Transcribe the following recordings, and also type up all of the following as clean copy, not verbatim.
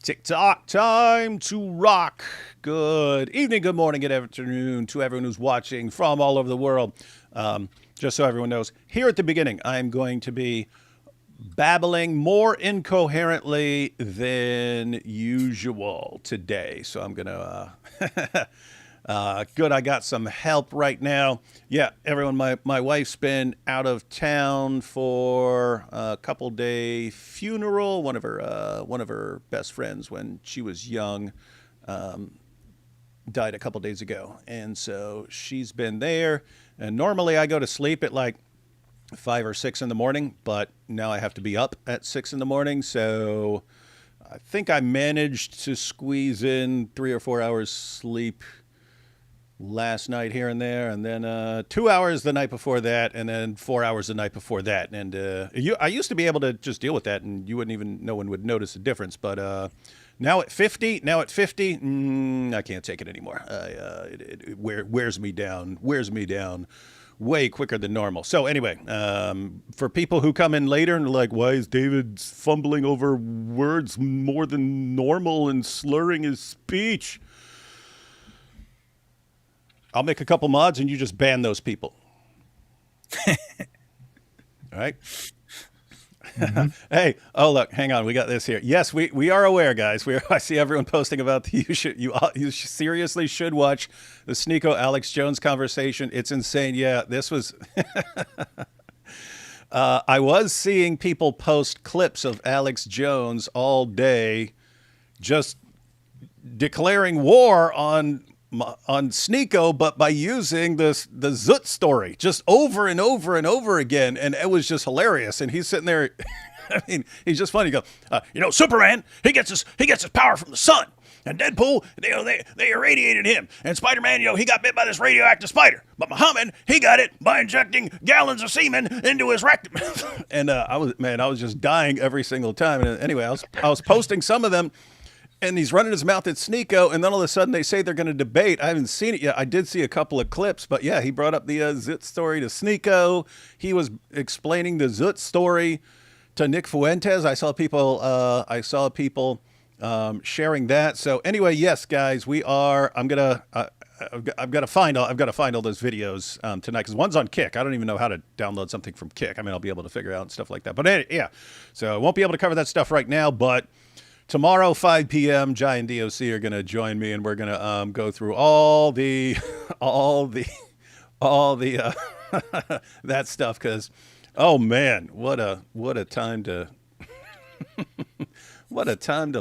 TikTok time to rock. Good evening, good morning, good afternoon to everyone who's watching from all over the world. Just so everyone knows, here at the beginning, I'm going to be babbling more incoherently than usual today. So I'm going to good. I got some help right now. Yeah, everyone. My wife's been out of town for a couple day funeral. One of her best friends when she was young died a couple days ago, and so she's been there. And normally I go to sleep at like 5 or 6 in the morning, but now I have to be up at 6 in the morning. So I think I managed to squeeze in 3 or 4 hours sleep last night here and there, and then 2 hours the night before that, and then 4 hours the night before that. And I used to be able to just deal with that, and no one would notice the difference. But now at 50, I can't take it anymore. It wears me down, way quicker than normal. So anyway, for people who come in later and are like, why is David fumbling over words more than normal and slurring his speech? I'll make a couple mods and you just ban those people. All right. Mm-hmm. Hey, oh look, hang on, we got this here. Yes, we are aware, guys. I see everyone posting about you seriously should watch the Sneeko Alex Jones conversation. It's insane. Yeah, this was. I was seeing people post clips of Alex Jones all day, just declaring war on Sneeko, but by using the Zoot story just over and over and over again, and it was just hilarious. And he's sitting there, I mean, he's just funny. He goes, Superman, he gets his power from the sun, and Deadpool, they irradiated him, and Spider-Man, he got bit by this radioactive spider, but Muhammad, he got it by injecting gallons of semen into his rectum. And I was just dying every single time. And anyway, I was posting some of them. And he's running his mouth at Sneeko, and then all of a sudden they say they're going to debate. I haven't seen it yet. I did see a couple of clips, but yeah, he brought up the Zoot story to Sneeko. He was explaining the Zoot story to Nick Fuentes. I saw people sharing that. So anyway, yes, guys, we are. I've got to find all those videos tonight, because one's on Kick. I don't even know how to download something from Kick. I mean, I'll be able to figure it out and stuff like that. But yeah, so I won't be able to cover that stuff right now, but. Tomorrow, 5 p.m., Jai and DOC are going to join me, and we're going to go through all the that stuff. Because, oh man, what a time to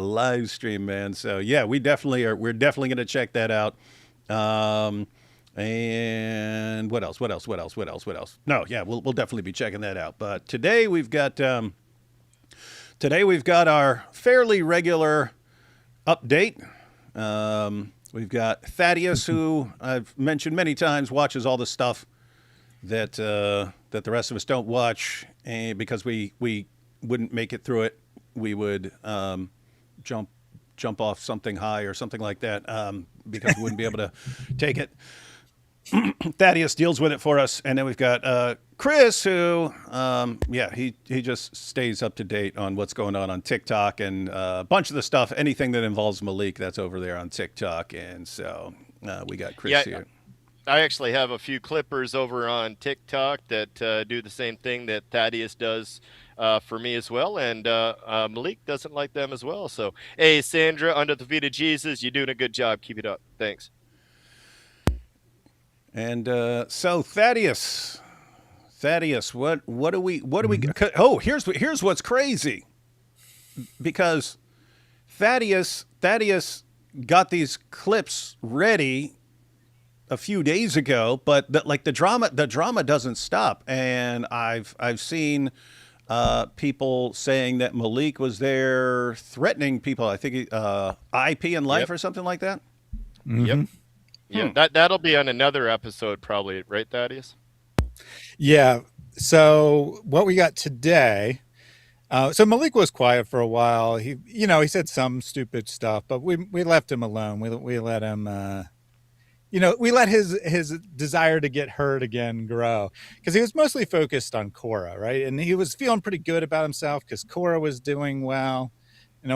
live stream, man. So yeah, we're definitely going to check that out. And what else? No, yeah, we'll definitely be checking that out. But today we've got. Today we've got our fairly regular update. We've got Thaddeus, who I've mentioned many times, watches all the stuff that the rest of us don't watch, and because we wouldn't make it through it. We would jump off something high or something like that, because we wouldn't be able to take it. Thaddeus deals with it for us, and then we've got Chris, who, he just stays up to date on what's going on TikTok, and a bunch of the stuff, anything that involves Maleek, that's over there on TikTok, and so we got Chris here. I actually have a few clippers over on TikTok that do the same thing that Thaddeus does for me as well, and Maleek doesn't like them as well. So, hey, Sandra, under the feet of Jesus, you're doing a good job. Keep it up. Thanks. And so Thaddeus, what do we? Oh, here's what's crazy, because Thaddeus got these clips ready a few days ago, but the drama doesn't stop, and I've seen people saying that Maleek was there threatening people. I think IP in life or something like that. Mm-hmm. Yep. Yeah, that'll be on another episode probably, right, Thaddeus? Yeah. So what we got today, so Maleek was quiet for a while. He said some stupid stuff, but we left him alone. We let him, we let his desire to get hurt again grow, because he was mostly focused on Cora, right? And he was feeling pretty good about himself because Cora was doing well.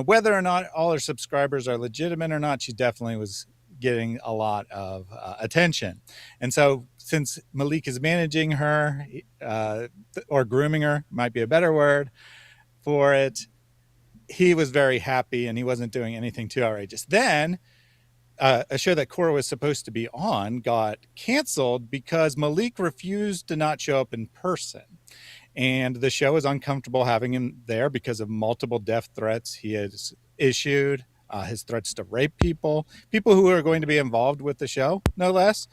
whether or not all her subscribers are legitimate or not, she definitely was getting a lot of attention. And so since Maleek is managing her, or grooming her might be a better word for it, he was very happy and he wasn't doing anything too outrageous. Then a show that Cora was supposed to be on got canceled because Maleek refused to not show up in person. And the show is uncomfortable having him there because of multiple death threats he has issued, his threats to rape people who are going to be involved with the show, no less.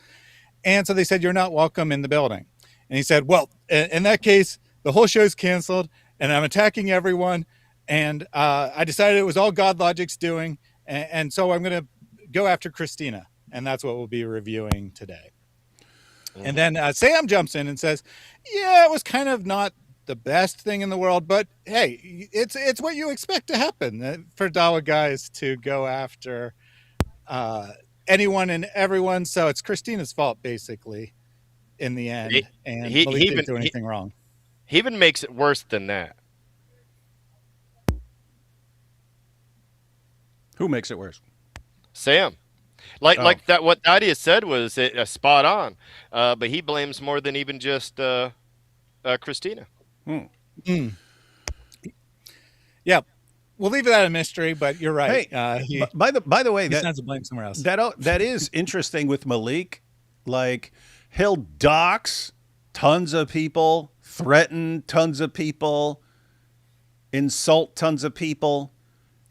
And so they said, you're not welcome in the building. And he said, well, in that case, the whole show's canceled and I'm attacking everyone. And I decided it was all God Logic's doing. And so I'm going to go after Christina. And that's what we'll be reviewing today. And then Sam jumps in and says, yeah, it was kind of not the best thing in the world, but hey, it's what you expect to happen for Dawa guys to go after anyone and everyone. So it's Christina's fault, basically, in the end. And Maleek didn't do anything wrong. He even makes it worse than that. Who makes it worse? Sam. Like that, what Thaddeus said was spot on, but he blames more than even just Christina. Yeah, we'll leave that a mystery, but you're right. Hey, by the way, he sounds to blame somewhere else. That is interesting with Maleek. Like, he'll dox tons of people, threaten tons of people, insult tons of people,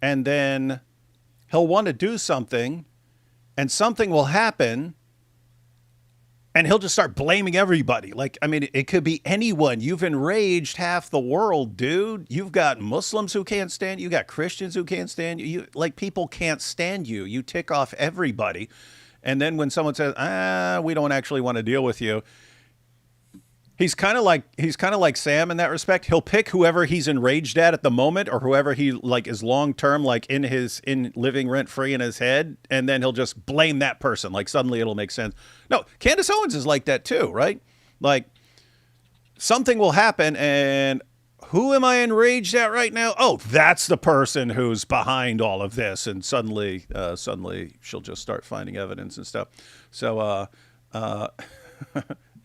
and then he'll want to do something. And something will happen, and he'll just start blaming everybody. Like, I mean, it could be anyone. You've enraged half the world, dude. You've got Muslims who can't stand you. You got Christians who can't stand you. Like, people can't stand you. You tick off everybody. And then when someone says, we don't actually want to deal with you, he's kind of like Sam in that respect. He'll pick whoever he's enraged at the moment, or whoever he like is long term, like in living rent free in his head, and then he'll just blame that person. Like, suddenly it'll make sense. No, Candace Owens is like that too, right? Like, something will happen, and who am I enraged at right now? Oh, that's the person who's behind all of this, and suddenly she'll just start finding evidence and stuff. So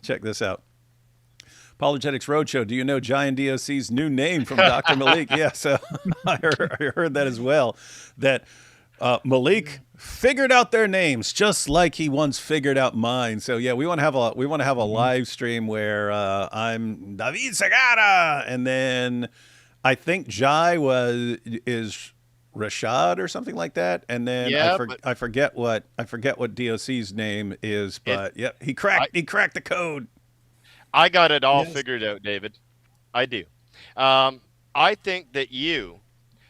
check this out. Apologetics Roadshow. Do you know Giant DOC's new name from Dr. Maleek? Yeah, so I heard that as well. That Maleek figured out their names just like he once figured out mine. So yeah, we want to have a live stream where I'm David Segarra, and then I think Jai is Rashad or something like that, and then Yeah, I forget what DOC's name is, but yeah, he cracked the code. I got it all figured out, David. I do. I think that you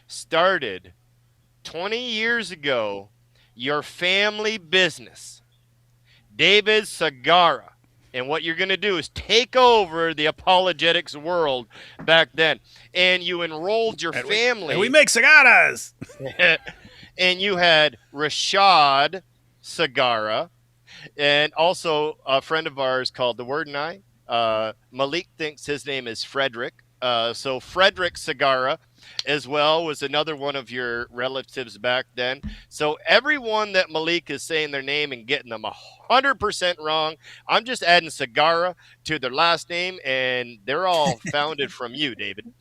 started 20 years ago your family business, David Segarra. And what you're going to do is take over the apologetics world back then. And you enrolled your family. And we make cigaras. And you had Rashad Segarra, and also a friend of ours called The Word and I. Maleek thinks his name is Frederick. So Frederick Segarra as well was another one of your relatives back then. So everyone that Maleek is saying their name and getting them 100% wrong, I'm just adding Segarra to their last name, and they're all founded from you, David.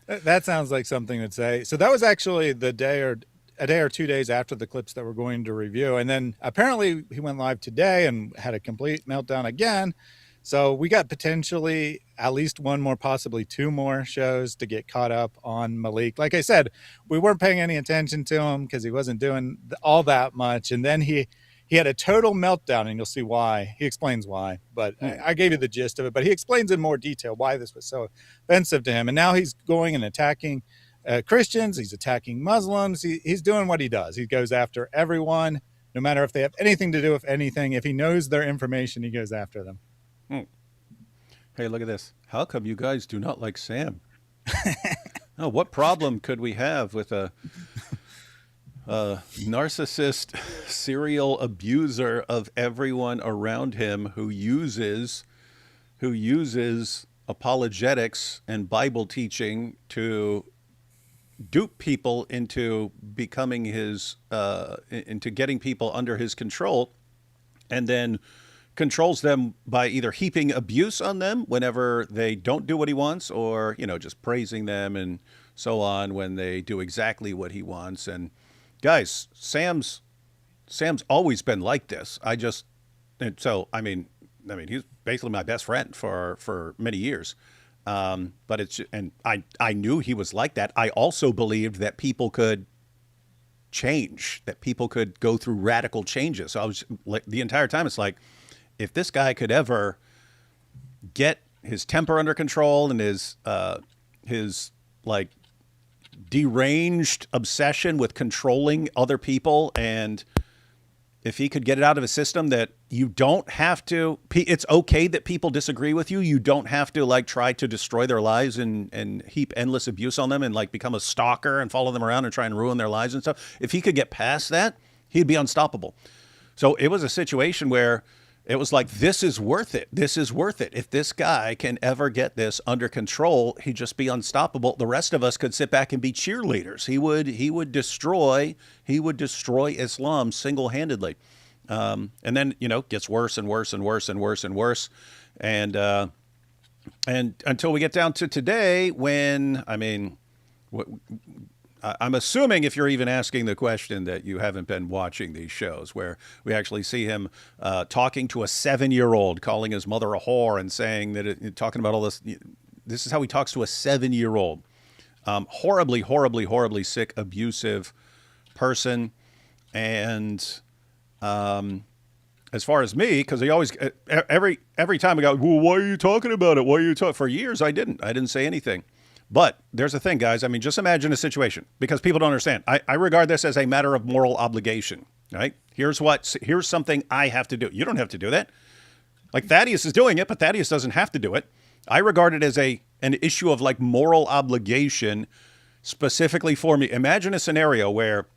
That sounds like something to say. So that was actually a day or 2 days after the clips that we're going to review. And then apparently he went live today and had a complete meltdown again. So we got potentially at least one more, possibly two more shows to get caught up on Maleek. Like I said, we weren't paying any attention to him because he wasn't doing all that much. And then he had a total meltdown, and you'll see why. He explains why, but I gave you the gist of it. But he explains in more detail why this was so offensive to him. And now he's going and attacking Christians. He's attacking Muslims. He's doing what he does. He goes after everyone, no matter if they have anything to do with anything. If he knows their information, he goes after them. Hey, look at this. How come you guys do not like Sam? Oh, what problem could we have with a narcissist, serial abuser of everyone around him who uses apologetics and Bible teaching to dupe people into becoming into getting people under his control, and then controls them by either heaping abuse on them whenever they don't do what he wants, or just praising them and so on when they do exactly what he wants. And guys, Sam's always been like this. And so he's basically my best friend for many years. But I knew he was like that. I also believed that people could change, that people could go through radical changes. So I was like, the entire time, it's like, if this guy could ever get his temper under control and his like deranged obsession with controlling other people, and if he could get it out of his system that you don't have to, it's okay that people disagree with you. You don't have to like try to destroy their lives and heap endless abuse on them and like become a stalker and follow them around and try and ruin their lives and stuff. If he could get past that, he'd be unstoppable. So it was a situation where it was like, this is worth it. This is worth it. If this guy can ever get this under control, he'd just be unstoppable. The rest of us could sit back and be cheerleaders. He would destroy Islam single-handedly. And then, gets worse and worse and worse and worse and worse. And until we get down to today, when, I'm assuming, if you're even asking the question, that you haven't been watching these shows where we actually see him talking to a 7-year-old, calling his mother a whore and saying that, talking about all this. This is how he talks to a 7-year-old. Horribly, horribly, horribly sick, abusive person. And as far as me, because he always, every time I go, well, why are you talking about it? Why are you talking? For years, I didn't say anything. But there's a thing, guys. Just imagine a situation, because people don't understand. I regard this as a matter of moral obligation, right? Here's something I have to do. You don't have to do that. Like Thaddeus is doing it, but Thaddeus doesn't have to do it. I regard it as an issue of like moral obligation specifically for me. Imagine a scenario where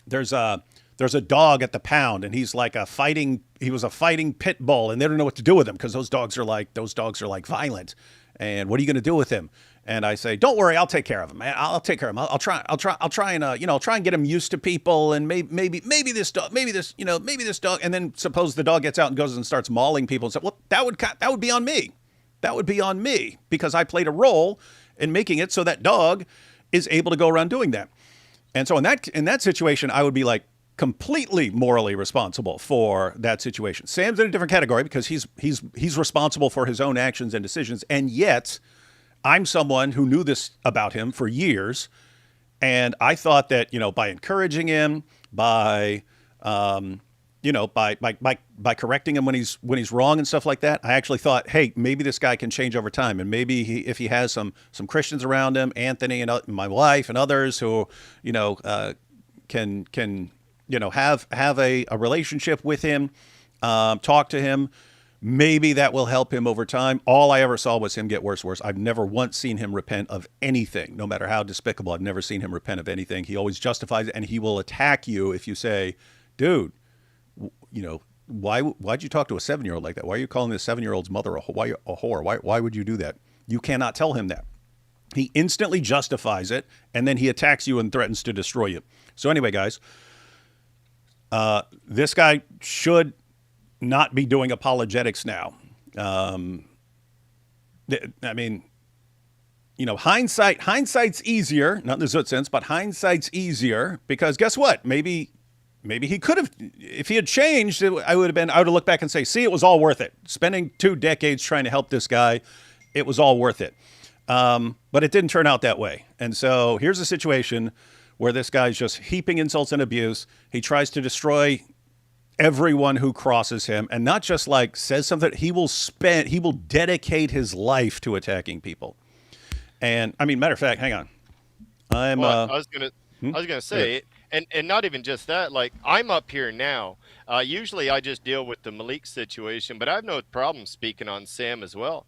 there's a dog at the pound, and he was a fighting pit bull, and they don't know what to do with him because those dogs are like violent. And what are you going to do with him? And I say, don't worry, I'll take care of him, man. I'll take care of him. I'll try and get him used to people, and maybe this dog, maybe this dog. And then suppose the dog gets out and goes and starts mauling people and stuff. Well, that would be on me. That would be on me, because I played a role in making it so that dog is able to go around doing that. And so in that situation, I would be like completely morally responsible for that situation. Sam's in a different category because he's responsible for his own actions and decisions, and yet I'm someone who knew this about him for years, and I thought that by encouraging him, by correcting him when he's wrong and stuff like that, I actually thought, hey, maybe this guy can change over time, and maybe if he has some Christians around him, Anthony and my wife and others who can have a relationship with him, talk to him. Maybe that will help him over time. All I ever saw was him get worse and worse. I've never once seen him repent of anything, no matter how despicable. I've never seen him repent of anything. He always justifies it, and he will attack you if you say, dude, why'd you talk to a 7-year-old like that? Why are you calling this 7-year-old's mother a whore? Why would you do that? You cannot tell him that. He instantly justifies it, and then he attacks you and threatens to destroy you. So anyway, guys, this guy should not be doing apologetics now. Hindsight's easier, not in the Zoot sense, but hindsight's easier, because guess what? Maybe he could have, if he had changed, I would have looked back and say, see, it was all worth it. Spending 2 decades trying to help this guy, it was all worth it. But it didn't turn out that way. And so here's a situation where this guy's just heaping insults and abuse. He tries to destroy everyone who crosses him, and not just like says something. He will dedicate his life to attacking people. And matter of fact, hang on. I was gonna say, and not even just that. Like, I'm up here now. Usually I just deal with the Maleek situation, but I have no problem speaking on Sam as well,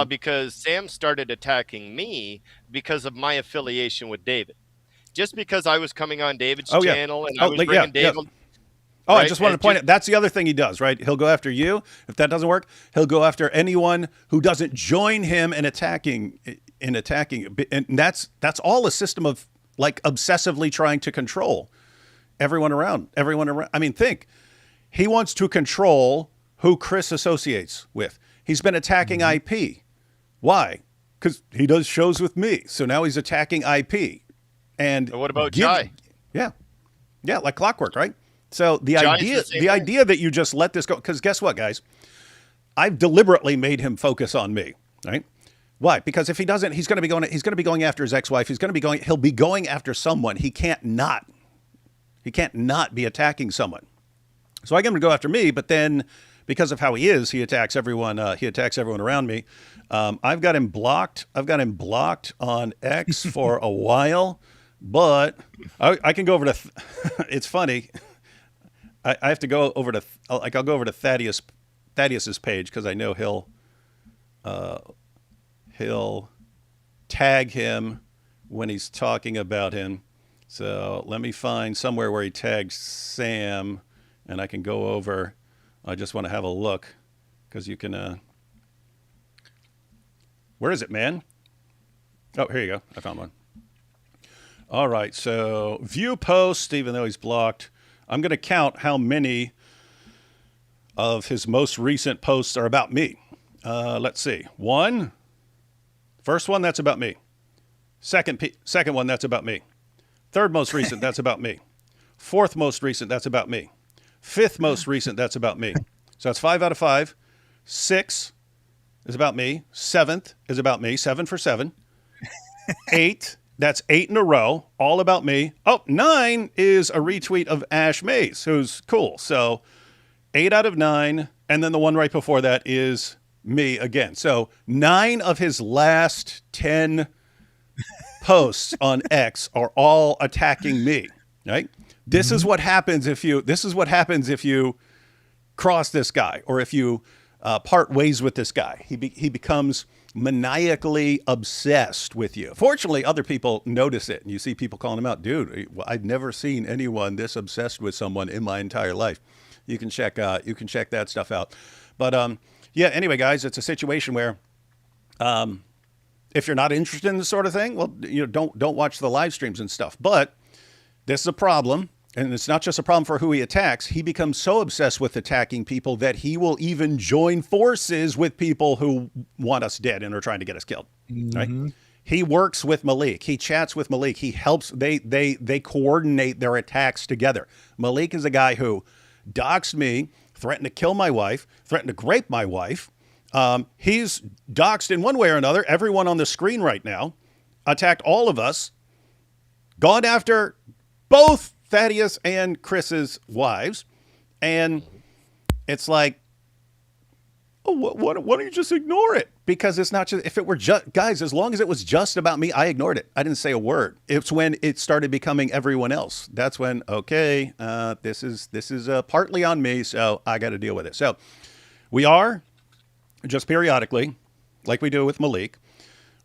because Sam started attacking me because of my affiliation with David. Just because I was coming on David's channel and I was bringing David. Yeah. Oh, right? I just wanted to point out, that's the other thing he does, right? He'll go after you. If that doesn't work, he'll go after anyone who doesn't join him in attacking. And that's all a system of like obsessively trying to control everyone around. I mean, think. He wants to control who Chris associates with. He's been attacking IP. Why? Because he does shows with me. So now he's attacking IP. And what about Jai? Yeah. Yeah, like clockwork, right? So the Jai's idea that you just let this go, because guess what, guys? I've deliberately made him focus on me, right? Why? Because if he doesn't, he's going to be going after his ex-wife. He'll be going after someone. He can't not be attacking someone. So I get him to go after me, but then because of how he is, he attacks everyone. He attacks everyone around me. I've got him blocked. On X for a while, but I can go over to. It's funny. I have to go over to. I'll go over to Thaddeus's page because I know he'll tag him when he's talking about him. So let me find somewhere where he tags Sam. And I can go over. I just want to have a look because you can. Where is it, man? Oh, here you go. I found one. All right. So view post, even though he's blocked. I'm going to count how many of his most recent posts are about me. Let's see. First one, that's about me. Second one, that's about me. Third most recent, that's about me. Fourth most recent, that's about me. Fifth most recent, that's about me. So that's 5 out of 5. 6 is about me. 7th is about me. 7 for 7. 8, that's 8 in a row, all about me. Oh, 9 is a retweet of Ash Mays, who's cool. So 8 out of 9. And then the one right before that is me again. So 9 of his last 10 posts on X are all attacking me, right? This is what happens if you cross this guy, or if you part ways with this guy. He becomes maniacally obsessed with you. Fortunately, other people notice it, and you see people calling him out. Dude, I've never seen anyone this obsessed with someone in my entire life. You can check that stuff out. But yeah. Anyway, guys, it's a situation where if you're not interested in this sort of thing, well, don't watch the live streams and stuff. But this is a problem, and it's not just a problem for who he attacks. He becomes so obsessed with attacking people that he will even join forces with people who want us dead and are trying to get us killed. Right? He works with Maleek. He chats with Maleek. He helps. They coordinate their attacks together. Maleek is a guy who doxed me, threatened to kill my wife, threatened to grape my wife. He's doxed in one way or another everyone on the screen right now, attacked all of us, gone after both Thaddeus and Chris's wives, and it's like, oh, why don't you just ignore it? Because it's not just, if it were just, guys, as long as it was just about me, I ignored it. I didn't say a word. It's when it started becoming everyone else. That's when, okay, this is partly on me, so I got to deal with it. So we are just periodically, like we do with Maleek,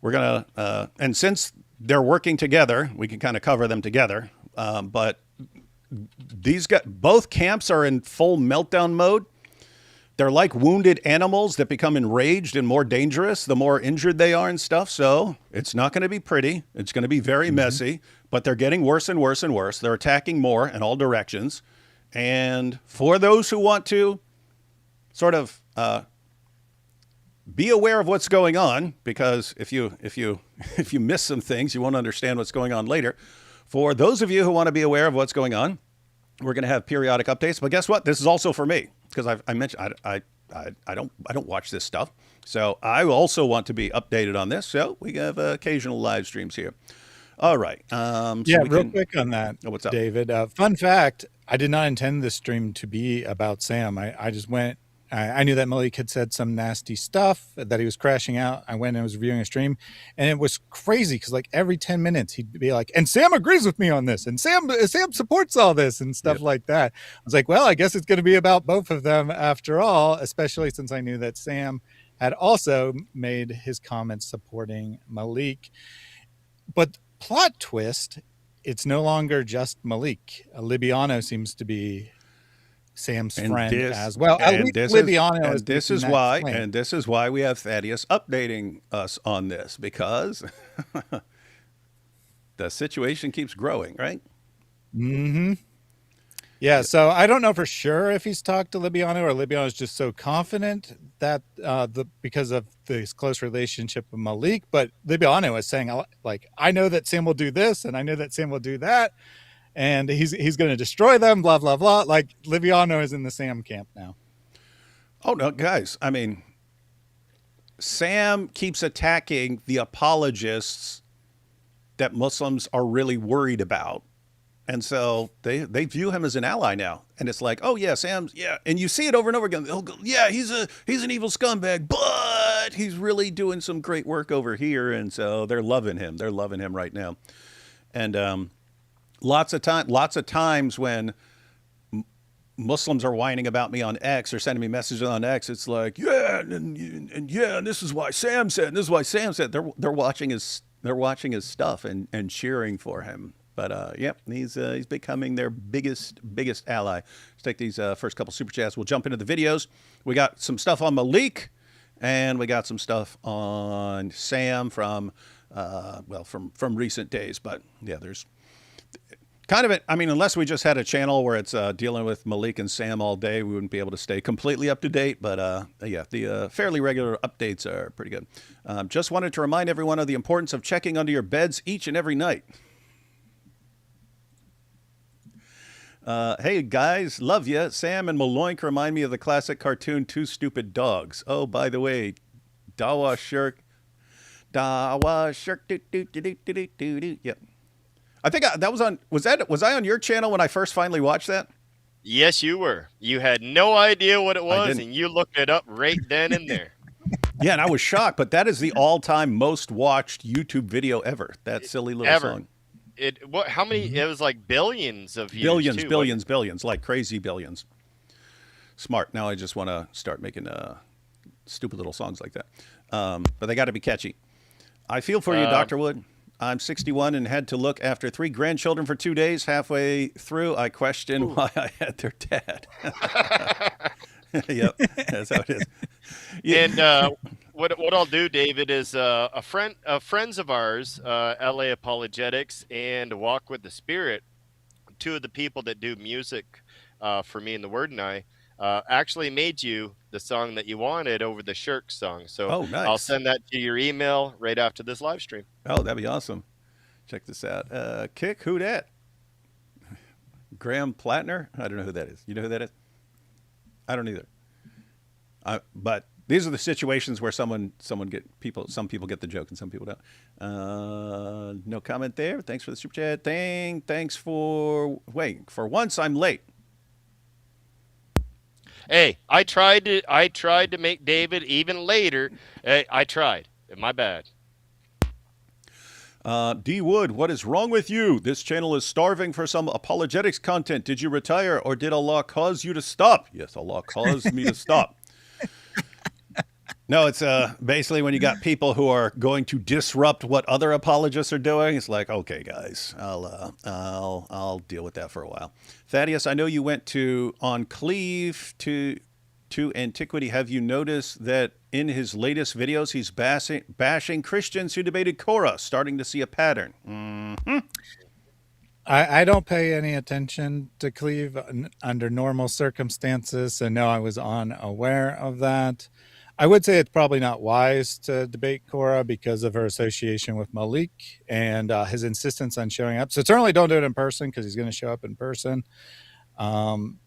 we're going to, and since they're working together, we can kind of cover them together. But both camps are in full meltdown mode. They're like wounded animals that become enraged and more dangerous the more injured they are and stuff. So it's not going to be pretty. It's going to be very messy, but they're getting worse and worse and worse. They're attacking more in all directions. And for those who want to sort of be aware of what's going on, because if you miss some things, you won't understand what's going on later. For those of you who want to be aware of what's going on, we're going to have periodic updates. But guess what? This is also for me, because I mentioned I don't watch this stuff, so I also want to be updated on this. So we have occasional live streams here. All right. Real quick on that. Oh, what's up, David? Fun fact: I did not intend this stream to be about Sam. I just went. I knew that Maleek had said some nasty stuff, that he was crashing out. I went and was reviewing a stream, and it was crazy because like every 10 minutes he'd be like, and Sam agrees with me on this, and Sam supports all this and stuff like that. I was like, well, I guess it's going to be about both of them after all, especially since I knew that Sam had also made his comments supporting Maleek. But plot twist, it's no longer just Maleek. Libiano seems to be Sam's friend as well. And this is why we have Thaddeus updating us on this, because the situation keeps growing, right? Mm-hmm. Yeah, so I don't know for sure if he's talked to Libiano or Libiano is just so confident that because of this close relationship with Maleek. But Libiano is saying, like, I know that Sam will do this, and I know that Sam will do that, and he's going to destroy them. Blah blah blah. Like Libiano is in the Sam camp now. Oh no, guys! I mean, Sam keeps attacking the apologists that Muslims are really worried about. And so they view him as an ally now. And it's like, oh yeah, Sam's and you see it over and over again. They'll go, yeah, he's an evil scumbag, but he's really doing some great work over here. And so they're loving him. They're loving him right now. And lots of times when Muslims are whining about me on X or sending me messages on X, it's like, and this is why Sam said, and this is why Sam said. They're watching his stuff and cheering for him. But he's becoming their biggest ally. Let's take these first couple super chats. We'll jump into the videos. We got some stuff on Maleek, and we got some stuff on Sam from recent days. But yeah, there's kind of it. I mean, unless we just had a channel where it's dealing with Maleek and Sam all day, we wouldn't be able to stay completely up to date. But the fairly regular updates are pretty good. Just wanted to remind everyone of the importance of checking under your beds each and every night. Hey guys, love ya. Sam and Maleek remind me of the classic cartoon Two Stupid Dogs. Oh, by the way, Dawa Shirk, do. Yep. I think that was on. Was I on your channel when I first finally watched that? Yes, you were. You had no idea what it was, and you looked it up right then and there. Yeah, and I was shocked. But that is the all-time most watched YouTube video ever. That silly little song. How many? It was like billions of views. Billions, like crazy billions. Smart. Now I just want to start making stupid little songs like that. But they got to be catchy. I feel for you, Dr. Wood. I'm 61 and had to look after 3 grandchildren for 2 days. Halfway through, I questioned why I had their dad. Yep, that's how it is. Yeah. And what I'll do, David, is friends of ours, LA Apologetics and Walk with the Spirit, 2 of the people that do music for me and the Word and I, actually made you the song that you wanted over the Shirk song. So nice. I'll send that to your email right after this live stream. Oh, that'd be awesome. Check this out. Kick, who dat? Graham Plattner? I don't know who that is. You know who that is? I don't either. But these are the situations where some people get the joke and some people don't. No comment there. Thanks for the super chat thing. Thanks for once I'm late. Hey, I tried to make David even later. Hey, I tried. My bad. D Wood, what is wrong with you? This channel is starving for some apologetics content. Did you retire or did Allah cause you to stop? Yes, Allah caused me to stop. No, it's basically when you got people who are going to disrupt what other apologists are doing. It's like, okay, guys, I'll deal with that for a while. Thaddeus, I know you went to Enclave to Antiquity. Have you noticed that in his latest videos he's bashing Christians who debated Korah? Starting to see a pattern. Mm-hmm. I don't pay any attention to Cleve under normal circumstances, so no, I was unaware of that. I would say it's probably not wise to debate Korah because of her association with Maleek and his insistence on showing up. So certainly don't do it in person because he's going to show up in person. I'm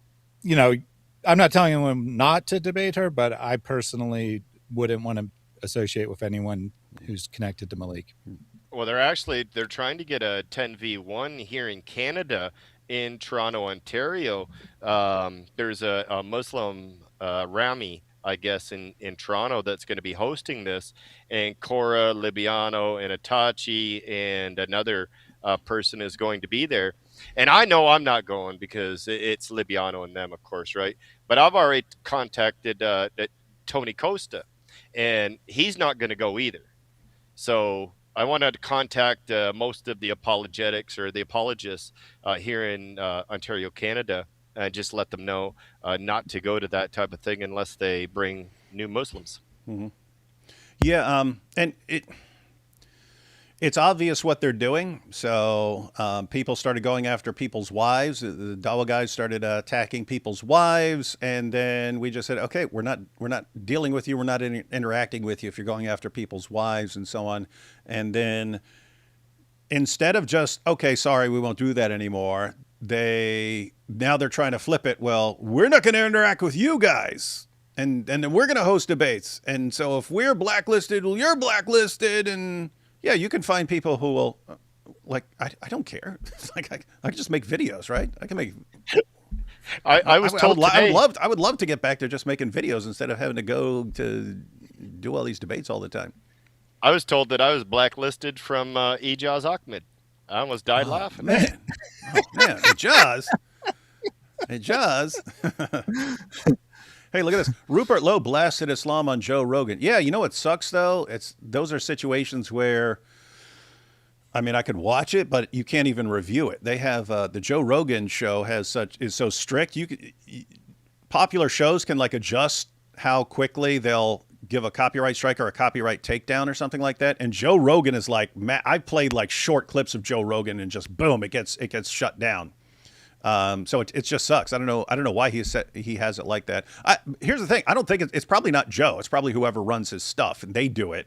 not telling anyone not to debate her, but I personally wouldn't want to associate with anyone who's connected to Maleek. Well, they're trying to get a 10v1 here in Canada, in Toronto, Ontario. There's a Muslim Rami, I guess, in Toronto that's going to be hosting this, and Cora, Libiano, and Itachi, and another person is going to be there. And I know I'm not going because it's Libiano and them, of course, right? But I've already contacted Tony Costa, and he's not going to go either. So I wanted to contact most of the apologetics or the apologists here in Ontario, Canada, and just let them know not to go to that type of thing unless they bring new Muslims. Mm-hmm. Yeah, and it's obvious what they're doing. So people started going after people's wives. The Dawa guys started attacking people's wives, and then we just said, okay, we're not dealing with you. We're not interacting with you if you're going after people's wives and so on. And then instead of just, okay, sorry, we won't do that anymore, now they're trying to flip it. Well, we're not going to interact with you guys. And then we're going to host debates. And so if we're blacklisted, well, you're blacklisted. And yeah, you can find people who will, I don't care. Like I can just make videos, right? I can make. I was told today. I would love to get back to just making videos instead of having to go to do all these debates all the time. I was told that I was blacklisted from Ijaz Ahmed. I almost died laughing. Man. Oh, man. Ijaz. Hey, look at this. Rupert Lowe blasted Islam on Joe Rogan. Yeah, you know what sucks, though? Those are situations where, I mean, I could watch it, but you can't even review it. They have the Joe Rogan show is so strict. Popular shows can adjust how quickly they'll give a copyright strike or a copyright takedown or something like that. And Joe Rogan is I've played short clips of Joe Rogan and just boom, it gets shut down. So it just sucks. I don't know why he has it like that. Here's the thing. I don't think it's probably not Joe. It's probably whoever runs his stuff, and they do it.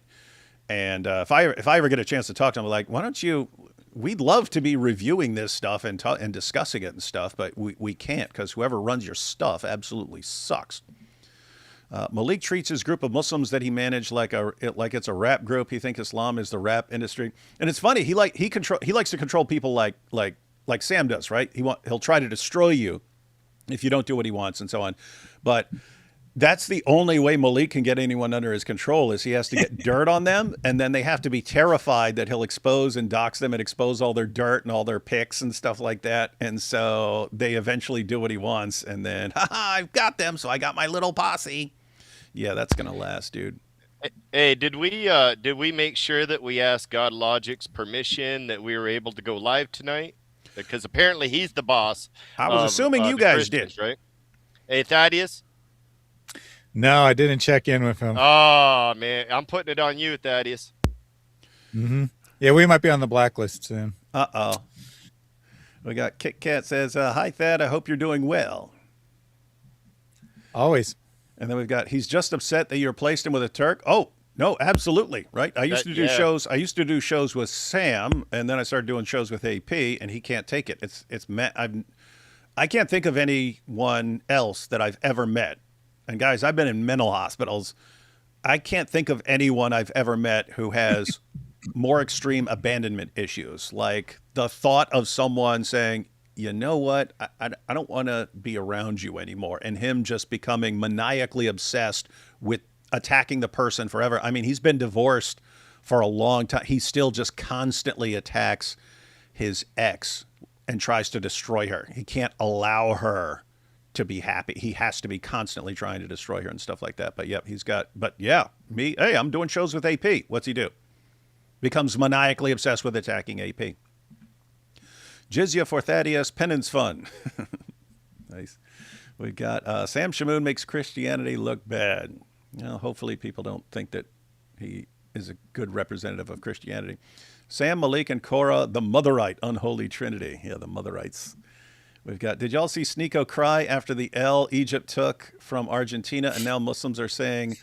And if I ever get a chance to talk to him, I'm like, why don't you? We'd love to be reviewing this stuff and discussing it and stuff, but we can't because whoever runs your stuff absolutely sucks. Maleek treats his group of Muslims that he managed like it's a rap group. He thinks Islam is the rap industry, and it's funny. He likes to control people like Sam does, right? He'll try to destroy you if you don't do what he wants and so on. But that's the only way Maleek can get anyone under his control is he has to get dirt on them, and then they have to be terrified that he'll expose and dox them and expose all their dirt and all their pics and stuff like that. And so they eventually do what he wants, and then, I've got them, so I got my little posse. Yeah, that's going to last, dude. Hey, did we make sure that we asked God Logic's permission that we were able to go live tonight? Because apparently he's the boss. I was assuming you guys did. Right? Hey, Thaddeus? No, I didn't check in with him. Oh, man. I'm putting it on you, Thaddeus. Mm-hmm. Yeah, we might be on the blacklist soon. Uh-oh. We got Kit Kat says, hi, Thad. I hope you're doing well. Always. And then we've got, he's just upset that you replaced him with a Turk. Oh, no, absolutely. Right. I used to do shows with Sam, and then I started doing shows with AP, and he can't take it. I can't think of anyone else that I've ever met. And guys, I've been in mental hospitals. I can't think of anyone I've ever met who has more extreme abandonment issues. Like the thought of someone saying, you know what, I don't want to be around you anymore. And him just becoming maniacally obsessed with attacking the person forever. I mean, he's been divorced for a long time. He still just constantly attacks his ex and tries to destroy her. He can't allow her to be happy. He has to be constantly trying to destroy her and stuff like that. But hey, I'm doing shows with AP. What's he do? Becomes maniacally obsessed with attacking AP. Jizya for Thaddeus, penance fund. Nice. We got Sam Shamoon makes Christianity look bad. Hopefully people don't think that he is a good representative of Christianity. Sam, Maleek, and Korah, the Motherite, unholy trinity. Yeah, the Motherites. We've got, did y'all see Sneeko cry after the L Egypt took from Argentina, and now Muslims are saying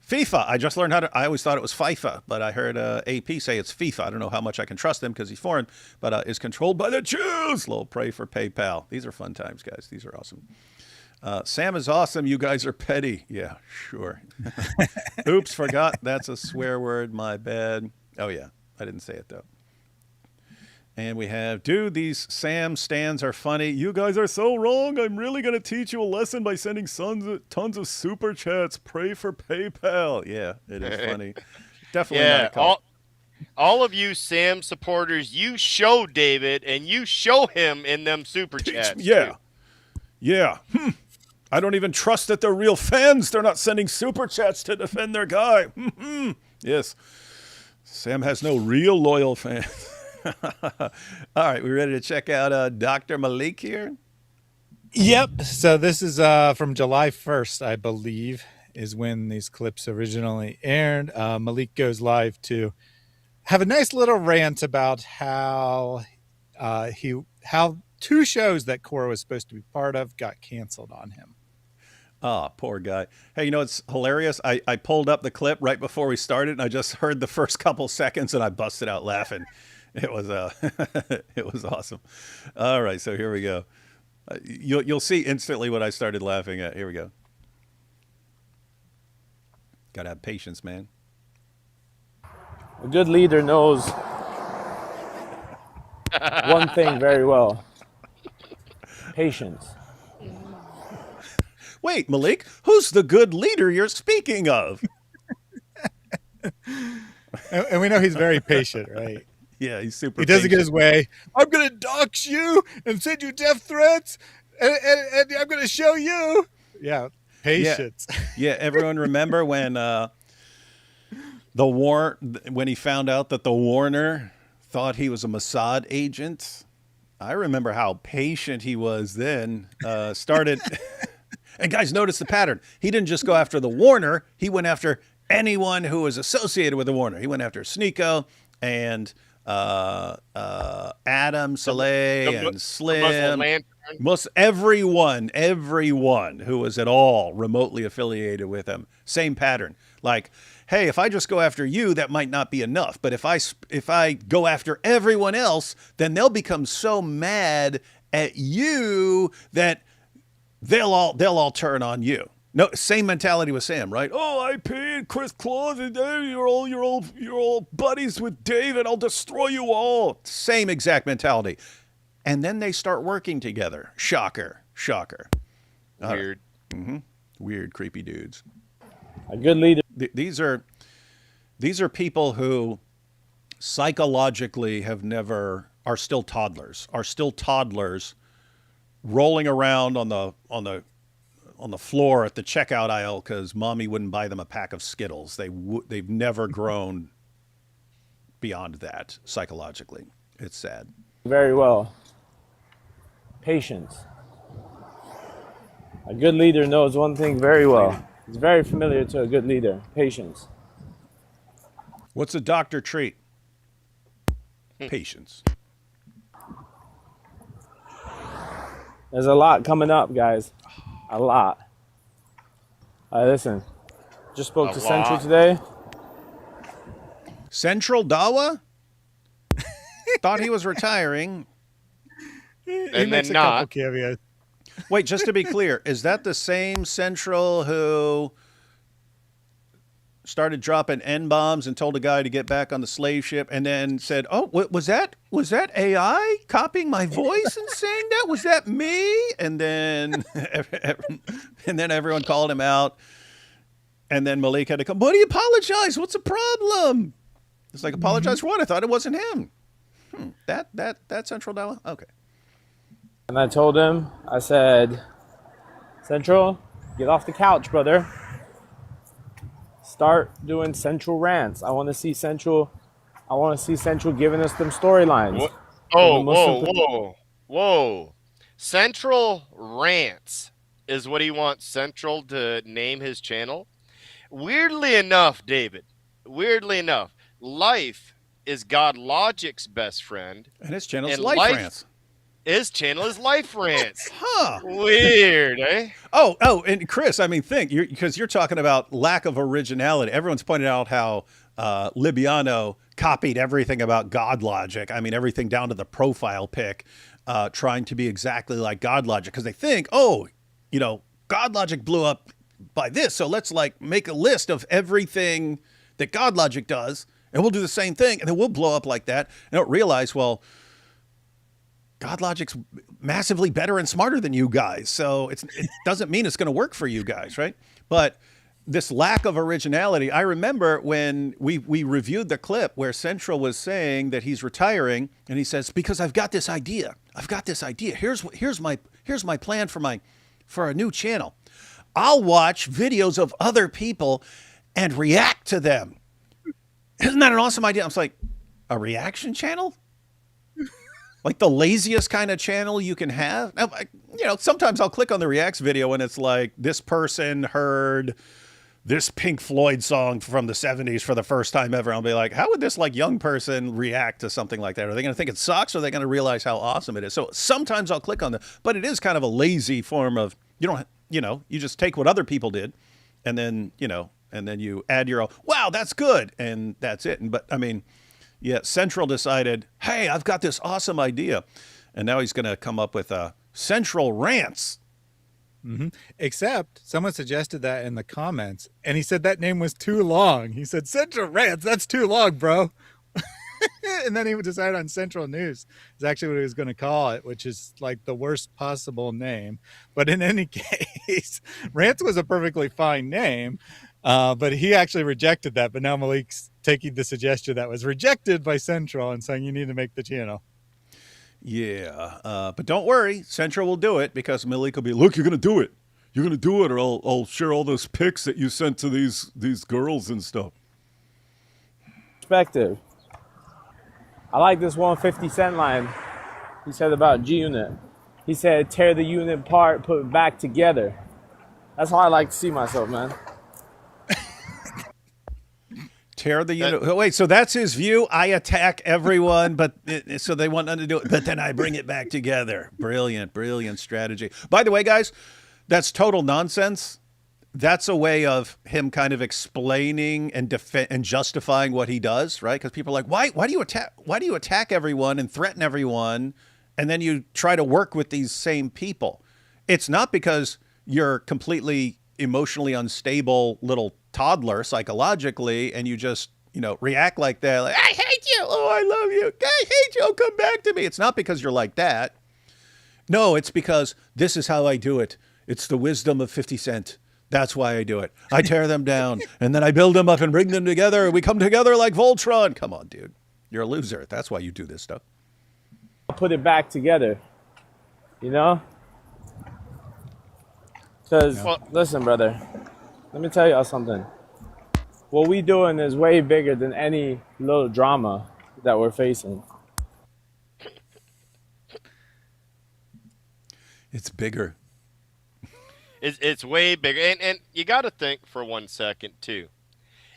FIFA? I just learned I always thought it was FIFA, but I heard AP say it's FIFA. I don't know how much I can trust him because he's foreign, but is controlled by the Jews. Little pray for PayPal. These are fun times, guys. These are awesome. Sam is awesome. You guys are petty. Yeah, sure. Oops, forgot. That's a swear word. My bad. Oh, yeah. I didn't say it, though. And we have, dude, these Sam stands are funny. You guys are so wrong. I'm really going to teach you a lesson by sending tons of super chats. Pray for PayPal. Yeah, it is funny. Definitely not a cult. All of you Sam supporters, you show David and you show him in them super chats. Yeah. Too. Yeah. I don't even trust that they're real fans. They're not sending super chats to defend their guy. Yes. Sam has no real loyal fans. All right, we ready to check out Dr. Maleek here? Yep. So this is from July 1st, I believe, is when these clips originally aired. Maleek goes live to have a nice little rant about how how 2 shows that Cora was supposed to be part of got canceled on him. Oh, poor guy. Hey, you know, it's hilarious. I pulled up the clip right before we started, and I just heard the first couple seconds, and I busted out laughing. It was it was awesome. All right, so here we go. You'll see instantly what I started laughing at. Here we go. Gotta have patience, man. A good leader knows one thing very well: patience. Wait, Maleek, who's the good leader you're speaking of? And we know he's very patient, right? Yeah, he's super He doesn't patient. get his way. I'm going to dox you and send you death threats, and I'm going to show you. Yeah, patience. Yeah, everyone remember when when he found out that the Warner thought he was a Mossad agent? I remember how patient he was then. Started... And guys, notice the pattern. He didn't just go after the Warner. He went after anyone who was associated with the Warner. He went after Sneeko and Adam, Saleh, and Slim. Everyone who was at all remotely affiliated with him. Same pattern. Like, hey, if I just go after you, that might not be enough. But if I go after everyone else, then they'll become so mad at you that they'll all turn on you. No, same mentality with Sam, right? Oh, I paid Chris Claus, and you're all buddies with David. I'll destroy you all. Same exact mentality. And then they start working together. Shocker. Weird. Weird, creepy dudes. A good leader. These are people who psychologically are still toddlers, rolling around on the floor at the checkout aisle because mommy wouldn't buy them a pack of Skittles. They've never grown beyond that psychologically. It's sad. Very well. Patience. A good leader knows one thing very well. It's very familiar to a good leader. Patience. What's a doctor treat? Patience. There's a lot coming up, guys. A lot. All right, listen. Just spoke to Central today. Central Dawa? Thought he was retiring. He makes a couple caveats. Wait, just to be clear, is that the same Central who started dropping N-bombs and told a guy to get back on the slave ship and then said, oh, was that AI copying my voice and saying that? Was that me? And then everyone called him out. And then Maleek had to come, buddy, apologize. What's the problem? It's like, apologize for what? I thought it wasn't him. That Central Dawa? Okay. And I told him, I said, Central, get off the couch, brother. Start doing Central rants. I want to see Central giving us them storylines. Whoa. Central rants is what he wants Central to name his channel. Weirdly enough, David, Life is God Logic's best friend. And his channel is Life Rants. His channel is Life Rants. Huh. Weird, eh? Oh, and Chris, I mean, because you're talking about lack of originality. Everyone's pointed out how Libiano copied everything about God Logic. I mean, everything down to the profile pic, trying to be exactly like God Logic because they think, God Logic blew up by this, so let's make a list of everything that God Logic does, and we'll do the same thing, and then we'll blow up like that. And don't realize, well, God Logic's massively better and smarter than you guys, so it doesn't mean it's going to work for you guys, right? But this lack of originality, I remember when we reviewed the clip where Central was saying that he's retiring, and he says, because I've got this idea. Here's my plan for a new channel. I'll watch videos of other people and react to them. Isn't that an awesome idea? I was like, a reaction channel? Like the laziest kind of channel you can have. Now, sometimes I'll click on the reacts video and it's like this person heard this Pink Floyd song from the 70s for the first time ever. I'll be like, how would this like young person react to something like that? Are they going to think it sucks, or are they going to realize how awesome it is? So sometimes I'll click on the, but it is kind of a lazy form of, you just take what other people did and then, and then you add your own, wow, that's good. And that's it. But I mean, yeah, Central decided, hey, I've got this awesome idea. And now he's going to come up with Central Rants. Mm-hmm. Except someone suggested that in the comments, and he said that name was too long. He said, Central Rants, that's too long, bro. And then he decided on Central News is actually what he was going to call it, which is like the worst possible name. But in any case, Rants was a perfectly fine name, but he actually rejected that. But now Maleek's taking the suggestion that was rejected by Central and saying you need to make the channel. Yeah, but don't worry, Central will do it, because Maleek will be, look, you're going to do it. You're going to do it, or I'll share all those pics that you sent to these girls and stuff. Perspective. I like this 150 Cent line he said about G-Unit. He said, tear the unit apart, put it back together. That's how I like to see myself, man. Tear the unit. Wait, so that's his view? I attack everyone, but so they want nothing to do it, but then I bring it back together. Brilliant, brilliant strategy. By the way, guys, that's total nonsense. That's a way of him kind of explaining and and justifying what he does, right? Because people are like, why do you attack everyone and threaten everyone, and then you try to work with these same people? It's not because you're completely emotionally unstable little toddler psychologically, and you just react like that, like, I hate you, oh I love you, I hate you, oh come back to me. It's not because you're like that. No, it's because this is how I do it. It's the wisdom of 50 Cent. That's why I do it. I tear them down, and then I build them up and bring them together, and we come together like Voltron. Come on, dude. You're a loser. That's why you do this stuff. Put it back together, Because, listen, brother, let me tell y'all something. What we doing is way bigger than any little drama that we're facing. It's bigger. It's way bigger. And you got to think for 1 second, too.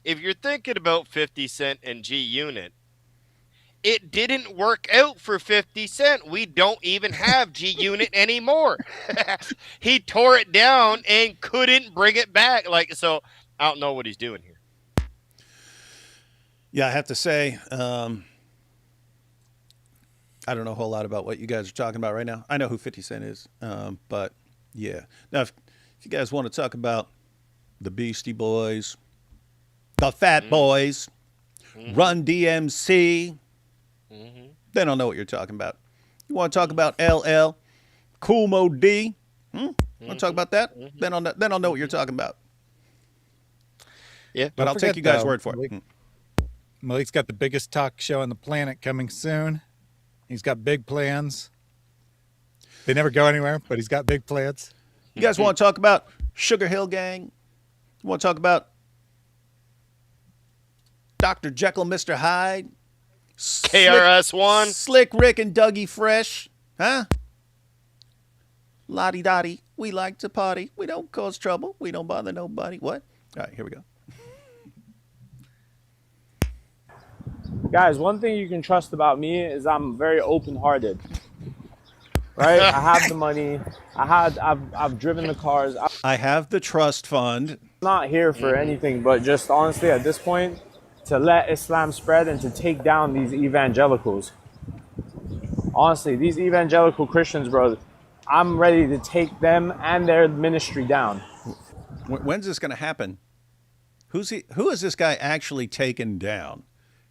If you're thinking about 50 Cent and G-Unit, it didn't work out for 50 Cent. We don't even have G-Unit anymore. He tore it down and couldn't bring it back. So I don't know what he's doing here. Yeah, I have to say, I don't know a whole lot about what you guys are talking about right now. I know who 50 Cent is, but yeah. Now, if you guys want to talk about the Beastie Boys, the Fat Boys, Run DMC, they don't know what you're talking about. You want to talk about LL, Cool Mo D? Want to talk about that? Then I'll know what you're talking about. Yeah, but I'll take you guys' word for it. Maleek's got the biggest talk show on the planet coming soon. He's got big plans. They never go anywhere, but he's got big plans. You guys want to talk about Sugar Hill Gang? You want to talk about Dr. Jekyll, Mr. Hyde? KRS-One? Slick Rick and Dougie Fresh? Huh? Lottie Dottie, we like to party. We don't cause trouble. We don't bother nobody. What? All right, here we go. Guys, one thing you can trust about me is I'm very open-hearted. Right? I have the money. I've driven the cars. I have the trust fund. I'm not here for anything, but just honestly at this point, to let Islam spread and to take down these evangelicals. Honestly, these evangelical Christians, bro, I'm ready to take them and their ministry down. When's this going to happen? Who is this guy actually taken down?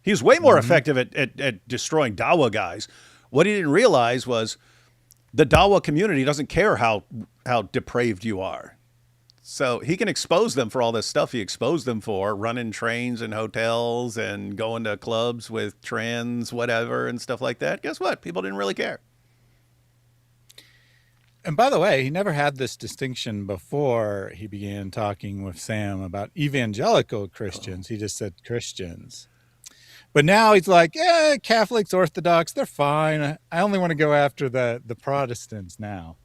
He's way more effective at destroying Dawa guys. What he didn't realize was the Dawa community doesn't care how depraved you are. So he can expose them for all this stuff he exposed them for, running trains and hotels and going to clubs with trans whatever and stuff like that. Guess what? People didn't really care. And by the way, he never had this distinction before he began talking with Sam about evangelical Christians. He just said Christians. But now he's like, yeah, Catholics, Orthodox, they're fine. I only want to go after the Protestants now,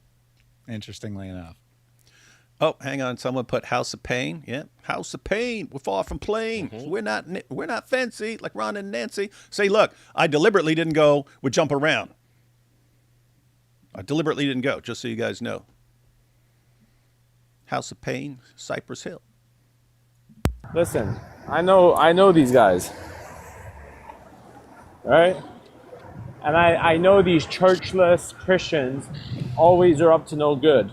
interestingly enough. Oh, hang on. Someone put House of Pain. Yeah, House of Pain. We're far from plain. We're not fancy like Ron and Nancy. Say, look, I deliberately didn't go with Jump Around. I deliberately didn't go, just so you guys know. House of Pain, Cypress Hill. Listen, I know these guys, right? And I know these churchless Christians always are up to no good.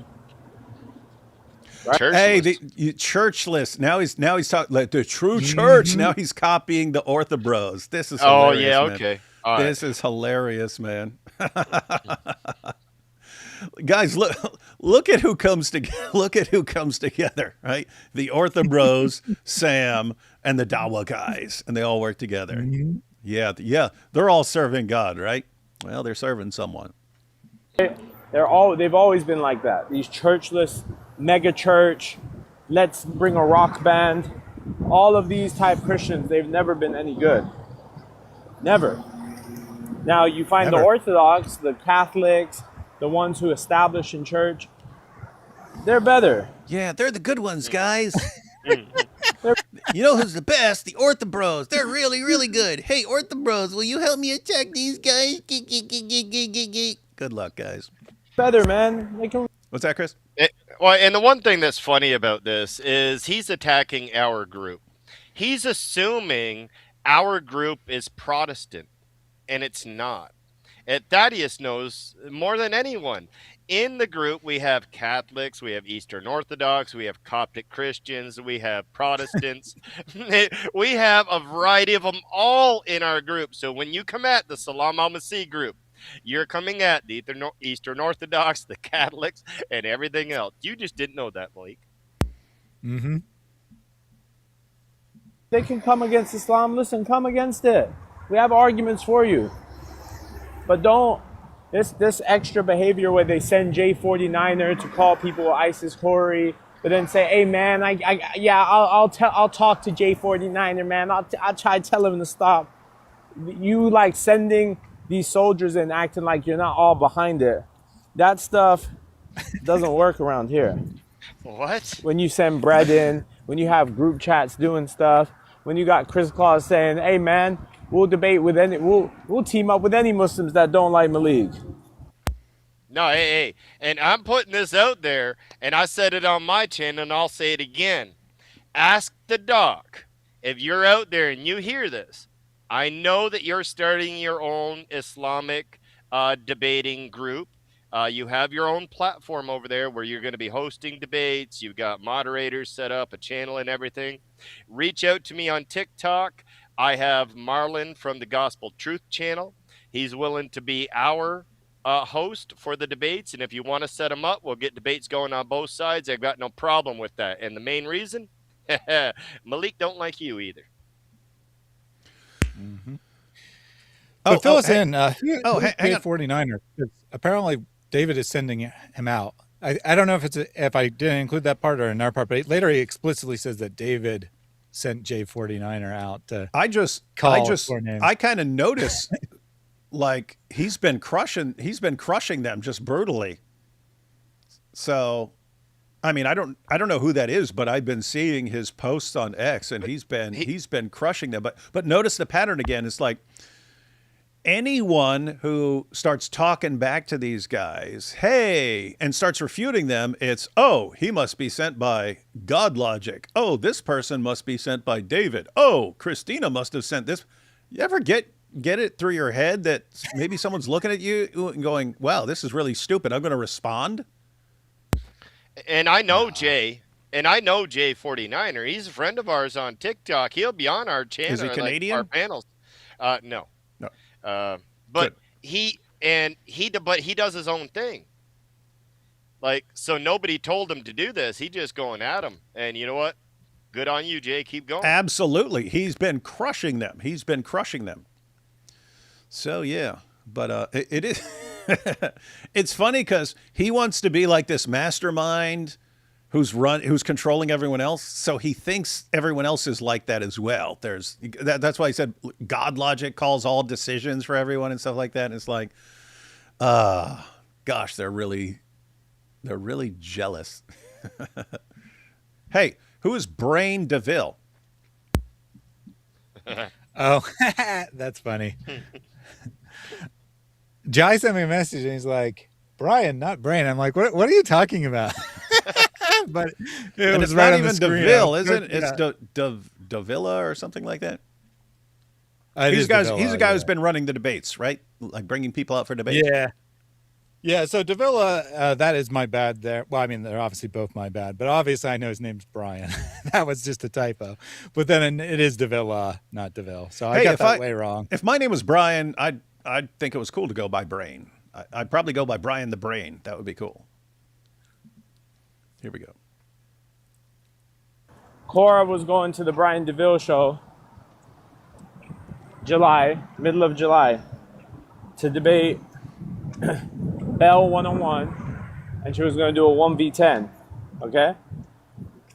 Right? Hey, churchless. Now he's talking like the true church. Now he's copying the Orthobros. This is hilarious, yeah, man. okay. All this is hilarious, man. Guys, look at who comes together. Look at who comes together, right? The Orthobros, Sam, and the Dawa guys, and they all work together. Mm-hmm. Yeah, they're all serving God, right? Well, they're serving someone. They've always been like that. These churchless mega church, let's bring a rock band. All of these type Christians, they've never been any good. Never. Now you find the Orthodox, the Catholics, the ones who establish in church, they're better. Yeah, they're the good ones, guys. You know who's the best? The Orthobros. They're really, really good. Hey, Orthobros, will you help me attack these guys? Good luck, guys. Better, man. What's that, Chris? And the one thing that's funny about this is he's attacking our group. He's assuming our group is Protestant, and it's not. And Thaddeus knows more than anyone. In the group, we have Catholics, we have Eastern Orthodox, we have Coptic Christians, we have Protestants. We have a variety of them all in our group. So when you come at the Salam al-Masih group, you're coming at the Eastern Orthodox, the Catholics, and everything else. You just didn't know that, Maleek. Mm-hmm. They can come against Islam. Listen, come against it. We have arguments for you. But don't, this extra behavior where they send J49er to call people ISIS Corey, but then say, hey man, I'll talk to J49er, man. I'll try to tell him to stop. You like sending these soldiers and acting like you're not all behind it. That stuff doesn't work around here. What? When you send bread in, when you have group chats doing stuff, when you got Chris Claus saying, hey man, we'll debate with we'll team up with any Muslims that don't like Maleek. No, hey, and I'm putting this out there, and I said it on my channel, and I'll say it again. Ask the doc. If you're out there and you hear this, I know that you're starting your own Islamic debating group. You have your own platform over there where you're going to be hosting debates. You've got moderators set up, a channel and everything. Reach out to me on TikTok. I have Marlon from the Gospel Truth channel. He's willing to be our host for the debates. And if you want to set them up, we'll get debates going on both sides. I've got no problem with that. And the main reason, Maleek don't like you either. Mm-hmm. But fill us in. Hang on. 49er. Apparently, David is sending him out. I don't know if I didn't include that part or another part, but later he explicitly says that David sent J49er out to I kind of notice like he's been crushing them just brutally. So I mean, I don't know who that is, but I've been seeing his posts on X and he's been crushing them. But notice the pattern again. It's like anyone who starts talking back to these guys, hey, and starts refuting them, it's, oh, he must be sent by God Logic. Oh, this person must be sent by David. Oh, Christina must have sent this. You ever get it through your head that maybe someone's looking at you and going, wow, this is really stupid. I'm going to respond? And I know Jay. And I know J49er. He's a friend of ours on TikTok. He'll be on our channel. Is he Canadian? Our panels. No. But Good. he does his own thing. Like, so nobody told him to do this. He just going at him. And you know what? Good on you, Jay. Keep going. Absolutely. He's been crushing them. So yeah, but it is. It's funny because he wants to be like this mastermind who's controlling everyone else. So he thinks everyone else is like that as well. That's why he said God Logic calls all decisions for everyone and stuff like that. And it's like, gosh, they're really jealous. Hey, who is Brain DeVille? Oh, that's funny. Jai sent me a message and he's like, Brian, not Brain. I'm like, what are you talking about? But it And was it's right not on the even screen. DeVille, is it? Yeah. It's Davila or something like that. It He's is he's a guy Davila, who's been running the debates, right? Like bringing people out for debates. yeah. Yeah, so Davila, that is my bad there. Well, I mean, they're obviously both my bad, but obviously I know his name's Brian. That was just a typo. But then it is Davila, not DeVille. So I got that way wrong. If my name was Brian, I'd think it was cool to go by Brain. I'd probably go by Brian the Brain. That would be cool. Here we go. Cora was going to the Brian DeVille show, middle of July, to debate Bell 101, and she was going to do a 1v10, okay?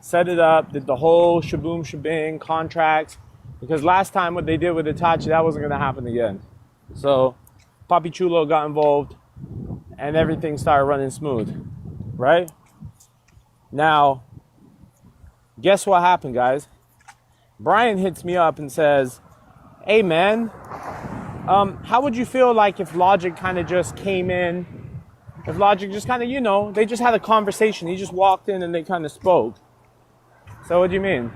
Set it up, did the whole shaboom shabing contract, because last time what they did with Itachi, that wasn't going to happen again. So Papi Chulo got involved, and everything started running smooth, right? Now, guess what happened, guys? Brian hits me up and says, hey, man, how would you feel like if Logic kind of just came in, if Logic just kind of, they just had a conversation. He just walked in and they kind of spoke. So what do you mean?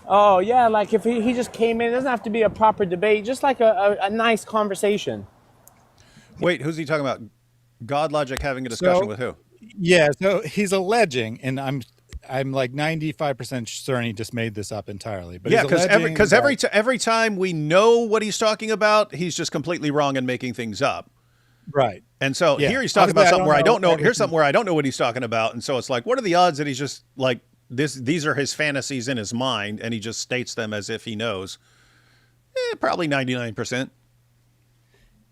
Oh, yeah, like if he just came in, it doesn't have to be a proper debate, just like a nice conversation. Wait, who's he talking about? God Logic having a discussion with who? Yeah, so he's alleging, and I'm like 95% certain he just made this up entirely. But Yeah, because every time we know what he's talking about, he's just completely wrong and making things up. Right. And so here he's talking about something where I don't know. Here's something where I don't know what he's talking about. And so it's like, what are the odds that he's just like this? These are his fantasies in his mind, and he just states them as if he knows. Probably 99%.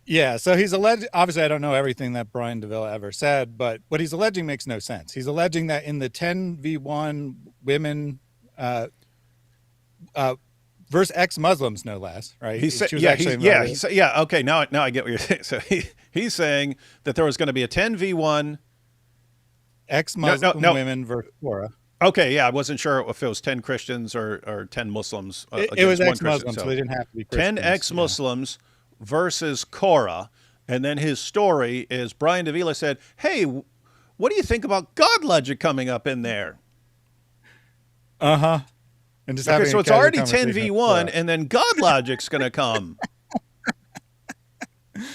Yeah, so he's alleged. Obviously, I don't know everything that Brian DeVille ever said, but what he's alleging makes no sense. He's alleging that in the 10v1 women versus ex-Muslims, no less, right? He said, okay, now I get what you're saying. So he's saying that there was going to be a 10v1 ex-Muslim women versus Torah. Okay, yeah, I wasn't sure if it was 10 Christians or 10 Muslims. It was ex-Muslims, so they didn't have to be Christians. 10 ex-Muslims versus Korah, and then his story is Brian Davila said, hey, what do you think about God Logic coming up in there? Uh-huh. And just okay, so it's already 10v1, and then God Logic's going to come.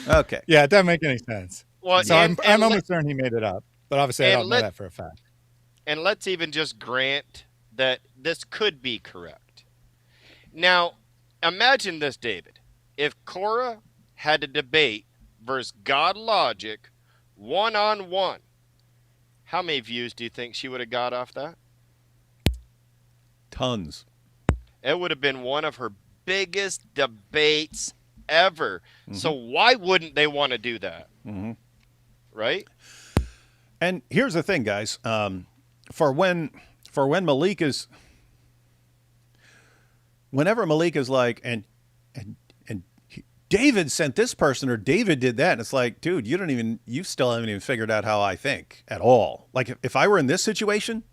Okay. Yeah, it doesn't make any sense. Well, so I'm almost certain he made it up, but obviously I don't know that for a fact. And let's even just grant that this could be correct. Now, imagine this, David. If Cora had a debate versus God Logic one-on-one, how many views do you think she would have got off that? Tons. It would have been one of her biggest debates ever. Mm-hmm. So why wouldn't they want to do that? Mm-hmm. Right? And here's the thing, guys. For when Maleek is, whenever Maleek is like, and David sent this person or David did that, and it's like, dude, you still haven't even figured out how I think at all. Like if I were in this situation,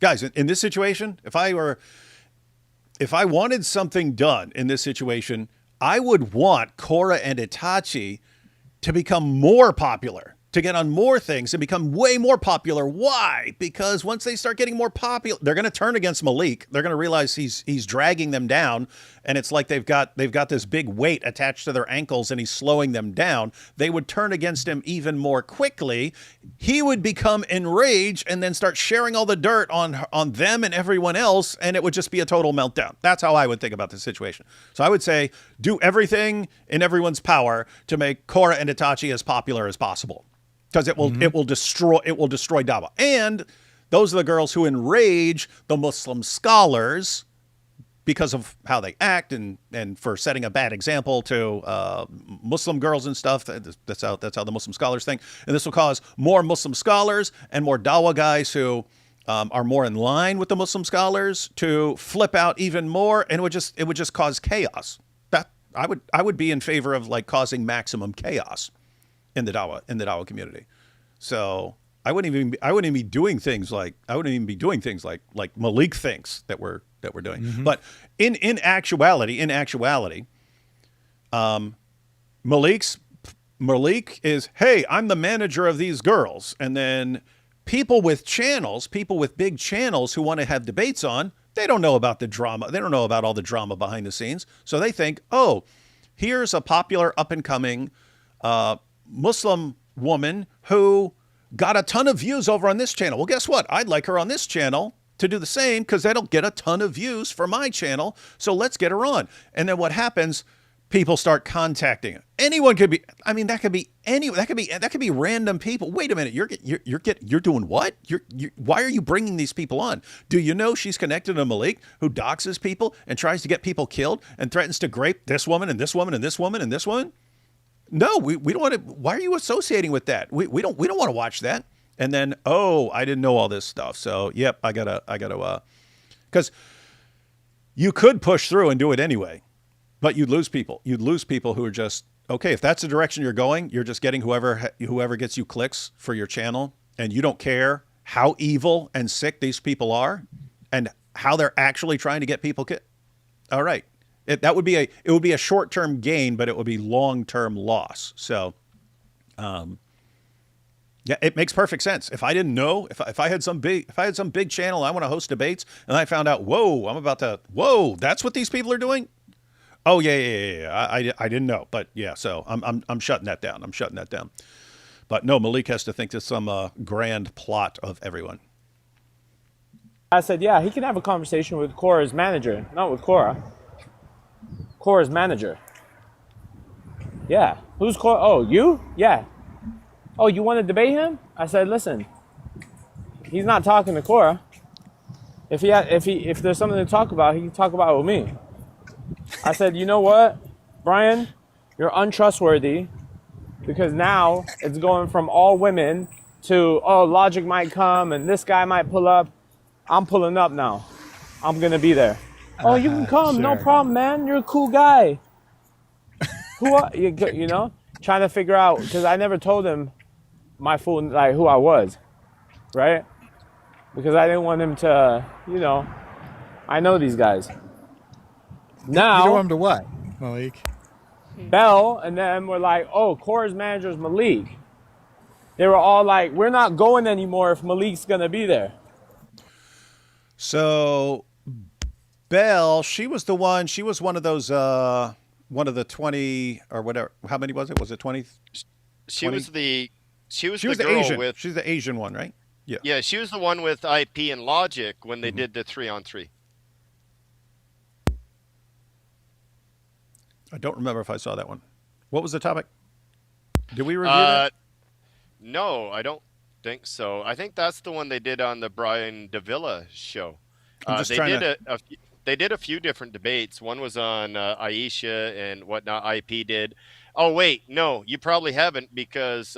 guys, in this situation, if I wanted something done in this situation, I would want Cora and Itachi to become more popular, to get on more things and become way more popular. Why? Because once they start getting more popular, they're going to turn against Maleek. They're going to realize he's dragging them down, and it's like they've got this big weight attached to their ankles, and he's slowing them down. They would turn against him even more quickly. He would become enraged and then start sharing all the dirt on them and everyone else, and it would just be a total meltdown. That's how I would think about the situation. So I would say do everything in everyone's power to make Cora and Itachi as popular as possible. Because it will destroy Dawa. And those are the girls who enrage the Muslim scholars because of how they act and for setting a bad example to Muslim girls and stuff. That's how the Muslim scholars think. And this will cause more Muslim scholars and more Dawa guys who are more in line with the Muslim scholars to flip out even more, and it would just cause chaos. That I would be in favor of like causing maximum chaos in the Dawa community. So I wouldn't even be doing things like Maleek thinks that we're doing. Mm-hmm. But in actuality, Maleek is, hey, I'm the manager of these girls, and then people with big channels who want to have debates on, they don't know about the drama. They don't know about all the drama behind the scenes. So they think, oh, here's a popular up and coming Muslim woman who got a ton of views over on this channel. Well, guess what? I'd like her on this channel to do the same because that'll get a ton of views for my channel. So let's get her on. And then what happens? People start contacting her. Anyone could be. I mean, that could be anyone. That could be random people. Wait a minute. You're doing what? Why are you bringing these people on? Do you know she's connected to Maleek, who doxes people and tries to get people killed and threatens to grape this woman and this woman and this woman and this woman? No, we don't want to. Why are you associating with that? We don't want to watch that. And then, oh, I didn't know all this stuff. So, yep, I gotta, because you could push through and do it anyway, but you'd lose people. You'd lose people who are just, okay, if that's the direction you're going, you're just getting whoever gets you clicks for your channel, and you don't care how evil and sick these people are and how they're actually trying to get people killed. All right. It would be a short-term gain, but it would be long-term loss. So, yeah, it makes perfect sense. If I didn't know, if I had some big channel, I want to host debates, and I found out, whoa, that's what these people are doing. Oh yeah. I didn't know, but yeah. So I'm shutting that down. But no, Maleek has to think there's some grand plot of everyone. I said, yeah, he can have a conversation with Cora's manager, not with Cora. Cora's manager. Yeah. Who's Cora? Oh, you? Yeah. Oh, you want to debate him? I said, listen, he's not talking to Cora. If there's something to talk about, he can talk about it with me. I said, you know what, Brian, you're untrustworthy, because now it's going from all women to, oh, Logic might come and this guy might pull up. I'm pulling up now. I'm gonna be there. Oh, you can come, sure. No problem, man. You're a cool guy. Who are you know? Trying to figure out, because I never told him my full, like, who I was, right? Because I didn't want him to, I know these guys. Now, you don't want him to what, Maleek? Bell and them were like, oh, Cora's manager is Maleek. They were all like, we're not going anymore if Maleek's gonna be there. So Belle, she was one of those, one of the 20 or whatever. How many was it? Was it 20? She was the girl Asian. with. She's the Asian one, right? Yeah. Yeah, she was the one with IP and Logic when they did the 3-on-3. I don't remember if I saw that one. What was the topic? Did we review that? No, I don't think so. I think that's the one they did on the Brian Davila show. They did a few different debates. One was on Aisha and whatnot. IP did. Oh wait, no, you probably haven't, because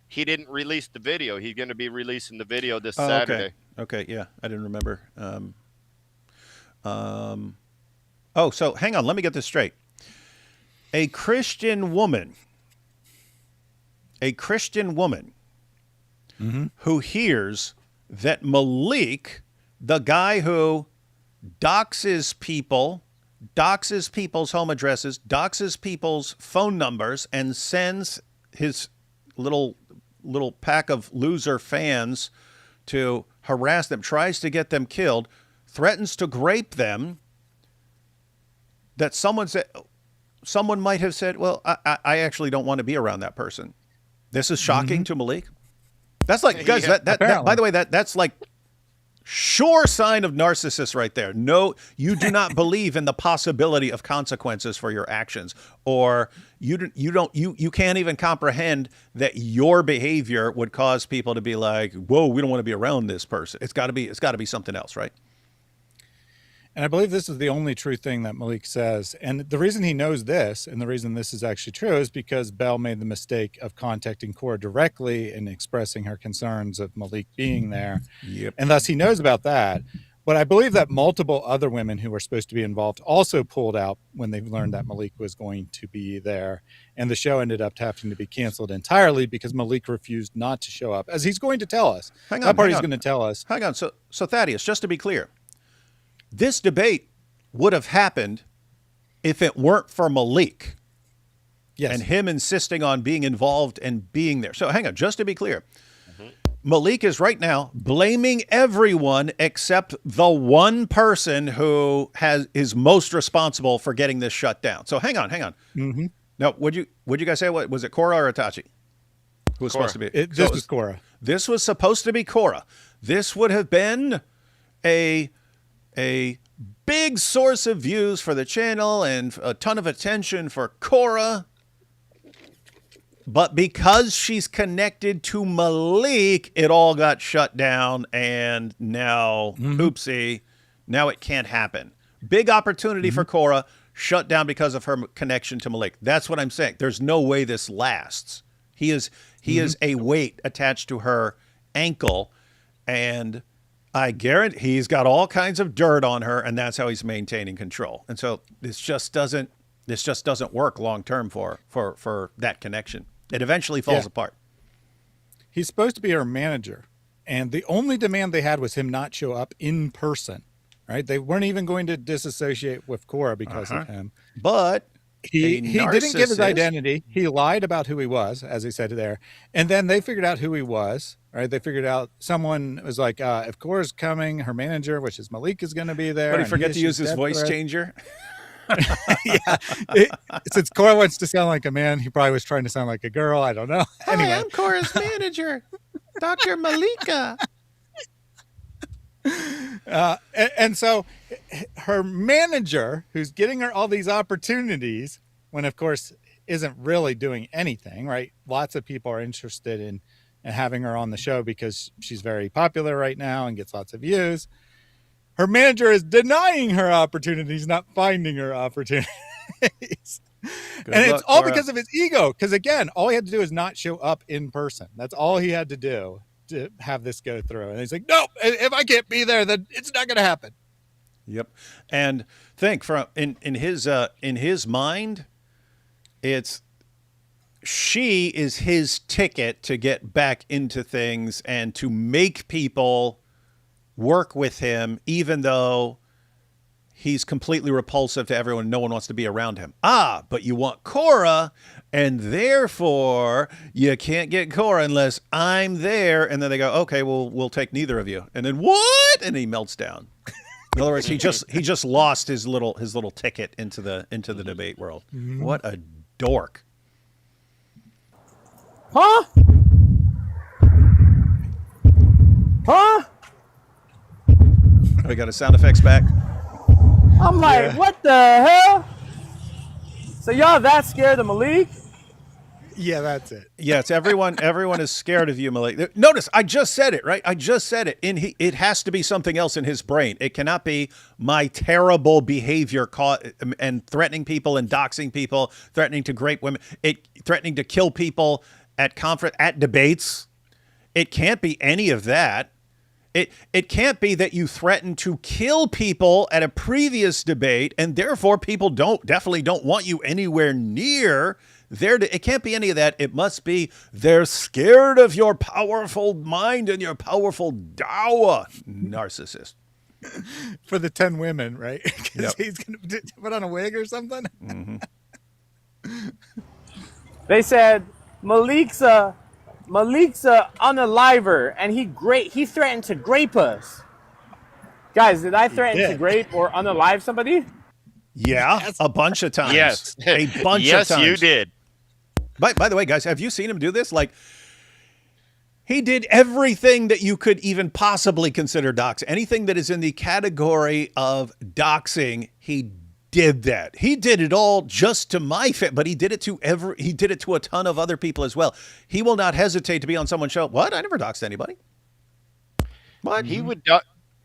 he didn't release the video. He's going to be releasing the video this Saturday. Okay, yeah, I didn't remember. Oh, so hang on, let me get this straight. A Christian woman who hears that Maleek, the guy who doxes people's home addresses, doxes people's phone numbers, and sends his little pack of loser fans to harass them, tries to get them killed, threatens to grape them, that someone might have said, well, I actually don't want to be around that person. This is shocking to Maleek. That's like, guys, that by the way, that's like sure sign of narcissist right there. No, you do not believe in the possibility of consequences for your actions, or you can't even comprehend that your behavior would cause people to be like, whoa, we don't want to be around this person. It's got to be something else, right? And I believe this is the only true thing that Maleek says. And the reason he knows this, and the reason this is actually true, is because Belle made the mistake of contacting Cora directly and expressing her concerns of Maleek being there. Yep. And thus he knows about that. But I believe that multiple other women who were supposed to be involved also pulled out when they learned that Maleek was going to be there. And the show ended up having to be canceled entirely because Maleek refused not to show up, as he's going to tell us. That part he's going to tell us. Hang on. So Thaddeus, just to be clear, this debate would have happened if it weren't for Maleek. Yes. And him insisting on being involved and being there. So hang on, just to be clear. Maleek is right now blaming everyone except the one person who is most responsible for getting this shut down. So hang on. Mm-hmm. Now, would you guys say, what was it, Cora or Itachi? Who was supposed to be? This was Cora. This was supposed to be Cora. This would have been a big source of views for the channel and a ton of attention for Cora. But because she's connected to Maleek, it all got shut down, and now, oopsie, now it can't happen. Big opportunity for Cora, shut down because of her connection to Maleek. That's what I'm saying. There's no way this lasts. He is a weight attached to her ankle, and I guarantee he's got all kinds of dirt on her, and that's how he's maintaining control. And so this just doesn't work long term for that connection. It eventually falls apart. He's supposed to be her manager, and the only demand they had was him not show up in person. Right? They weren't even going to disassociate with Cora because of him. But he didn't give his identity. He lied about who he was, as he said there. And then they figured out who he was. Right? They figured out someone was like, if Cora's coming, her manager, which is Maleek, is going to be there. But he forget to use his voice changer. Since Cora wants to sound like a man, he probably was trying to sound like a girl. I don't know. Anyway, Hi, I'm Cora's manager, Dr. Malika. And so her manager, who's getting her all these opportunities, when of course isn't really doing anything, right? Lots of people are interested in having her on the show because she's very popular right now and gets lots of views. Her manager is denying her opportunities, not finding her opportunities. It's all because of his ego. Because again, all he had to do is not show up in person. That's all he had to do to have this go through. And he's like, no, if I can't be there, then it's not going to happen. Yep. And think from in his mind, she is his ticket to get back into things and to make people work with him, even though he's completely repulsive to everyone. No one wants to be around him. But you want Cora, and therefore you can't get Cora unless I'm there. And then they go, okay, well, we'll take neither of you. And then what? And he melts down. In other words, he just lost his little ticket into the debate world. Mm-hmm. What a dork. Huh? We got his sound effects back. I'm like, what the hell? So y'all that scared of Maleek? Yeah, that's it. Yeah, it's everyone. Everyone is scared of you, Maleek. Notice, I just said it, right? I just said it. It has to be something else in his brain. It cannot be my terrible behavior and threatening people and doxing people, threatening to grape women, threatening to kill people at debates. It can't be any of that. It can't be that you threatened to kill people at a previous debate, and therefore people definitely don't want you anywhere near there. It can't be any of that. It must be they're scared of your powerful mind and your powerful dawah, narcissist. For the 10 women, right? Because Yep. he's going to put on a wig or something. Mm-hmm. They said Maleek's a unaliver, and he threatened to grape us. Guys, did I threaten to grape or unalive somebody? Yeah, Yes. a bunch of times. Yes. A bunch of Yes, times. you did. By the way, guys, have you seen him do this? Like, he did everything that you could even possibly consider doxing. Anything that is in the category of doxing, he did that. He did it all just to my fit, but he did it to a ton of other people as well. He will not hesitate to be on someone's show. What? I never doxed anybody. What? He would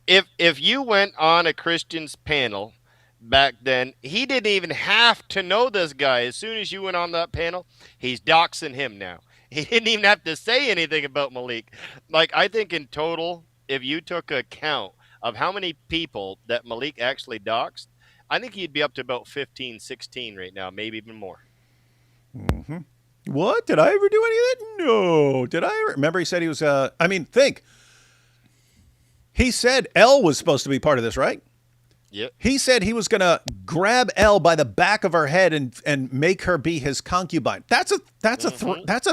if you went on a Christian's panel back then, he didn't even have to know this guy. As soon as you went on that panel, he's doxing him now. He didn't even have to say anything about Maleek. Like, I think in total, if you took a count of how many people that Maleek actually doxed, I think he'd be up to about 15, 16 right now, maybe even more. What? Did I ever do any of that? No. Did I ever? Remember he said he was, think. He said Elle was supposed to be part of this, right? Yep. He said he was going to grab Elle by the back of her head and make her be his concubine. That's a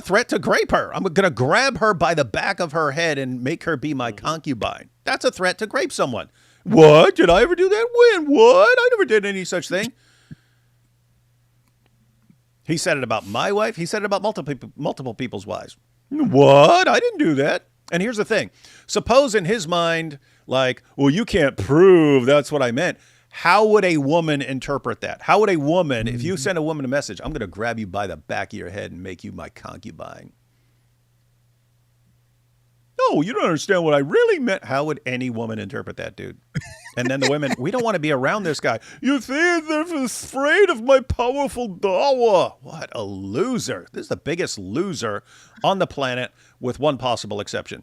threat to grape her. I'm going to grab her by the back of her head and make her be my concubine. That's a threat to grape someone. What? Did I ever do that? When? What? I never did any such thing. He said it about my wife. He said it about multiple people's wives. What? I didn't do that. And here's the thing. Suppose in his mind, like, well, you can't prove that's what I meant. How would a woman interpret that? How would a woman, if you send a woman a message, I'm going to grab you by the back of your head and make you my concubine? No, you don't understand what I really meant. How would any woman interpret that, dude? And then the women, we don't want to be around this guy. You think they're afraid of my powerful dawa. What a loser. This is the biggest loser on the planet with one possible exception.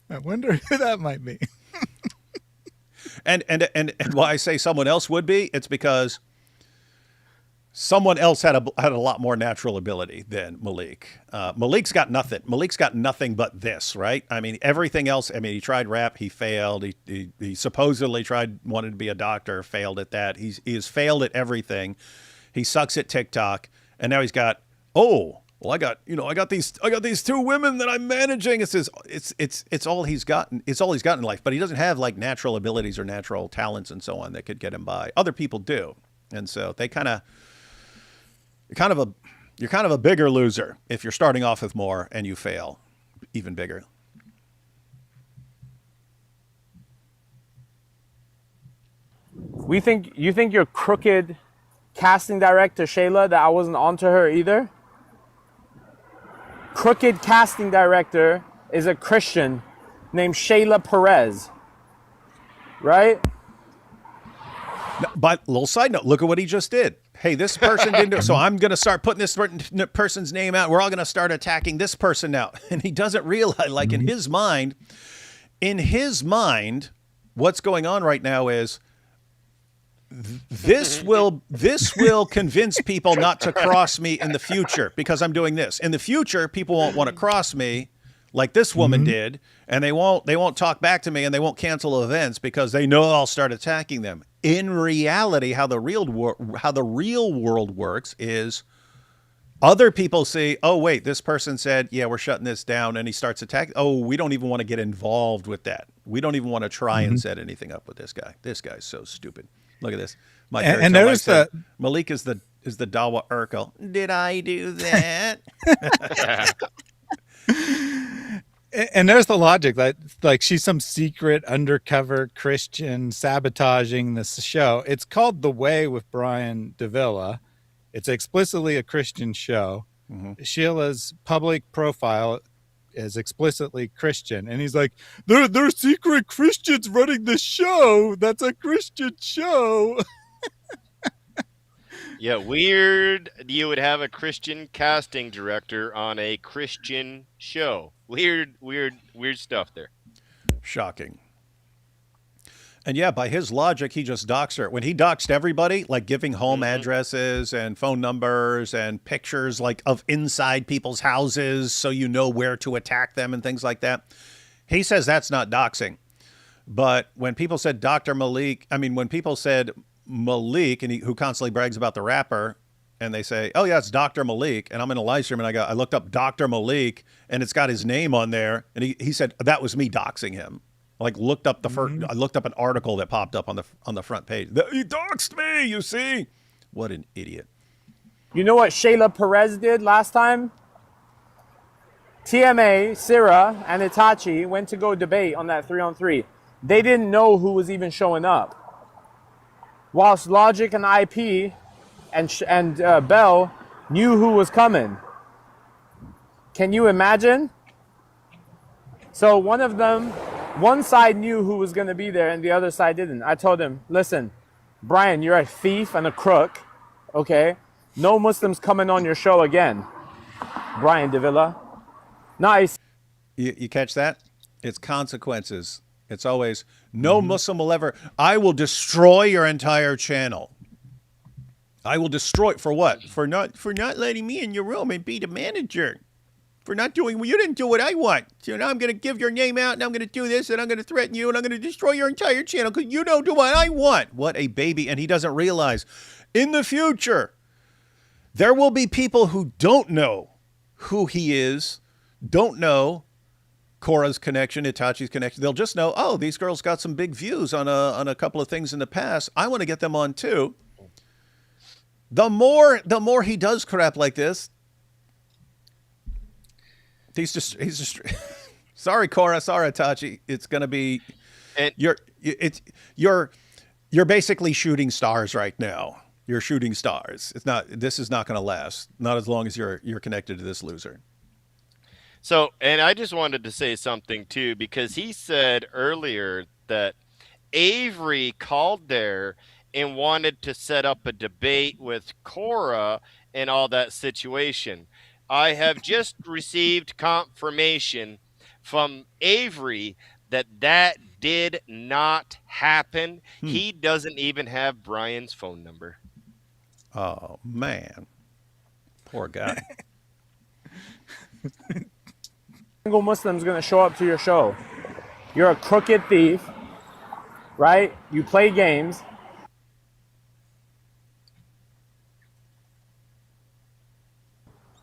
I wonder who that might be. And why I say someone else would be, it's because someone else had a lot more natural ability than Maleek. Maleek's got nothing. Maleek's got nothing but this, right? I mean, everything else. I mean, he tried rap, he failed. He supposedly wanted to be a doctor, failed at that. He's failed at everything. He sucks at TikTok, and now he's got I got these two women that I'm managing. It's all he's gotten. It's all he's got in life. But he doesn't have like natural abilities or natural talents and so on that could get him by. Other people do, and so they You're kind of a bigger loser if you're starting off with more and you fail, even bigger. You think you're crooked casting director, Shayla, that I wasn't onto her either? Crooked casting director is a Christian named Shayla Perez, right? But little side note, look at what he just did. Hey, this person didn't do it, so I'm going to start putting this person's name out. We're all going to start attacking this person now. And he doesn't realize, like in his mind, what's going on right now is this will convince people not to cross me in the future because I'm doing this. In the future, people won't want to cross me like this woman did, and they won't talk back to me, and they won't cancel events because they know I'll start attacking them. In reality, how the real world works is other people see, oh, wait, this person said, yeah, we're shutting this down, and he starts attacking. Oh, we don't even want to get involved with that. We don't even want to try and set anything up with this guy. This guy's so stupid. Look at this. And notice that Maleek is the Dawa Urkel. Did I do that? And there's the logic that like she's some secret undercover Christian sabotaging this show. It's called The Way with Brian Davila. It's explicitly a Christian show. Sheila's public profile is explicitly Christian. And he's like, they're secret Christians running the show. That's a Christian show. Yeah, weird. You would have a Christian casting director on a Christian show. Weird stuff there. Shocking. And yeah, by his logic, he just doxed her. When he doxed everybody, like giving home addresses and phone numbers and pictures like of inside people's houses so you know where to attack them and things like that, he says that's not doxing. But when people said when people said Maleek, and who constantly brags about the rapper, and they say, oh yeah, it's Dr. Maleek, and I'm in a live stream, and I looked up Dr. Maleek, and it's got his name on there, and he said that was me doxing him. Like looked up I looked up an article that popped up on the front page. He doxed me, you see? What an idiot. You know what Shayla Perez did last time? TMA, Syrah, and Itachi went to go debate on that 3-on-3. They didn't know who was even showing up. Whilst Logic and IP and Bell knew who was coming. Can you imagine? So one side knew who was going to be there and the other side didn't. I told him, listen, Brian, you're a thief and a crook, okay? No Muslims coming on your show again. Brian Davila. Nice. You catch that? It's consequences. It's always, no Muslim will ever, I will destroy your entire channel. I will destroy, for what? For not letting me in your room and be the manager. For not doing, well, you didn't do what I want. So now I'm going to give your name out, and I'm going to do this, and I'm going to threaten you, and I'm going to destroy your entire channel because you don't do what I want. What a baby. And he doesn't realize, in the future, there will be people who don't know who he is, don't know Korah's connection, Itachi's connection. They'll just know, oh, these girls got some big views on a couple of things in the past. I want to get them on too. The more he does crap like this, he's just sorry, Korah, sorry, Itachi. It's gonna be, and you're basically shooting stars right now. You're shooting stars. This is not gonna last. Not as long as you're connected to this loser. So, and I just wanted to say something too, because he said earlier that Avery called there and wanted to set up a debate with Korah and all that situation. I have just received confirmation from Avery that did not happen. He doesn't even have Brian's phone number. Oh, man. Poor guy. Single Muslim's going to show up to your show. You're a crooked thief, right? You play games.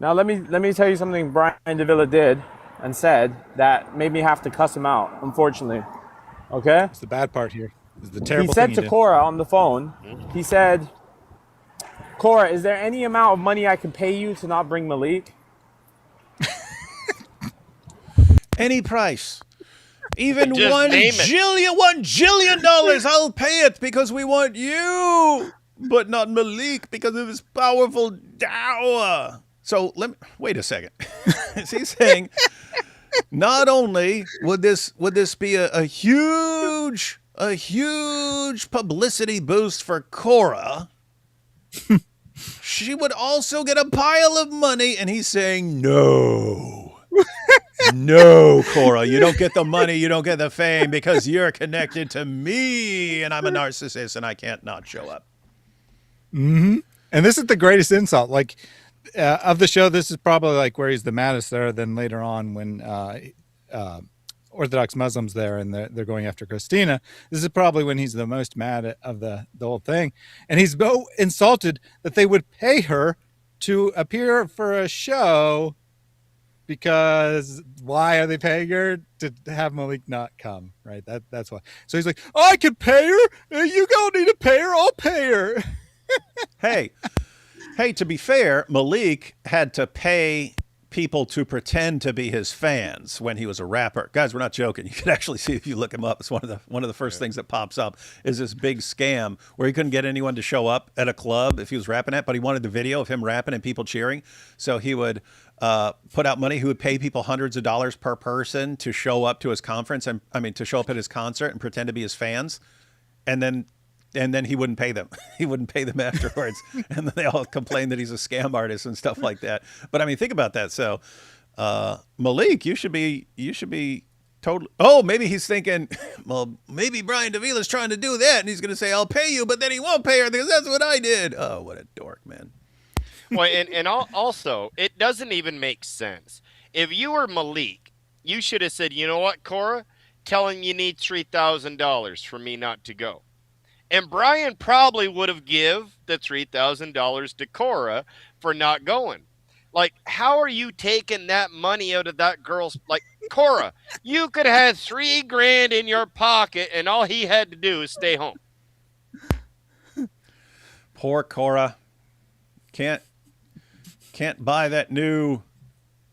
Now let me tell you something Brian Davila did and said that made me have to cuss him out, unfortunately. Okay? That's the bad part here. This is the terrible he said thing to Korah on the phone, he said, Korah, is there any amount of money I can pay you to not bring Maleek? Any price. Even Just $1 name it. jillion, I'll pay it because we want you, but not Maleek because of his powerful dawah. So wait a second. Is he saying not only would this be a huge publicity boost for Korah, she would also get a pile of money, and he's saying no. No, Korah, you don't get the money, you don't get the fame because you're connected to me and I'm a narcissist and I can't not show up. Mm-hmm. And this is the greatest insult. Like, of the show, this is probably like where he's the maddest there. Then later on, when Orthodox Muslims there and they're going after Christina, this is probably when he's the most mad of the whole thing. And he's so insulted that they would pay her to appear for a show, because why are they paying her? To have Maleek not come, right? That's why. So he's like, I can pay her. You don't need to pay her. I'll pay her. Hey, to be fair, Maleek had to pay people to pretend to be his fans when he was a rapper. Guys, we're not joking. You can actually see if you look him up. It's one of the first things that pops up is this big scam where he couldn't get anyone to show up at a club if he was rapping at, but he wanted the video of him rapping and people cheering. So he would put out money. He would pay people hundreds of dollars per person to show up to his conference to show up at his concert and pretend to be his fans. And then he wouldn't pay them. He wouldn't pay them afterwards. And then they all complain that he's a scam artist and stuff like that. But I mean, think about that. So, Maleek, you should be totally. Oh, maybe he's thinking, well, maybe Brian Davila's trying to do that, and he's going to say, "I'll pay you," but then he won't pay her because that's what I did. Oh, what a dork, man. Well, and also, it doesn't even make sense. If you were Maleek, you should have said, you know what, Korah, tell him you need $3,000 for me not to go. And Brian probably would have give the $3,000 to Korah for not going. Like, how are you taking that money out of that girl's, like, Korah, you could have had $3,000 in your pocket and all he had to do is stay home. Poor Korah. Can't buy that new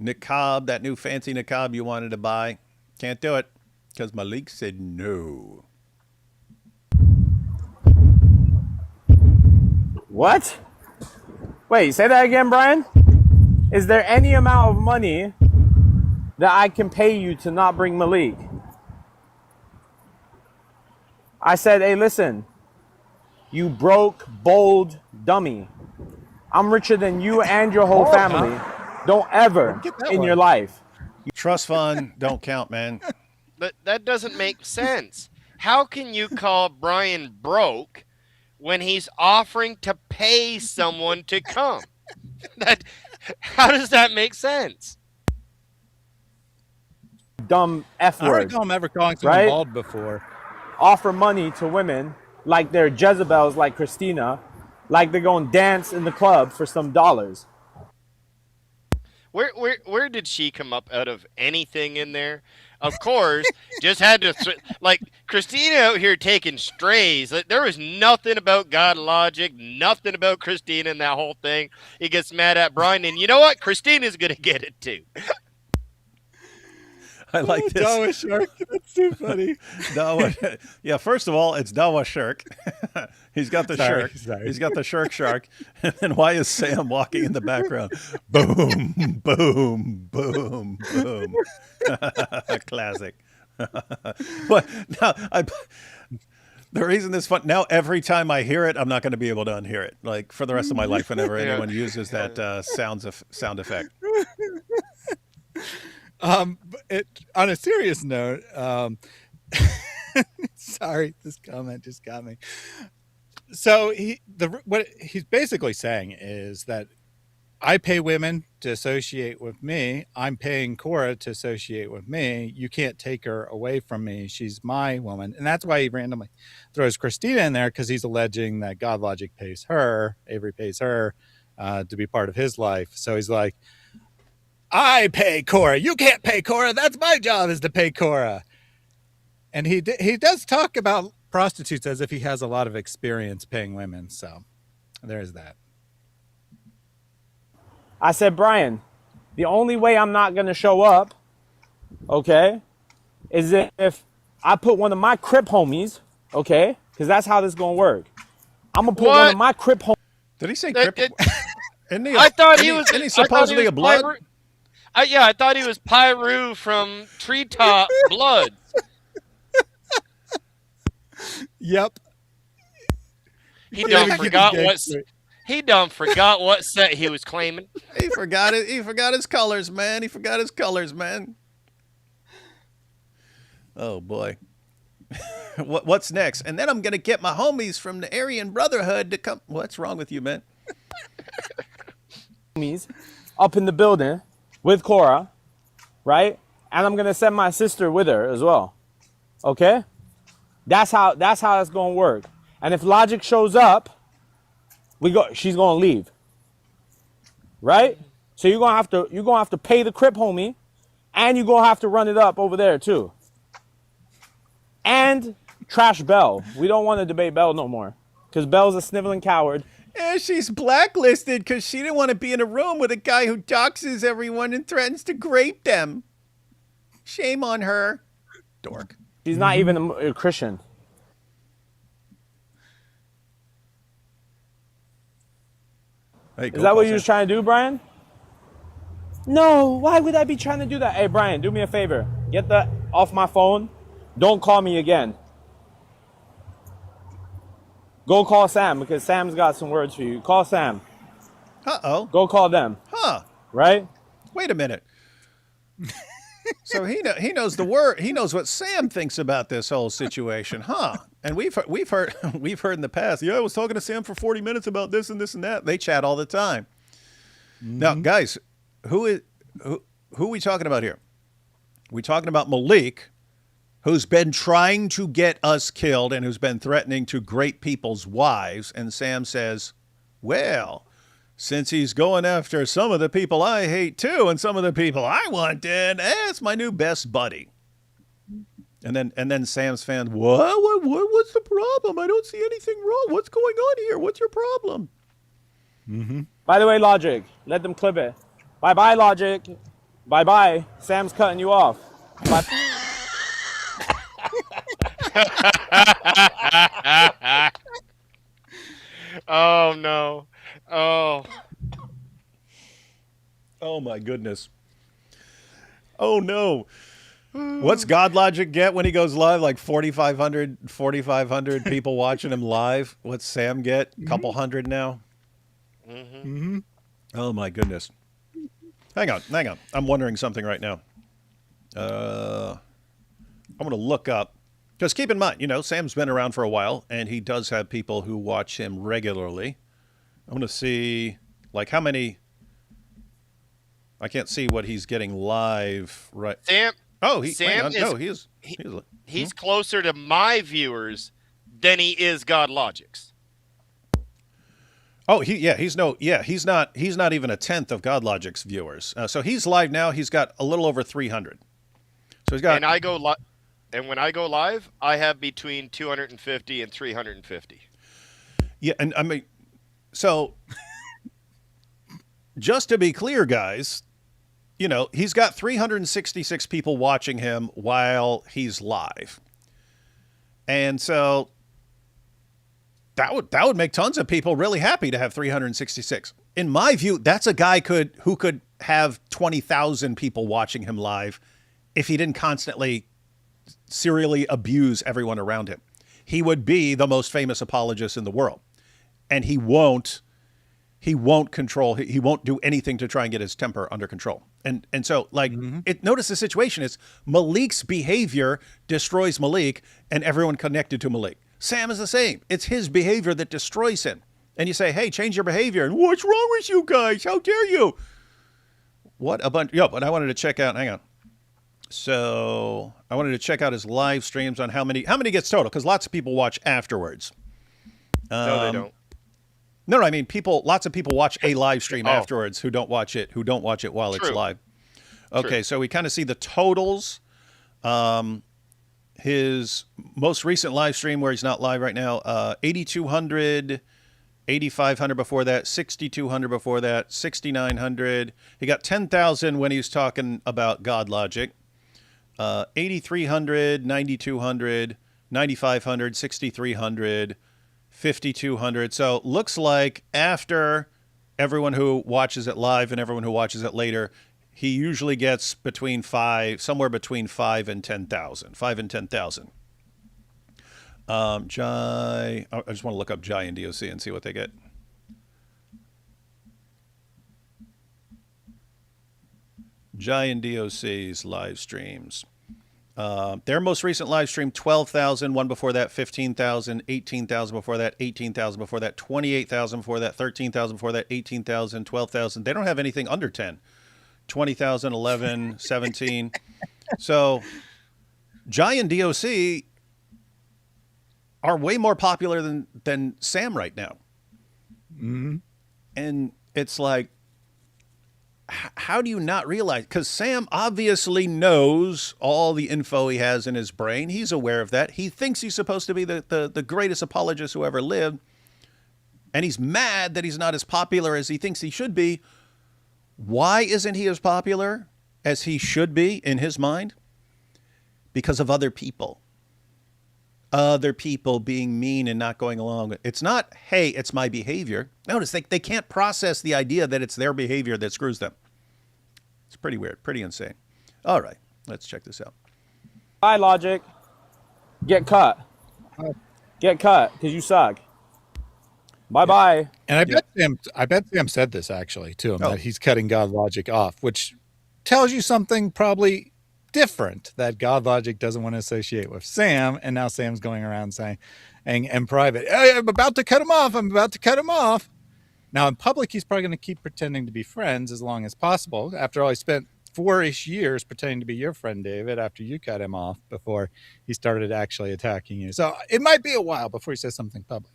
niqab, that new fancy niqab you wanted to buy. Can't do it because Maleek said no. What? Wait, say that again, Brian? Is there any amount of money that I can pay you to not bring Maleek? I said, hey, listen, you broke, bold dummy. I'm richer than you and your whole family. Don't ever in your life. Trust fund don't count, man. That doesn't make sense. How can you call Brian broke when he's offering to pay someone to come? That how does that make sense? Dumb F I don't word, recall him ever calling someone right? bald before. Offer money to women like they're Jezebels, like Christina, like they're going to dance in the club for some dollars. Where did she come up out of anything in there? Of course, just had to like Christina out here taking strays. Like, there was nothing about God logic, nothing about Christina in that whole thing. He gets mad at Brian, and you know what? Christina's gonna get it too. I like this. Dawa Shark. That's too funny. Dawa, yeah, first of all, it's Dawa Shirk. He's got the shirk. Sorry. He's got the shark. And then why is Sam walking in the background? Boom, boom, boom, boom. Classic. But now the reason this fun now every time I hear it, I'm not going to be able to unhear it. Like for the rest of my life, whenever anyone uses that sound effect. On a serious note, sorry, this comment just got me. So what he's basically saying is that I pay women to associate with me. I'm paying Cora to associate with me. You can't take her away from me. She's my woman. And that's why he randomly throws Christina in there, because he's alleging that God Logic pays her, Avery pays her to be part of his life. So he's like, I pay Cora. You can't pay Cora. That's my job, is to pay Cora. And he does talk about prostitutes as if he has a lot of experience paying women. So there's that. I said, Brian, the only way I'm not going to show up, okay, is if I put one of my Crip homies, okay, because that's how this is going to work. I'm going to put one of my Crip homies. Did he say Crip? I thought he was. Isn't he supposedly a blood? Yeah, I thought he was Pyru from Treetop Blood. Yep. He done forgot what set he was claiming. He forgot it. He forgot his colors, man. Oh boy. What's next? And then I'm gonna get my homies from the Aryan Brotherhood to come. What's wrong with you, man? Homies up in the building with Cora, right? And I'm gonna send my sister with her as well. Okay? That's how it's gonna work. And if Logic shows up, she's gonna leave. Right? So you're gonna have to pay the Crip homie, and you're gonna have to run it up over there too. And trash Belle. We don't want to debate Belle no more, because Belle's a sniveling coward. Yeah, she's blacklisted because she didn't want to be in a room with a guy who doxes everyone and threatens to grape them. Shame on her. Dork. She's not even a Christian. Hey, Is that what you was trying to do, Brian? No, why would I be trying to do that? Hey, Brian, do me a favor. Get that off my phone. Don't call me again. Go call Sam, because Sam's got some words for you. Call Sam. Uh-oh. Go call them. Huh. Right? Wait a minute. So he knows the word. He knows what Sam thinks about this whole situation, huh? And we've heard in the past. Yeah, I was talking to Sam for 40 minutes about this and this and that. They chat all the time. Mm-hmm. Now, guys, who are we talking about here? We talking about Maleek, who's been trying to get us killed and who's been threatening to grape people's wives. And Sam says, well, since he's going after some of the people I hate too, and some of the people I wanted, it's my new best buddy. And then Sam's fan, what's the problem? I don't see anything wrong. What's going on here? What's your problem? Mm-hmm. By the way, Logic, let them clip it. Bye-bye, Logic. Bye-bye. Sam's cutting you off. Bye. Oh, no. Oh my goodness. Oh no. What's God Logic get when he goes live? Like 4,500 people watching him live. What's Sam get? A couple hundred now. Mm-hmm. Oh my goodness. Hang on. I'm wondering something right now. I'm going to look up, because keep in mind, Sam's been around for a while, and he does have people who watch him regularly. I'm going to see, like, how many. I can't see what he's getting live right. Sam. Oh, Sam no, he's closer to my viewers than he is God Logic's. Oh, he's not even a tenth of God Logic's viewers. So he's live now. He's got a little over 300. So he's got. And when I go live, I have between 250 and 350. Yeah, and I mean, so just to be clear, guys, he's got 366 people watching him while he's live. And so that would make tons of people really happy to have 366. In my view, that's a guy who could have 20,000 people watching him live if he didn't constantly serially abuse everyone around him. He would be the most famous apologist in the world. And he won't control, he won't do anything to try and get his temper under control. And so, like, notice the situation is Maleek's behavior destroys Maleek and everyone connected to Maleek. Sam is the same. It's his behavior that destroys him. And you say, hey, change your behavior. And what's wrong with you guys? How dare you? What a bunch. Yeah, but I wanted to check out, hang on. So I wanted to check out his live streams on how many gets total, because lots of people watch afterwards. No, they don't. No, I mean, lots of people watch a live stream afterwards who don't watch it while it's live. Okay, True. So we kind of see the totals. His most recent live stream, where he's not live right now, 8,200, 8,500 before that, 6,200 before that, 6,900. He got 10,000 when he was talking about God Logic. 8,300, 9,200, 9,500, 6,300. 5,200. So looks like after everyone who watches it live and everyone who watches it later, he usually gets somewhere between 5 and 10,000. 5 and 10,000. Jai, I just want to look up Jai and DOC and see what they get. Jai and DOC's live streams. Their most recent live stream, 12,000. One before that, 15,000. 18,000 before that, 18,000 before that, 28,000 before that, 13,000 before that, 18,000, 12,000. They don't have anything under 10. 20,000, 11, 17. So Jai and DOC are way more popular than Sam right now. Mm-hmm. And it's like, how do you not realize? Because Sam obviously knows all the info he has in his brain. He's aware of that. He thinks he's supposed to be the greatest apologist who ever lived. And he's mad that he's not as popular as he thinks he should be. Why isn't he as popular as he should be in his mind? Because of other people. Other people being mean and not going along. It's not, hey, it's my behavior. Notice they can't process the idea that it's their behavior that screws them. It's pretty weird, pretty insane. All right, let's check this out. Bye, Logic. Get cut. Get cut, because you suck. Bye-bye. And I bet Sam said this actually to him, that he's cutting God Logic off, which tells you something probably different that God Logic doesn't want to associate with Sam. And now Sam's going around saying, and private, hey, I'm about to cut him off. I'm about to cut him off. Now in public, he's probably going to keep pretending to be friends as long as possible. After all, he spent 4-ish years pretending to be your friend, David, after you cut him off before he started actually attacking you. So it might be a while before he says something public.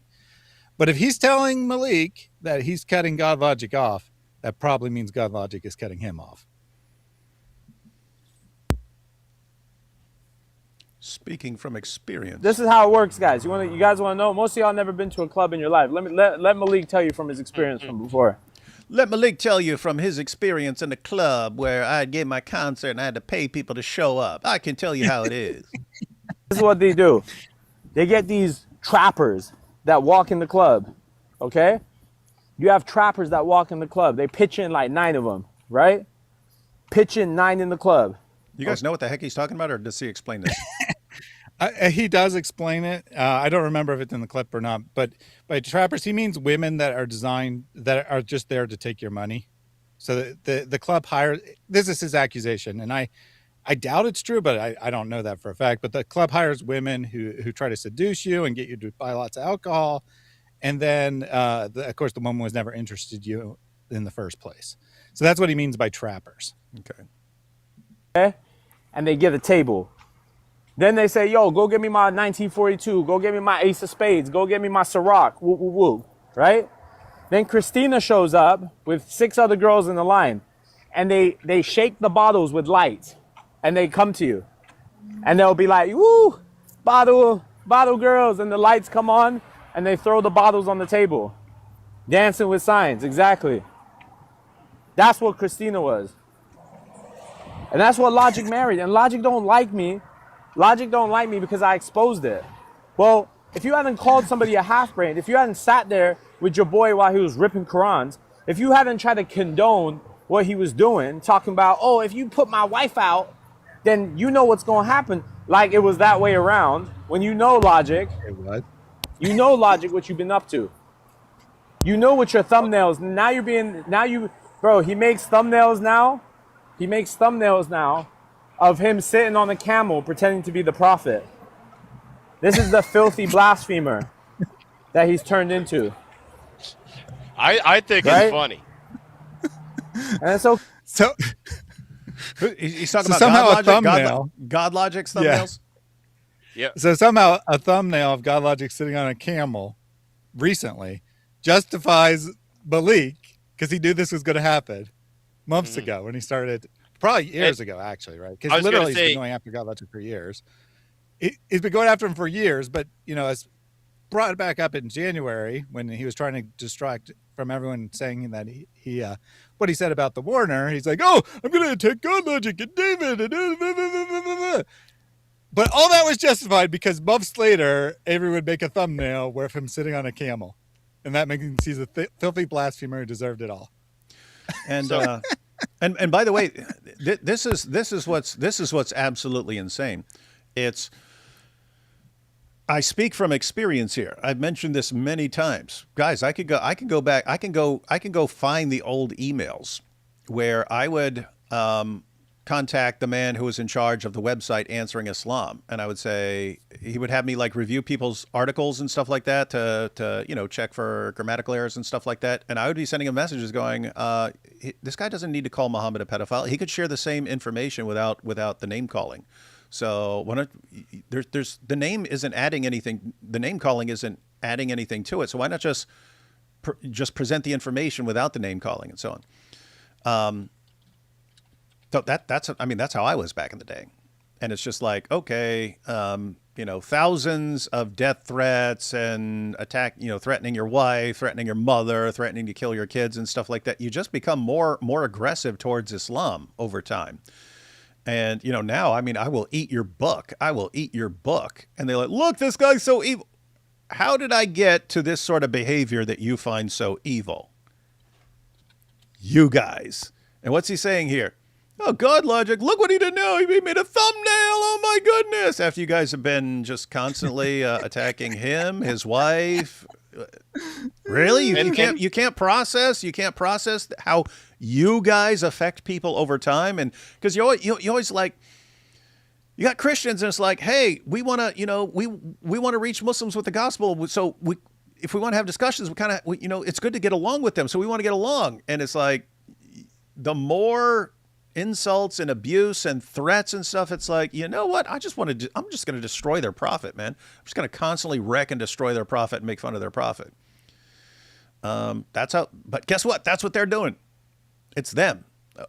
But if he's telling Maleek that he's cutting God Logic off, that probably means God Logic is cutting him off. Speaking from experience. This is how it works, guys. You guys want to know? Most of y'all never been to a club in your life. Let Maleek tell you from his experience from before. Let Maleek tell you from his experience in the club where I gave my concert and I had to pay people to show up. I can tell you how it is. This is what they do. They get these trappers that walk in the club, okay? You have trappers that walk in the club. They pitch in like 9 of them, right? Pitch in 9 in the club. You guys know what the heck he's talking about, or does he explain this? He does explain it. I don't remember if it's in the clip or not, but by trappers, he means women that are just there to take your money. So the club hires, this is his accusation. And I doubt it's true, but I don't know that for a fact. But the club hires women who try to seduce you and get you to buy lots of alcohol. And then, of course, the woman was never interested in you in the first place. So that's what he means by trappers. Okay. And they get a table. Then they say, yo, go get me my 1942. Go get me my Ace of Spades. Go get me my Ciroc. Woo, woo, woo. Right? Then Christina shows up with 6 other girls in the line. And they shake the bottles with lights. And they come to you. And they'll be like, woo, bottle girls. And the lights come on. And they throw the bottles on the table. Dancing with signs. Exactly. That's what Christina was. And that's what Logic married. And Logic don't like me. Logic don't like me because I exposed it. Well, if you hadn't called somebody a half-brain, if you hadn't sat there with your boy while he was ripping Qurans, if you hadn't tried to condone what he was doing, talking about, oh, if you put my wife out, then you know what's going to happen. Like it was that way around. When you know Logic, you know Logic what you've been up to. You know what your thumbnails, bro, he makes thumbnails now. He makes thumbnails now of him sitting on a camel pretending to be the prophet. This is the filthy blasphemer that he's turned into. I think Right? it's funny. And so He's talking So about somehow a God Logic, thumbnail. God Logic's thumbnails? Yeah. So somehow a thumbnail of God Logic sitting on a camel recently justifies Maleek because he knew this was going to happen months ago when he started, probably years ago, actually, right? I Because was literally gonna he's say- been going after God Logic for years. He's been going after him for years, but, it's brought it back up in January when he was trying to distract from everyone saying that he what he said about the Warner. He's like, oh, I'm going to attack God Logic and David. But all that was justified because months later, Avery would make a thumbnail with him sitting on a camel. And that makes him he's a filthy blasphemer who deserved it all. And and by the way, this is what's absolutely insane. I speak from experience here. I've mentioned this many times, guys. I can go back. I can go find the old emails where I would contact the man who was in charge of the website Answering Islam, and I would say he would have me like review people's articles and stuff like that to check for grammatical errors and stuff like that. And I would be sending him messages going, this guy doesn't need to call Muhammad a pedophile. He could share the same information without the name calling. So there's the name isn't adding anything. The name calling isn't adding anything to it. So why not just present the information without the name calling and so on? So that's how I was back in the day. And it's just like, okay, thousands of death threats and threatening your wife, threatening your mother, threatening to kill your kids and stuff like that. You just become more aggressive towards Islam over time. And, now, I will eat your book. I will eat your book. And they're like, look, this guy's so evil. How did I get to this sort of behavior that you find so evil? You guys. And what's he saying here? Oh, God Logic, look what he did now. He made a thumbnail. Oh, my goodness. After you guys have been just constantly attacking him, his wife. Really? You can't process how you guys affect people over time. And because you always like, you got Christians and it's like, hey, we want to, we want to reach Muslims with the gospel. So if we want to have discussions, it's good to get along with them. So we want to get along. And it's like, the more insults and abuse and threats and stuff, it's like, you know what? I'm just going to destroy their prophet, man. I'm just going to constantly wreck and destroy their prophet and make fun of their prophet. But guess what? That's what they're doing. It's them.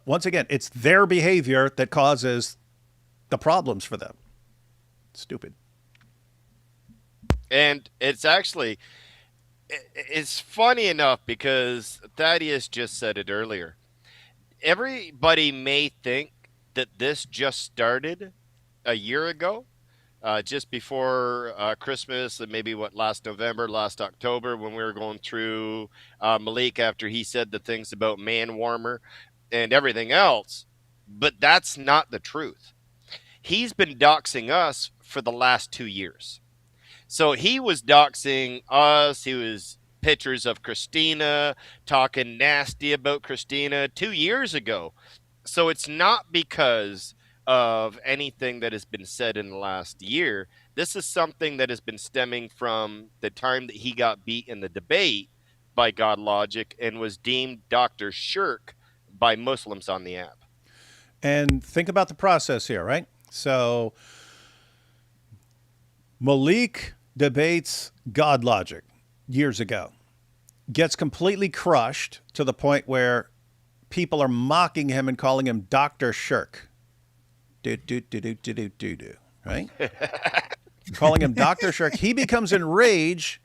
Once again, it's their behavior that causes the problems for them. Stupid. And it's funny enough because Thaddeus just said it earlier. Everybody may think that this just started a year ago, just before Christmas, and maybe last October, when we were going through Maleek after he said the things about man warmer and everything else. But that's not the truth. He's been doxing us for the last 2 years. So he was doxing us. He was pictures of Christina, talking nasty about Christina 2 years ago. So it's not because of anything that has been said in the last year. This is something that has been stemming from the time that he got beat in the debate by God Logic and was deemed Dr. Shirk by Muslims on the app. And think about the process here, right? So Maleek debates God Logic years ago, gets completely crushed to the point where people are mocking him and calling him Dr. Shirk. Right? Calling him Dr. Shirk. He becomes enraged,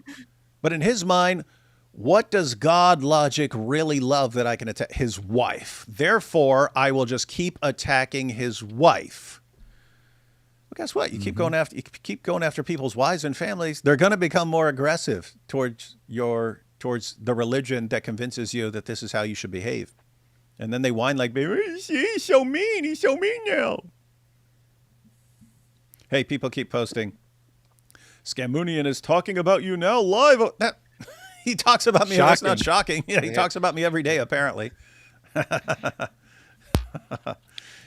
but in his mind, what does God Logic really love that I can attack? His wife. Therefore, I will just keep attacking his wife. But guess what? You keep going after people's wives and families. They're going to become more aggressive towards the religion that convinces you that this is how you should behave. And then they whine like, he's so mean. He's so mean now. Hey, people keep posting. Scamunian is talking about you now live. He talks about me. That's not shocking. Yeah, he talks about me every day, apparently.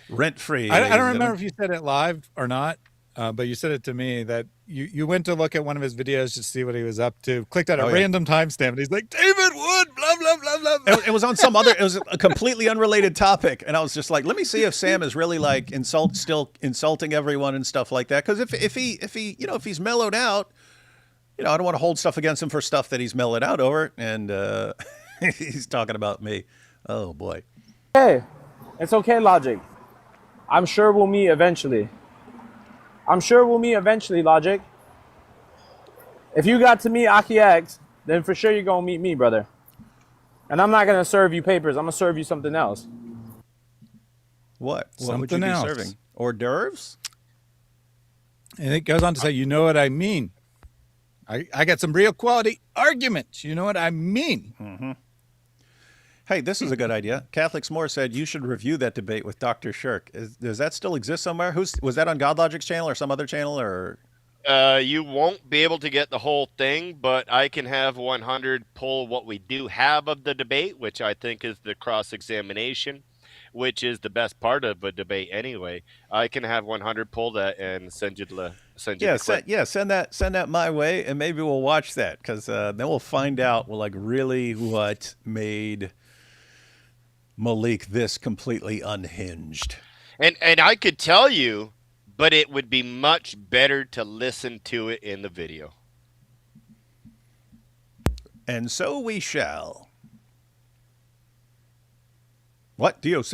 Rent free. I don't remember if you said it live or not, but you said it to me that you went to look at one of his videos to see what he was up to. Clicked on a random timestamp, and he's like, David Wood, blah, blah, blah, blah, blah. It was on some other, it was a completely unrelated topic. And I was just like, let me see if Sam is really like still insulting everyone and stuff like that. Because if he's mellowed out, I don't want to hold stuff against him for stuff that he's mellowed out over. And he's talking about me. Oh, boy. Hey, it's okay, Logic. I'm sure we'll meet eventually. Logic. If you got to meet Aki X, then for sure you're going to meet me, brother. And I'm not going to serve you papers. I'm going to serve you something else. What? What would you be serving? Hors d'oeuvres? And it goes on to say, you know what I mean. I got some real quality arguments. You know what I mean. Mm-hmm. Hey, this is a good idea. Catholic S'more said you should review that debate with Dr. Shirk. Does that still exist somewhere? Was that on God Logic's channel or some other channel? Or you won't be able to get the whole thing, but I can have 100 pull what we do have of the debate, which I think is the cross-examination, which is the best part of a debate anyway. I can have 100 pull that and send you the clip. Send that my way, and maybe we'll watch that, because then we'll find out really what made Maleek this completely unhinged. And I could tell you, but it would be much better to listen to it in the video. And so we shall. What? DOC?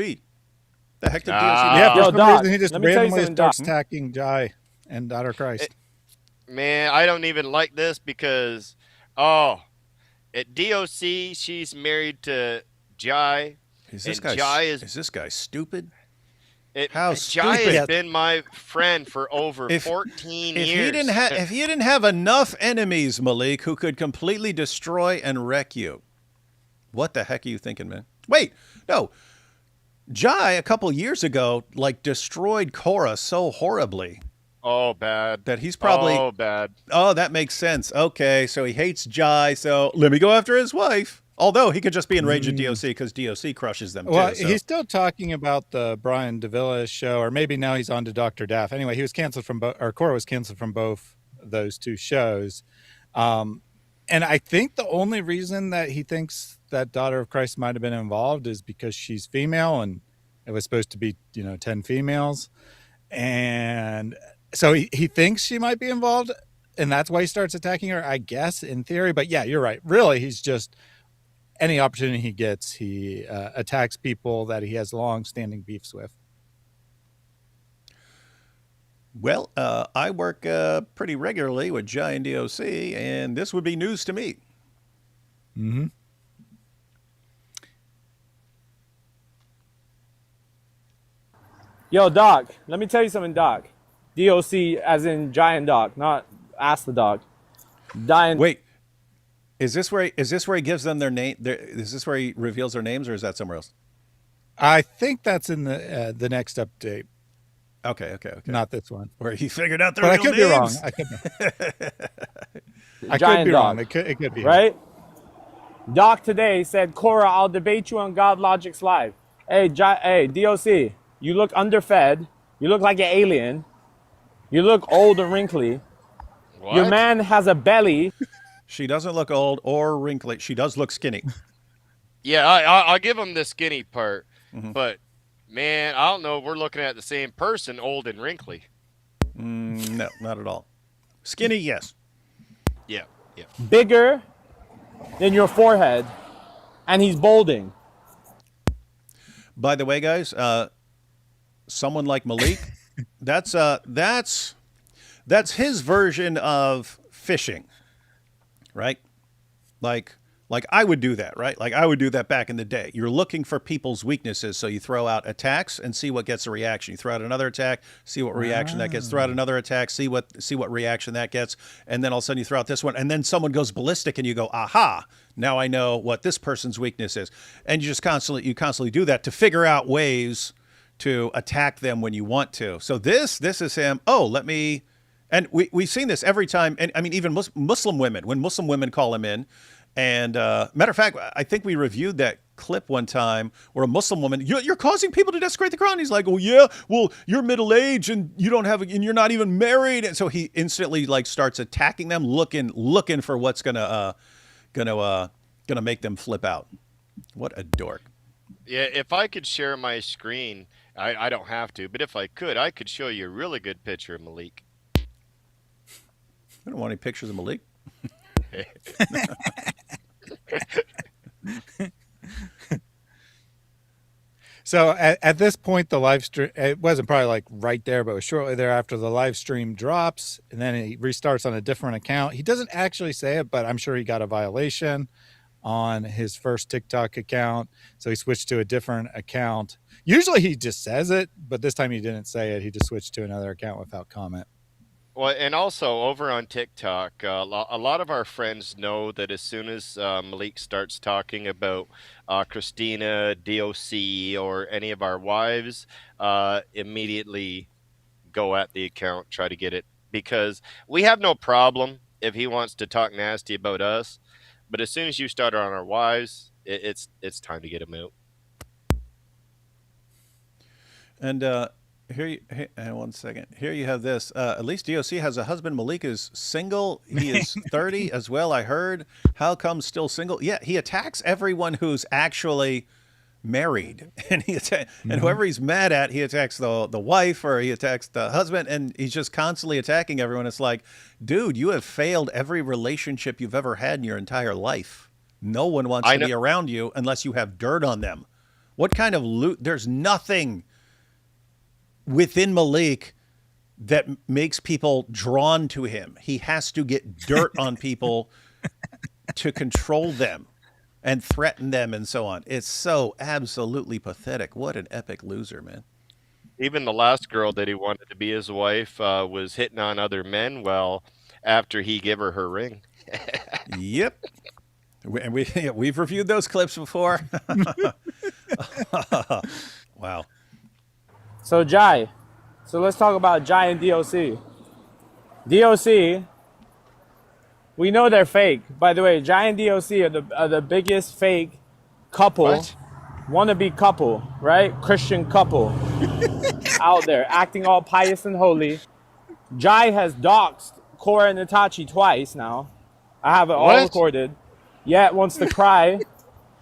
The heck did DOC? Yeah, for some Doc, reason he just randomly starts attacking Jai and Daughter Christ. Man, I don't even like this because, at DOC, she's married to Jai. Is this guy stupid? How Jai has been my friend for over 14 years. If you didn't have enough enemies, Maleek, who could completely destroy and wreck you, what the heck are you thinking, man? Wait, no. Jai, a couple years ago, destroyed Korra so horribly. Oh, bad. That he's probably... Oh, bad. Oh, that makes sense. Okay, so he hates Jai, so let me go after his wife. Although he could just be enraged at DOC because DOC crushes them too. Well, he's still talking about the Brian Davila show, or maybe now he's on to Dr. Daff. Anyway, he was canceled from Korra was canceled from both those two shows. And I think the only reason that he thinks that Daughter of Christ might have been involved is because she's female and it was supposed to be, 10 females. And so he thinks she might be involved, and that's why he starts attacking her, I guess, in theory. But yeah, you're right. Really, he's just... any opportunity he gets, he attacks people that he has long-standing beefs with. Well, I work pretty regularly with Jai and DOC, and this would be news to me. Mm-hmm. Yo, Doc, let me tell you something, Doc. DOC as in Giant Doc, not Ask the Doc. Wait. Is this where he gives them their name? Is this where he reveals their names, or is that somewhere else? I think that's in the next update. Okay. Not this one. Where he figured out their but real names. I could be wrong. It could be right. Doc today said, "Korra, I'll debate you on God Logic's live." Hey, DOC, you look underfed. You look like an alien. You look old and wrinkly. What? Your man has a belly. She doesn't look old or wrinkly. She does look skinny. Yeah, I'll give him the skinny part, Mhm. but man, I don't know if we're looking at the same person, old and wrinkly. No, not at all. Skinny, yes. Yeah, yeah. Bigger than your forehead. And he's balding. By the way, guys, someone like Maleek, that's his version of fishing, right? Like I would do that, right? Like I would do that back in the day. You're looking for people's weaknesses, so you throw out attacks and see what gets a reaction. You throw out another attack, see what reaction that gets. Throw out another attack, see what reaction that gets, and then all of a sudden you throw out this one, and then someone goes ballistic, and you go, aha! Now I know what this person's weakness is, and you just constantly do that to figure out ways to attack them when you want to. So this is him. Oh, let me. And we've seen this every time. And I mean, even Muslim women, when Muslim women call him in. And matter of fact, I think we reviewed that clip one time where a Muslim woman, you're causing people to desecrate the Quran. He's like, well, yeah, well, you're middle aged and you don't have, and you're not even married. And so he instantly like starts attacking them, looking for what's gonna make them flip out. What a dork. Yeah, if I could share my screen, I don't have to, but if I could show you a really good picture of Maleek. I don't want any pictures of Maleek. So at this point, the live stream, it wasn't probably like right there, but it was shortly thereafter the live stream drops and then he restarts on a different account. He doesn't actually say it, but I'm sure he got a violation on his first TikTok account. So he switched to a different account. Usually he just says it, but this time he didn't say it. He just switched to another account without comment. Well, and also over on TikTok, a lot of our friends know that as soon as Maleek starts talking about Christina, DOC, or any of our wives, immediately go at the account, try to get it. Because we have no problem if he wants to talk nasty about us. But as soon as you start on our wives, it's time to get him out. And one second. Here you have this. At least DOC has a husband. Maleek is single. He is 30 as well, I heard. How come still single? Yeah, he attacks everyone who's actually married. And and whoever he's mad at, he attacks the wife or he attacks the husband, and he's just constantly attacking everyone. It's like, dude, you have failed every relationship you've ever had in your entire life. No one wants to be around you unless you have dirt on them. What kind of loot? There's nothing within Maleek that makes people drawn to him. He has to get dirt on people to control them and threaten them and so on. It's so absolutely pathetic. What an epic loser, man. Even the last girl that he wanted to be his wife was hitting on other men well after he gave her ring. Yep. And we've reviewed those clips before. Wow. So Jai. So let's talk about Jai and DOC. DOC, we know they're fake. By the way, Jai and DOC are the biggest fake couple, wannabe couple, right? Christian couple out there, acting all pious and holy. Jai has doxed Cora and Itachi twice now. I have it all recorded. Yet wants to cry,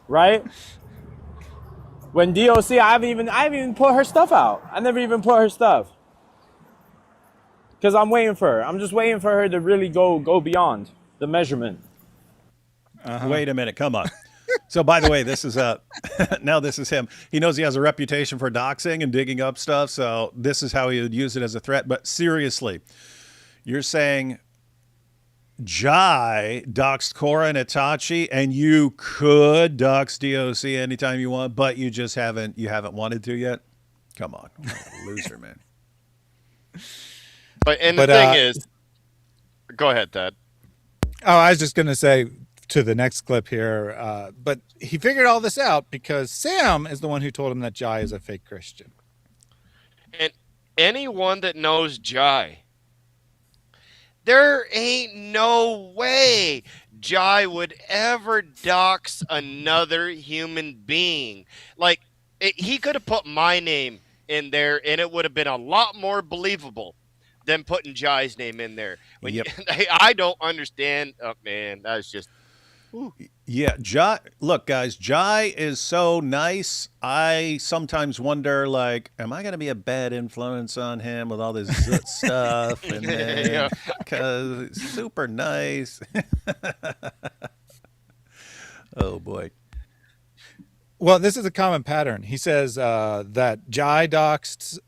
right? When DOC, I haven't even put her stuff out. I never even put her stuff. Because I'm waiting for her. I'm just waiting for her to really go beyond the measurement. Wait a minute. Come on. So, by the way, this is now this is him. He knows he has a reputation for doxing and digging up stuff. So this is how he would use it as a threat. But seriously, you're saying Jai doxed Cora and Itachi, and you could dox DOC anytime you want, but you just haven't wanted to yet? Come on. Loser, man. But the thing is, go ahead, Thad. Oh, I was just going to say to the next clip here, but he figured all this out because Sam is the one who told him that Jai is a fake Christian. And anyone that knows Jai, there ain't no way Jai would ever dox another human being. Like, he could have put my name in there, and it would have been a lot more believable than putting Jai's name in there. Yep. I don't understand. Oh man, that's just. Whew. Yeah, Jai. Look, guys, Jai is so nice. I sometimes wonder, like, am I going to be a bad influence on him with all this zut stuff? And then, because he's super nice. Oh boy. Well, this is a common pattern. He says that Jai doxed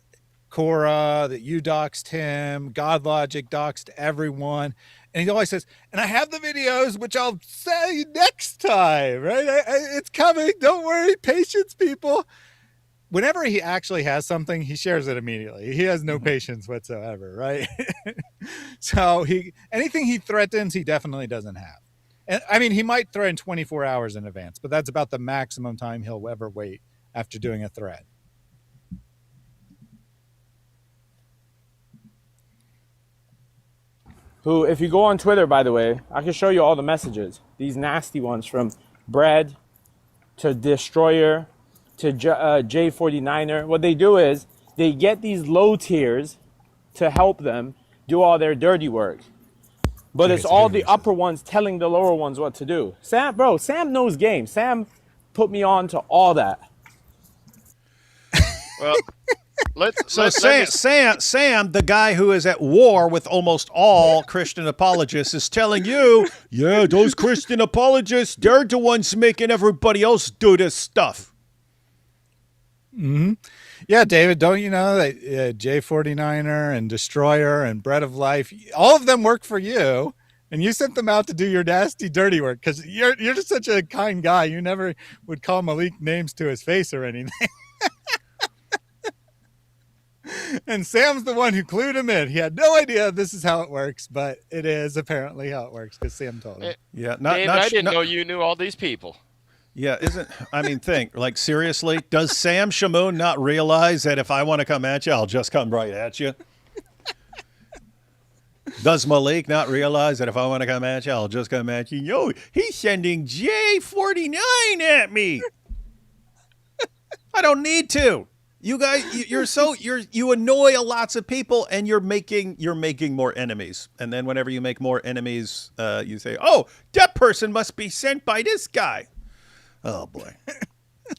Korah, that you doxed him, God Logic doxed everyone. And he always says, and I have the videos, which I'll say next time, right? It's coming. Don't worry. Patience, people. Whenever he actually has something, he shares it immediately. He has no patience whatsoever, right? So anything he threatens, he definitely doesn't have. And I mean, he might threaten 24 hours in advance, but that's about the maximum time he'll ever wait after doing a threat. Who, if you go on Twitter, by the way, I can show you all the messages. These nasty ones from Bread to Destroyer to J49er. What they do is they get these low tiers to help them do all their dirty work. But it's all the upper ones telling the lower ones what to do. Sam knows game. Sam put me on to all that. Well, Sam, the guy who is at war with almost all Christian apologists, is telling you, yeah, those Christian apologists, they're the ones making everybody else do this stuff. Mm-hmm. Yeah, David, don't you know that J49er and Destroyer and Bread of Life, all of them work for you, and you sent them out to do your nasty, dirty work because you're just such a kind guy. You never would call Maleek names to his face or anything. And Sam's the one who clued him in. He had no idea this is how it works, but it is apparently how it works because Sam told him. Yeah, I didn't know you knew all these people. Yeah, think, like, seriously, does Sam Shamoon not realize that if I want to come at you, I'll just come right at you? Does Maleek not realize that if I want to come at you, I'll just come at you? Yo, he's sending J49 at me. I don't need to. You guys, you annoy lots of people, and you're making more enemies. And then whenever you make more enemies, you say, "Oh, that person must be sent by this guy." Oh boy.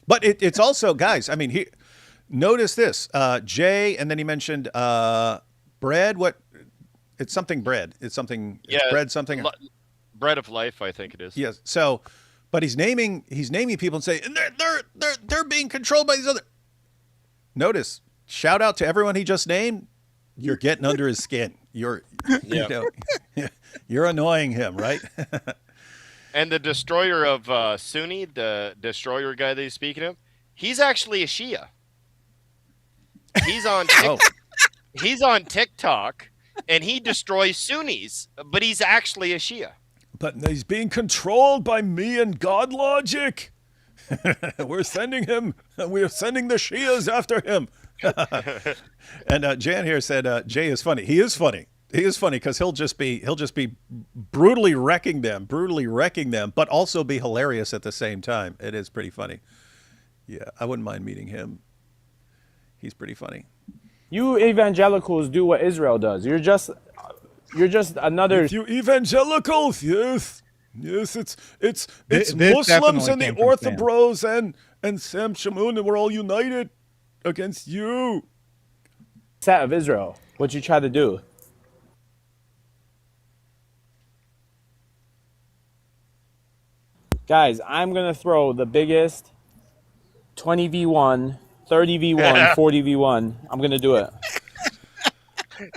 But it's also, guys, I mean, notice this, Jay, and then he mentioned bread. What? It's something bread. It's something. Yeah, it's bread something. Bread of Life, I think it is. Yes. So, but he's naming people and saying, and they're being controlled by these other. Notice, shout out to everyone he just named. You're getting under his skin. You're annoying him, right? And the Destroyer of Sunni, the Destroyer guy that he's speaking of, he's actually a Shia. He's on He's on TikTok, and he destroys Sunnis, but he's actually a Shia. But he's being controlled by me and God Logic. We're sending the Shias after him. And Jan here said Jay is funny. He is funny. He is funny because he'll just be brutally wrecking them, but also be hilarious at the same time. It is pretty funny. Yeah, I wouldn't mind meeting him. He's pretty funny. You evangelicals do what Israel does. You're just another. If you evangelicals, yes, it's Muslims and the Orthobros and Sam Shamoon, and we're all united against you. Set of Israel. What you try to do. Guys, I'm going to throw the biggest 20v1, 30v1, 40v1. I'm going to do it.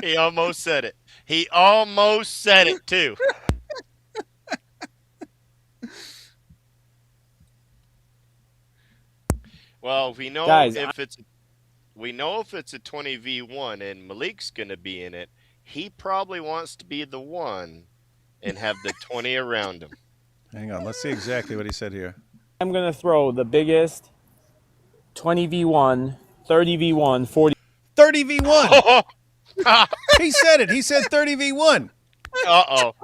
He almost said it. He almost said it, too. Well, we know if it's a 20v1 and Maleek's going to be in it, he probably wants to be the one and have the 20 around him. Hang on, let's see exactly what he said here. I'm going to throw the biggest 20v1, 30v1, 40. 30v1. He said it. He said 30v1. Uh-oh.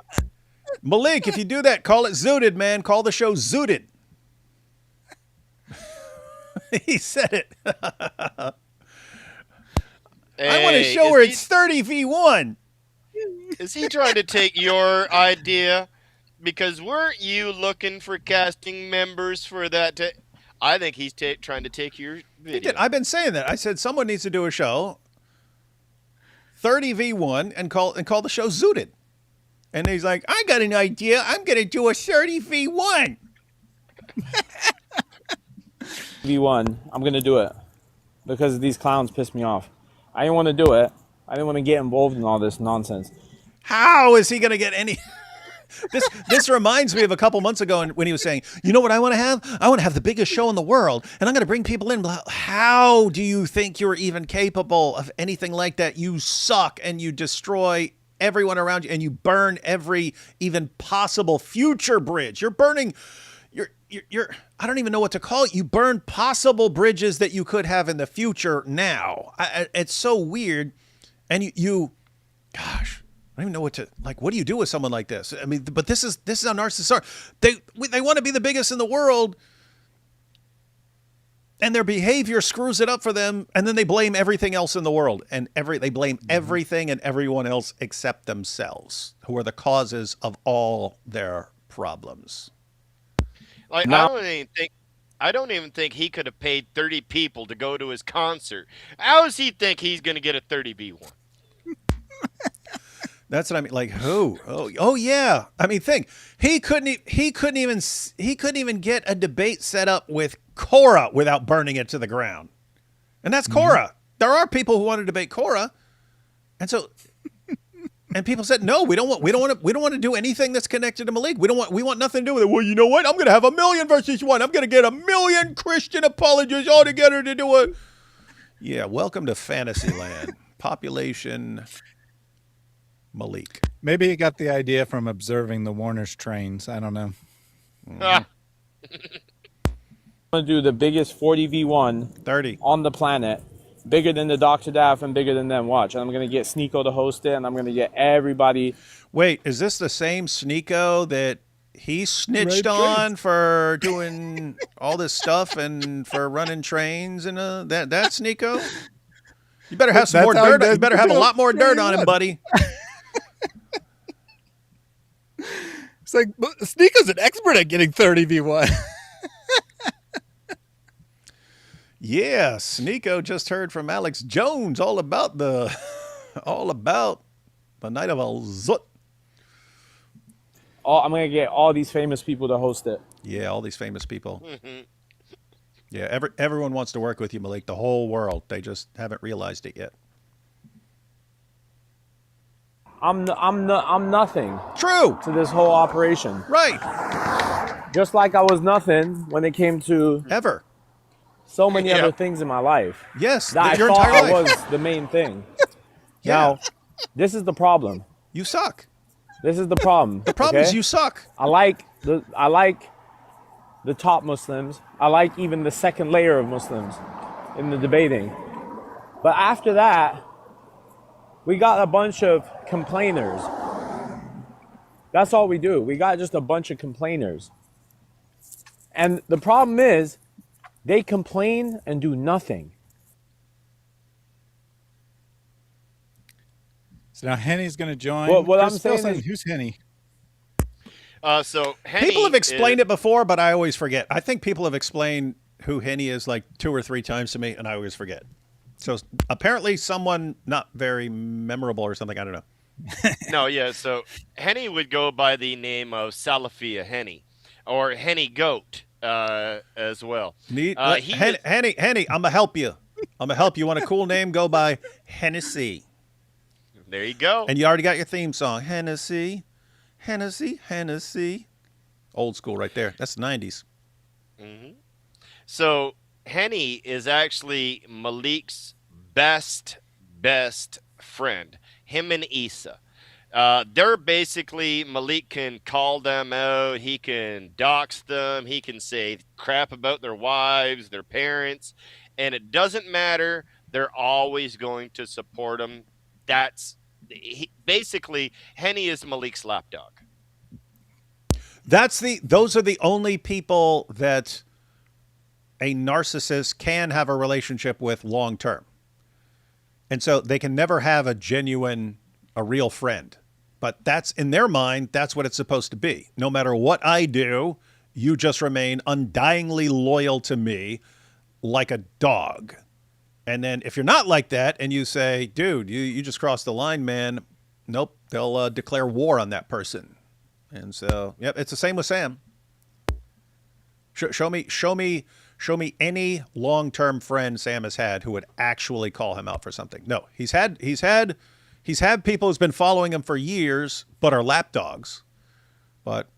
Maleek, if you do that, call it Zooted, man. Call the show Zooted. He said it. I want a Hey, show where it's 30v1. is he trying to take your idea? Because weren't you looking for casting members for that? I think he's trying to take your He video. did. I've been saying that. I said someone needs to do a show 30v1 and call the show Zooted. And he's like, I got an idea. I'm going to do a 30v1. V1, I'm gonna do it because these clowns piss me off. I didn't want to do it. I didn't want to get involved in all this nonsense. How is he going to get any? This reminds me of a couple months ago when he was saying, you know what I want to have? I want to have the biggest show in the world, and I'm going to bring people in. How do you think you're even capable of anything like that? You suck, and you destroy everyone around you, and you burn every even possible future bridge. You're burning... You're I don't even know what to call it. You burn possible bridges that you could have in the future now. It's so weird. And gosh, I don't even know what to, like, what do you do with someone like this? I mean, but this is how narcissists are. They want to be the biggest in the world, and their behavior screws it up for them, and then they blame everything else in the world. And they blame everything and everyone else except themselves, who are the causes of all their problems. Like, Now- I don't even think he could have paid 30 people to go to his concert. How does he think he's going to get a 30v1? That's what I mean. Like, who? Oh yeah. I mean, think he couldn't even get a debate set up with Cora without burning it to the ground. And that's Cora. There are people who want to debate Cora, and so. And people said, no, we don't want to do anything that's connected to Maleek. We want nothing to do with it. Well, you know what? I'm going to have 1,000,000 versus 1. I'm going to get 1,000,000 Christian apologists all together to do it. Yeah, welcome to Fantasyland. Population Maleek. Maybe he got the idea from observing the Warner's trains. I don't know. Ah, I'm gonna do the biggest 40v1 30. on the planet, bigger than the Dr. Daff and bigger than them. Watch, and I'm gonna get Sneeko to host it, and I'm gonna get everybody. Wait, is this the same Sneeko that he snitched Right, on for doing all this stuff and for running trains and that Sneeko? You better have some That's more how he dirt. does You better the have a deal. lot more dirt on him, buddy. It's like, Sneako's an expert at getting 30v1. Yeah, Sneeko just heard from Alex Jones all about the night of Al Zut. I'm gonna get all these famous people to host it. Yeah, all these famous people. Yeah, everyone wants to work with you, Maleek. The whole world. They just haven't realized it yet. I'm nothing True. to this whole operation. Right. Just like I was nothing when it came to Ever. so many Yeah. other things in my life. Yes. That I your thought entire I life. was the main thing. Yeah. Now, this is the problem. You suck. This is the problem. The problem is okay? you suck. I like the top Muslims. I like even the second layer of Muslims in the debating. But after that, we got a bunch of complainers. That's all we do. We got just a bunch of complainers. And the problem is, they complain and do nothing. So now Henny's going to join. What I'm Chris Phil saying says, is- who's Henny? So Henny People have explained it before, but I always forget. I think people have explained who Henny is like 2 or 3 times to me, and I always forget. So apparently someone not very memorable or something. I don't know. No, yeah. So Henny would go by the name of Salafia Henny, or Henny Goat as well. Henny, he I'm gonna help you. Want a cool name? Go by Hennessy. There you go. And you already got your theme song. Hennessy, Hennessy, Hennessy. Old school right there. That's the 90s. So Henny is actually Maleek's best friend. Him and Issa. They're basically, Maleek can call them out. He can dox them. He can say crap about their wives, their parents. And it doesn't matter. They're always going to support him. Basically, Henny is Maleek's lapdog. Those are the only people that a narcissist can have a relationship with long term. And so they can never have a real friend. But that's, in their mind, that's what it's supposed to be. No matter what I do, you just remain undyingly loyal to me like a dog. And then if you're not like that and you say, dude, you just crossed the line, man, nope, they'll declare war on that person. And so, yep, it's the same with Sam. Show me any long-term friend Sam has had who would actually call him out for something. No, he's had people who's been following him for years, but are lapdogs. But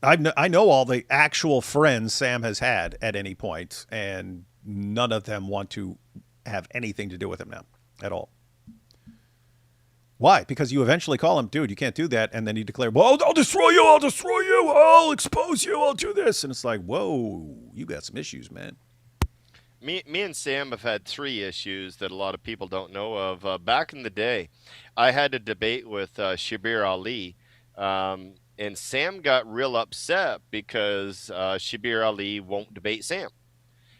I know all the actual friends Sam has had at any point, and none of them want to have anything to do with him now at all. Why? Because you eventually call him, dude, you can't do that. And then you declare, well, I'll destroy you. I'll expose you. I'll do this. And it's like, whoa, you got some issues, man. Me and Sam have had 3 issues that a lot of people don't know of. Back in the day, I had a debate with Shabir Ali, and Sam got real upset because Shabir Ali won't debate Sam.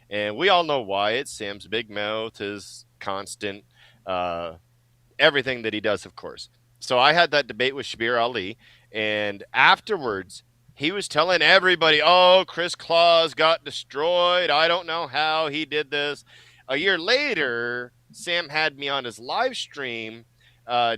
And we all know why. It's Sam's big mouth, his constant everything that he does, of course. So I had that debate with Shabir Ali, and afterwards, he was telling everybody, oh, Chris Claus got destroyed. I don't know how he did this. A year later, Sam had me on his live stream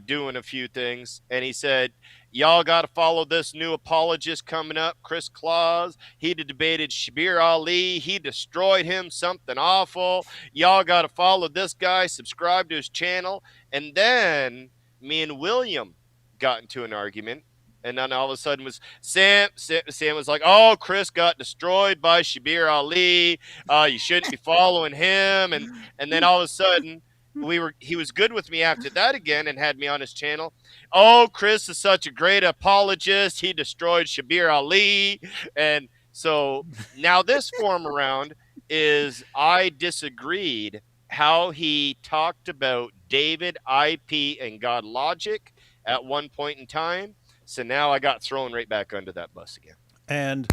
doing a few things, and he said, y'all got to follow this new apologist coming up, Chris Claus. He debated Shabir Ali. He destroyed him, something awful. Y'all got to follow this guy, subscribe to his channel. And then me and William got into an argument. And then all of a sudden was Sam was like, oh, Chris got destroyed by Shabir Ali. You shouldn't be following him. And then all of a sudden he was good with me after that again and had me on his channel. Oh, Chris is such a great apologist. He destroyed Shabir Ali. And so now this form around is I disagreed how he talked about David, IP, and God Logic at one point in time. So now I got thrown right back under that bus again. And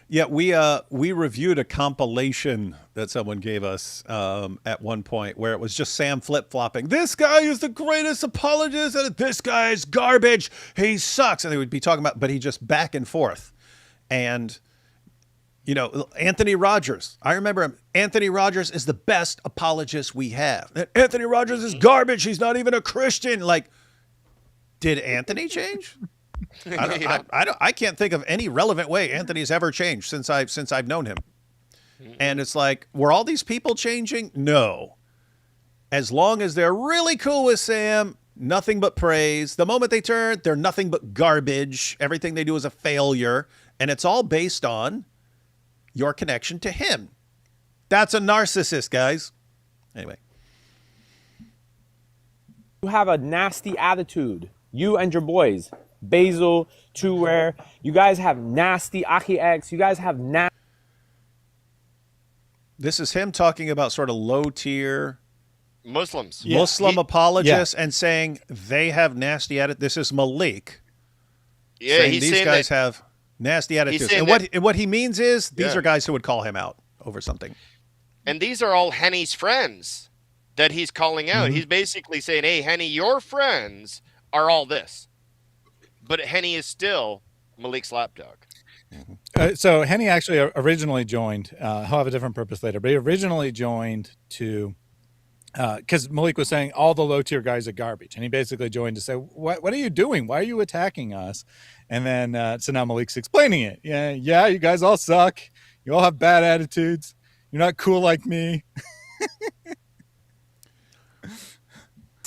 yeah, we reviewed a compilation that someone gave us at one point where it was just Sam flip-flopping. This guy is the greatest apologist, and this guy is garbage. He sucks. And they would be talking about, but he just back and forth. And, you know, Anthony Rogers. I remember him. Anthony Rogers is the best apologist we have. Anthony Rogers is garbage. He's not even a Christian. Like, did Anthony change? I can't think of any relevant way Anthony's ever changed since I've known him. And it's like, were all these people changing? No. As long as they're really cool with Sam, nothing but praise. The moment they turn, they're nothing but garbage. Everything they do is a failure. And it's all based on your connection to him. That's a narcissist, guys. Anyway. You have a nasty attitude. You and your boys. Basil, Two Rare. You guys have nasty Aki X. You guys have nasty. This is him talking about sort of low tier Muslims. Muslim apologists and saying they have nasty attitudes. This is Maleek. Yeah, saying he's these saying guys that, have nasty attitudes. saying And what he means is these are guys who would call him out over something. And these are all Henny's friends that he's calling out. Mm-hmm. He's basically saying, hey, Henny, your friends are all this. But Henny is still Maleek's lapdog. So Henny actually originally joined. He'll have a different purpose later, but he originally joined to because Maleek was saying all the low tier guys are garbage, and he basically joined to say, "What are you doing? Why are you attacking us?" And then so now Maleek's explaining it. Yeah, you guys all suck. You all have bad attitudes. You're not cool like me.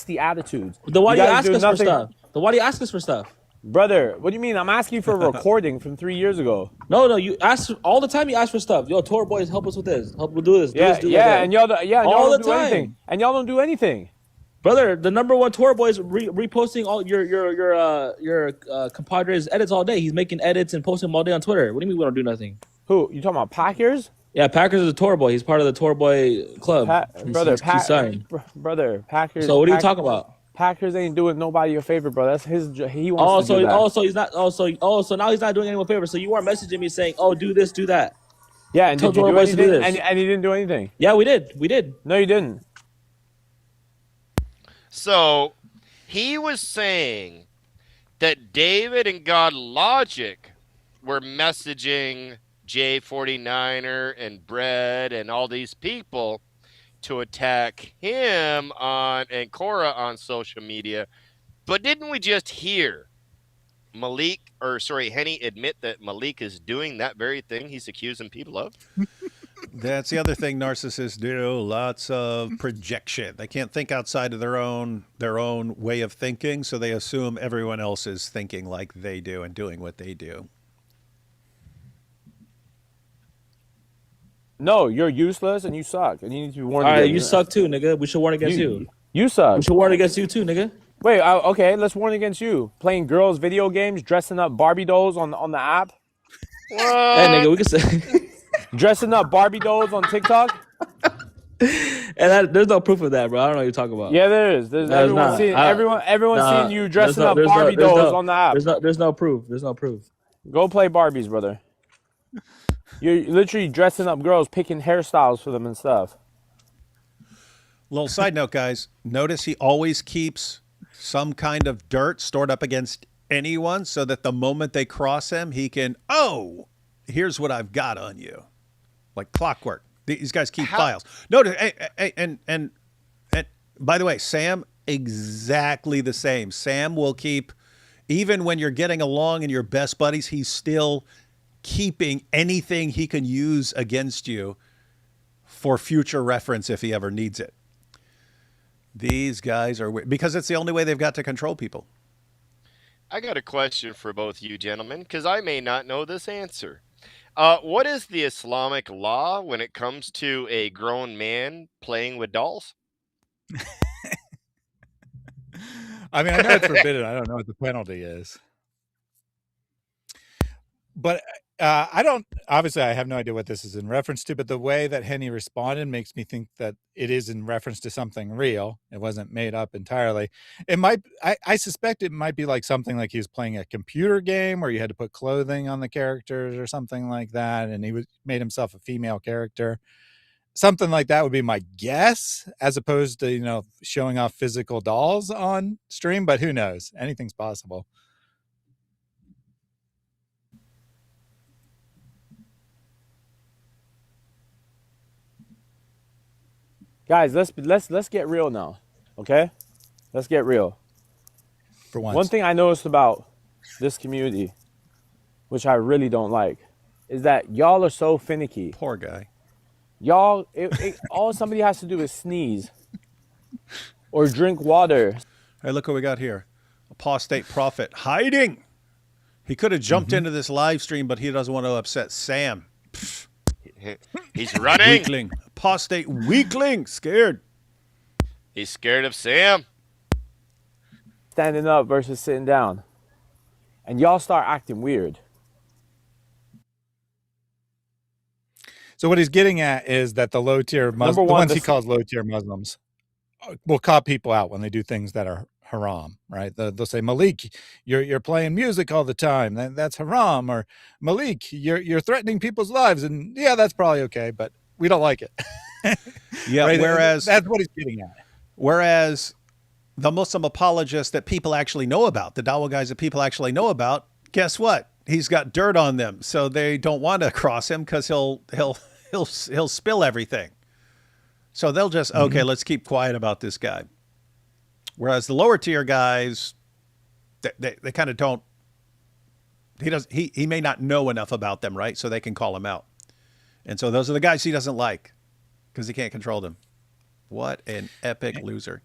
The attitudes. Then why do you ask us for nothing. stuff? Then why do you ask us for stuff? Brother, what do you mean? I'm asking you for a recording from 3 years ago. No, you ask all the time. You ask for stuff. Yo, Tor boys, help us with this. We'll do this. And y'all don't do time. anything. And y'all don't do anything. Brother, the number one Tor boys reposting all your compadres' edits all day. He's making edits and posting them all day on Twitter. What do you mean we don't do nothing? Who? You talking about Packers? Yeah, Packers is a Tor boy. He's part of the Tor boy club. Brother, Packers. So what are you talking about? Packers ain't doing nobody a favor, bro. That's he wants to do that. So he's not. So now he's not doing anyone a favor. So you weren't messaging me saying, "Oh, do this, do that." Yeah, and did you do anything? And he didn't do anything. Yeah, we did. No, you didn't. So he was saying that David and God Logic were messaging J49er and Bread and all these people to attack him on and Cora on social media. But didn't we just hear Henny admit that Maleek is doing that very thing he's accusing people of? That's the other thing narcissists do. Lots of projection. They can't think outside of their own way of thinking, so they assume everyone else is thinking like they do and doing what they do. No, you're useless and you suck, and you need to be warned. All right, against you it. suck too, nigga. We should warn against you. You suck. We should warn against you too, nigga. Wait, okay, let's warn against you. Playing girls' video games, dressing up Barbie dolls on the app. What? Hey, nigga, we can say. Dressing up Barbie dolls on TikTok. And there's no proof of that, bro. I don't know what you're talking about. Yeah, there is. There's No, everyone's seeing you dressing up Barbie dolls on the app. There's no proof. There's no proof. Go play Barbies, brother. You're literally dressing up girls, picking hairstyles for them and stuff. Little side note, guys. Notice he always keeps some kind of dirt stored up against anyone so that the moment they cross him, he can, oh, here's what I've got on you. Like clockwork. These guys keep files. Notice, and by the way, Sam, exactly the same. Sam will keep, even when you're getting along and you're best buddies, he's still keeping anything he can use against you for future reference if he ever needs it. These guys are weird because it's the only way they've got to control people. I got a question for both you gentlemen, because I may not know this answer. What is the Islamic law when it comes to a grown man playing with dolls? I mean, I know it's forbidden. I don't know what the penalty is. But obviously I have no idea what this is in reference to, but the way that Henny responded makes me think that it is in reference to something real. It wasn't made up entirely. I suspect it might be like something like he was playing a computer game where you had to put clothing on the characters or something like that. And he made himself a female character. Something like that would be my guess, as opposed to, showing off physical dolls on stream, but who knows? Anything's possible. Guys, let's get real now, okay? Let's get real. For once. One thing I noticed about this community, which I really don't like, is that y'all are so finicky. Poor guy. Y'all, all somebody has to do is sneeze or drink water. Hey, look what we got here. Apostate prophet hiding. He could have jumped into this live stream, but he doesn't want to upset Sam. He's running. Weakling. Apostate weakling. Scared. He's scared of Sam. Standing up versus sitting down. And y'all start acting weird. So what he's getting at is that the low-tier Muslims, the ones he calls low-tier Muslims, will call people out when they do things that are haram, right? They'll say, Maleek, you're playing music all the time. That's haram. Or Maleek, you're threatening people's lives. And yeah, that's probably okay, but we don't like it. Yeah, right? Whereas that's what he's getting at. Whereas the Muslim apologists that people actually know about, the Dawah guys that people actually know about, guess what? He's got dirt on them, so they don't want to cross him because he'll spill everything. So they'll just, okay, let's keep quiet about this guy. Whereas the lower tier guys, they kind of don't. He may not know enough about them, right? So they can call him out. And so those are the guys he doesn't like because he can't control them. What an epic loser.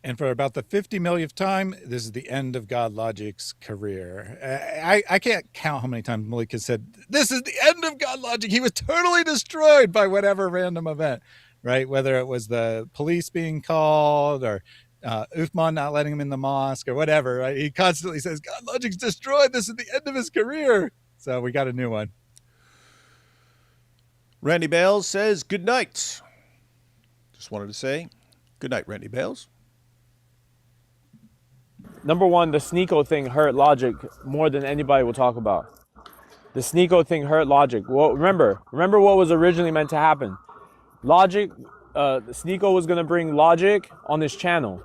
And for about the 50 millionth time, this is the end of God Logic's career. I can't count how many times Maleek has said, this is the end of God Logic. He was totally destroyed by whatever random event, right? Whether it was the police being called or Uthman not letting him in the mosque or whatever, right? He constantly says, God Logic's destroyed. This is the end of his career. So we got a new one. Randy Bales says, good night. Just wanted to say, good night, Randy Bales. Number one, the Sneeko thing hurt Logic more than anybody will talk about. The Sneeko thing hurt Logic. Well, remember what was originally meant to happen. Sneeko was going to bring Logic on his channel.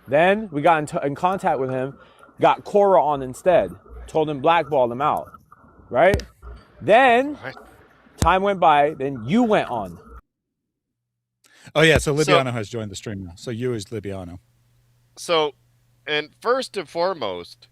Then we got in contact with him, got Cora on instead, told him blackball him out, right? Then time went by, then you went on. Oh yeah, so Libiano has joined the stream now. So you is Libiano. So, and first and foremost,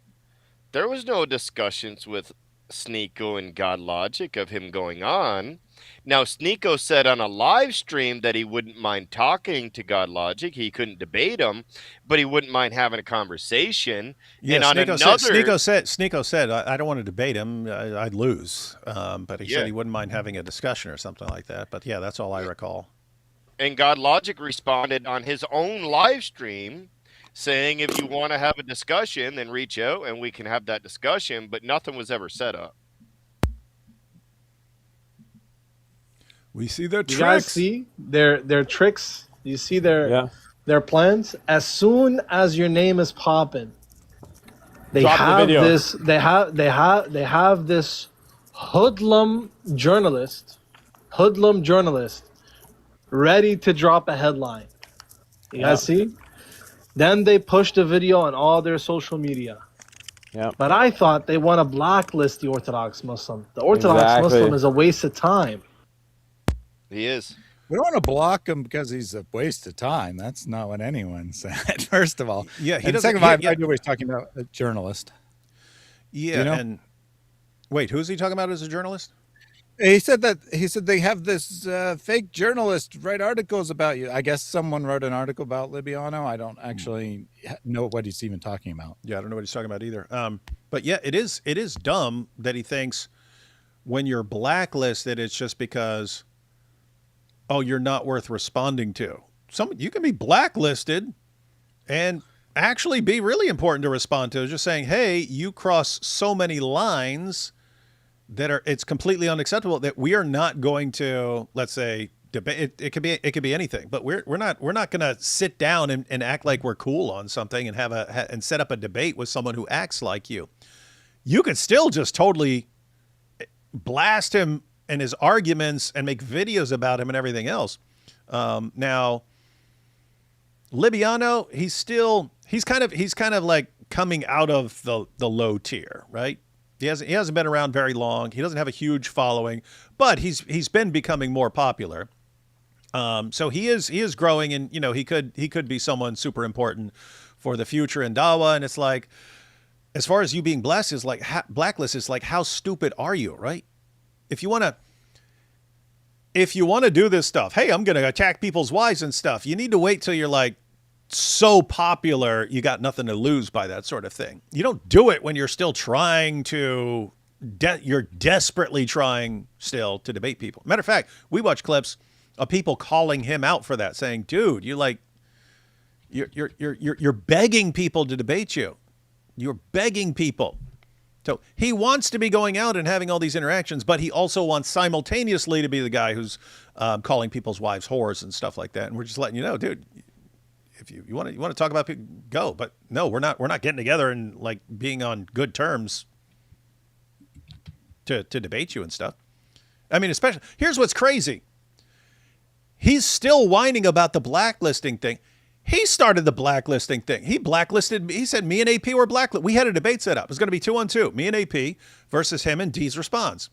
there was no discussions with Sneeko and God Logic of him going on. Now, Sneeko said on a live stream that he wouldn't mind talking to God Logic. He couldn't debate him, but he wouldn't mind having a conversation. Yeah, and on Sneeko said, I don't want to debate him. I'd lose. But he said he wouldn't mind having a discussion or something like that. But yeah, that's all I recall. And God Logic responded on his own live stream saying, if you want to have a discussion, then reach out and we can have that discussion. But nothing was ever set up. We see their tricks. You guys see their tricks. You see their plans. As soon as your name is popping, they have this. They have this hoodlum journalist ready to drop a headline. You guys see? Then they push the video on all their social media. Yeah. But I thought they want to blacklist the Orthodox Muslim. The Orthodox Muslim is a waste of time. He is. We don't want to block him because he's a waste of time. That's not what anyone said, first of all. Yeah, and second of all, I knew he's talking about a journalist. Yeah, you know? And wait, who's he talking about as a journalist? He said they have this fake journalist write articles about you. I guess someone wrote an article about Libiano. I don't actually know what he's even talking about. Yeah, I don't know what he's talking about either. But yeah, it is dumb that he thinks when you're blacklisted, it's just because, oh, you're not worth responding to. You can be blacklisted and actually be really important to respond to. It's just saying, hey, you cross so many lines that it's completely unacceptable that we are not going to, let's say, debate. It could be anything, but we're not going to sit down and act like we're cool on something and and set up a debate with someone who acts like you. You could still just totally blast him and his arguments and make videos about him and everything else. Now, Libiano, he's kind of like coming out of the low tier, right? He hasn't been around very long. He doesn't have a huge following, but he's been becoming more popular. So he is growing, and he could be someone super important for the future in Dawa. And it's like, as far as you being blessed is like blacklist is like, how stupid are you, right? If you want to do this stuff, hey, I'm going to attack people's wives and stuff. You need to wait till you're like so popular, you got nothing to lose by that sort of thing. You don't do it when you're still trying to, you're desperately trying still to debate people. Matter of fact, we watch clips of people calling him out for that, saying, dude, you're begging people to debate you. You're begging people. So he wants to be going out and having all these interactions, but he also wants simultaneously to be the guy who's calling people's wives whores and stuff like that. And we're just letting you know, dude, if you want to talk about people, go. But no, we're not getting together and like being on good terms to debate you and stuff. I mean, especially here's what's crazy. He's still whining about the blacklisting thing. He started the blacklisting thing. He blacklisted me. He said me and AP were blacklisted. We had a debate set up. It was going to be 2-on-2, me and AP versus him and D's response.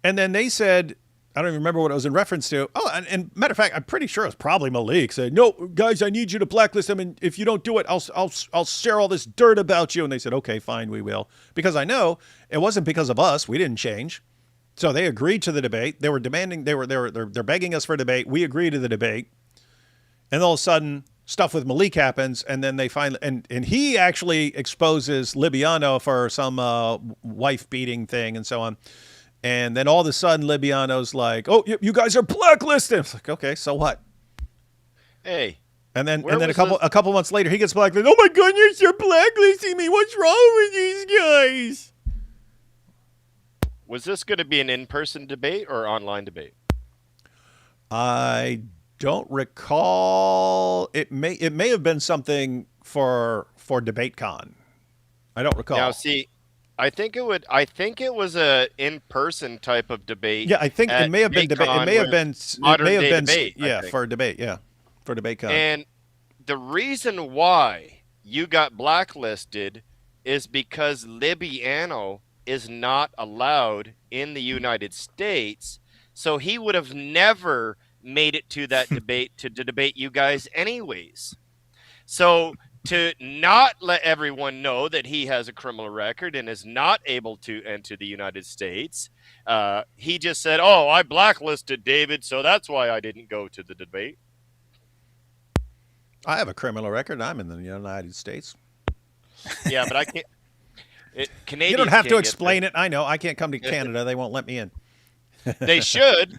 And then they said, I don't even remember what it was in reference to. Oh, and matter of fact, I'm pretty sure it was probably Maleek said, no, guys, I need you to blacklist him. And if you don't do it, I'll share all this dirt about you. And they said, okay, fine, we will. Because I know it wasn't because of us. We didn't change. So they agreed to the debate. They were demanding, they're begging us for a debate. We agreed to the debate. And all of a sudden, stuff with Maleek happens, and then they finally, and he actually exposes Libiano for some wife-beating thing and so on. And then all of a sudden, Libiano's like, oh, you guys are blacklisted. It's like, okay, so what? Hey. And then a couple months later, he gets blacklisted. Oh my goodness, you're blacklisting me. What's wrong with these guys? Was this going to be an in-person debate or online debate? I don't recall. It may have been something for DebateCon. I don't recall. Now, see, I think it was a in-person type of debate. Yeah, I think it may have been debate. It may have been modern day debate. Yeah, for debate. Yeah, for DebateCon. And the reason why you got blacklisted is because Libiano is not allowed in the United States. So he would have never made it to that debate to debate you guys anyways. So to not let everyone know that he has a criminal record and is not able to enter the United States, he just said, "Oh, I blacklisted David, so that's why I didn't go to the debate." I have a criminal record. I'm in the United States. Yeah, but I can't. Canadians You don't have to can't explain it. I know. I can't come to Canada. They won't let me in. They should.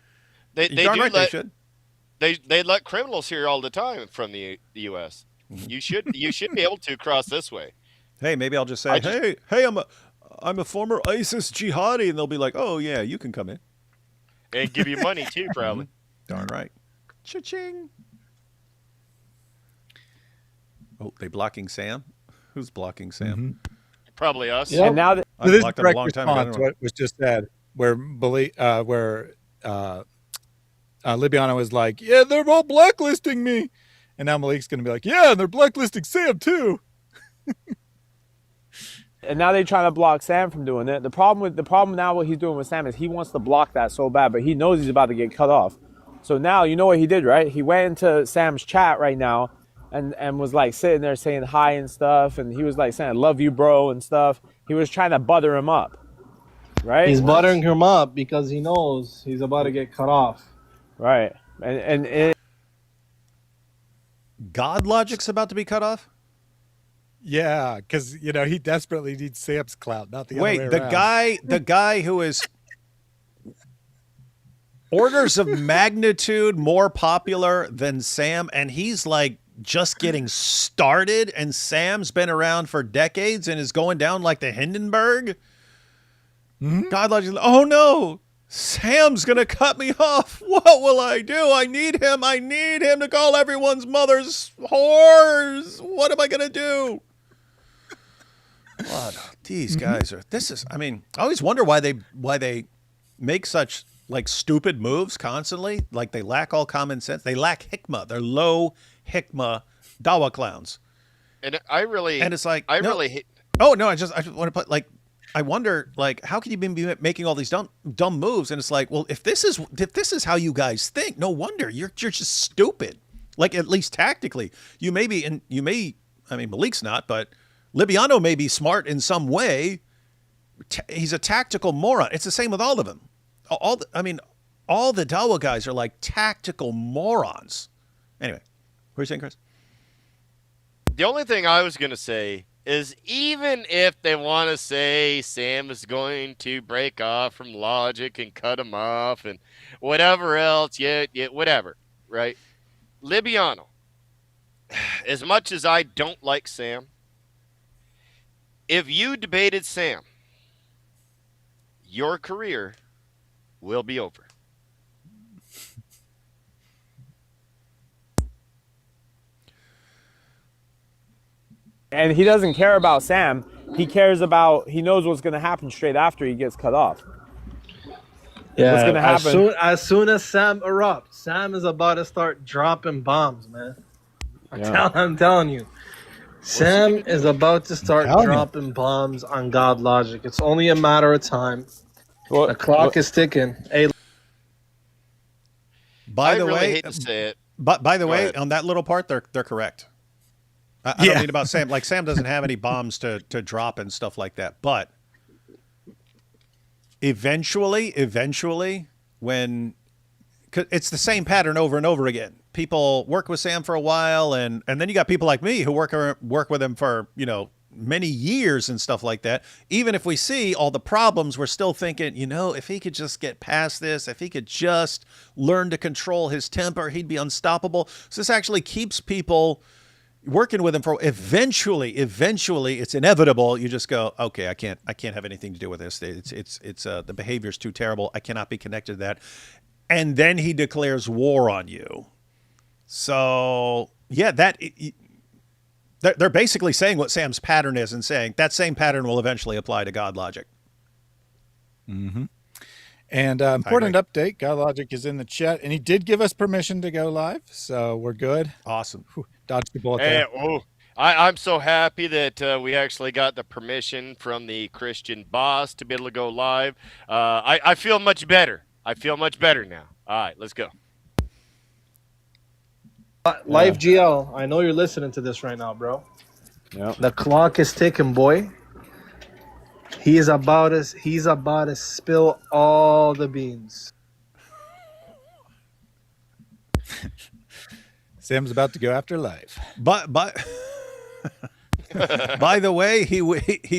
They do darn right let, they should. They let criminals here all the time from the U.S. You should be able to cross this way. Hey, maybe I'll just say, hey, I'm a former ISIS jihadi, and they'll be like, oh yeah, you can come in. And give you money too, probably. Darn right. Cha-ching. Oh, they blocking Sam? Who's blocking Sam? Probably us. Yep. And now that I This is blocked him a direct long time response to ago. what was just said, where Libiano was like, yeah, they're all blacklisting me. And now Malik's going to be like, yeah, they're blacklisting Sam too. and now they're trying to block Sam from doing it. The problem now what he's doing with Sam is he wants to block that so bad, but he knows he's about to get cut off. So now you know what he did, right? He went into Sam's chat right now and was like sitting there saying hi and stuff, and he was like saying, "Love you, bro," and stuff. He was trying to butter him up, right? He's buttering him up because he knows he's about to get cut off. Right. And God Logic's about to be cut off? Yeah, because he desperately needs Sam's clout, not the other way Wait, around. the guy who is orders of magnitude more popular than Sam, and he's like just getting started, and Sam's been around for decades and is going down like the Hindenburg. God Logic, oh no, Sam's gonna cut me off. What will I do? I need him to call everyone's mothers whores. What am I gonna do? What these guys are. I always wonder why they make such like stupid moves constantly. Like they lack all common sense. They lack hikmah. They're low hikmah dawa clowns. And it's like I really hate. Oh no, I want to put like I wonder like how can you be making all these dumb moves? And it's like, well, if this is how you guys think, no wonder you're just stupid. Like at least tactically, Malik's not, but Libiano may be smart in some way. He's a tactical moron. It's the same with all of them. All the Dawa guys are like tactical morons. Anyway, what are you saying, Chris? The only thing I was going to say is even if they want to say Sam is going to break off from Logic and cut him off and whatever else, whatever, right? Libiano, as much as I don't like Sam, if you debated Sam, your career will be over. And he doesn't care about Sam. He knows what's going to happen straight after he gets cut off. Yeah, what's going to happen? As soon as Sam erupts, Sam is about to start dropping bombs, man. I'm telling you. Sam is about to start dropping bombs on God Logic. It's only a matter of time. The clock is ticking. Hey, by the way, hate to say it. By the way, ahead. on that little part, they're correct. I don't mean about Sam. Like Sam doesn't have any bombs to drop and stuff like that. But eventually, when it's the same pattern over and over again. People work with Sam for a while, and then you got people like me who work with him for many years and stuff like that. Even if we see all the problems, we're still thinking, if he could just get past this, if he could just learn to control his temper, he'd be unstoppable. So this actually keeps people working with him for eventually it's inevitable. You just go, okay, I can't have anything to do with this. It's the behavior's too terrible. I cannot be connected to that. And then he declares war on you. So yeah, they're basically saying what Sam's pattern is and saying that same pattern will eventually apply to God Logic. Mm-hmm. And important update, God Logic is in the chat, and he did give us permission to go live, so we're good. Awesome. Dodged the bullet Hey, there. I'm so happy that we actually got the permission from the Christian boss to be able to go live. I feel much better. I feel much better now. All right, let's go. Live GL, I know you're listening to this right now, bro. Yep. The clock is ticking, boy. He's about to spill all the beans. Sam's about to go after life. But by the way, he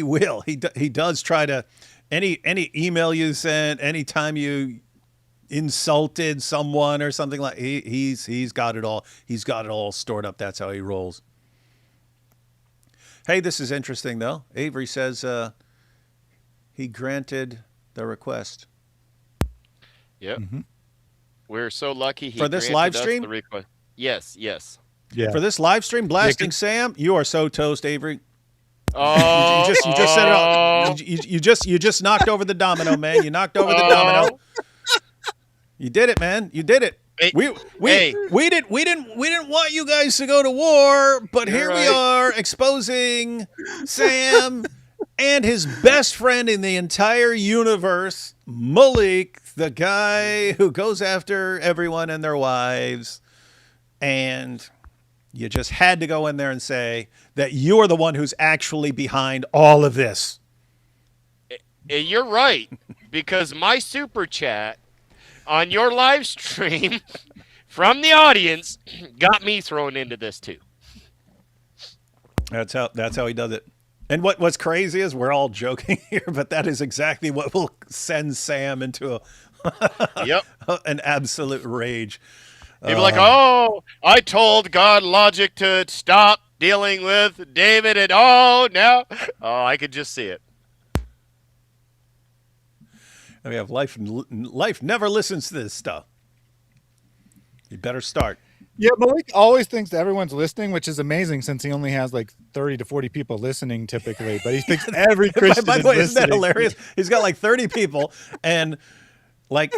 will. He does try to any email you sent, anytime you insulted someone or something like he's got it all. He's got it all stored up. That's how he rolls. Hey, this is interesting though. Avery says he granted the request. Yep. Mm-hmm. We're so lucky he for this live stream. The request. Yes. Yeah. For this live stream, blasting Sam, you are so toast, Avery. Oh, you just said it all. You just knocked over the domino, man. You knocked over the domino. You did it, man. You did it. Hey, we didn't want you guys to go to war, but here we are exposing Sam and his best friend in the entire universe, Maleek, the guy who goes after everyone and their wives. And you just had to go in there and say that you're the one who's actually behind all of this. You're right, because my super chat on your live stream from the audience got me thrown into this too. That's how he does it. And what's crazy is we're all joking here, but that is exactly what will send Sam into an absolute rage. People like, oh, I told God Logic to stop dealing with David, and now I could just see it. And we have life never listens to this stuff. You better start. Yeah, Maleek always thinks that everyone's listening, which is amazing since he only has like 30 to 40 people listening typically. But he thinks every Christian by the way, is isn't that listening. hilarious? He's got like 30 people, and like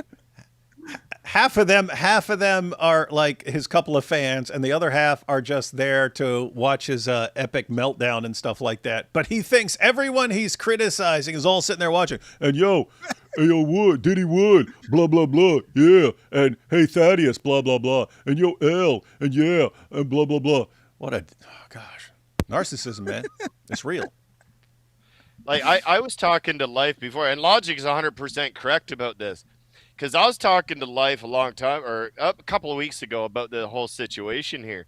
half of them are like his couple of fans, and the other half are just there to watch his epic meltdown and stuff like that. But he thinks everyone he's criticizing is all sitting there watching. And yo, Wood, Diddy Wood, blah blah blah, yeah, and hey Thaddeus, blah blah blah, and yo L, and yeah, and blah blah blah. What a gosh, narcissism, man. It's real. Like I was talking to Life before, and Logic is 100% correct about this. Because I was talking to Life a couple of weeks ago about the whole situation here.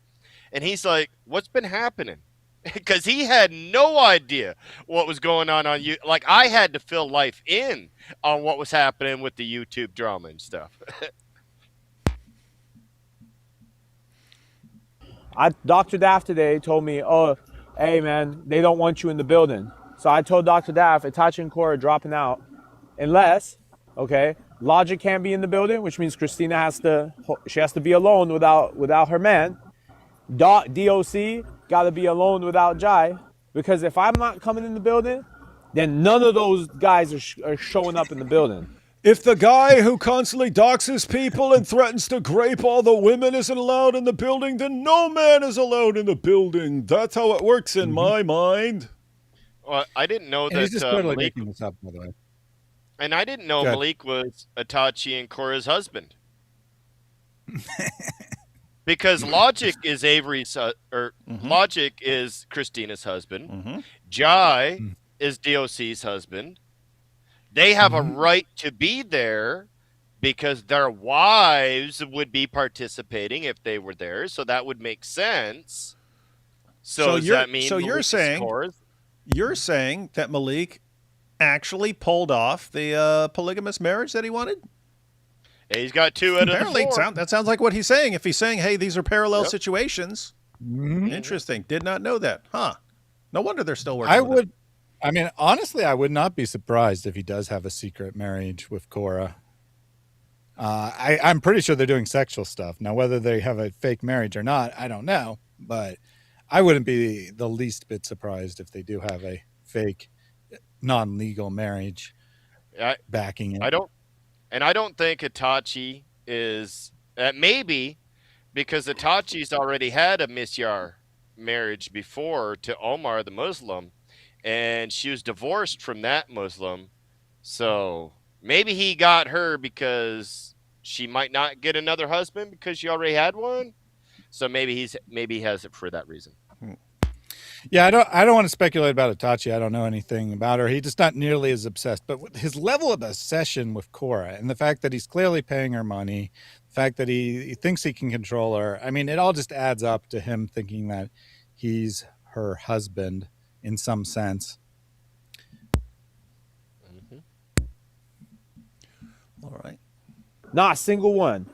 And he's like, what's been happening? Because he had no idea what was going on you. Like, I had to fill Life in on what was happening with the YouTube drama and stuff. Dr. Daff today told me, oh, hey, man, they don't want you in the building. So I told Dr. Daff, Itachi and Cora are dropping out unless, Logic can't be in the building, which means Christina has to be alone without her man. DOC got to be alone without Jai, because if I'm not coming in the building, then none of those guys are showing up in the building. If the guy who constantly doxes people and threatens to grape all the women isn't allowed in the building, then no man is allowed in the building. That's how it works in my mind. Well, I didn't know that. He's just totally Maleek, making this up, by the way. and I didn't know Maleek was Itachi and Cora's husband. Because Logic is Logic is Christina's husband. Mm-hmm. Jai is DOC's husband. They have a right to be there because their wives would be participating if they were there. So that would make sense. So does that mean you're saying that Maleek actually pulled off the polygamous marriage that he wanted? Yeah, he's got two out of the four. That sounds like what he's saying. If he's saying, hey, these are parallel situations. Interesting. Did not know that. Huh. No wonder they're still working. Honestly, I would not be surprised if he does have a secret marriage with Cora. I'm pretty sure they're doing sexual stuff. Now, whether they have a fake marriage or not, I don't know. But I wouldn't be the least bit surprised if they do have a fake, non-legal marriage backing it. I don't think Itachi is maybe because Itachi's already had a misyar marriage before to Omar the Muslim, and she was divorced from that Muslim. So maybe he got her because she might not get another husband because she already had one. So maybe he has it for that reason. Yeah, I don't want to speculate about Itachi. I don't know anything about her. He's just not nearly as obsessed. But with his level of obsession with Korra and the fact that he's clearly paying her money, the fact that he thinks he can control her, I mean, it all just adds up to him thinking that he's her husband in some sense. Mm-hmm. All right. Not a single one.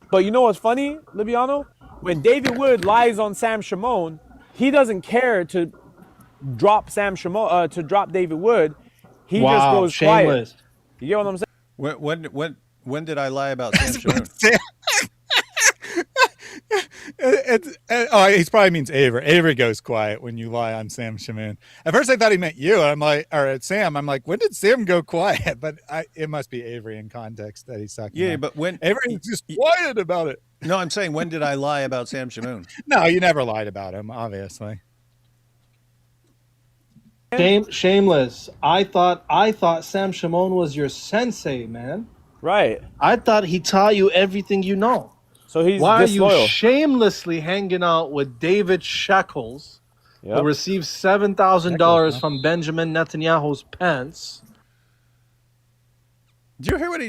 But you know what's funny, Libiano? When David Wood lies on Sam Shimon, he doesn't care to drop to drop David Wood. He just goes shameless. quiet. You get what I'm saying? When did I lie about Sam Shimon? He probably means Avery. Avery goes quiet when you lie on Sam Shimon. At first, I thought he meant you. I'm like, or Sam. I'm like, when did Sam go quiet? But it must be Avery in context that he's talking. Yeah, about. but when Avery's just quiet about it. No, I'm saying, when did I lie about Sam Shimon? No, you never lied about him, obviously. Shameless. I thought Sam Shimon was your sensei, man. Right. I thought he taught you everything you know. So he's Why disloyal. are you shamelessly hanging out with David Shekels, who received $7,000 from Benjamin Netanyahu's pants? Did you hear what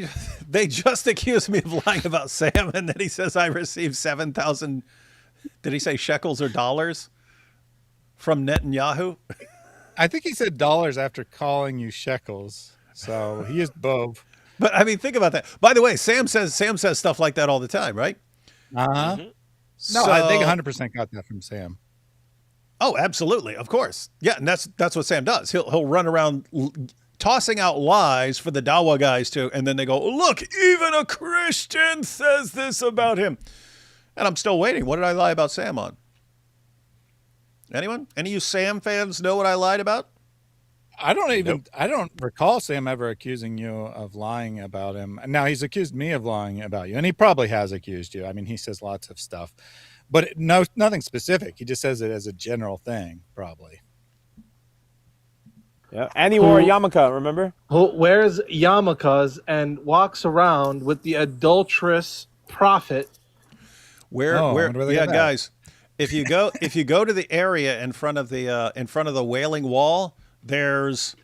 they just accused me of lying about Sam, and then he says I received 7,000, did he say shekels or dollars from Netanyahu? I think he said dollars after calling you shekels. So he is both. But I mean, think about that. By the way, Sam says stuff like that all the time, right? Uh-huh. Mm-hmm. No, I think 100% got that from Sam. Oh, absolutely. Of course. Yeah, and that's what Sam does. He'll run around tossing out lies for the Dawa guys too, and then they go, look, even a Christian says this about him. And I'm still waiting. What did I lie about Sam on? Anyone? Any of you Sam fans know what I lied about? I don't recall Sam ever accusing you of lying about him. Now, he's accused me of lying about you, and he probably has accused you. I mean, he says lots of stuff, but nothing specific. He just says it as a general thing, probably. Yeah, and he wore a yarmulke, remember? Who wears yarmulkes and walks around with the adulterous prophet. Yeah, guys, if you go to the area in front of the Wailing Wall, there's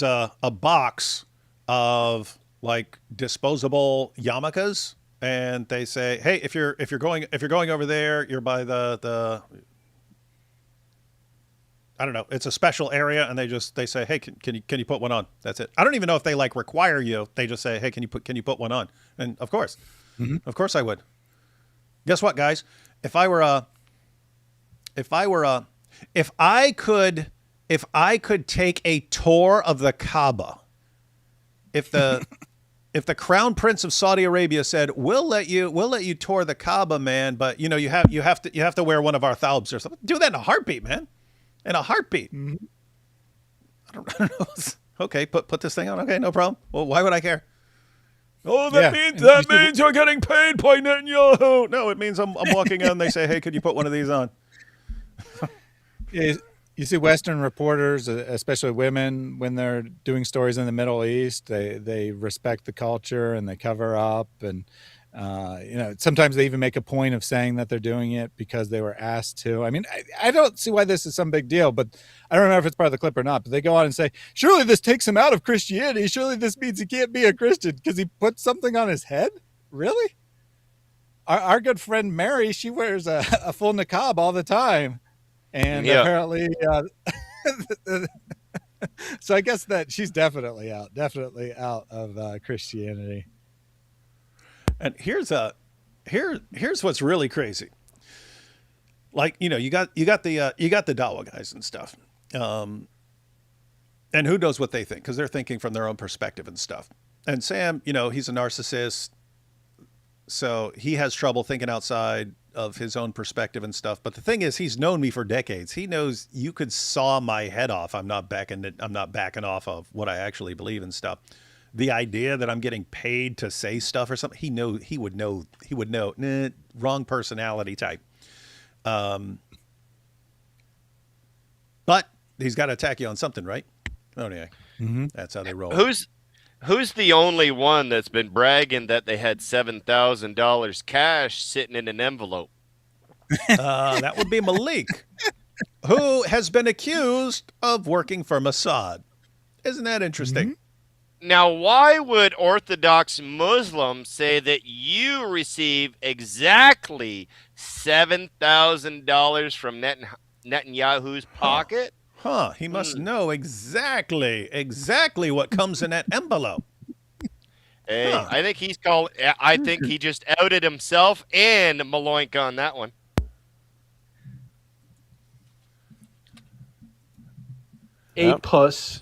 a box of like disposable yarmulkes, and they say, hey, if you're going over there, you're by the I don't know, it's a special area, and they say, hey, can you put one on? That's it. I don't even know if they like require you. They just say, hey, can you put one on? And of course, of course I would. Guess what, guys? If I could take a tour of the Kaaba, if the Crown Prince of Saudi Arabia said, we'll let you tour the Kaaba, man, but you have to wear one of our thawbs or something. Do that in a heartbeat, man. In a heartbeat. Mm-hmm. I don't know. Okay, put this thing on. Okay, no problem. Well, why would I care? Oh, that means you're getting paid by Netanyahu. No, it means I'm walking in and they say, hey, could you put one of these on? You see Western reporters, especially women, when they're doing stories in the Middle East, they respect the culture and they cover up. And, sometimes they even make a point of saying that they're doing it because they were asked to. I mean, I don't see why this is some big deal, but I don't remember if it's part of the clip or not. But they go on and say, surely this takes him out of Christianity. Surely this means he can't be a Christian because he put something on his head. Really? Our good friend Mary, she wears a full niqab all the time. And apparently, so I guess that she's definitely out of Christianity. And here's what's really crazy. Like, you got the Dawa guys and stuff, and who knows what they think, because they're thinking from their own perspective and stuff. And Sam, he's a narcissist, so he has trouble thinking outside of his own perspective and stuff. But the thing is, he's known me for decades. He knows you could saw my head off. I'm not backing off of what I actually believe and stuff. the idea that I'm getting paid to say stuff or something. He would know. Nah, wrong personality type. But he's got to attack you on something, right? Oh yeah, that's how they roll. Who's the only one that's been bragging that they had $7,000 cash sitting in an envelope? That would be Maleek, who has been accused of working for Mossad. Isn't that interesting? Now, why would Orthodox Muslims say that you receive exactly $7,000 from Netanyahu's pocket? He must know exactly what comes in that envelope. Hey, I think he just outed himself and Maleek on that one. Puss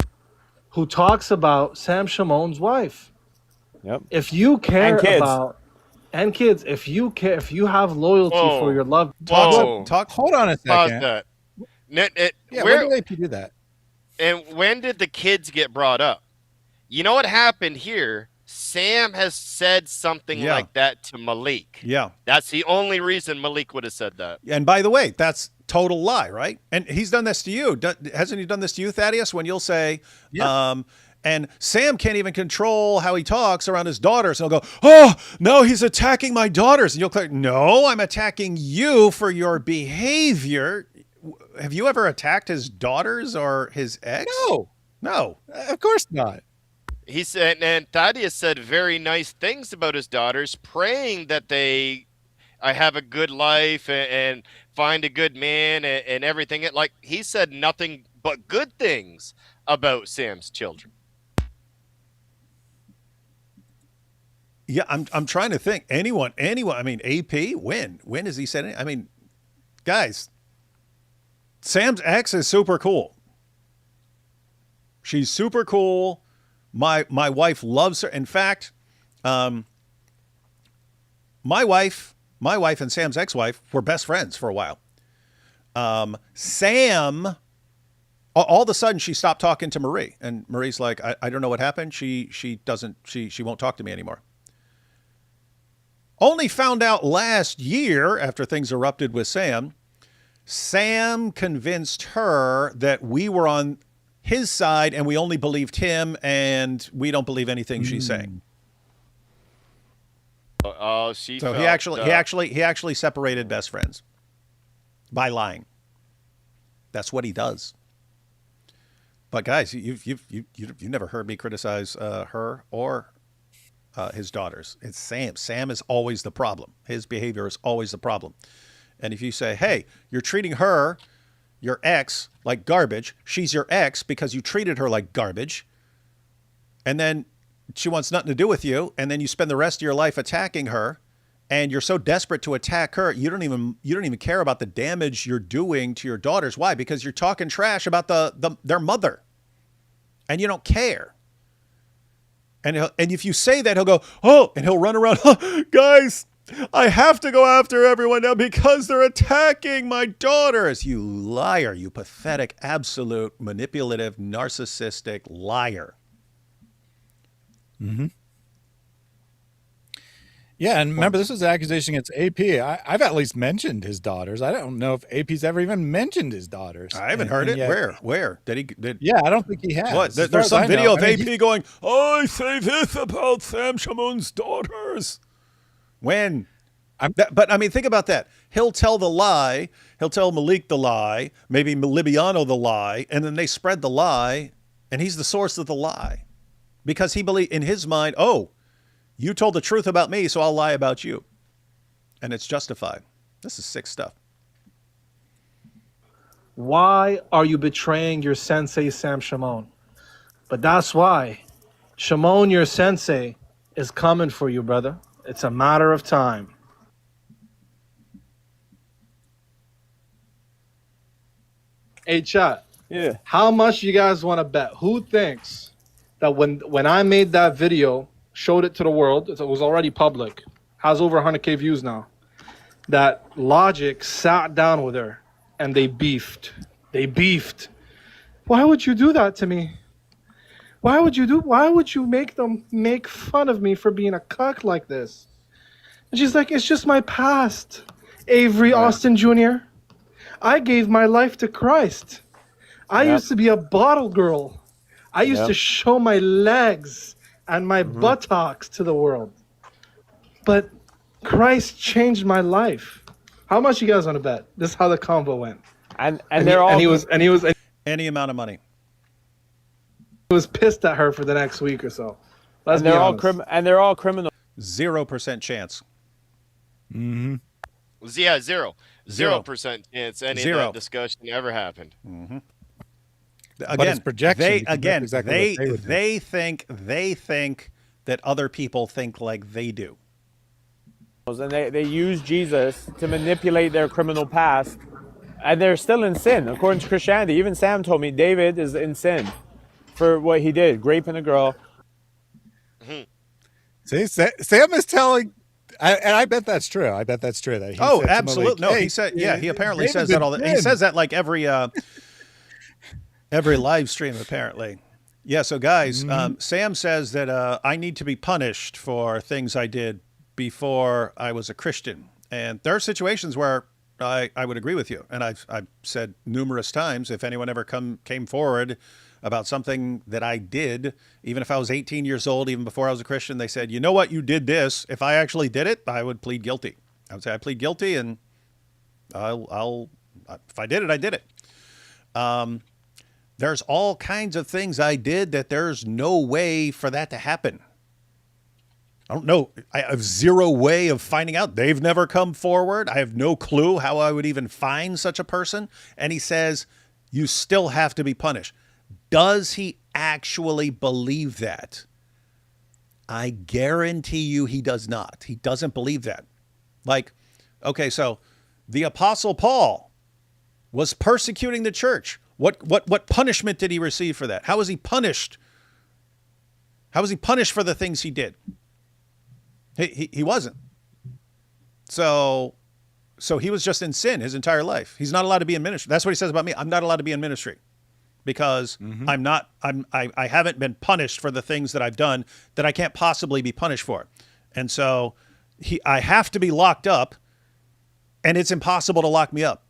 who talks about Sam Shamoun's wife. Yep. If you care kids. about kids, if you have loyalty for your love, Hold on a second. Pause that. Where did AP do that? And when did the kids get brought up? You know what happened here? Sam has said something like that to Maleek. Yeah. That's the only reason Maleek would have said that. And by the way, that's total lie, right? And he's done this to you. Hasn't he done this to you, Thaddeus? When you'll say, and Sam can't even control how he talks around his daughters. And he'll go, oh, no, he's attacking my daughters. And you'll click, no, I'm attacking you for your behavior. Have you ever attacked his daughters or his ex? No, of course not. He said, and Thaddeus said very nice things about his daughters, praying that they have a good life and find a good man and everything. Like, he said nothing but good things about Sam's children. Yeah, I'm trying to think. Anyone. I mean, AP. When has he said it? I mean, guys, Sam's ex is super cool. She's super cool. My wife loves her. In fact, my wife and Sam's ex-wife were best friends for a while. Sam, all of a sudden, she stopped talking to Marie, and Marie's like, I don't know what happened. She won't talk to me anymore. Only found out last year, after things erupted with Sam convinced her that we were on his side and we only believed him and we don't believe anything she's saying. So he actually separated best friends by lying. That's what he does. But guys, you've never heard me criticize her or his daughters. It's Sam. Sam is always the problem. His behavior is always the problem. And if you say, hey, you're treating her, your ex, like garbage, she's your ex because you treated her like garbage, and then she wants nothing to do with you, and then you spend the rest of your life attacking her, and you're so desperate to attack her, you don't even care about the damage you're doing to your daughters. Why? Because you're talking trash about their mother, and you don't care. And if you say that, he'll go, oh, and he'll run around, guys, I have to go after everyone now because they're attacking my daughters. You liar, you pathetic, absolute, manipulative, narcissistic liar. Mm-hmm. Yeah, and remember, this was an accusation against AP. I've at least mentioned his daughters. I don't know if AP's ever even mentioned his daughters. I haven't heard it. Yet, Where? Yeah, I don't think he has. What? There's some video of AP going, I say this about Sam Shamoun's daughters. When? But I mean, think about that. He'll tell the lie. He'll tell Maleek the lie, maybe Libiano the lie, and then they spread the lie, and he's the source of the lie. Because he believes in his mind, oh, you told the truth about me, so I'll lie about you. And it's justified. This is sick stuff. Why are you betraying your sensei, Sam Shamoun? But that's why. Shamoun, your sensei, is coming for you, brother. It's a matter of time. Hey, chat. Yeah. How much you guys want to bet? Who thinks that when I made that video, showed it to the world, it was already public, has over 100K views now, that Logic sat down with her and they beefed. Why would you do that to me? Why would you make them make fun of me for being a cuck like this? And she's like, it's just my past, Avery Austin Jr. I gave my life to Christ. I used to be a bottle girl. I used to show my legs and my buttocks to the world. But Christ changed my life. How much you guys want to bet? This is how the convo went. And he was any amount of money. He was pissed at her for the next week or so. They're all criminal. 0% chance. Yeah, 0% chance any of that discussion ever happened. Again, projection. They think that other people think like they do. And they use Jesus to manipulate their criminal past, and they're still in sin. According to Christianity, even Sam told me David is in sin for what he did, raping a girl. See, Sam is telling, and I bet that's true. I bet that's true. That he said absolutely. Maleek, No, he said, he apparently says that all the, he says that like every live stream, apparently. Yeah, so guys, Sam says that I need to be punished for things I did before I was a Christian. And there are situations where I would agree with you. And I've said numerous times, if anyone ever came forward about something that I did, even if I was 18 years old, even before I was a Christian, they said, you know what, you did this. If I actually did it, I would plead guilty. I would say I plead guilty, and if I did it, I did it. There's all kinds of things I did that there's no way for that to happen. I don't know. I have zero way of finding out. They've never come forward. I have no clue how I would even find such a person. And he says, you still have to be punished. Does he actually believe that? I guarantee you he does not. He doesn't believe that. Like, okay, so the Apostle Paul was persecuting the church. What punishment did he receive for that? How was he punished? How was he punished for the things he did? He wasn't. So he was just in sin his entire life. He's not allowed to be in ministry. That's what he says about me. I'm not allowed to be in ministry because I haven't been punished for the things that I've done that I can't possibly be punished for. And so I have to be locked up, and it's impossible to lock me up.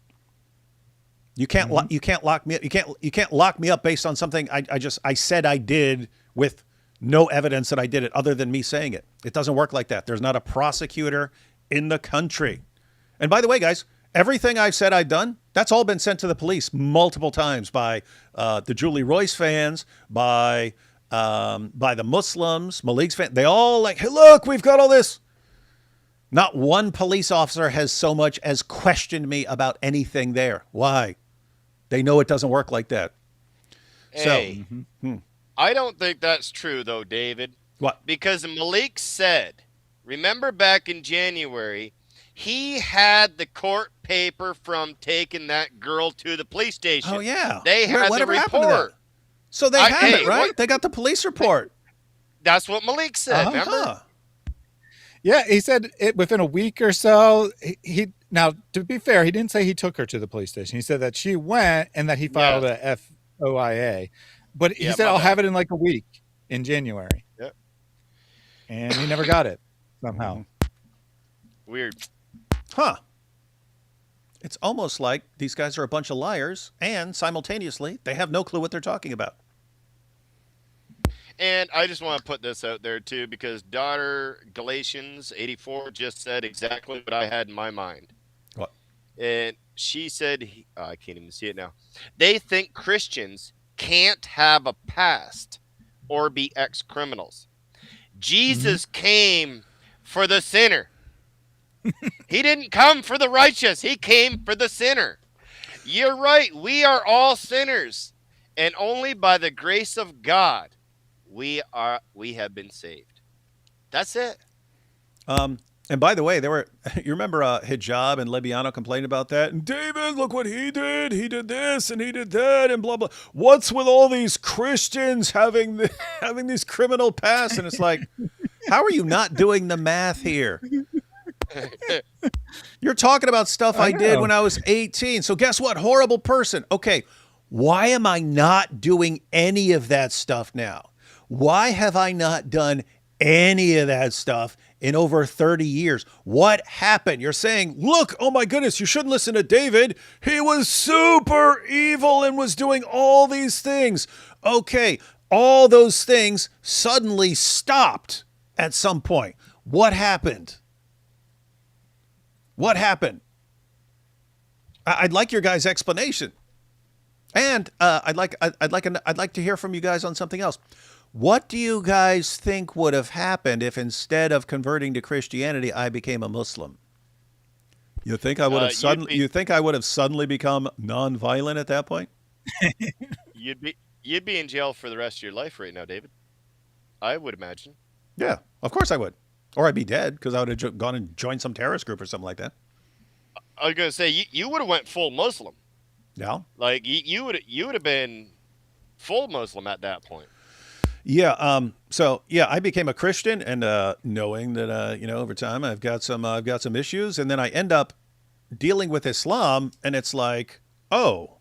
You can't lock me up. You can't lock me up based on something I said I did with no evidence that I did it other than me saying it. It doesn't work like that. There's not a prosecutor in the country. And by the way, guys, everything I've said I've done, that's all been sent to the police multiple times by the Julie Royce fans, by the Muslims, Maleek's fans. They all like, hey, look, we've got all this. Not one police officer has so much as questioned me about anything there. Why? They know it doesn't work like that. Hey, I don't think that's true, though, David. What? Because Maleek said, remember back in January, he had the court paper from taking that girl to the police station. Oh, yeah. They had the report. So they have it, right? They got the police report. That's what Maleek said, remember? Yeah, he said it within a week or so. Now, to be fair, he didn't say he took her to the police station. He said that she went and that he filed a FOIA. But he said, I'll have it in like a week in January. Yep. And he never got it somehow. Weird. Huh. It's almost like these guys are a bunch of liars, and simultaneously, they have no clue what they're talking about. And I just want to put this out there, too, because daughter Galatians 84 just said exactly what I had in my mind. What? And she said, I can't even see it now. They think Christians can't have a past or be ex-criminals. Jesus came for the sinner. He didn't come for the righteous. He came for the sinner. You're right. We are all sinners. And only by the grace of God we have been saved. That's it. And by the way, you remember Hijab and Lebiano complained about that? And David, look what he did. He did this and he did that and blah, blah. What's with all these Christians having these criminal pasts? And it's like, how are you not doing the math here? You're talking about stuff I did when I was 18. So guess what? Horrible person. Okay, why am I not doing any of that stuff now? Why have I not done any of that stuff in over 30 years? What happened? You're saying, look, oh my goodness, you shouldn't listen to David. He was super evil and was doing all these things. Okay, all those things suddenly stopped at some point. What happened? What happened? I'd like your guys' explanation. And I'd like to hear from you guys on something else. What do you guys think would have happened if instead of converting to Christianity, I became a Muslim? You think I would have suddenly become nonviolent at that point? You'd be in jail for the rest of your life right now, David. I would imagine. Yeah, of course I would. Or I'd be dead because I would have gone and joined some terrorist group or something like that. I was gonna say you would have went full Muslim. Yeah. Like you would have been full Muslim at that point. Yeah. So yeah, I became a Christian, and knowing that over time I've got some issues, and then I end up dealing with Islam, and it's like, oh,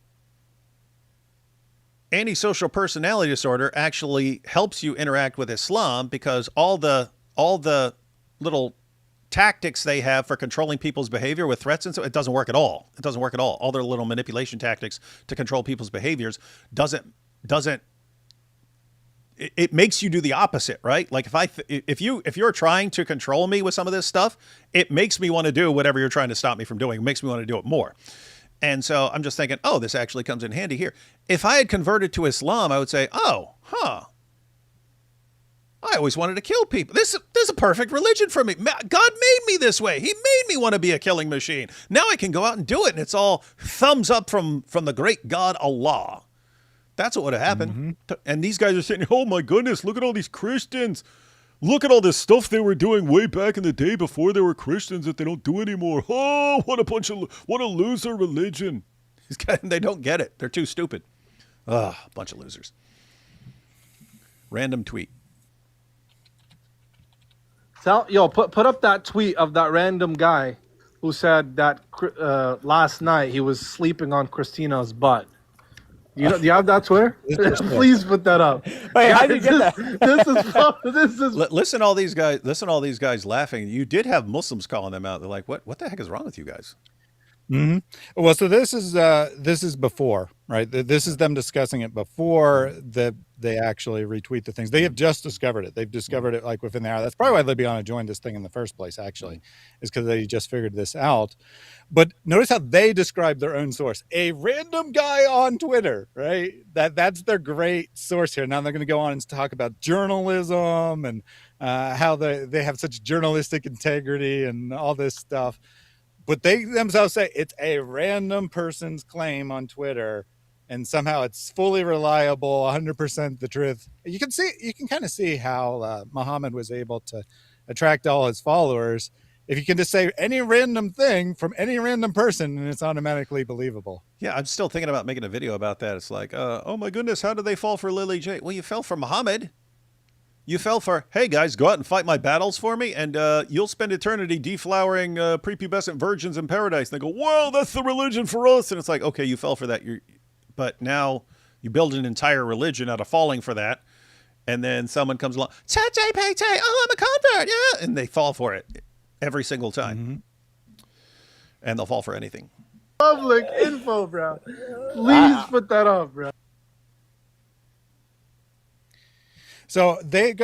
antisocial personality disorder actually helps you interact with Islam because all the little tactics they have for controlling people's behavior with threats and so it doesn't work at all. It doesn't work at all. All their little manipulation tactics to control people's behaviors doesn't it makes you do the opposite, right? Like if you're trying to control me with some of this stuff, it makes me want to do whatever you're trying to stop me from doing. It makes me want to do it more. And so I'm just thinking, oh, this actually comes in handy here. If I had converted to Islam, I would say, oh, I always wanted to kill people. This is a perfect religion for me. God made me this way. He made me want to be a killing machine. Now I can go out and do it, and it's all thumbs up from the great God Allah. That's what would have happened. Mm-hmm. And these guys are saying, oh my goodness, look at all these Christians. Look at all this stuff they were doing way back in the day before they were Christians that they don't do anymore. Oh, what a loser religion. These guys, they don't get it. They're too stupid. A bunch of losers. Random tweet. Put up that tweet of that random guy who said that last night he was sleeping on Christina's butt. Do you have that Twitter? Please put that up. Wait, how did you get that? This is. Listen, all these guys laughing. You did have Muslims calling them out. They're like, "What the heck is wrong with you guys?" Mm-hmm. Well, so this is before, right? This is them discussing it before they actually retweet the things. They have just discovered it. They've discovered it like within the hour. That's probably why Libiana joined this thing in the first place, actually, is because they just figured this out. But notice how they describe their own source. A random guy on Twitter, right? That's their great source here. Now they're going to go on and talk about journalism and how they have such journalistic integrity and all this stuff. But they themselves say it's a random person's claim on Twitter, and somehow it's fully reliable, 100% the truth. You can kind of see how Muhammad was able to attract all his followers. If you can just say any random thing from any random person, and it's automatically believable. Yeah, I'm still thinking about making a video about that. It's like, oh my goodness, how did they fall for Lily J? Well, you fell for Muhammad. You fell for, hey guys, go out and fight my battles for me, and you'll spend eternity deflowering prepubescent virgins in paradise. And they go, well, that's the religion for us. And it's like, okay, you fell for that. But now you build an entire religion out of falling for that. And then someone comes along, ChatGPT, oh, I'm a convert, yeah. And they fall for it every single time. Mm-hmm. And they'll fall for anything. Public info, bro. Please put that up, bro. So they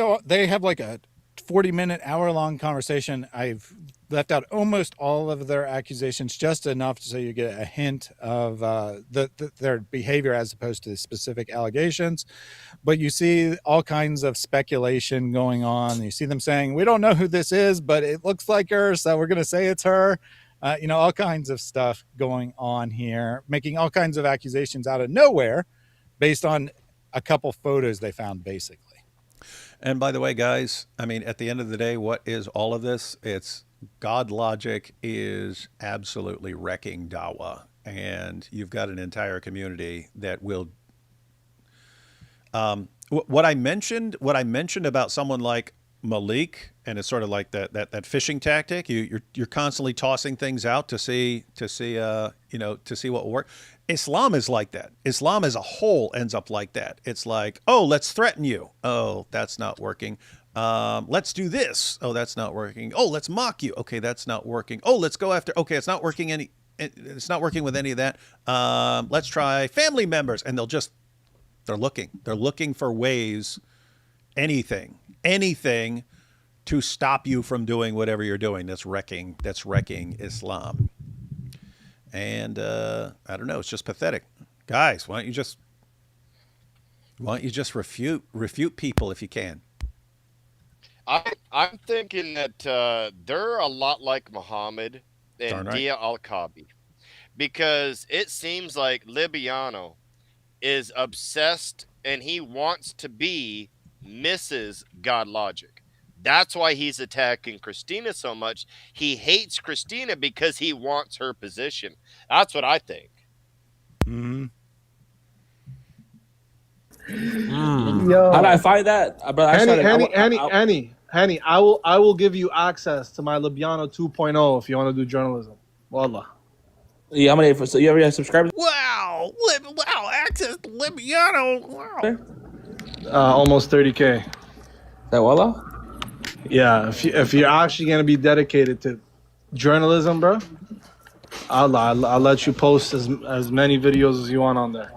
have like a 40-minute, hour-long conversation. I've left out almost all of their accusations, just enough so you get a hint of their behavior as opposed to specific allegations. But you see all kinds of speculation going on. You see them saying, we don't know who this is, but it looks like her, so we're going to say it's her. All kinds of stuff going on here, making all kinds of accusations out of nowhere based on a couple photos they found, basically. And by the way, guys, I mean, at the end of the day, what is all of this? It's God logic is absolutely wrecking Dawa. And you've got an entire community that will. What I mentioned about someone like Maleek, and it's sort of like that fishing tactic. You're constantly tossing things out to see what will work. Islam is like that. Islam as a whole ends up like that. It's like, oh, let's threaten you. Oh, that's not working. Let's do this. Oh, that's not working. Oh, let's mock you. Okay, that's not working. Oh, let's go after. Okay, it's not working It's not working with any of that. Let's try family members, and they're looking for ways, anything to stop you from doing whatever you're doing. That's wrecking Islam. And I don't know, it's just pathetic. Guys, why don't you just refute people if you can? I'm thinking that they're a lot like Muhammad and Darn right. Dia al-Kabi, because it seems like Libiano is obsessed and he wants to be Mrs. God Logic. That's why he's attacking Christina so much. He hates Christina because he wants her position. That's what I think. Mm-hmm. Yo, How did I find that? Henny, I will give you access to my Libiano 2.0 if you want to do journalism. Wallah. Yeah, how many? So you ever have subscribers? Wow, access to Libiano. Wow. Almost 30K. That wallah? Yeah, if you're actually gonna be dedicated to journalism, bro, I'll let you post as many videos as you want on there.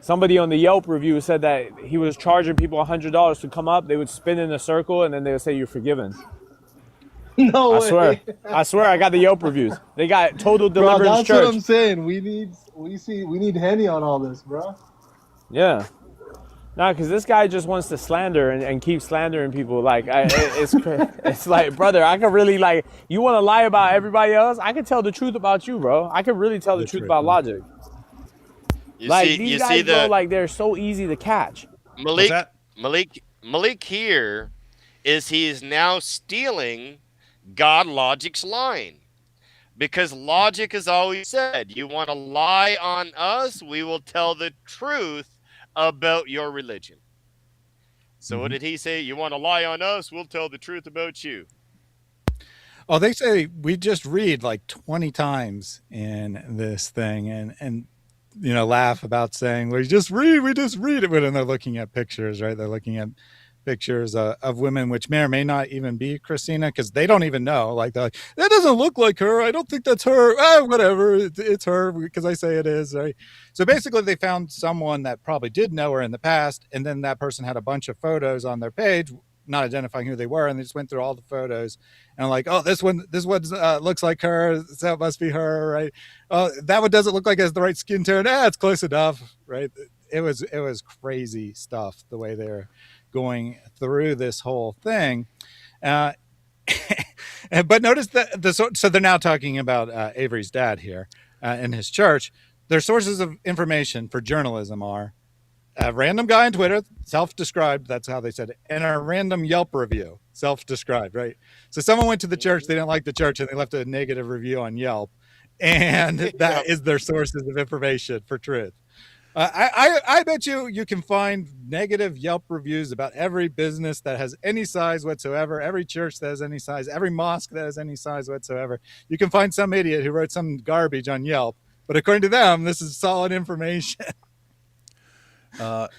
Somebody on the Yelp review said that he was charging people $100 to come up. They would spin in a circle and then they would say you're forgiven. No way. I swear, I got the Yelp reviews. They got Total Deliverance That's Church. what I'm saying. We need Henny on all this, bro. Yeah. No, because this guy just wants to slander and keep slandering people. Like, it's like, brother, I could really, like, you want to lie about everybody else? I can tell the truth about you, bro. I could really tell the truth about Logic. These guys, bro, like, they're so easy to catch. Maleek here is he's now stealing God Logic's line. Because Logic has always said, you want to lie on us, we will tell the truth about your religion. So what did he say? You want to lie on us, we'll tell the truth about you. Oh, they say we just read like 20 times in this thing and laugh about saying we just read it, but then they're looking at pictures, right? They're looking at pictures of women which may or may not even be Christina, because they don't even know. Like, they're like, that doesn't look like her. I don't think that's her. Whatever, it's her because I say it is. Right? So basically, they found someone that probably did know her in the past, and then that person had a bunch of photos on their page, not identifying who they were, and they just went through all the photos and like, oh, this one looks like her, so it must be her, right? Oh, that one doesn't look like it has the right skin tone. It's close enough, right? It was crazy stuff the way they're going through this whole thing. But notice that so they're now talking about Avery's dad here in his church. Their sources of information for journalism are a random guy on Twitter, self-described, that's how they said it, and a random Yelp review, self-described, right? So someone went to the church, they didn't like the church, and they left a negative review on Yelp, and that is their sources of information for truth. I bet you can find negative Yelp reviews about every business that has any size whatsoever, every church that has any size, every mosque that has any size whatsoever. You can find some idiot who wrote some garbage on Yelp, but according to them, this is solid information.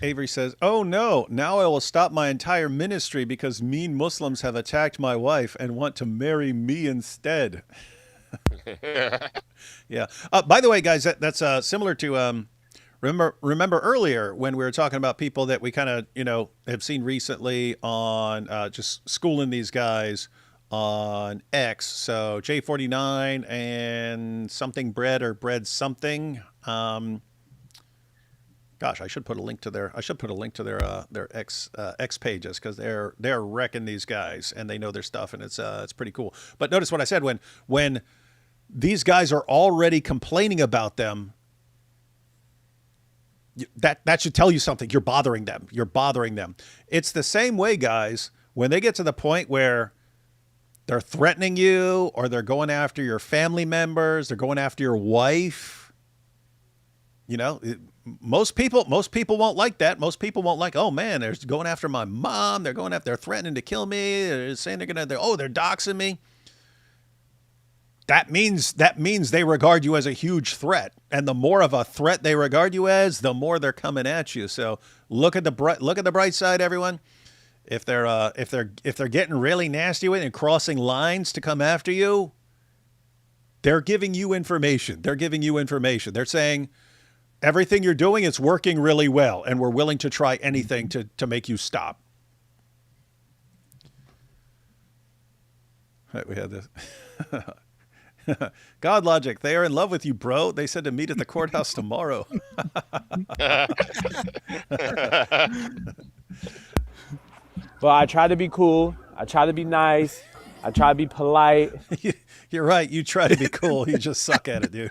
Avery says, oh no, now I will stop my entire ministry because mean Muslims have attacked my wife and want to marry me instead. Yeah. By the way, guys, that's similar to remember earlier when we were talking about people that we kind of have seen recently on just schooling these guys on X. So J49 and something bread or bread something. Gosh, I should put a link to their X pages, because they're wrecking these guys and they know their stuff, and it's pretty cool. But notice what I said, when these guys are already complaining about them, that should tell you something. You're bothering them. It's the same way, guys, when they get to the point where they're threatening you or they're going after your family members, they're going after your wife. Most people won't like that. Most people won't like, oh man, they're going after my mom. They're threatening to kill me. They're saying they're doxing me. That means they regard you as a huge threat. And the more of a threat they regard you as, the more they're coming at you. So look at the bright side, everyone. If they're getting really nasty with it and crossing lines to come after you, they're giving you information. They're saying, everything you're doing is working really well, and we're willing to try anything to make you stop. Right, we had this. God Logic, they are in love with you, bro. They said to meet at the courthouse tomorrow. But I try to be cool. I try to be nice. I try to be polite. You're right. You try to be cool. You just suck at it, dude.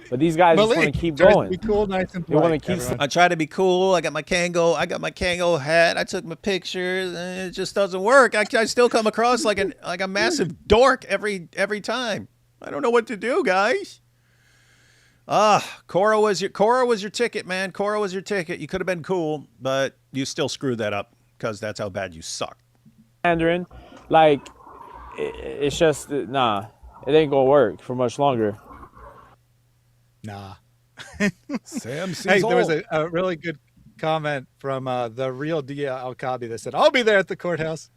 But these guys just want to keep going. Be cool, nice and They want to polite, keep. I try to be cool. I got my Kango hat. I took my pictures, and it just doesn't work. I still come across like a massive dork every time. I don't know what to do, guys. Cora was your ticket, man. Cora was your ticket. You could have been cool, but you still screwed that up because that's how bad you suck. Mandarin, like, it's just, nah, it ain't gonna work for much longer. Nah. Sam sees Hey, all. there was a really good comment from the real Dia Al-Kabi that said, I'll be there at the courthouse.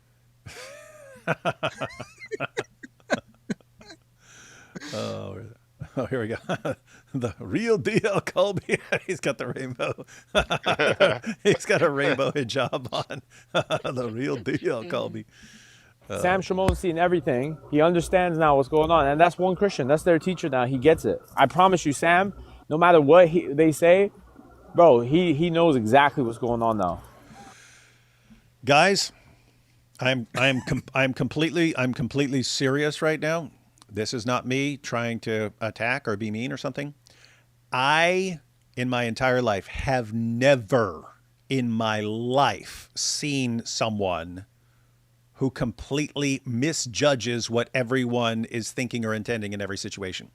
Oh, here we go. The real DL Colby. He's got the rainbow. He's got a rainbow hijab on. The real DL Colby. Sam Shamon's seen everything. He understands now what's going on. And that's one Christian. That's their teacher now. He gets it. I promise you, Sam, no matter what they say, bro, he knows exactly what's going on now. Guys, I'm completely serious right now. This is not me trying to attack or be mean or something. I, in my entire life, have never in my life seen someone who completely misjudges what everyone is thinking or intending in every situation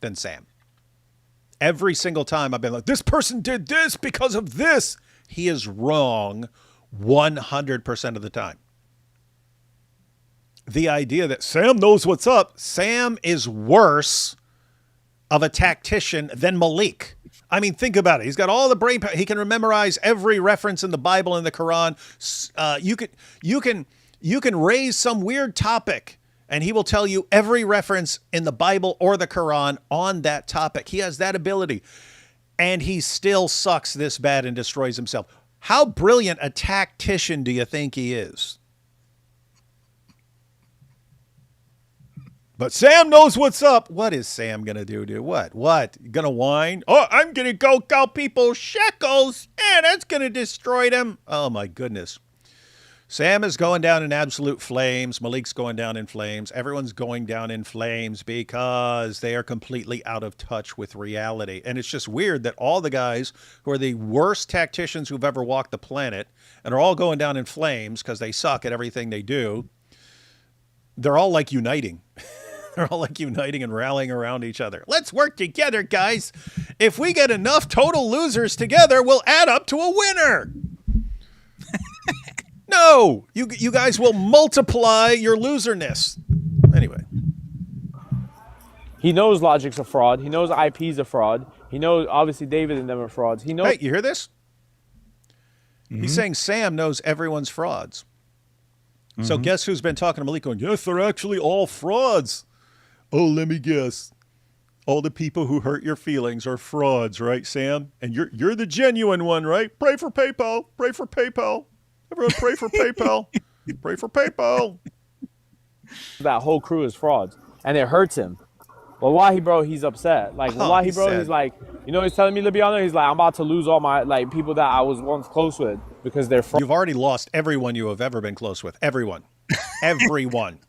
than Sam. Every single time I've been like, this person did this because of this. He is wrong 100% of the time. The idea that Sam knows what's up. Sam is worse of a tactician than Maleek. I mean, think about it. He's got all the brain power. He can memorize every reference in the Bible and the Quran. You can raise some weird topic, and he will tell you every reference in the Bible or the Quran on that topic. He has that ability, and he still sucks this bad and destroys himself. How brilliant a tactician do you think he is? But Sam knows what's up. What is Sam going to do, dude? What? Going to whine? Oh, I'm going to go count people's shekels. And that's going to destroy them. Oh, my goodness. Sam is going down in absolute flames. Maleek's going down in flames. Everyone's going down in flames because they are completely out of touch with reality. And it's just weird that all the guys who are the worst tacticians who've ever walked the planet and are all going down in flames because they suck at everything they do, they're all like uniting. They're all like uniting and rallying around each other. Let's work together, guys. If we get enough total losers together, we'll add up to a winner. No, you guys will multiply your loserness. Anyway. He knows Logic's a fraud. He knows IP's a fraud. He knows, obviously, David and them are frauds. He knows. Hey, you hear this? Mm-hmm. He's saying Sam knows everyone's frauds. Mm-hmm. So guess who's been talking to Maleek going, yes, they're actually all frauds. Oh, let me guess. All the people who hurt your feelings are frauds, right, Sam? And you're the genuine one, right? Pray for PayPal. Pray for PayPal. Everyone pray for PayPal. Pray for PayPal. That whole crew is frauds. And it hurts him. Well, Wahi, bro, he's upset. Like, Wahi, bro, he's like, you know, he's telling me, Libiano, he's like, I'm about to lose all my, like, people that I was once close with because they're frauds. You've already lost everyone you have ever been close with. Everyone. Everyone.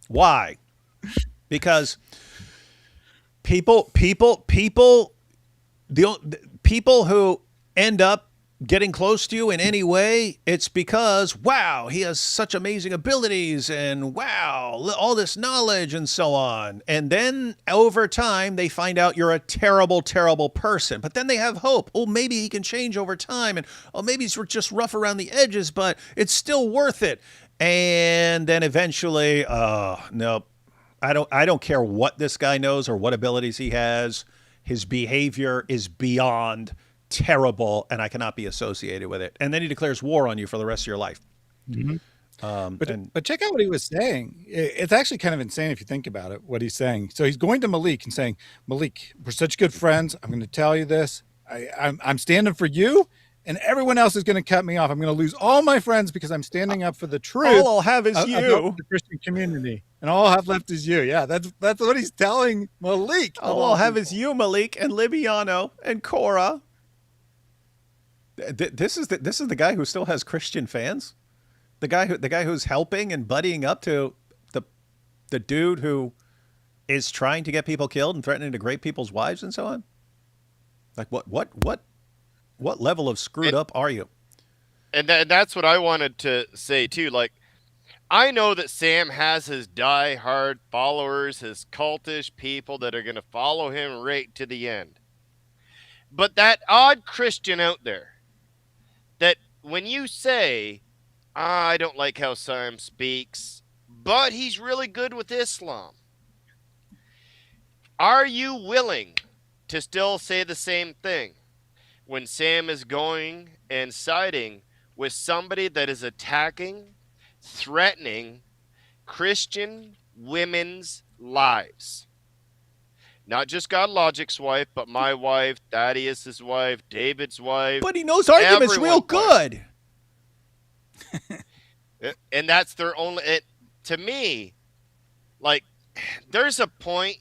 Why? Because people who end up getting close to you in any way, it's because, wow, he has such amazing abilities and wow, all this knowledge and so on. And then over time, they find out you're a terrible, terrible person. But then they have hope. Oh, maybe he can change over time. And oh, maybe he's just rough around the edges, but it's still worth it. And then eventually, nope, I don't care what this guy knows or what abilities he has. His behavior is beyond terrible, and I cannot be associated with it. And then he declares war on you for the rest of your life. Mm-hmm. But check out what he was saying. It's actually kind of insane if you think about it, what he's saying. So he's going to Maleek and saying, Maleek, we're such good friends. I'm going to tell you this. I'm standing for you, and everyone else is going to cut me off. I'm going to lose all my friends because I'm standing up for the truth. All I'll have is you. The Christian community. And all I'll have left is you. Yeah, that's what he's telling Maleek. All I'll have is you, Maleek, and Libiano, and Cora. This is the guy who still has Christian fans, the guy who's helping and buddying up to the dude who is trying to get people killed and threatening to rape people's wives and so on. Like what level of screwed up are you? And that's what I wanted to say too. Like, I know that Sam has his die-hard followers, his cultish people that are going to follow him right to the end. But that odd Christian out there, that when you say, I don't like how Sam speaks, but he's really good with Islam, are you willing to still say the same thing when Sam is going and siding with somebody that is attacking, threatening Christian women's lives? Not just God Logic's wife, but my wife, Thaddeus' wife, David's wife. But he knows arguments real good. And that's their only... to me, like, there's a point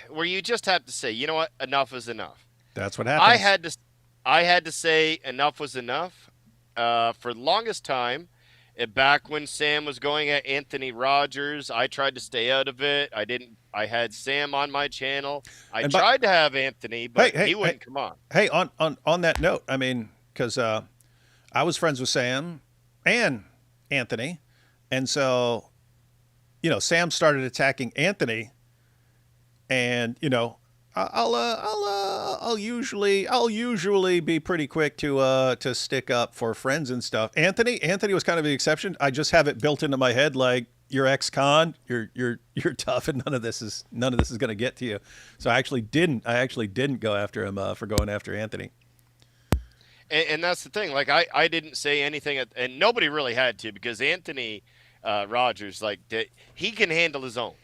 where you just have to say, you know what? Enough is enough. That's what happens. I had to say enough was enough for the longest time. Back when Sam was going at Anthony Rogers, I tried to stay out of it. I had Sam on my channel. I tried to have Anthony, but he wouldn't come on. Hey, on that note, I mean, because I was friends with Sam and Anthony, and so, Sam started attacking Anthony, and I'll usually be pretty quick to stick up for friends and stuff. Anthony was kind of the exception. I just have it built into my head, like, you're ex-con, you're tough, and none of this is going to get to you. So I actually didn't go after him for going after Anthony. And that's the thing. Like, I didn't say anything, and nobody really had to, because Anthony Rogers, like, he can handle his own,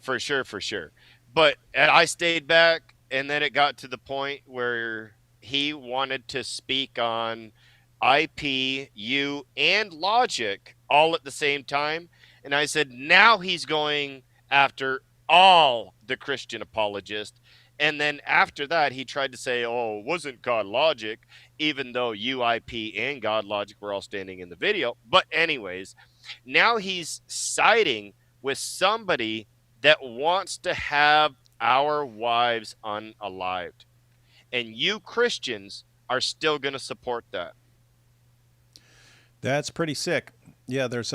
for sure. But I stayed back, and then it got to the point where he wanted to speak on IP, you, and Logic all at the same time. And I said, now he's going after all the Christian apologists. And then after that, he tried to say, oh, it wasn't God Logic, even though UIP and God Logic were all standing in the video. But anyways, now he's siding with somebody that wants to have our wives unalived. And you Christians are still going to support that. That's pretty sick. Yeah, there's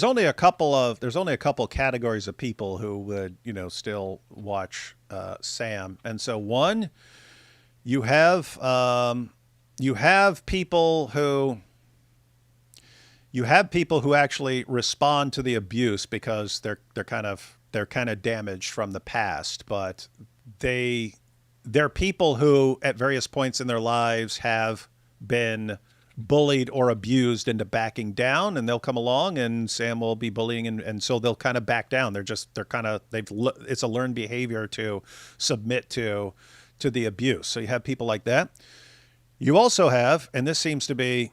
only a couple categories of people who would, still watch Sam. And so one, you have people who actually respond to the abuse because they're kind of damaged from the past, but they're people who at various points in their lives have been bullied or abused into backing down, and they'll come along and Sam will be bullying, and so they'll kind of back down. It's a learned behavior to submit to the abuse. So you have people like that. You also have, and this seems to be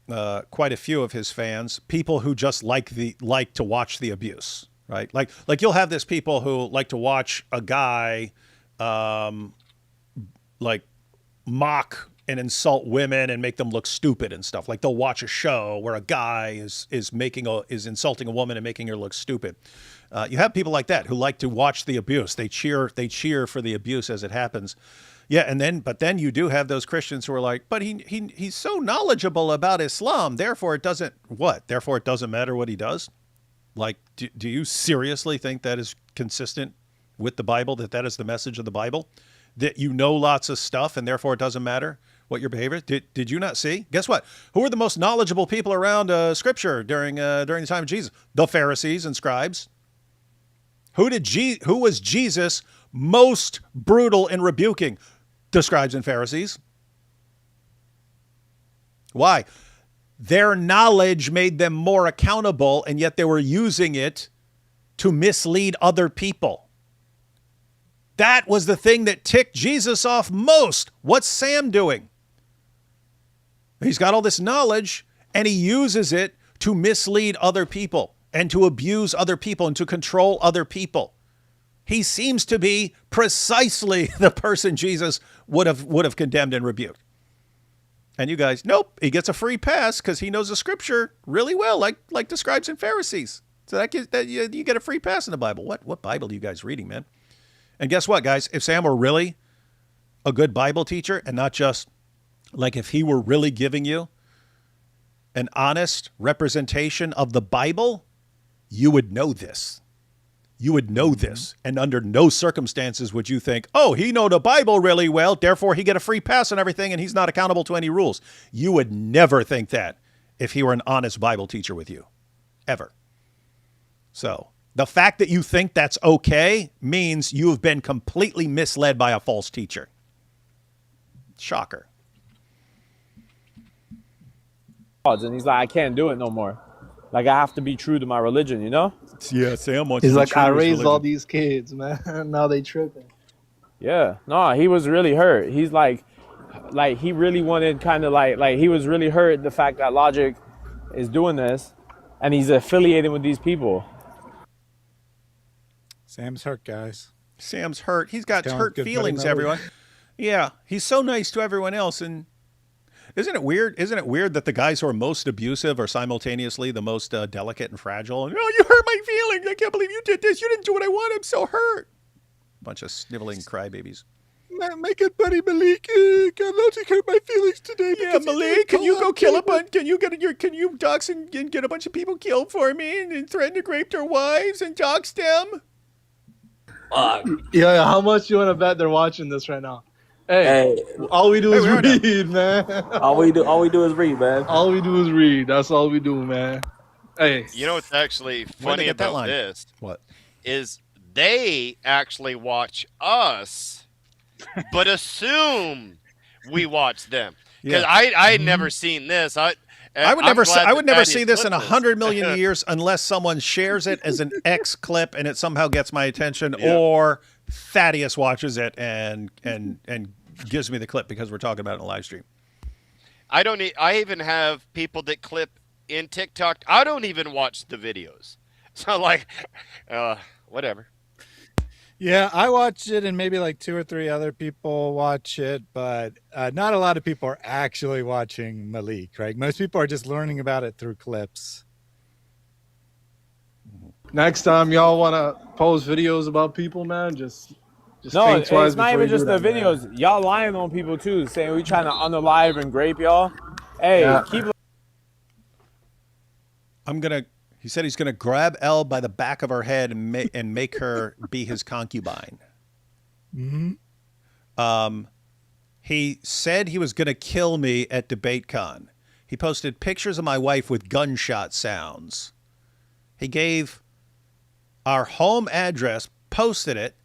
quite a few of his fans, people who just like to watch the abuse, right? Like you'll have this people who like to watch a guy like mock and insult women and make them look stupid and stuff. Like they'll watch a show where a guy is insulting a woman and making her look stupid. You have people like that who like to watch the abuse. They cheer for the abuse as it happens. Yeah, but then you do have those Christians who are like, but he's so knowledgeable about Islam, therefore it doesn't what? Therefore it doesn't matter what he does? Like, do you seriously think that is consistent with the Bible, that is the message of the Bible? That you know lots of stuff and therefore it doesn't matter what your behavior is? Did you not see? Guess what? Who were the most knowledgeable people around Scripture during the time of Jesus? The Pharisees and scribes. Who was Jesus most brutal in rebuking? The scribes and Pharisees. Why? Their knowledge made them more accountable, and yet they were using it to mislead other people. That was the thing that ticked Jesus off most. What's Sam doing? He's got all this knowledge, and he uses it to mislead other people and to abuse other people and to control other people. He seems to be precisely the person Jesus would have condemned and rebuked. And you guys, nope, he gets a free pass because he knows the Scripture really well, like the scribes and Pharisees. So you get a free pass in the Bible. What Bible are you guys reading, man? And guess what, guys? If Sam were really a good Bible teacher and not just like if he were really giving you an honest representation of the Bible, you would know this. You would know this. And under no circumstances would you think, oh, he know the Bible really well, therefore he get a free pass on everything and he's not accountable to any rules. You would never think that if he were an honest Bible teacher with you. Ever. So the fact that you think that's okay means you have been completely misled by a false teacher. Shocker. And he's like, I can't do it no more. Like, I have to be true to my religion, you know? Yeah, Sam wants He's to be like, true I to his raised religion. all these kids, man. Now they tripping. Yeah. No, he was really hurt. He's like he really wanted kind of like he was really hurt the fact that Logic is doing this and he's affiliated with these people. Sam's hurt, guys. Sam's hurt. He's got He's hurt good buddy feelings, Melly. everyone. Yeah, he's so nice to everyone else. And isn't it weird? Isn't it weird that the guys who are most abusive are simultaneously the most delicate and fragile? And, oh, you hurt my feelings. I can't believe you did this. You didn't do what I want. I'm so hurt. Bunch of sniveling crybabies. My good buddy Maleek got Logic hurt my feelings today. Yeah, Maleek, can you go kill a bunch? Can you dox and get a bunch of people killed for me and threaten to rape their wives and dox them? Yeah, how much you want to bet they're watching this right now? Hey, all we do is read, man. All we do is read, man. All we do is read. That's all we do, man. Hey, You know what's actually Where'd they funny get that about line? this What? is they actually watch us, but assume we watch them. Because Yeah. I had never seen this. I would never see see this in 100 million years unless someone shares it as an X clip and it somehow gets my attention, Yeah. or Thaddeus watches it and gives me the clip because we're talking about it in a live stream. I even have people that clip in TikTok. I don't even watch the videos. So like, whatever. Yeah, I watch it, and maybe like 2 or 3 other people watch it, but not a lot of people are actually watching Maleek, right? Most people are just learning about it through clips. next time y'all want to post videos about people, man, just No, think it's twice not before even you just do the that, man. videos. Y'all lying on people too, saying we trying to unalive and grape y'all. Hey, Yeah. keep He said he's gonna grab Elle by the back of her head and make her be his concubine. Mm-hmm. He said he was gonna kill me at DebateCon. He posted pictures of my wife with gunshot sounds. He gave our home address, posted it,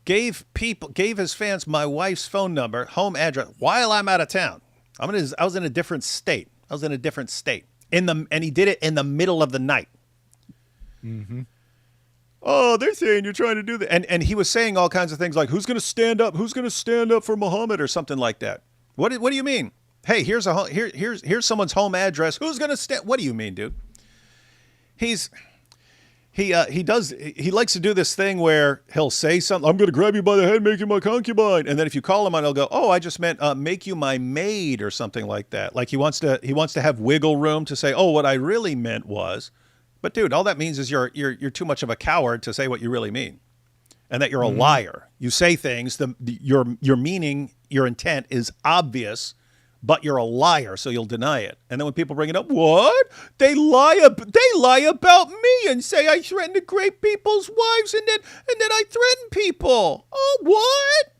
gave his fans my wife's phone number, home address, while I'm out of town. I was in a different state. And he did it in the middle of the night. Mm-hmm. Oh, they're saying you're trying to do that. And he was saying all kinds of things like, who's going to stand up? Who's going to stand up for Muhammad or something like that? What do you mean? Hey, here's someone's home address. Who's going to stand? What do you mean, dude? He likes to do this thing where he'll say something. I'm going to grab you by the head, make you my concubine. And then if you call him on, he'll go, oh, I just meant make you my maid or something like that. Like he wants to have wiggle room to say, oh, what I really meant was. But dude, all that means is you're too much of a coward to say what you really mean. and that you're a liar. You say things, your meaning, your intent is obvious, but you're a liar, so you'll deny it. And then when people bring it up, what? They lie about me and say I threaten to rape people's wives, and then I threaten people. Oh, what?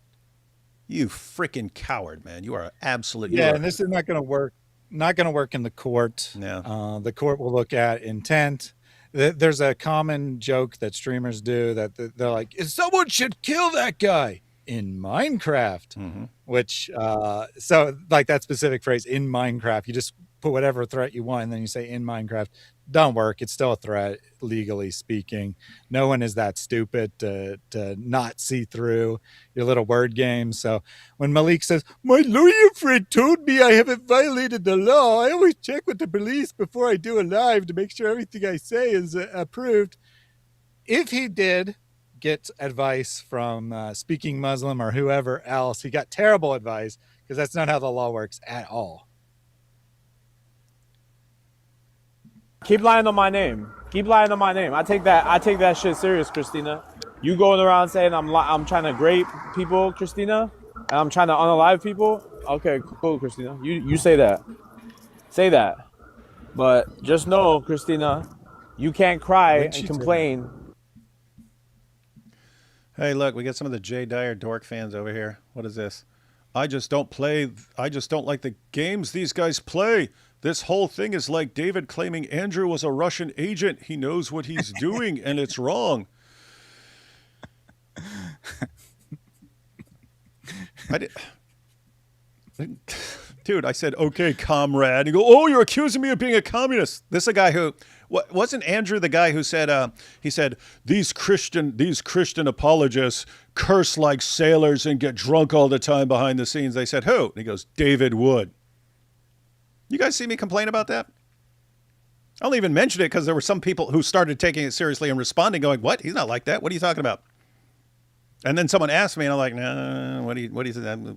You freaking coward, man. You are absolutely... Yeah, and this is not going to work. Not going to work in the court. Yeah. The court will look at intent. There's a common joke that streamers do that they're like, someone should kill that guy in Minecraft, which, so like that specific phrase in Minecraft, you just put whatever threat you want and then you say in Minecraft. Don't work. It's still a threat, legally speaking. No one is that stupid to not see through your little word game. So when Maleek says, my lawyer friend told me I haven't violated the law, I always check with the police before I do a live to make sure everything I say is approved. If he did get advice from Speaking Muslim or whoever else, he got terrible advice, because that's not how the law works at all. Keep lying on my name. Keep lying on my name. I take that shit serious, Christina. You going around saying I'm trying to grape people, Christina, and I'm trying to unalive people. Okay, cool, Christina. You say that. Say that. But just know, Christina, you can't cry and complain. Hey, look, we got some of the Jay Dyer dork fans over here. What is this? I just don't like the games these guys play. This whole thing is like David claiming Andrew was a Russian agent. He knows what he's doing, and it's wrong. Dude, I said, okay, comrade. You go, oh, you're accusing me of being a communist. This is a guy who, wasn't Andrew the guy who said, he said, these Christian apologists curse like sailors and get drunk all the time behind the scenes. They said, who? And he goes, David Wood. You guys see me complain about that? I only even mentioned it because there were some people who started taking it seriously and responding, going, what? He's not like that. What are you talking about? And then someone asked me, and I'm like, no, what do you say?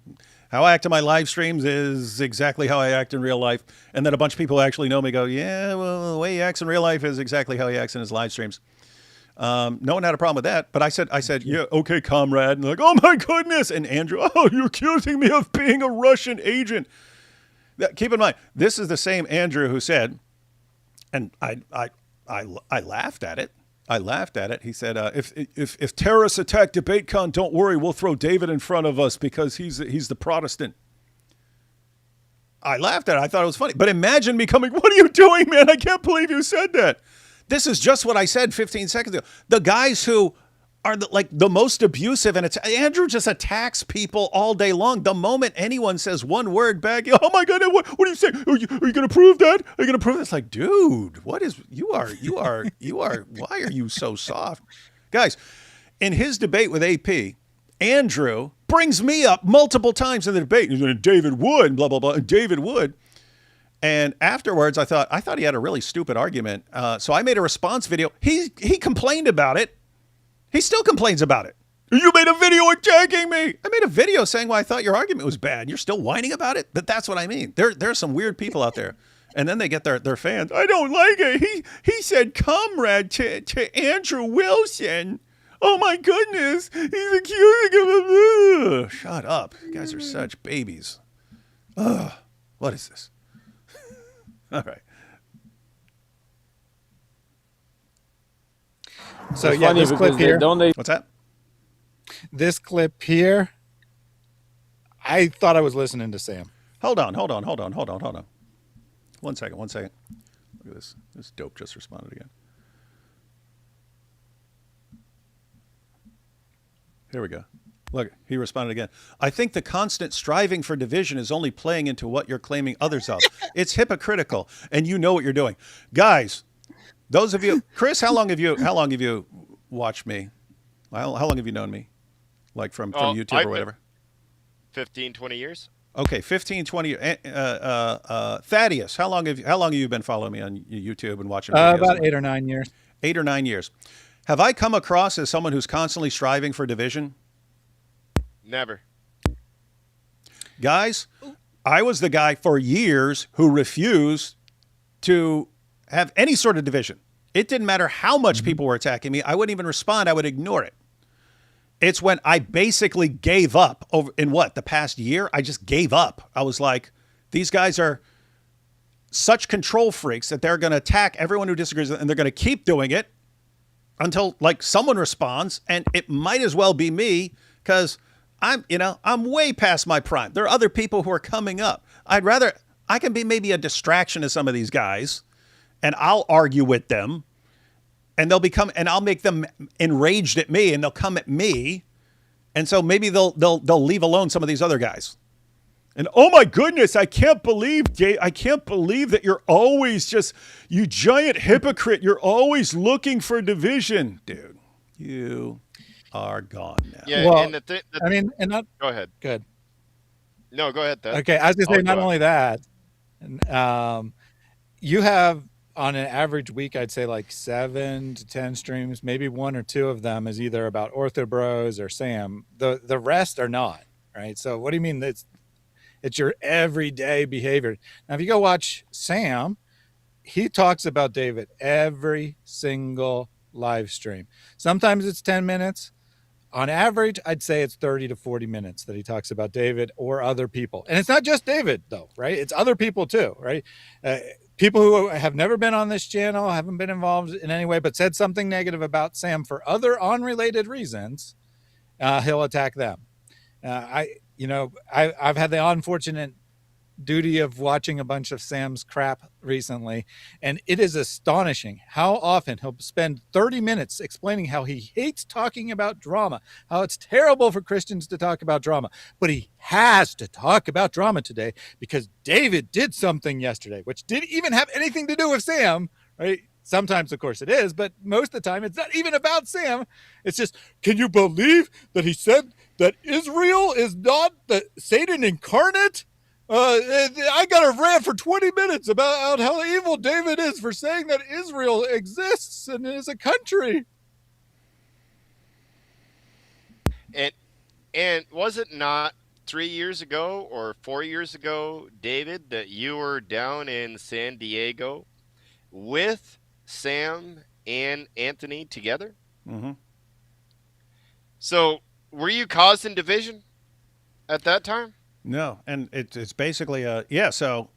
How I act in my live streams is exactly how I act in real life. And then a bunch of people who actually know me go, yeah, well, the way he acts in real life is exactly how he acts in his live streams. No one had a problem with that. But I said, yeah, okay, comrade. And they're like, oh, my goodness. And Andrew, oh, you're accusing me of being a Russian agent. Keep in mind, this is the same Andrew who said, and I laughed at it. I laughed at it. He said, if terrorists attack DebateCon, don't worry, we'll throw David in front of us because he's the Protestant. I laughed at it. I thought it was funny. But imagine me coming, what are you doing, man? I can't believe you said that. This is just what I said 15 seconds ago. The guys who are the most abusive, and Andrew just attacks people all day long. The moment anyone says one word back, oh my God, what are you saying? Are you going to prove that? Are you going to prove that? It's like, dude, why are you so soft? Guys, in his debate with AP, Andrew brings me up multiple times in the debate. He's going, David Wood, blah, blah, blah, David Wood. And afterwards, I thought he had a really stupid argument. So I made a response video. He complained about it. He still complains about it. You made a video attacking me. I made a video saying why I thought your argument was bad. You're still whining about it? But that's what I mean. There are some weird people out there. And then they get their fans. I don't like it. He said comrade to Andrew Wilson. Oh, my goodness. He's accusing him of... Shut up. You guys are such babies. Ugh. What is this? All right. So yeah, this clip here. What's that? This clip here. I thought I was listening to Sam. Hold on. 1 second. Look at this. This dope just responded again. Here we go. Look, he responded again. I think the constant striving for division is only playing into what you're claiming others of. It's hypocritical, and you know what you're doing, guys. Those of you, Chris, how long have you watched me? How long have you known me? Like from YouTube or whatever? 15, 20 years. Okay, 15, 20 years. Thaddeus, how long have you been following me on YouTube and watching videos? About 8 or 9 years. 8 or 9 years. Have I come across as someone who's constantly striving for division? Never. Guys, I was the guy for years who refused to have any sort of division. It didn't matter how much people were attacking me. I wouldn't even respond. I would ignore it. It's when I basically gave up over in the past year. I just gave up. I was like, these guys are such control freaks that they're going to attack everyone who disagrees, and they're going to keep doing it until like someone responds, and it might as well be me because I'm way past my prime. There are other people who are coming up. I can be maybe a distraction to some of these guys, and I'll argue with them. And I'll make them enraged at me, and they'll come at me, and so maybe they'll leave alone some of these other guys. And oh my goodness, I can't believe that you're always you giant hypocrite. You're always looking for division, dude. You are gone now. Yeah, well, and go ahead. Good. No, go ahead. Okay, I was going to say not only that, you have. On an average week, I'd say like 7 to 10 streams. Maybe 1 or 2 of them is either about Ortho Bros or Sam. The rest are not, right? So what do you mean it's your everyday behavior? Now, if you go watch Sam, he talks about David every single live stream. Sometimes it's 10 minutes. On average, I'd say it's 30 to 40 minutes that he talks about David or other people. And it's not just David, though, right? It's other people, too, right? People who have never been on this channel, haven't been involved in any way, but said something negative about Sam for other unrelated reasons, he'll attack them. I've had the unfortunate duty of watching a bunch of Sam's crap recently, and it is astonishing how often he'll spend 30 minutes explaining how he hates talking about drama, how it's terrible for Christians to talk about drama, but he has to talk about drama today because David did something yesterday, which didn't even have anything to do with Sam, right? Sometimes, of course, it is, but most of the time, it's not even about Sam. It's just, can you believe that he said that Israel is not the Satan incarnate? I got a rant for 20 minutes about how evil David is for saying that Israel exists and is a country. And was it not 3 years ago or 4 years ago, David, that you were down in San Diego with Sam and Anthony together? Mm-hmm. So were you causing division at that time? No, and it's basically so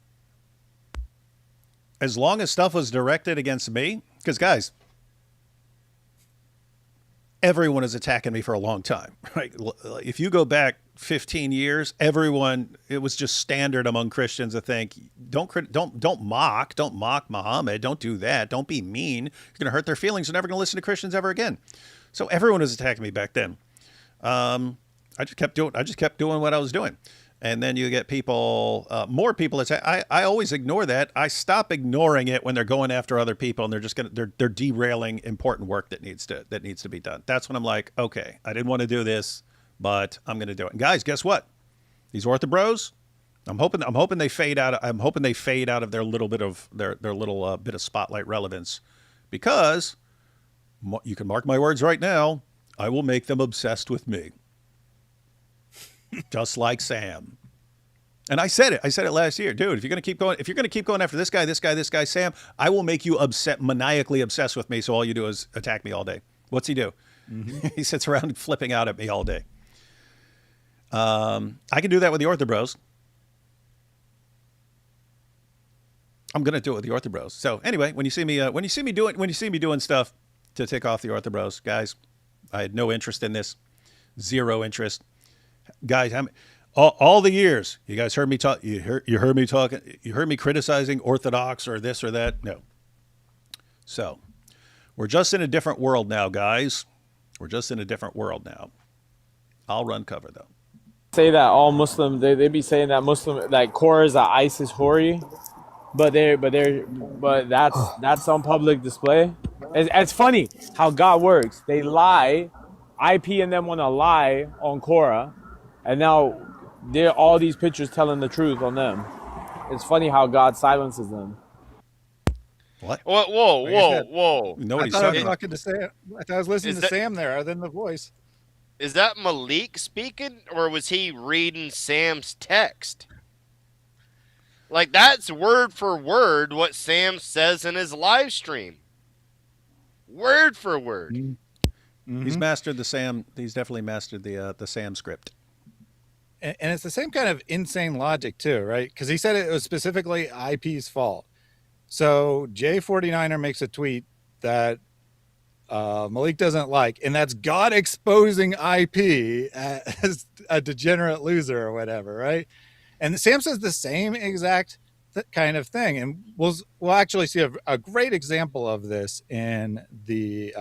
as long as stuff was directed against me, because guys, everyone is attacking me for a long time, right? If you go back 15 years, it was just standard among Christians to think, don't mock Muhammad, don't do that, don't be mean. You're going to hurt their feelings. You're never going to listen to Christians ever again. So everyone was attacking me back then. I just kept doing what I was doing. And then you get more people attack. I always ignore that. I stop ignoring it when they're going after other people and they're derailing important work that needs to be done. That's when I'm like, okay, I didn't want to do this, but I'm going to do it. And guys, guess what? These Ortho Bros, I'm hoping they fade out. I'm hoping they fade out of their little bit of their little bit of spotlight relevance, because you can mark my words right now, I will make them obsessed with me. Just like Sam. And I said it last year, dude, if you're going to keep going after this guy, Sam, I will make you maniacally obsessed with me. So all you do is attack me all day. What's he do? Mm-hmm. He sits around flipping out at me all day. I can do that with the Ortho Bros. I'm going to do it with the Ortho Bros. So anyway, when you see me doing stuff to take off the Ortho Bros, guys, I had no interest in this. Zero interest. Guys, all the years you guys heard me talk, you heard me talking, you heard me criticizing Orthodox or this or that. No. So we're just in a different world now, guys. We're just in a different world now. I'll run cover though. Say that all Muslim, they be saying that Muslim, like Korah is an ISIS hori, but that's on public display. It's funny how God works. They lie. IP and them want to lie on Korah, and now they're all these pictures telling the truth on them. It's funny how God silences them. What? Whoa! Nobody's I talking. thought I was listening to Sam there, other than the voice. Is that Maleek speaking, or was he reading Sam's text? Like, that's word for word what Sam says in his live stream. Word for word. He's mastered the Sam. He's definitely mastered the Sam script. And it's the same kind of insane logic too, right? Because he said it was specifically IP's fault. So J49er makes a tweet that Maleek doesn't like, and that's God exposing IP as a degenerate loser or whatever, right? And Sam says the same exact kind of thing, and we'll actually see a great example of this in the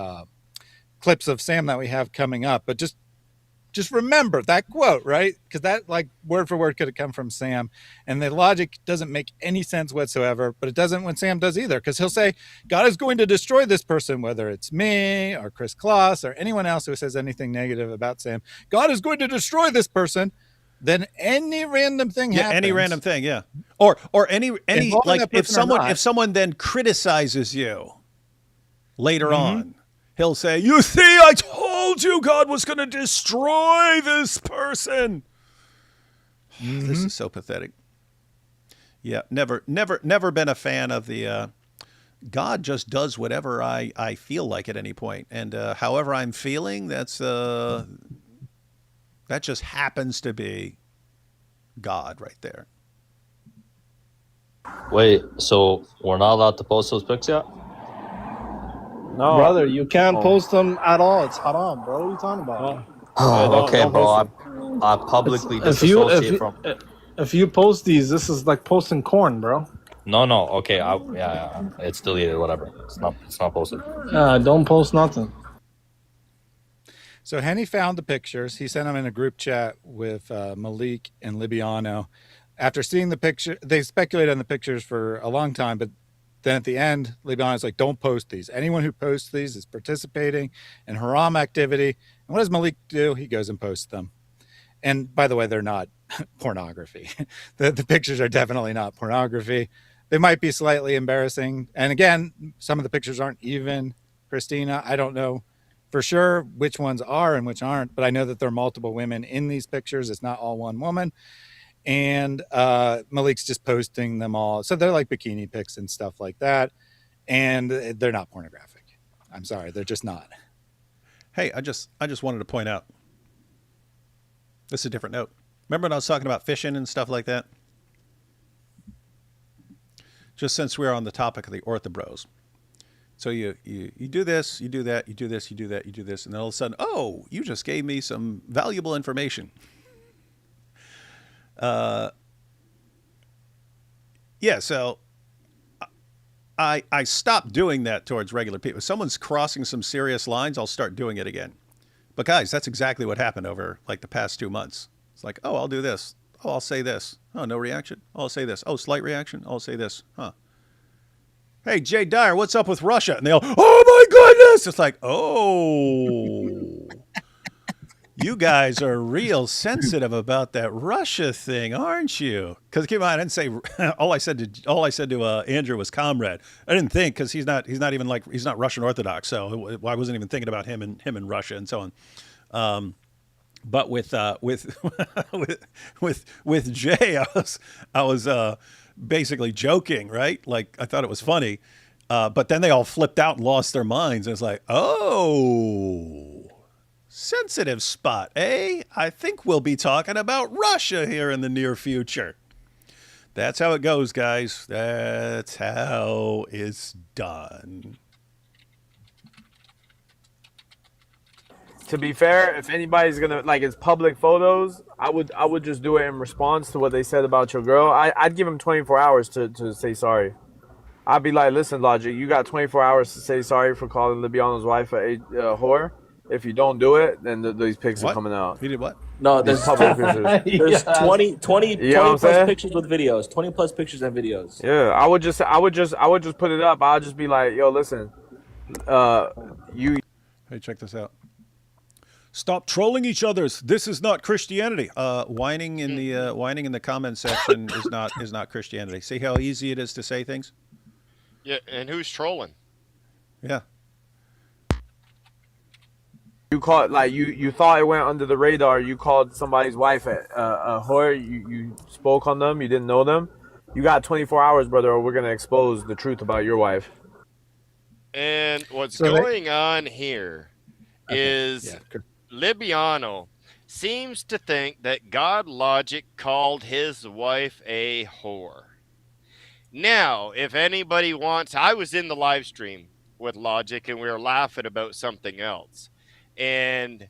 clips of Sam that we have coming up. But just remember that quote, right? Because that, like, word for word could have come from Sam, and the logic doesn't make any sense whatsoever. But it doesn't when Sam does either, because he'll say God is going to destroy this person, whether it's me or Chris Kloss or anyone else who says anything negative about Sam. God is going to destroy this person. Then any random thing happens. Any random thing, yeah. Or any like if someone then criticizes you later on, he'll say, "You see, I told you God was going to destroy this person." This is so pathetic. Yeah, never been a fan of the God just does whatever I feel like at any point, and however I'm feeling, that just happens to be God right there. Wait, so we're not allowed to post those pics yet? No, brother, you can't post them at all. It's haram, bro. What are you talking about? Okay, bro. I publicly disassociate from. If you post these, this is like posting corn, bro. No. Okay, yeah. It's deleted. Whatever. It's not posted. Don't post nothing. So Henny found the pictures. He sent them in a group chat with Maleek and Libiano. After seeing the picture, they speculated on the pictures for a long time, but then at the end, Libiano's like, don't post these. Anyone who posts these is participating in haram activity. And what does Maleek do? He goes and posts them. And by the way, they're not pornography. The pictures are definitely not pornography. They might be slightly embarrassing. And again, some of the pictures aren't even Christina. I don't know for sure which ones are and which aren't, but I know that there are multiple women in these pictures. It's not all one woman. And Maleek's just posting them all. So they're like bikini pics and stuff like that. And they're not pornographic. I'm sorry, they're just not. Hey, I just wanted to point out, this is a different note. Remember when I was talking about fishing and stuff like that? Just since we're on the topic of the orthobros. So you do this, you do that, you do this, you do that, you do this, and then all of a sudden, oh, you just gave me some valuable information. So I stopped doing that towards regular people. If someone's crossing some serious lines, I'll start doing it again. But guys, that's exactly what happened over like the past 2 months. It's like, oh, I'll do this. Oh, I'll say this. Oh, no reaction. Oh, I'll say this. Oh, slight reaction. I'll say this. Huh. Hey, Jay Dyer, what's up with Russia? And they all, oh my goodness. It's like, oh, you guys are real sensitive about that Russia thing, aren't you? Because keep in mind, I didn't say all I said to Andrew was comrade. I didn't think, because he's not Russian Orthodox, so I wasn't even thinking about him and Russia and so on. But with Jay, I was basically joking, right? Like I thought it was funny, but then they all flipped out and lost their minds, and it's like, oh, sensitive spot, eh? I think we'll be talking about Russia here in the near future. That's how it goes, guys. That's how it's done. To be fair, if anybody's gonna like it's public photos, I would just do it in response to what they said about your girl. I'd give him 24 hours to say sorry. I'd be like, listen, Logic, you got 24 hours to say sorry for calling Libiano's wife a whore. If you don't do it, then these pics are coming out. He did what? No, there's public pictures. There's 20 plus pictures with videos. 20 plus pictures and videos. Yeah, I would just put it up. I'll just be like, yo, listen, Hey, check this out. Stop trolling each other. This is not Christianity. Whining in the comment section is not Christianity. See how easy it is to say things? Yeah, and who's trolling? Yeah. You called you thought it went under the radar. You called somebody's wife a whore. You spoke on them. You didn't know them. You got 24 hours, brother, or we're gonna expose the truth about your wife. And what's going on here is Libiano seems to think that God Logic called his wife a whore. Now, if anybody wants, I was in the live stream with Logic and we were laughing about something else. And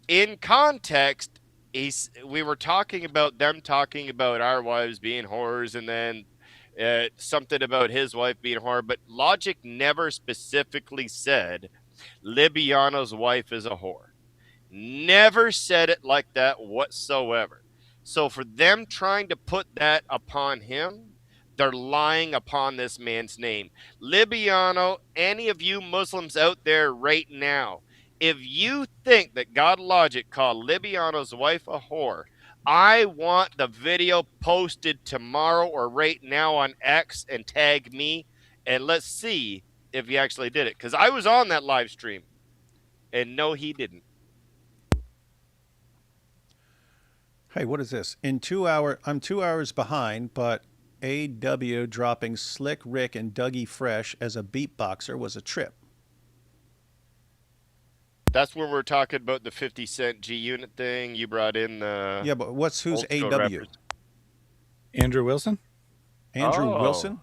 in context, we were talking about them talking about our wives being whores, and then something about his wife being a whore. But Logic never specifically said Libiano's wife is a whore. Never said it like that whatsoever. So for them trying to put that upon him, they're lying upon this man's name. Libiano, any of you Muslims out there right now, if you think that God Logic called Libiano's wife a whore, I want the video posted tomorrow or right now on X and tag me, and let's see if he actually did it. Because I was on that live stream, and no, he didn't. Hey, what is this? I'm 2 hours behind, but AW dropping Slick Rick and Dougie Fresh as a beatboxer was a trip. That's when we're talking about the 50 Cent G Unit thing. You brought in the... Yeah, but who's AW? Rappers. Andrew Wilson? Andrew Wilson?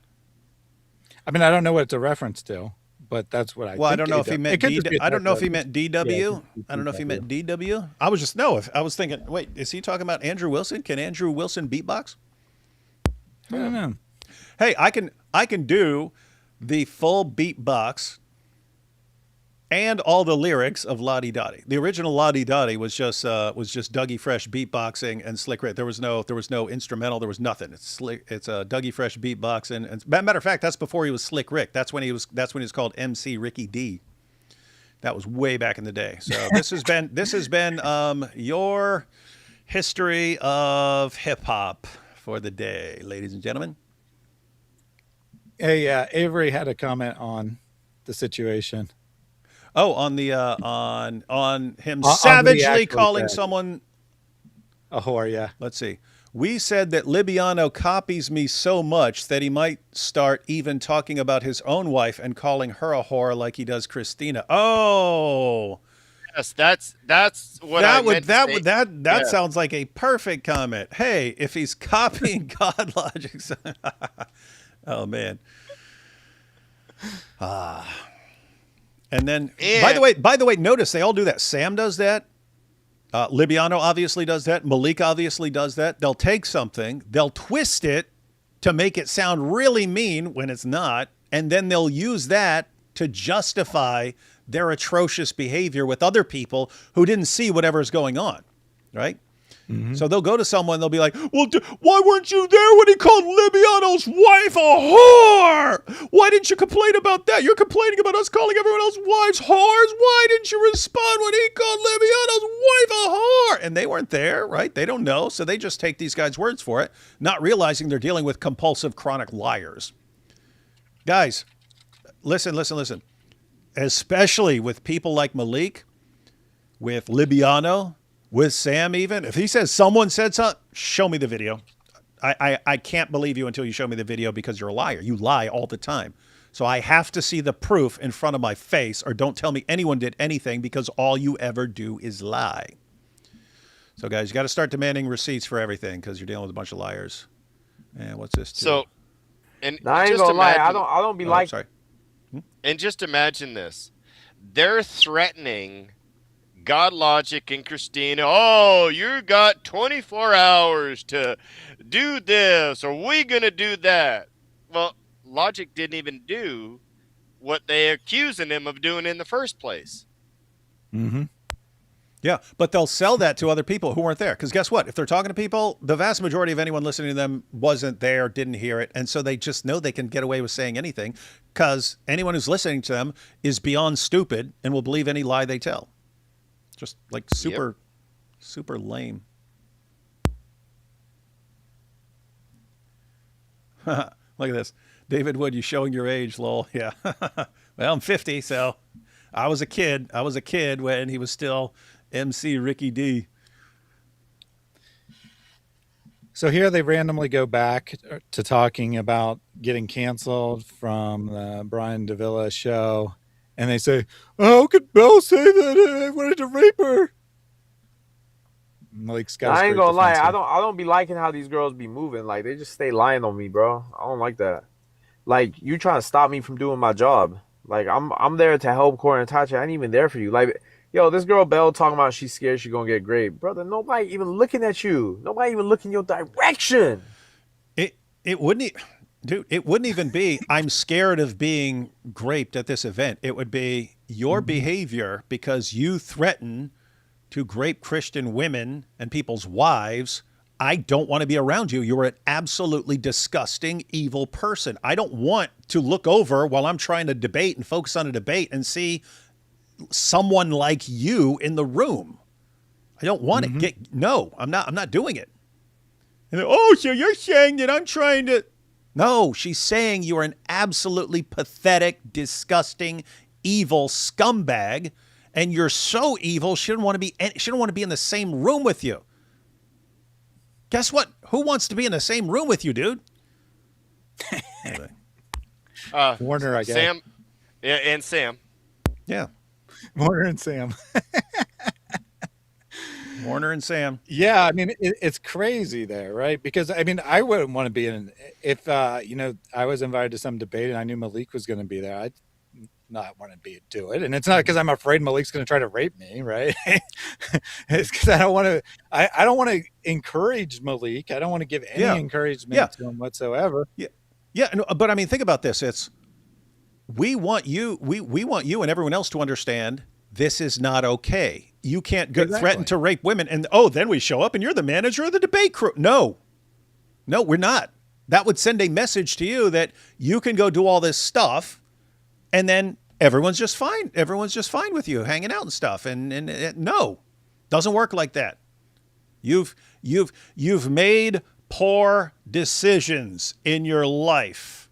I mean, I don't know what it's a reference to, but that's what I think. Well, I don't know if he meant I don't know if he meant DW. I don't know if he meant DW. I was thinking, wait, is he talking about Andrew Wilson? Can Andrew Wilson beatbox? I don't know. Hey, I can do the full beatbox and all the lyrics of La Di Dottie. The original La Di Dottie was just Dougie Fresh beatboxing and Slick Rick. There was no instrumental. There was nothing. It's Dougie Fresh beatboxing. And matter of fact, that's before he was Slick Rick. That's when he was called MC Ricky D. That was way back in the day. So this has been your history of hip hop for the day, ladies and gentlemen. Hey, Avery had a comment on the situation. Oh, on the on him savagely calling someone a whore. Yeah. Let's see. We said that Libiano copies me so much that he might start even talking about his own wife and calling her a whore like he does Christina. Oh, yes, that's what that sounds like a perfect comment. Hey, if he's copying God Logic, oh man. And then, by the way, notice they all do that. Sam does that. Libiano obviously does that. Maleek obviously does that. They'll take something, they'll twist it to make it sound really mean when it's not, and then they'll use that to justify their atrocious behavior with other people who didn't see whatever's going on, right? Mm-hmm. So they'll go to someone, they'll be like, well, why weren't you there when he called Libiano's wife a whore? Why didn't you complain about that? You're complaining about us calling everyone else's wives whores? Why didn't you respond when he called Libiano's wife a whore? And they weren't there, right? They don't know, so they just take these guys' words for it, not realizing they're dealing with compulsive chronic liars. Guys, listen. Especially with people like Maleek, with Libiano, with Sam even. If he says someone said something, show me the video. I can't believe you until you show me the video because you're a liar. You lie all the time. So I have to see the proof in front of my face, or don't tell me anyone did anything because all you ever do is lie. So guys, you got to start demanding receipts for everything because you're dealing with a bunch of liars. And what's this too? So, and no, I ain't gonna lie. I don't be like. Sorry. And just imagine this. They're threatening God Logic and Christina. Oh, you got 24 hours to do this, or we gonna do that. Well, Logic didn't even do what they accusing him of doing in the first place. Mm-hmm. Yeah, but they'll sell that to other people who weren't there. Because guess what? If they're talking to people, the vast majority of anyone listening to them wasn't there, didn't hear it. And so they just know they can get away with saying anything because anyone who's listening to them is beyond stupid and will believe any lie they tell. Just like super lame. Look at this. David Wood, you showing your age, lol. Yeah. Well, I'm 50, so I was a kid. I was a kid when he was still MC Ricky D. So here they randomly go back to talking about getting canceled from the Brian Davila show. and they say, "Oh, how could Belle say that I wanted to rape her?" Maleek's got I a ain't great gonna lie. defense here. I don't be liking how these girls be moving. Like they just stay lying on me, bro. I don't like that. Like you trying to stop me from doing my job. Like I'm there to help Corey and Tachi. I ain't even there for you. Like, yo, this girl Belle talking about she's scared she's gonna get raped. Brother, nobody even looking at you. Nobody even looking your direction. It wouldn't, dude. It wouldn't even be. I'm scared of being graped at this event. It would be your behavior because you threaten to grape Christian women and people's wives. I don't want to be around you. You're an absolutely disgusting, evil person. I don't want to look over while I'm trying to debate and focus on a debate and see someone like you in the room. I don't want it. No, I'm not doing it. And oh, so you're saying that I'm trying to. No, she's saying you are an absolutely pathetic, disgusting, evil scumbag, and you're so evil she don't want to be in the same room with you. Guess what? Who wants to be in the same room with you, dude? Anyway. Warner, I guess. Sam, yeah, and Sam. Yeah. Warner and Sam. Warner and Sam. Yeah, I mean it's crazy there, right? Because I mean I wouldn't want to be in if I was invited to some debate and I knew Maleek was going to be there. I'd not want to do it, and it's not because I'm afraid Maleek's going to try to rape me, right? It's because I don't want to. I don't want to encourage Maleek. I don't want to give any encouragement to him whatsoever. Yeah. But I mean, think about this. It's we want you and everyone else to understand this is not okay. You can't threaten to rape women, and then we show up and you're the manager of the debate crew. No, we're not. That would send a message to you that you can go do all this stuff, and then everyone's just fine. Everyone's just fine with you hanging out and stuff. And no, doesn't work like that. You've made poor decisions in your life,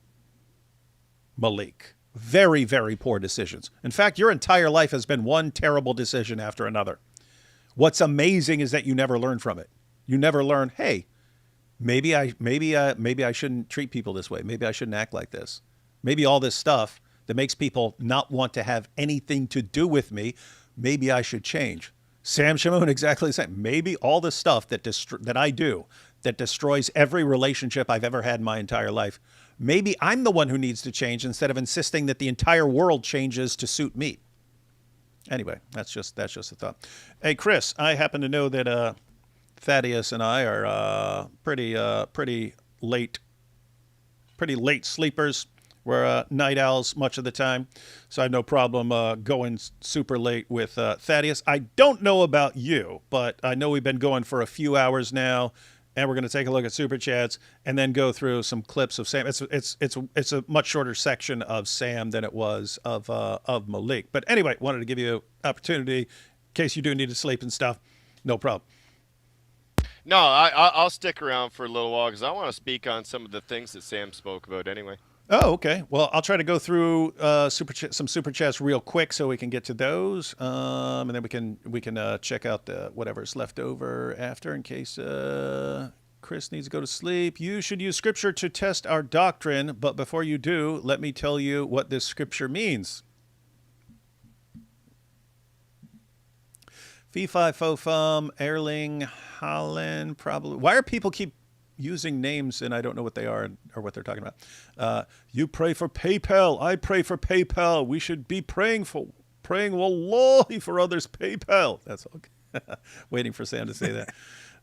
Maleek. Very, very poor decisions. In fact, your entire life has been one terrible decision after another. What's amazing is that you never learn from it. You never learn, hey, maybe I shouldn't treat people this way. Maybe I shouldn't act like this. Maybe all this stuff that makes people not want to have anything to do with me, maybe I should change. Sam Shamoon, exactly the same. Maybe all the stuff that I do that destroys every relationship I've ever had in my entire life, maybe I'm the one who needs to change instead of insisting that the entire world changes to suit me. Anyway, that's just a thought. Hey, Chris, I happen to know that Thaddeus and I are pretty late sleepers. We're night owls much of the time, so I have no problem going super late with Thaddeus. I don't know about you, but I know we've been going for a few hours now, and we're going to take a look at Super Chats and then go through some clips of Sam. It's a much shorter section of Sam than it was of Maleek. But anyway, wanted to give you an opportunity in case you do need to sleep and stuff. No problem. No, I'll stick around for a little while because I want to speak on some of the things that Sam spoke about anyway. Oh, okay. Well, I'll try to go through some super chats real quick so we can get to those, and then we can check out whatever's left over after in case Chris needs to go to sleep. You should use scripture to test our doctrine, but before you do, let me tell you what this scripture means. Fee fi fo fum, Erling, Holland, probably. Why are people keep using names and I don't know what they are or what they're talking about? You pray for PayPal. I pray for PayPal. We should be praying wallahi for others' PayPal. That's okay. Waiting for Sam to say that.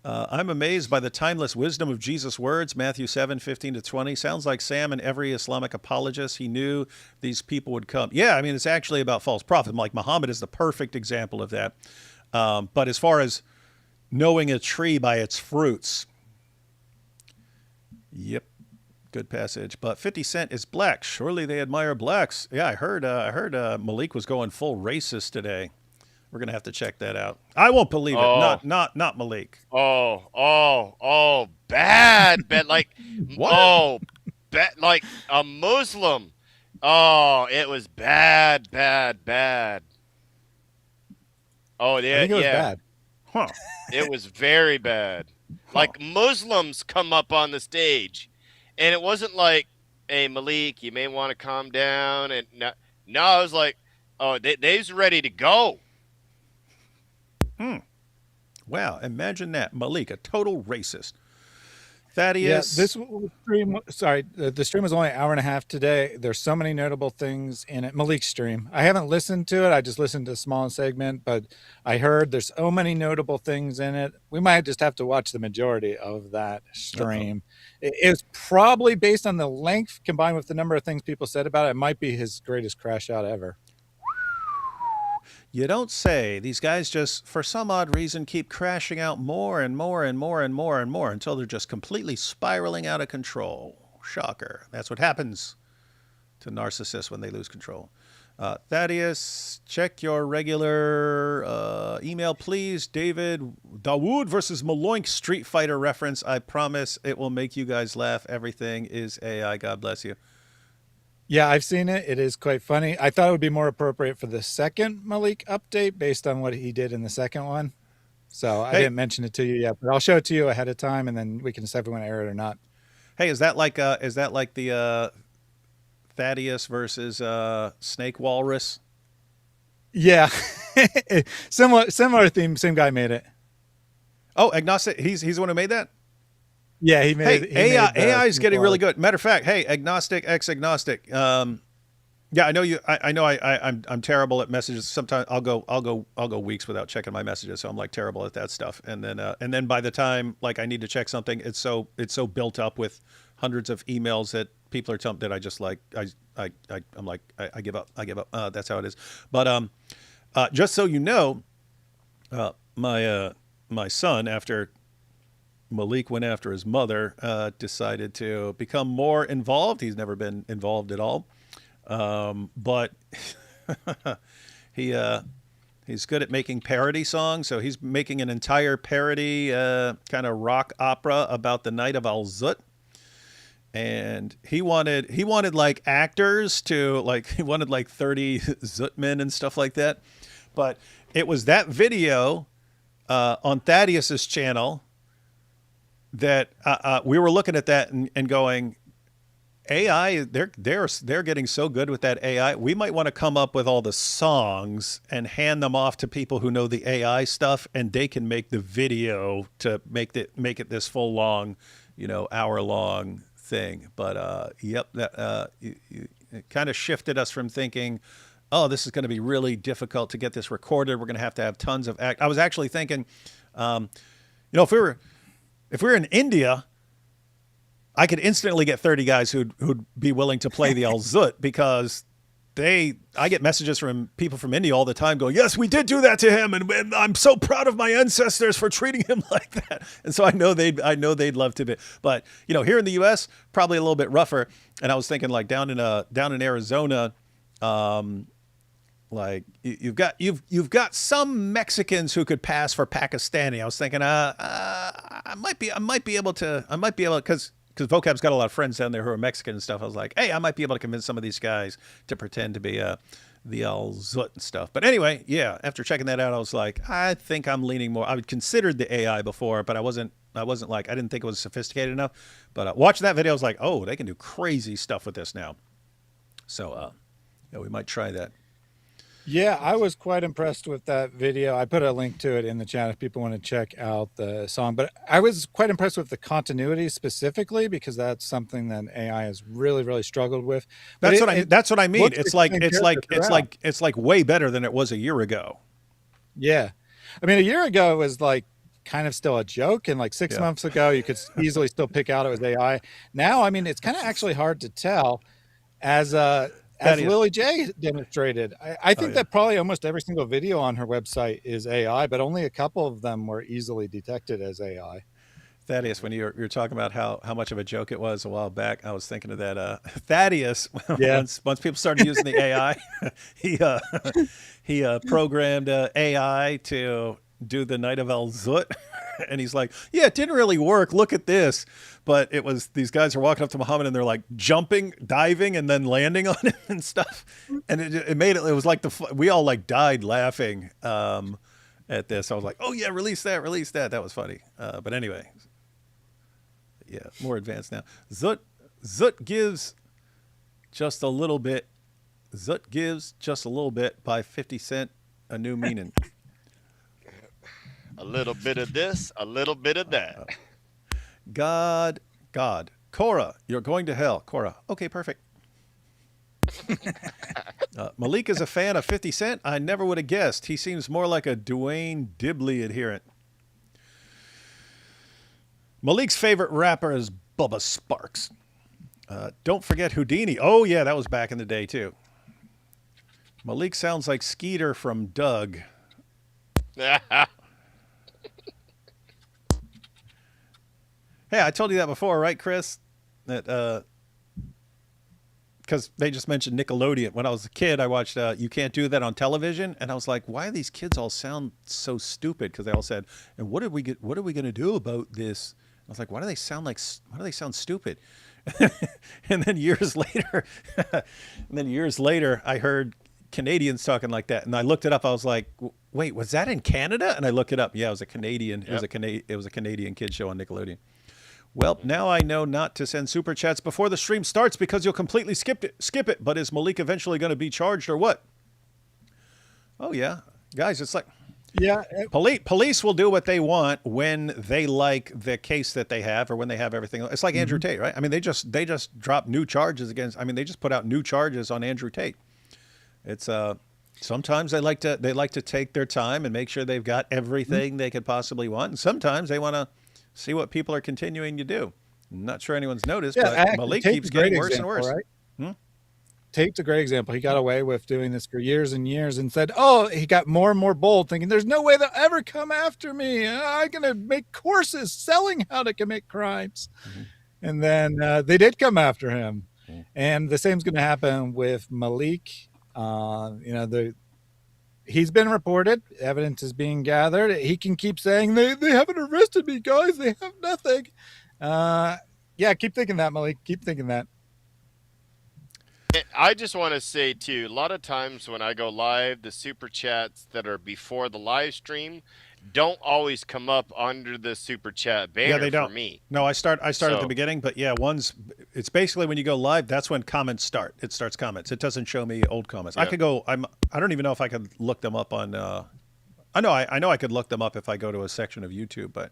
I'm amazed by the timeless wisdom of Jesus' words, Matthew 7:15-20. Sounds like Sam and every Islamic apologist, he knew these people would come. Yeah, I mean, it's actually about false prophet. Like Muhammad is the perfect example of that. But as far as knowing a tree by its fruits, yep, good passage. But 50 Cent is black. Surely they admire blacks. Yeah, I heard Maleek was going full racist today. We're gonna have to check that out. I won't believe it. Not Maleek. Bad, like what? bad, like a Muslim. Oh, it was bad. Oh, yeah, I think it was bad. Huh. It was very bad. Like Muslims come up on the stage, and it wasn't like, "Hey, Maleek, you may want to calm down." And no, I was like, Oh, they's ready to go. Wow, imagine that. Maleek, a total racist. Yeah, Thaddeus. this stream. Sorry, the stream was only an hour and a half today. There's so many notable things in it. Maleek's stream. I haven't listened to it. I just listened to a small segment, but I heard there's so many notable things in it. We might just have to watch the majority of that stream. It's probably based on the length combined with the number of things people said about it. It might be his greatest crash out ever. You don't say. These guys just, for some odd reason, keep crashing out more and more and more and more and more until they're just completely spiraling out of control. Shocker. That's what happens to narcissists when they lose control. Thaddeus, check your regular email, please. David, Dawood versus Maloink Street Fighter reference. I promise it will make you guys laugh. Everything is AI. God bless you. Yeah, I've seen it. It is quite funny. I thought it would be more appropriate for the second Maleek update based on what he did in the second one. So I didn't mention it to you yet, but I'll show it to you ahead of time, and then we can decide if we want to air it or not. Hey, is that like the Thaddeus versus Snake Walrus? Yeah, similar theme. Same guy made it. Oh, agnostic. He's the one who made that. Yeah, he made. AI is getting really good. Matter of fact, hey, agnostic, ex-agnostic. Yeah, I know you. I know I'm terrible at messages. Sometimes I'll go weeks without checking my messages. So I'm like terrible at that stuff. And then by the time like I need to check something, it's so built up with hundreds of emails that people are telling that I just like I'm like I give up. That's how it is. But just so you know, my son, after Maleek went after his mother, decided to become more involved. He's never been involved at all. But he's good at making parody songs. So he's making an entire parody kind of rock opera about the Night of Al-Zut. And he wanted like actors to like, he wanted like 30 Zutmen and stuff like that. But it was that video on Thaddeus's channel that we were looking at that and going, AI, they're getting so good with that AI. We might want to come up with all the songs and hand them off to people who know the AI stuff, and they can make the video to make it this full long, hour long thing. But it kind of shifted us from thinking, oh, this is going to be really difficult to get this recorded. We're going to have tons of I was actually thinking, if we were in India, I could instantly get 30 guys who'd be willing to play the Al-Zut, because I get messages from people from India all the time going, yes, we did do that to him, and I'm so proud of my ancestors for treating him like that. And so I know they'd love to be. But here in the U.S., probably a little bit rougher. And I was thinking like down in Arizona, like you've got some Mexicans who could pass for Pakistani. I was thinking, I might be able to, because Vocab's got a lot of friends down there who are Mexican and stuff. I was like, hey, I might be able to convince some of these guys to pretend to be the Al-Zut and stuff. But anyway, yeah, after checking that out, I was like, I think I'm leaning more. I would considered the AI before, but I wasn't like, I didn't think it was sophisticated enough. But watching that video, I was like, oh, they can do crazy stuff with this now. So we might try that. Yeah, I was quite impressed with that video. I put a link to it in the chat if people want to check out the song. But I was quite impressed with the continuity specifically, because that's something that AI has really, really struggled with. That's what I mean. It's like way better than it was a year ago. Yeah, I mean, a year ago it was like kind of still a joke, and like 6 months ago you could easily still pick out it was AI. Now, I mean, it's kind of actually hard to tell, as Lily J demonstrated. I think that probably almost every single video on her website is AI, but only a couple of them were easily detected as AI. Thaddeus, when you're talking about how much of a joke it was a while back, I was thinking of that. Thaddeus, once people started using the AI, he programmed AI to do the Night of Al-Zut. And he's like, yeah, it didn't really work. Look at this. But it was, these guys are walking up to Muhammad and they're like jumping, diving, and then landing on him and stuff. And it was like we all like died laughing at this. I was like, oh yeah, release that. That was funny. But anyway, yeah, more advanced now. Zut gives just a little bit Zut gives just a little bit by 50 Cent, a new meaning. A little bit of this, a little bit of that. God. Cora, you're going to hell. Cora. Okay, perfect. Maleek is a fan of 50 Cent. I never would have guessed. He seems more like a Dwayne Dibley adherent. Maleek's favorite rapper is Bubba Sparks. Don't forget Houdini. Oh, yeah, that was back in the day, too. Maleek sounds like Skeeter from Doug. Hey, I told you that before, right, Chris? That because they just mentioned Nickelodeon. When I was a kid, I watched You Can't Do That on television, and I was like, why do these kids all sound so stupid? Because they all said, and what are we going to do about this? I was like, why do they sound stupid? And then years later, I heard Canadians talking like that, and I looked it up. I was like, wait, was that in Canada? And I looked it up. Yeah, it was a Canadian. Yep. It was a Canadian kid show on Nickelodeon. Well, now I know not to send super chats before the stream starts because you'll completely skip it. But is Maleek eventually going to be charged or what? Oh yeah, guys, it's like, yeah, police will do what they want when they like the case that they have or when they have everything. It's like Andrew Tate, right? I mean, they just dropped new charges against. I mean, they just put out new charges on Andrew Tate. It's sometimes they like to take their time and make sure they've got everything they could possibly want, and sometimes they want to see what people are continuing to do. I'm not sure anyone's noticed, but Maleek keeps getting worse and worse. Right? Tate's a great example. He got away with doing this for years and years and said, he got more and more bold, thinking there's no way they'll ever come after me. I'm going to make courses selling how to commit crimes. Mm-hmm. And then they did come after him. Mm-hmm. And the same's going to happen with Maleek. He's been reported. Evidence is being gathered. He can keep saying, they haven't arrested me, guys. They have nothing. Keep thinking that, Maleek. Keep thinking that. I just want to say, too, a lot of times when I go live, the super chats that are before the live stream don't always come up under the super chat banner. Yeah, they don't. For me. No, I start at the beginning, but yeah, it's basically when you go live, that's when comments start. It starts comments. It doesn't show me old comments. Yeah. I don't even know if I could look them up on I know I could look them up if I go to a section of YouTube, but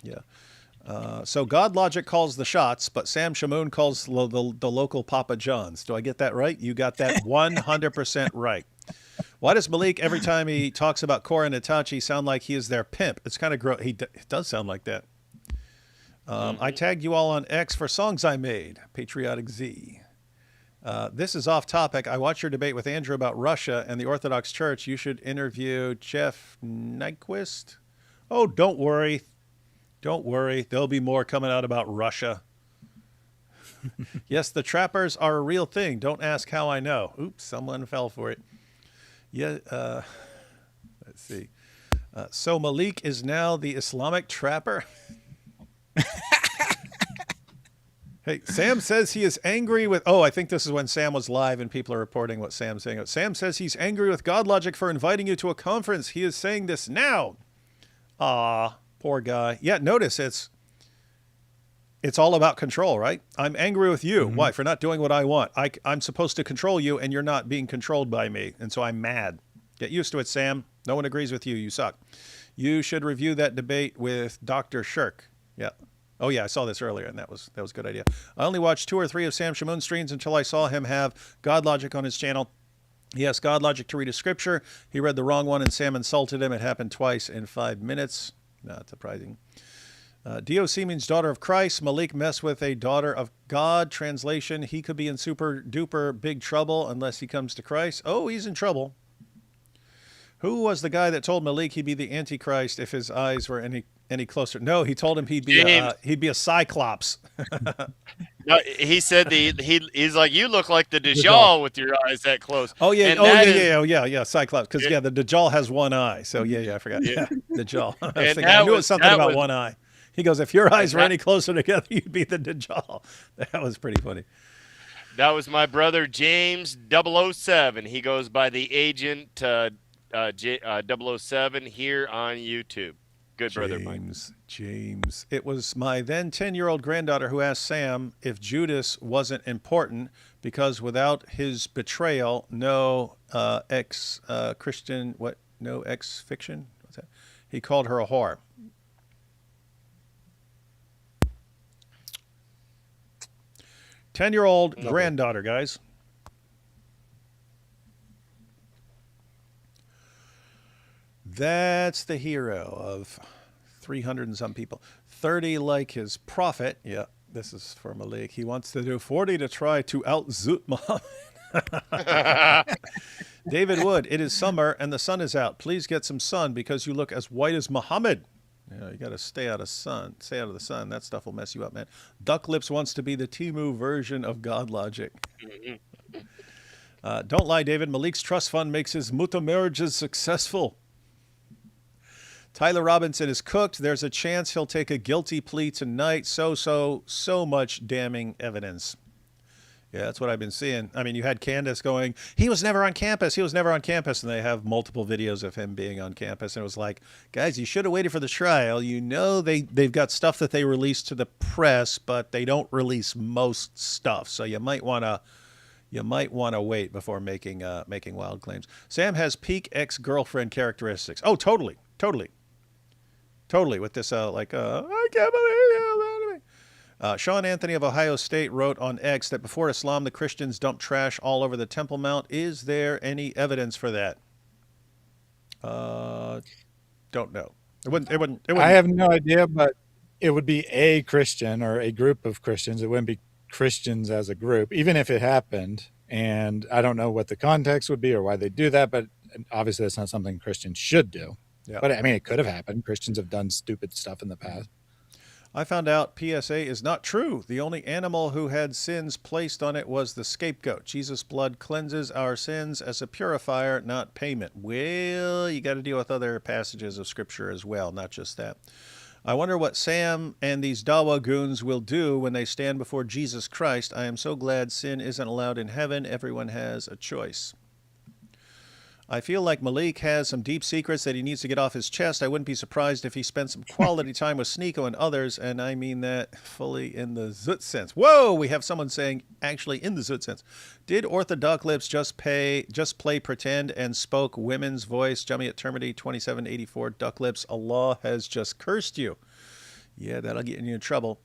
yeah. So God Logic calls the shots, but Sam Shamoon calls the local Papa John's. Do I get that right? You got that 100% right. Why does Maleek, every time he talks about Cora and Itachi, sound like he is their pimp? It's kind of gross. It does sound like that. I tagged you all on X for songs I made. Patriotic Z. This is off topic. I watched your debate with Andrew about Russia and the Orthodox Church. You should interview Jeff Nyquist. Oh, don't worry. Don't worry. There'll be more coming out about Russia. Yes, the trappers are a real thing. Don't ask how I know. Oops, someone fell for it. Yeah, let's see. So Maleek is now the Islamic trapper? Hey, Sam says he is angry with... Oh, I think this is when Sam was live and people are reporting what Sam's saying. Sam says he's angry with God Logic for inviting you to a conference. He is saying this now. Aw, poor guy. Yeah, notice it's all about control, right? I'm angry with you. Mm-hmm. Why? For not doing what I want. I'm supposed to control you, and you're not being controlled by me. And so I'm mad. Get used to it, Sam. No one agrees with you. You suck. You should review that debate with Dr. Shirk. Yeah. Oh, yeah, I saw this earlier, and that was a good idea. I only watched 2 or 3 of Sam Shamoon's streams until I saw him have God Logic on his channel. He asked God Logic to read a scripture. He read the wrong one, and Sam insulted him. It happened twice in 5 minutes. Not surprising. DOC means daughter of Christ. Maleek messed with a daughter of God. Translation, he could be in super duper big trouble unless he comes to Christ. Oh, he's in trouble. Who was the guy that told Maleek he'd be the Antichrist if his eyes were any closer? No, he told him he'd be a Cyclops. No, he said he's like, you look like the Dajjal with your eyes that close. Oh yeah, and yeah, Cyclops. Because the Dajjal has one eye. So yeah, I forgot. Yeah, Dajjal. I knew it was something about one eye. He goes, if your eyes were any closer together, you'd be the Dajjal. That was pretty funny. That was my brother James 007. He goes by the Agent 007 here on YouTube. Good brother Mike. James. It was my then 10-year-old granddaughter who asked Sam if Judas wasn't important because without his betrayal, no ex-Christian, no ex-fiction? What's that? He called her a whore. Ten-year-old granddaughter, guys. That's the hero of 300 and some people. 30 like his prophet. Yeah, this is for Maleek. He wants to do 40 to try to out-zoot Muhammad. David Wood, it is summer and the sun is out. Please get some sun because you look as white as Muhammad. Yeah, you got to stay out of the sun. That stuff will mess you up, man. Duck Lips wants to be the Timu version of God Logic. Don't lie, David. Maleek's trust fund makes his muta marriages successful. Tyler Robinson is cooked. There's a chance he'll take a guilty plea tonight. So much damning evidence. Yeah, that's what I've been seeing. I mean, you had Candace going, he was never on campus. He was never on campus. And they have multiple videos of him being on campus. And it was like, guys, you should have waited for the trial. You know, they've got stuff that they release to the press, but they don't release most stuff. So you might want to wait before making wild claims. Sam has peak ex-girlfriend characteristics. Oh, totally. With this, I can't believe you. Sean Anthony of Ohio State wrote on X that before Islam, the Christians dumped trash all over the Temple Mount. Is there any evidence for that? Don't know. It wouldn't. I have no idea, but it would be a Christian or a group of Christians. It wouldn't be Christians as a group, even if it happened. And I don't know what the context would be or why they do that, but obviously that's not something Christians should do. Yeah. But I mean, it could have happened. Christians have done stupid stuff in the past. I found out PSA is not true. The only animal who had sins placed on it was the scapegoat. Jesus' blood cleanses our sins as a purifier, not payment. Well, you got to deal with other passages of Scripture as well, not just that. I wonder what Sam and these Dawa goons will do when they stand before Jesus Christ. I am so glad sin isn't allowed in heaven. Everyone has a choice. I feel like Maleek has some deep secrets that he needs to get off his chest. I wouldn't be surprised if he spent some quality time with Sneeko and others, and I mean that fully in the Zut sense. Whoa, we have someone saying actually in the Zut sense. Did Orthodox Lips just play pretend and spoke women's voice? Jummy at Termity 2784 Duck Lips. Allah has just cursed you. Yeah, that'll get you in trouble.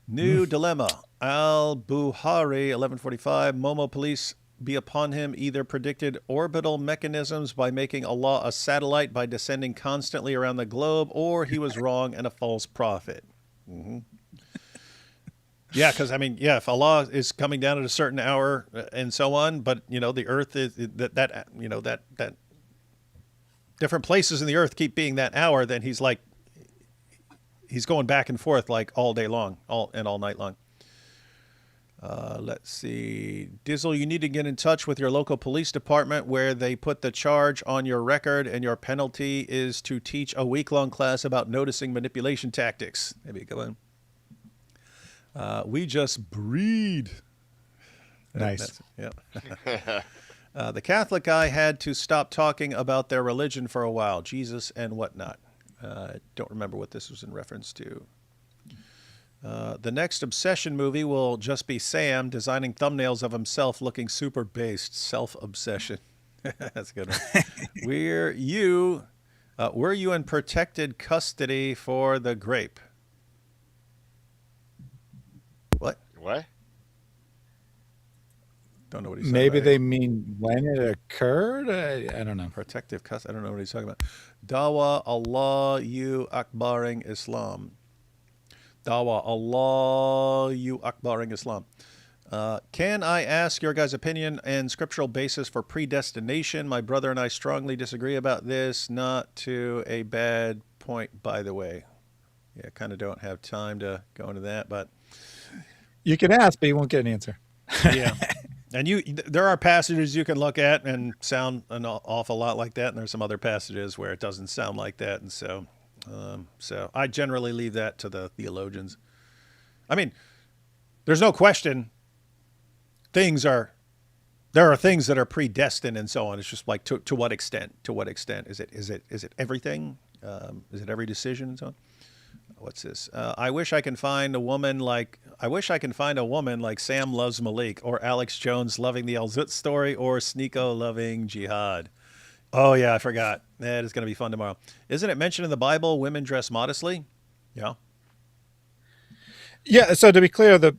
New dilemma. Al-Buhari 1145 Momo Police be upon him, either predicted orbital mechanisms by making Allah a satellite by descending constantly around the globe, or he was wrong and a false prophet. Mm-hmm. Yeah, because I mean, yeah, if Allah is coming down at a certain hour and so on, but you know, the earth is that different places in the earth keep being that hour, then he's going back and forth like all day long, all night long. Let's see. Dizzle, you need to get in touch with your local police department where they put the charge on your record and your penalty is to teach a week-long class about noticing manipulation tactics. Maybe go in. We just breed. Nice. Yeah. The Catholic guy had to stop talking about their religion for a while, Jesus and whatnot. Don't remember what this was in reference to. The next Obsession movie will just be Sam designing thumbnails of himself looking super based. Self-obsession. That's a good one. Were you in protected custody for the grape? What? Don't know what he's saying. Maybe they mean when it occurred? I don't know. Protective custody. I don't know what he's talking about. Dawa Allah you Akbaring Islam. Dawa Allah you Akbaring Islam. Can I ask your guys' opinion and scriptural basis for predestination? My brother and I strongly disagree about this. Not to a bad point, by the way. Yeah, kind of don't have time to go into that, but you can ask, but you won't get an answer. Yeah. And there are passages you can look at and sound an awful lot like that, and there's some other passages where it doesn't sound like that, and so I generally leave that to the theologians. I mean, there's no question things are there are things that are predestined and so on. It's just like to what extent? To what extent is it everything? Is it every decision and so on? What's this? I wish I can find a woman like Sam loves Maleek, or Alex Jones loving the Al Zut story, or Sneeko loving jihad. Oh yeah, I forgot. That is going to be fun tomorrow. Isn't it mentioned in the Bible women dress modestly? Yeah. Yeah. So to be clear, the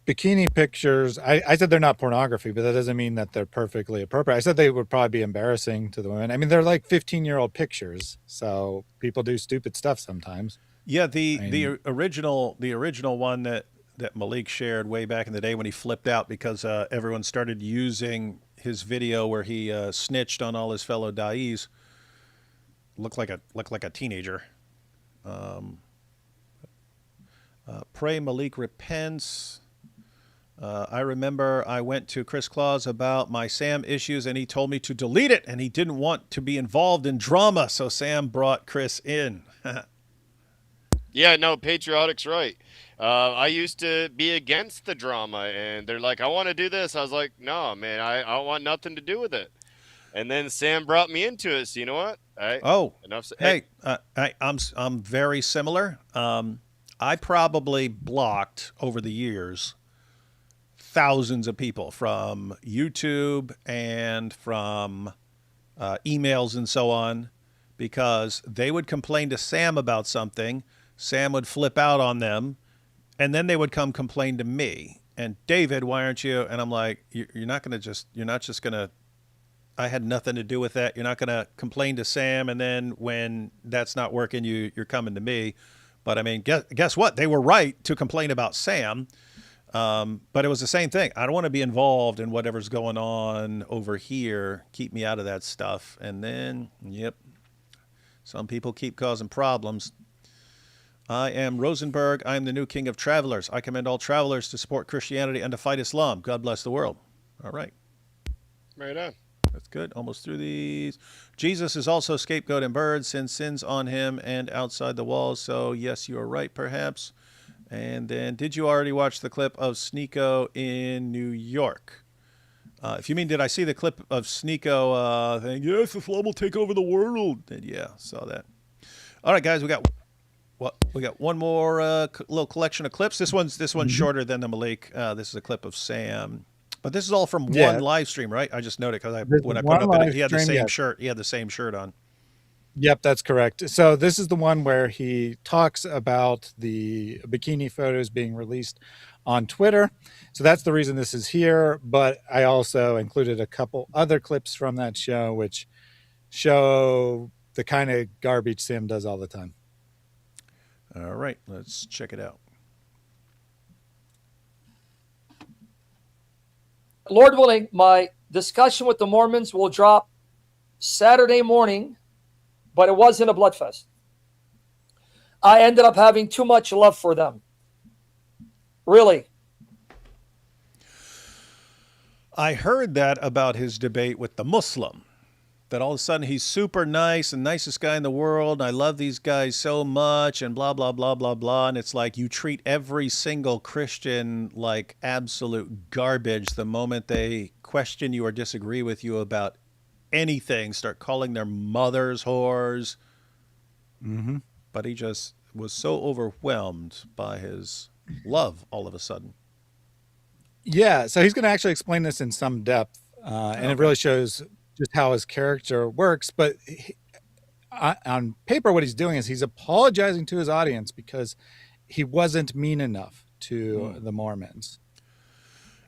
bikini pictures, I said they're not pornography, but that doesn't mean that they're perfectly appropriate. I said they would probably be embarrassing to the women. I mean, they're like 15-year-old pictures, so people do stupid stuff sometimes. Yeah, the original one that Maleek shared way back in the day when he flipped out because everyone started using his video where he snitched on all his fellow da'is. Looked like a teenager. Pray Maleek repents. I remember I went to Chris Claus about my Sam issues and he told me to delete it, and he didn't want to be involved in drama, so Sam brought Chris in. Yeah, no, Patriotic's right. I used to be against the drama, and they're like, I want to do this. I was like, no, man, I don't want nothing to do with it. And then Sam brought me into it, so you know what? I'm very similar. I probably blocked over the years thousands of people from YouTube and from emails and so on, because they would complain to Sam about something. Sam would flip out on them, and then they would come complain to me. And David, why aren't you? And I'm like, you're not just going to, I had nothing to do with that. You're not going to complain to Sam, and then when that's not working, you're coming to me. But I mean, guess what? They were right to complain about Sam. But it was the same thing. I don't want to be involved in whatever's going on over here. Keep me out of that stuff. And then, yep, some people keep causing problems. I am Rosenberg. I am the new king of travelers. I commend all travelers to support Christianity and to fight Islam. God bless the world. All right. Right on. That's good. Almost through these. Jesus is also scapegoat and bird, since sins on him and outside the walls. So, yes, you are right, perhaps. And then, did you already watch the clip of Sneeko in New York? If you mean, did I see the clip of Sneeko saying, yes, Islam will take over the world? Then, yeah, saw that. All right, guys, we got one more little collection of clips. This one's shorter than the Maleek. This is a clip of Sam. But this is all from one live stream, right? I just noted because when I put up it, he had the same shirt. He had the same shirt on. Yep, that's correct. So this is the one where he talks about the bikini photos being released on Twitter. So that's the reason this is here. But I also included a couple other clips from that show, which show the kind of garbage Sam does all the time. All right, let's check it out. Lord willing, my discussion with the Mormons will drop Saturday morning, but it wasn't a bloodfest. I ended up having too much love for them. Really. I heard that about his debate with the Muslim, that all of a sudden he's super nice and nicest guy in the world. And I love these guys so much and blah, blah, blah, blah, blah. And it's like you treat every single Christian like absolute garbage the moment they question you or disagree with you about anything, start calling their mothers whores. Mm-hmm. But he just was so overwhelmed by his love all of a sudden. Yeah, so he's going to actually explain this in some depth, and it really shows just how his character works. But on paper, what he's doing is he's apologizing to his audience because he wasn't mean enough to the Mormons.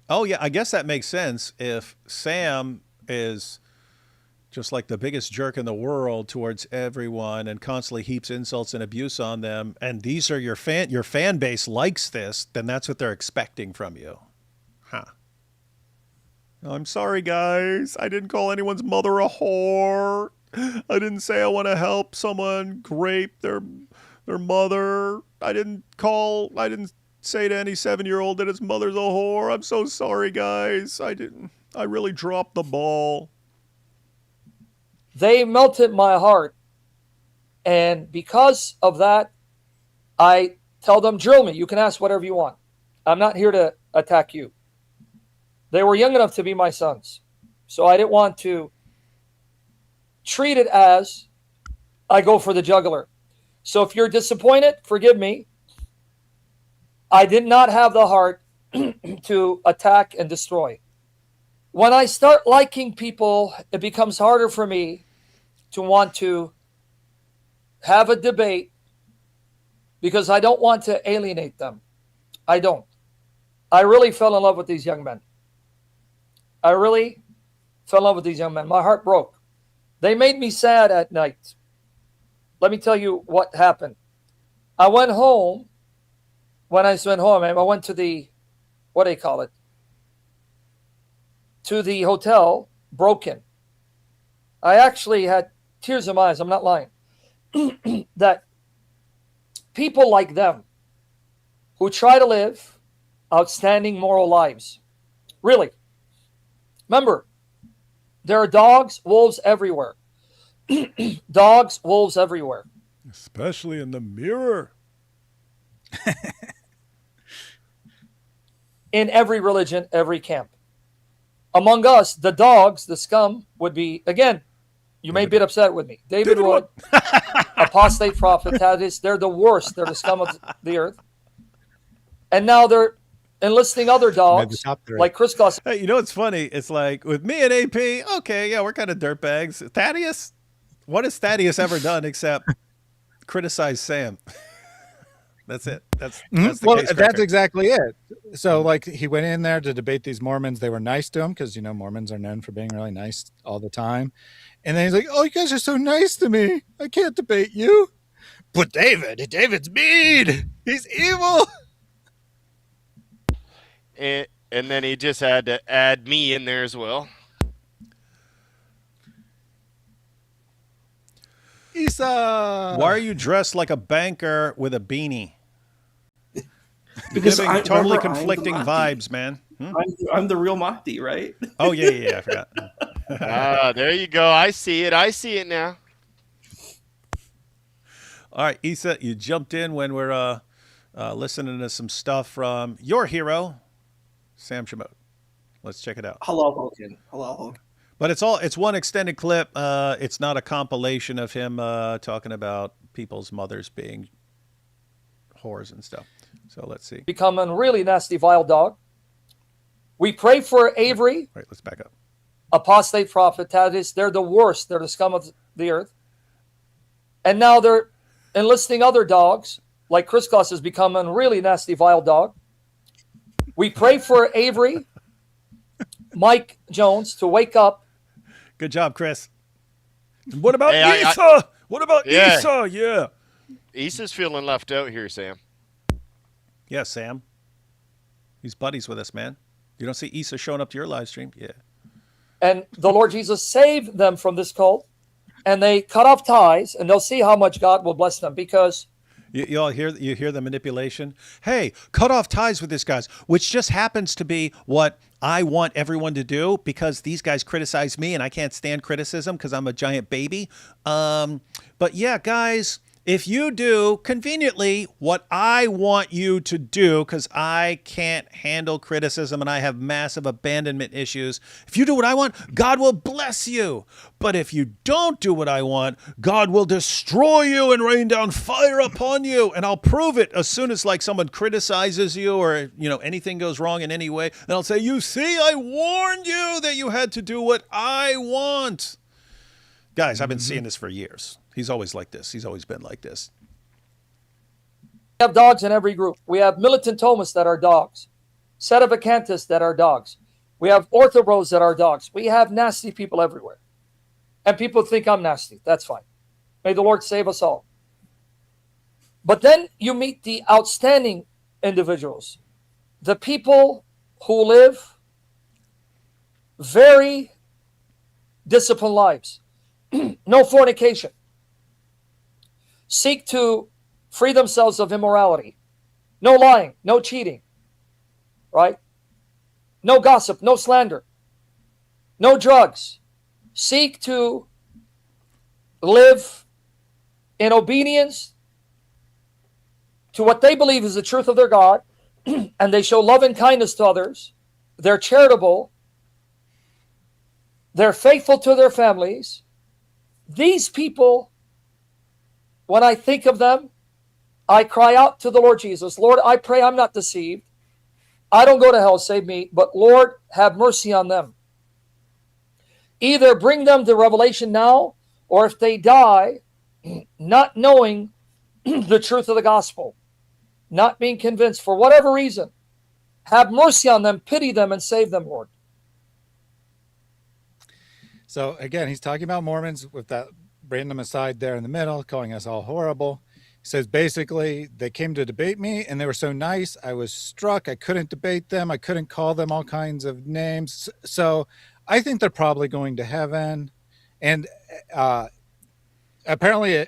Oh, yeah, I guess that makes sense. If Sam is just like the biggest jerk in the world towards everyone and constantly heaps insults and abuse on them, and these are your fan base likes this, then that's what they're expecting from you. Huh. I'm sorry, guys. I didn't call anyone's mother a whore. I didn't say I want to help someone rape their mother. I didn't say to any 7-year-old that his mother's a whore. I'm so sorry, guys. I really dropped the ball. They melted my heart. And because of that, I tell them, drill me. You can ask whatever you want. I'm not here to attack you. They were young enough to be my sons. So I didn't want to treat it as I go for the jugular. So if you're disappointed, forgive me. I did not have the heart to attack and destroy. When I start liking people, it becomes harder for me to want to have a debate because I don't want to alienate them. I don't. I really fell in love with these young men. I really fell in love with these young men. My heart broke. They made me sad at night. Let me tell you what happened. I went home. When I went home, I went to the, what do you call it? To the hotel, broken. I actually had tears in my eyes. I'm not lying. That people like them who try to live outstanding moral lives. Really. Remember, there are dogs, wolves everywhere. Dogs, wolves everywhere. Especially in the mirror. In every religion, every camp. Among us, the dogs, the scum, would be, again, you may be upset with me. David Wood, apostate prophet, Thaddeus, they're the worst. They're the scum of the earth. And now they're enlisting other dogs, like Chris Goss. Hey, you know what's funny? It's like, with me and AP, okay, yeah, we're kind of dirtbags. Thaddeus? What has Thaddeus ever done except criticize Sam? That's it. That's the well, case that's exactly it. So, like, he went in there to debate these Mormons. They were nice to him because, you know, Mormons are known for being really nice all the time. And then he's like, "Oh, you guys are so nice to me. I can't debate you." But David's mean. He's evil. And then he just had to add me in there as well. Isa, why are you dressed like a banker with a beanie? Because giving totally conflicting vibes, man. I'm the real Mahdi, right? Oh yeah, I forgot. There you go. I see it now. All right, Isa, you jumped in when we're listening to some stuff from your hero, Sam Shimon. Let's check it out. Hello, Hogan. But it's one extended clip. It's not a compilation of him talking about people's mothers being whores and stuff. So let's see. Become a really nasty, vile dog. We pray for Avery. Right, let's back up. Apostate prophet, Thaddeus. They're the worst. They're the scum of the earth. And now they're enlisting other dogs, like Chris Goss has become a really nasty, vile dog. We pray for Avery, Mike Jones, to wake up. Good job, Chris. What about Isa? What about Isa? Yeah. Isa's feeling left out here, Sam. Yeah, Sam. He's buddies with us, man. You don't see Isa showing up to your live stream? Yeah. And the Lord Jesus saved them from this cult, and they cut off ties, and they'll see how much God will bless them because... You all hear the manipulation? Hey, cut off ties with these guys, which just happens to be what I want everyone to do because these guys criticize me and I can't stand criticism because I'm a giant baby. But yeah, guys, if you do conveniently what I want you to do, because I can't handle criticism and I have massive abandonment issues, if you do what I want, God will bless you. But if you don't do what I want, God will destroy you and rain down fire upon you. And I'll prove it as soon as like someone criticizes you or, you know, anything goes wrong in any way. Then I'll say, you see, I warned you that you had to do what I want. Guys, I've been seeing this for years. He's always like this. He's always been like this. We have dogs in every group. We have militant Thomas that are dogs. Sedevacantists that are dogs. We have orthobros that are dogs. We have nasty people everywhere. And people think I'm nasty. That's fine. May the Lord save us all. But then you meet the outstanding individuals. The people who live very disciplined lives. No fornication. Seek to free themselves of immorality. No lying, no cheating, right? No gossip, no slander, no drugs. Seek to live in obedience to what they believe is the truth of their God, and they show love and kindness to others. They're charitable. They're faithful to their families. These people, when I think of them, I cry out to the Lord Jesus. Lord, I pray I'm not deceived. I don't go to hell, save me. But Lord, have mercy on them. Either bring them to revelation now, or if they die, not knowing the truth of the gospel, not being convinced for whatever reason, have mercy on them, pity them, and save them, Lord. So again, he's talking about Mormons with that random aside there in the middle, calling us all horrible. He says, basically, they came to debate me and they were so nice. I was struck. I couldn't debate them. I couldn't call them all kinds of names. So I think they're probably going to heaven. And apparently I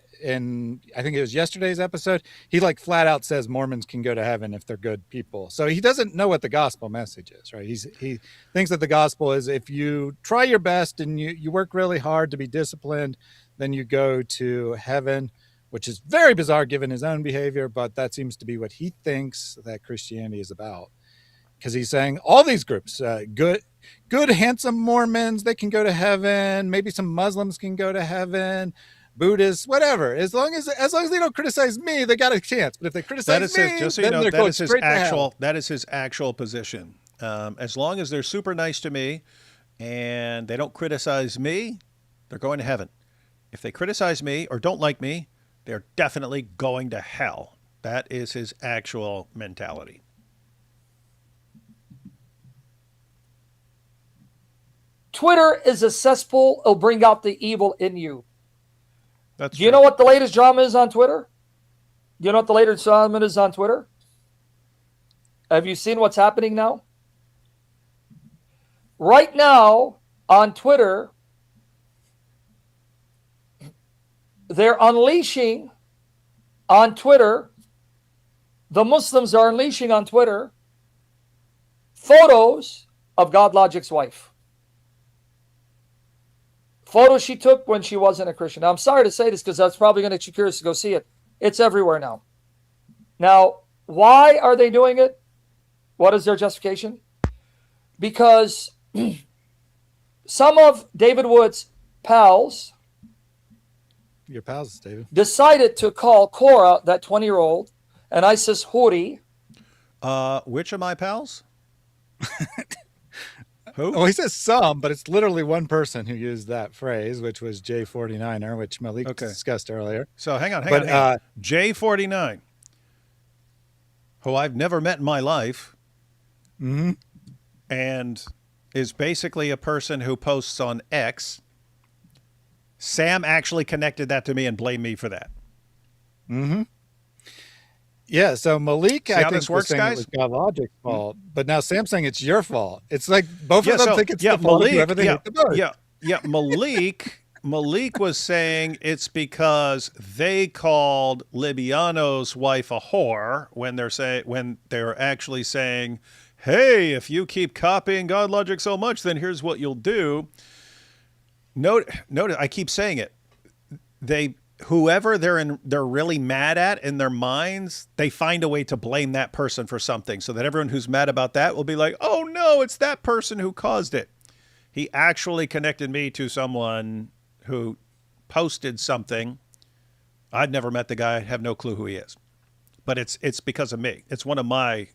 think it was yesterday's episode, he like flat out says Mormons can go to heaven if they're good people. So he doesn't know what the gospel message is, right? He thinks that the gospel is if you try your best and you work really hard to be disciplined, then you go to heaven, which is very bizarre given his own behavior, but that seems to be what he thinks that Christianity is about. Because he's saying all these groups, good, handsome Mormons, they can go to heaven. Maybe some Muslims can go to heaven. Buddhists, whatever. As long as they don't criticize me, they got a chance. But if they criticize me, just so you know, that is his actual position. As long as they're super nice to me and they don't criticize me, they're going to heaven. If they criticize me or don't like me, they're definitely going to hell. That is his actual mentality. Twitter is a cesspool. It'll bring out the evil in you. That's Do you know what the latest drama is on Twitter? Do you know what the latest drama is on Twitter? Have you seen what's happening now? Right now on Twitter, they're unleashing on Twitter, the Muslims are unleashing on Twitter photos of God Logic's wife. Photos she took when she wasn't a Christian. Now, I'm sorry to say this because that's probably going to get you curious to go see it. It's everywhere now. Now, why are they doing it? What is their justification? Because some of David Wood's pals, your pals, David, decided to call Cora, that 20-year-old, an ISIS Houthi. Which of my pals? Who? Well, he says some, but it's literally one person who used that phrase, which was J49er, which Maleek discussed earlier. So hang on. J49, who I've never met in my life, and is basically a person who posts on X. Sam actually connected that to me and blamed me for that. Yeah, so Maleek, See I how think, this works, was saying guys? it was God Logic's fault, but now Sam's saying it's your fault. It's like both of them think it's the fault of whoever they hate the most. Maleek was saying it's because they called Libiano's wife a whore when they're actually saying, "Hey, if you keep copying God Logic so much, then here's what you'll do." Note, I keep saying it. Whoever they're really mad at in their minds, they find a way to blame that person for something, so that everyone who's mad about that will be like, "Oh no, it's that person who caused it." He actually connected me to someone who posted something. I'd never met the guy. I have no clue who he is, but it's because of me. It's one of my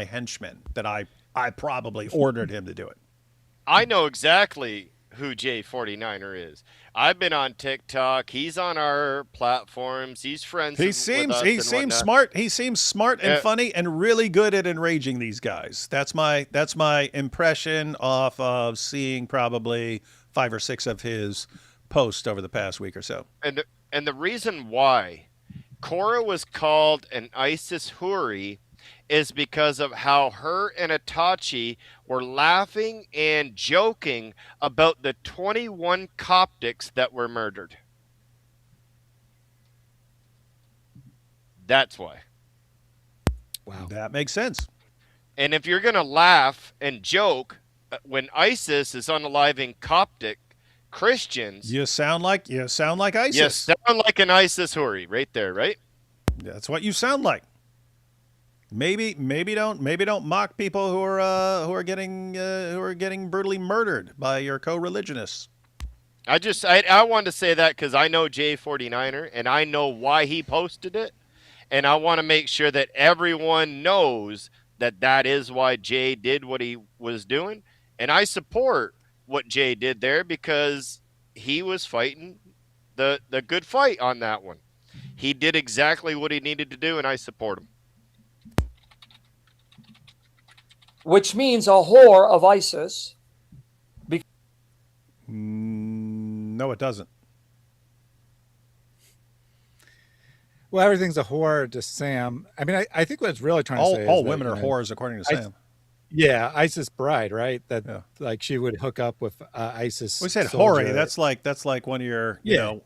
henchmen that I probably ordered him to do it. I know exactly who J49er is. I've been on TikTok. He's on our platforms. He's friends. He seems smart. He seems smart and funny and really good at enraging these guys. That's my impression off of seeing probably 5 or 6 of his posts over the past week or so. And the reason why Cora was called an ISIS Houthi is because of how her and Itachi were laughing and joking about the 21 Coptics that were murdered. That's why. Wow. That makes sense. And if you're going to laugh and joke when ISIS is unaliving Coptic Christians, you sound like ISIS. You sound like an ISIS Houthi right there, right? That's what you sound like. Maybe don't mock people who are getting brutally murdered by your co-religionists. I wanted to say that because I know J49er and I know why he posted it, and I want to make sure that everyone knows that that is why Jay did what he was doing, and I support what Jay did there because he was fighting the good fight on that one. He did exactly what he needed to do, and I support him. Which means a whore of ISIS. No, it doesn't. Well, everything's a whore to Sam. I mean, I think what it's really trying to say all is women that, are whores, according to Sam. Yeah, ISIS bride, right? That like she would hook up with ISIS. We said soldier. whore. That's like when you're, you know,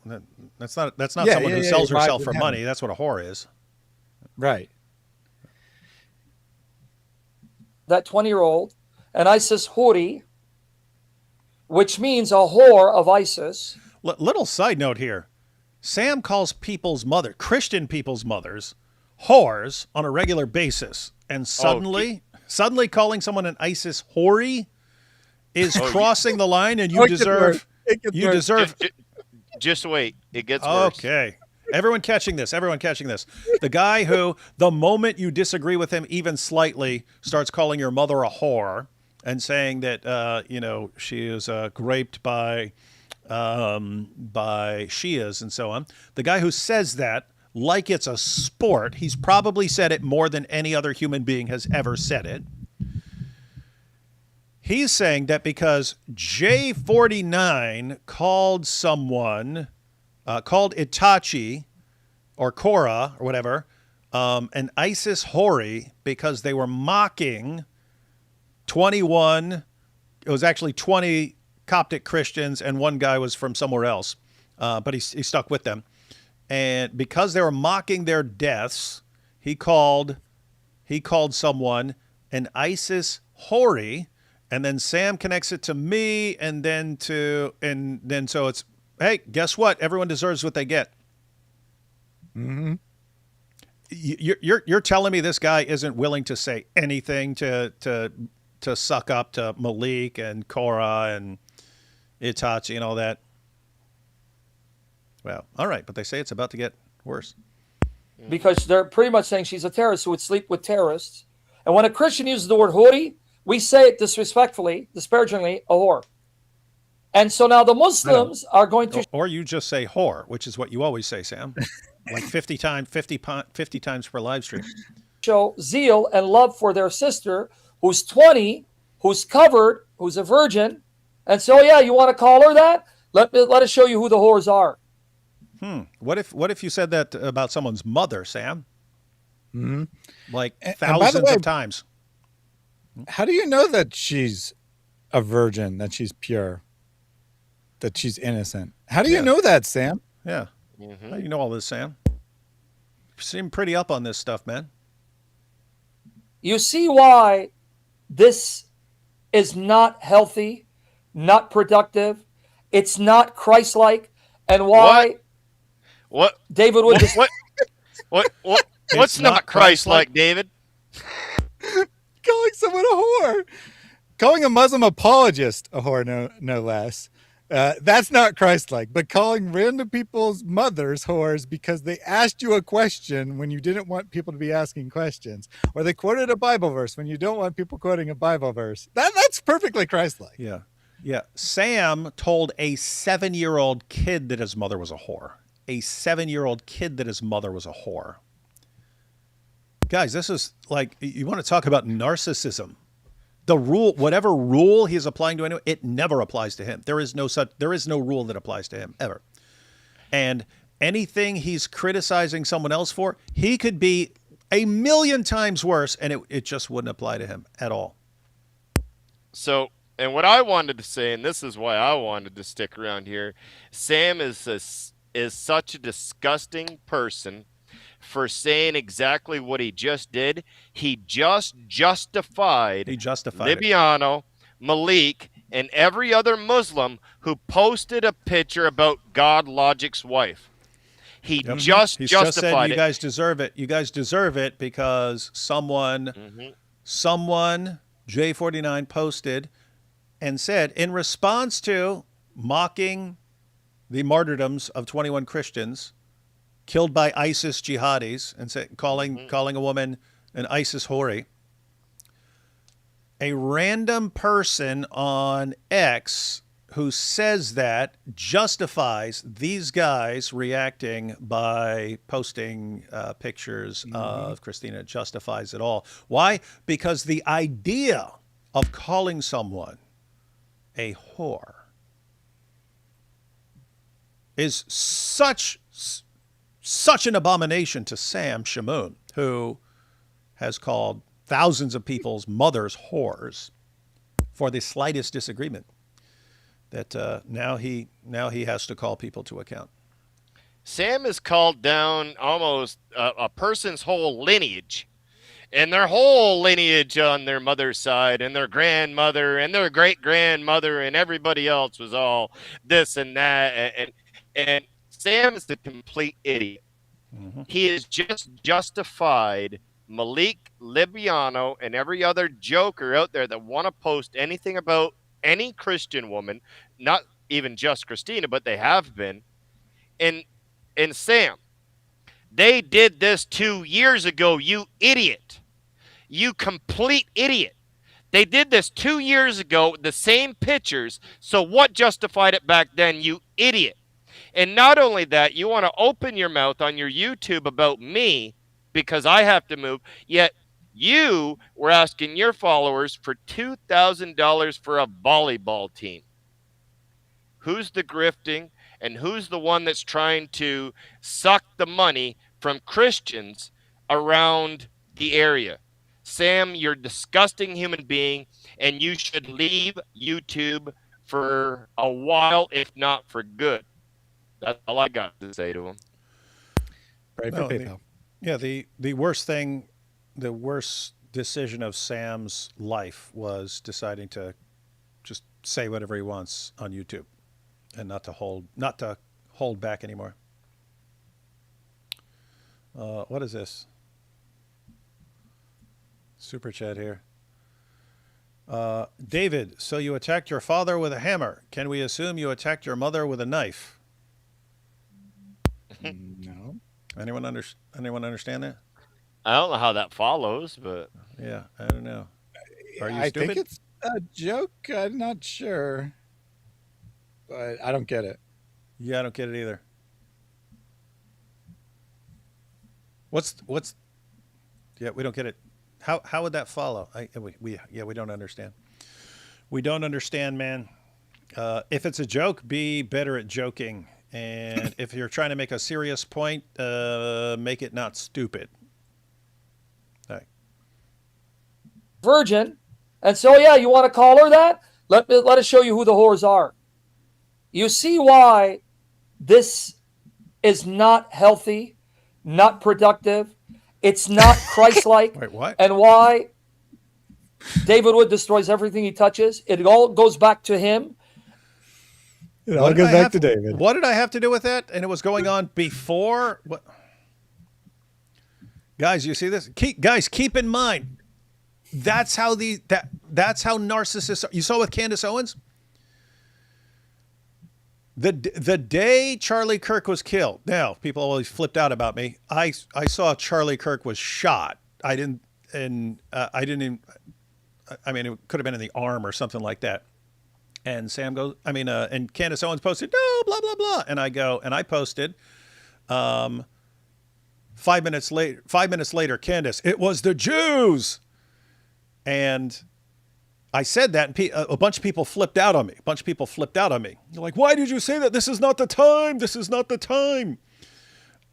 that's not Yeah, someone yeah, who yeah, sells you ride herself with for him. money. That's what a whore is. Right. That 20-year-old, an ISIS huri, which means a whore of ISIS. Little side note here. Sam calls Christian people's mothers, whores on a regular basis. And suddenly calling someone an ISIS hoary is crossing the line, and you deserve... Just wait. It gets worse. Okay. Everyone catching this. The guy who, the moment you disagree with him even slightly, starts calling your mother a whore and saying that, she is raped by Shias and so on. The guy who says that, like it's a sport, he's probably said it more than any other human being has ever said it. He's saying that because J49 called someone, called Itachi or Korah or whatever, an ISIS hoary because they were mocking 21, it was actually 20 Coptic Christians, and one guy was from somewhere else, but he stuck with them. And because they were mocking their deaths, he called someone an ISIS hoary, and then Sam connects it to me, and then so it's, hey, guess what? Everyone deserves what they get. Mm-hmm. You're telling me this guy isn't willing to say anything to suck up to Maleek and Korah and Itachi and all that? Well, all right, but they say it's about to get worse. Because they're pretty much saying she's a terrorist who would sleep with terrorists. And when a Christian uses the word huri, we say it disrespectfully, disparagingly, a whore. And so now the Muslims are going to... Or you just say whore, which is what you always say, Sam. Like 50 times per live stream. Show zeal and love for their sister who's 20, who's covered, who's a virgin. And so, yeah, you want to call her that? Let us show you who the whores are. What if you said that about someone's mother, Sam? Mm-hmm. Like and thousands of times. How do you know that she's a virgin, that she's pure, that she's innocent? How do you know that, Sam? Yeah. Mm-hmm. How do you know all this, Sam? You seem pretty up on this stuff, man. You see why this is not healthy, not productive, it's not Christ-like, and why what David would just... What's not Christ-like, David? Calling someone a whore. Calling a Muslim apologist a whore, no less. That's not Christ-like. But calling random people's mothers whores because they asked you a question when you didn't want people to be asking questions, or they quoted a Bible verse when you don't want people quoting a Bible verse. That's perfectly Christ-like. Yeah. Yeah. Sam told a 7-year-old kid that his mother was a whore. A 7-year-old kid that his mother was a whore. Guys, this is like, you want to talk about narcissism. The rule, whatever rule he's applying to anyone, it never applies to him. There is no rule that applies to him ever. And anything he's criticizing someone else for, he could be a million times worse, and it just wouldn't apply to him at all. So, and what I wanted to say, and this is why I wanted to stick around here, Sam is such a disgusting person for saying exactly what he just did. He just justified Libiano, Maleek, and every other Muslim who posted a picture about God Logic's wife. He Yep. just He's justified just said, you it. guys deserve it. You guys deserve it because someone, J49 posted and said, in response to mocking the martyrdoms of 21 Christians killed by ISIS jihadis and calling a woman an ISIS hori, a random person on X who says that justifies these guys reacting by posting pictures of Christina, justifies it all. Why? Because the idea of calling someone a whore is such an abomination to Sam Shamoun, who has called thousands of people's mothers whores for the slightest disagreement, that now he has to call people to account. Sam has called down almost a person's whole lineage, and their whole lineage on their mother's side, and their grandmother, and their great-grandmother, and everybody else was all this and that. And Sam is the complete idiot. He has just justified Maleek, Libiano, and every other joker out there that want to post anything about any Christian woman, not even just Christina, but they have been. And Sam, they did this 2 years ago, you idiot. You complete idiot. They did this 2 years ago, the same pictures. So what justified it back then, you idiot? And not only that, you want to open your mouth on your YouTube about me because I have to move, yet you were asking your followers for $2,000 for a volleyball team. Who's the grifting and who's the one that's trying to suck the money from Christians around the area? Sam, you're a disgusting human being, and you should leave YouTube for a while, if not for good. That's all I got to say to him. Pray for PayPal. The worst thing, the worst decision of Sam's life was deciding to just say whatever he wants on YouTube and not to hold back anymore. What is this? Super chat here. David, so you attacked your father with a hammer. Can we assume you attacked your mother with a knife? No. Anyone understand that? I don't know how that follows, but yeah, I don't know. Are you stupid? I think it's a joke. I'm not sure, but I don't get it. Yeah, I don't get it either. What's? Yeah, we don't get it. How would that follow? We don't understand. We don't understand, man. If it's a joke, be better at joking. And if you're trying to make a serious point, make it not stupid. All right. Virgin. And so, yeah, you want to call her that? Let us show you who the whores are. You see why this is not healthy, not productive. It's not Christ-like. Wait, what? And why David Wood destroys everything he touches. It all goes back to him. It all goes back to David. What did I have to do with that? And it was going on before? What? Guys, you see this? Keep in mind, that's how narcissists are. You saw with Candace Owens? The day Charlie Kirk was killed. Now, people always flipped out about me. I saw Charlie Kirk was shot. I mean, it could have been in the arm or something like that. And Sam goes, and Candace Owens posted, no, blah, blah, blah. And I posted, 5 minutes later, Candace, it was the Jews. And I said that, and a bunch of people flipped out on me. They're like, why did you say that? This is not the time.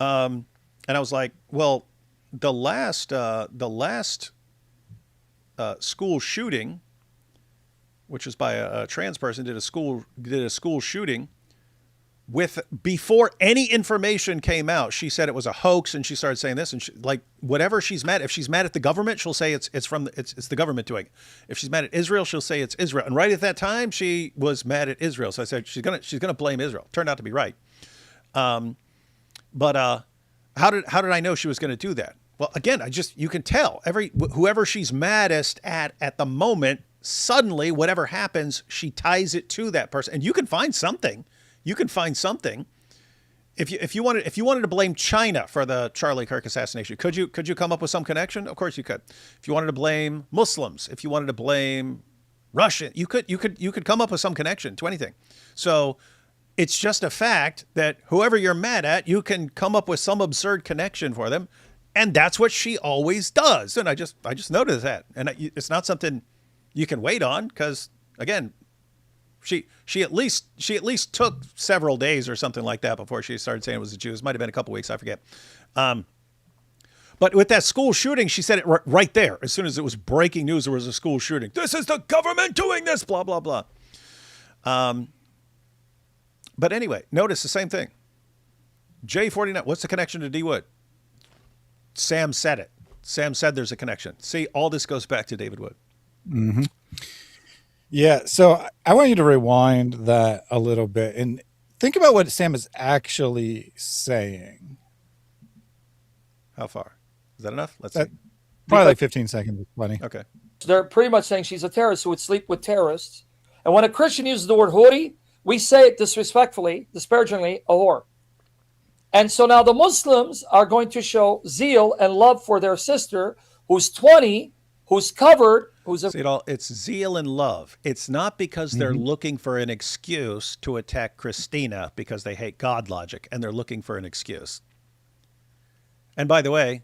And I was like, well, the last school shooting, which was by a trans person, did a school shooting before any information came out. She said it was a hoax, and she started saying this, and whatever she's mad. If she's mad at the government, she'll say it's the government doing it. If she's mad at Israel, she'll say it's Israel. And right at that time, she was mad at Israel. So I said she's gonna blame Israel. Turned out to be right. But how did I know she was going to do that? Well, again, you can tell whoever she's maddest at the moment, suddenly whatever happens, she ties it to that person, and you can find something. If you wanted to blame China for the Charlie Kirk assassination, could you come up with some connection? Of course you could. If you wanted to blame Muslims, if you wanted to blame Russia, you could come up with some connection to anything. So it's just a fact that whoever you're mad at, you can come up with some absurd connection for them, and that's what she always does. And I just noticed that, and it's not something you can wait on, because again, she at least took several days or something like that before she started saying it was the Jews. Might have been a couple weeks, I forget. But with that school shooting, she said it right there. As soon as it was breaking news, there was a school shooting. This is the government doing this, blah, blah, blah. But anyway, notice the same thing. J49, what's the connection to D. Wood? Sam said it. Sam said there's a connection. See, all this goes back to David Wood. Mm-hmm. Yeah, so I want you to rewind that a little bit and think about what Sam is actually saying. How far? Is that enough? Let's see. Probably like 15 seconds is plenty. Okay. They're pretty much saying she's a terrorist who would sleep with terrorists. And when a Christian uses the word hori, we say it disrespectfully, disparagingly, a whore. And so now the Muslims are going to show zeal and love for their sister, who's 20, who's covered, it's zeal and love. It's not because they're looking for an excuse to attack Christina because they hate God logic, and they're looking for an excuse. And by the way,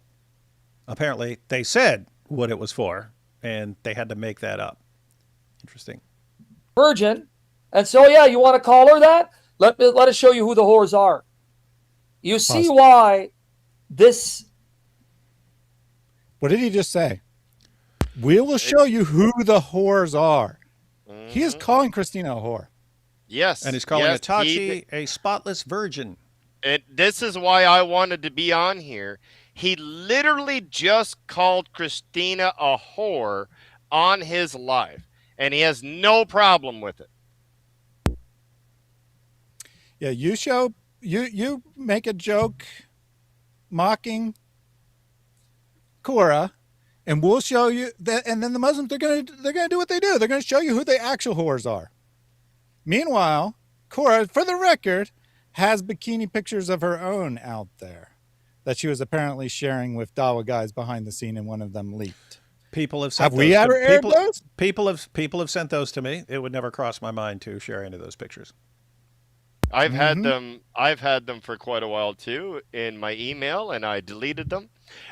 apparently they said what it was for, and they had to make that up. Interesting. Virgin. And so, yeah, you want to call her that? Let us show you who the whores are. You see why this... What did he just say? We will show you who the whores are. Mm-hmm. He is calling Christina a whore. Yes. And he's calling Itachi a spotless virgin. And this is why I wanted to be on here. He literally just called Christina a whore on his live, and he has no problem with it. Yeah, you make a joke mocking Cora, and we'll show you that, and then the Muslims they're gonna do what they do. They're gonna show you who the actual whores are. Meanwhile, Cora, for the record, has bikini pictures of her own out there that she was apparently sharing with Dawa guys behind the scene, and one of them leaked. People have sent have we ever aired those? People have sent those to me. It would never cross my mind to share any of those pictures. I've had them for quite a while too in my email, and I deleted them.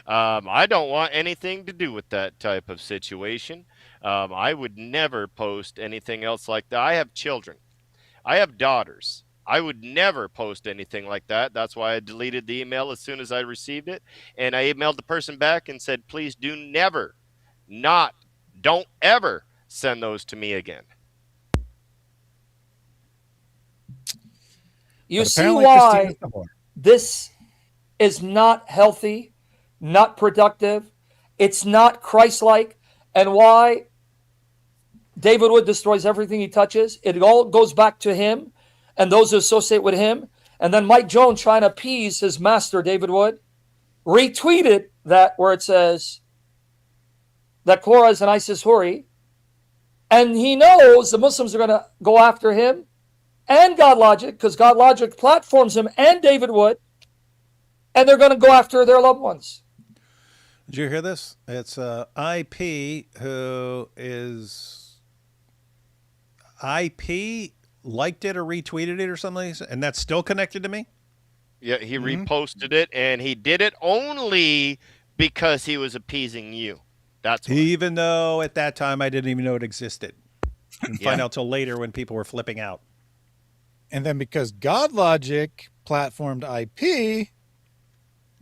I don't want anything to do with that type of situation. I would never post anything else like that. I have children. I have daughters. I would never post anything like that. That's why I deleted the email as soon as I received it. And I emailed the person back and said, please don't ever send those to me again. You see why this is not healthy, not productive, it's not Christ-like, and why David Wood destroys everything he touches. It all goes back to him and those who associate with him. And then Mike Jones, trying to appease his master, David Wood, retweeted that where it says that Cora is an ISIS Huri. And he knows the Muslims are going to go after him and God Logic, because God Logic platforms him and David Wood, and they're going to go after their loved ones. Did you hear this? It's IP who is... IP liked it or retweeted it or something, and that's still connected to me? Yeah, he reposted it, and he did it only because he was appeasing you. That's why. Even though at that time I didn't even know it existed. Didn't find out till later when people were flipping out. And then because God Logic platformed IP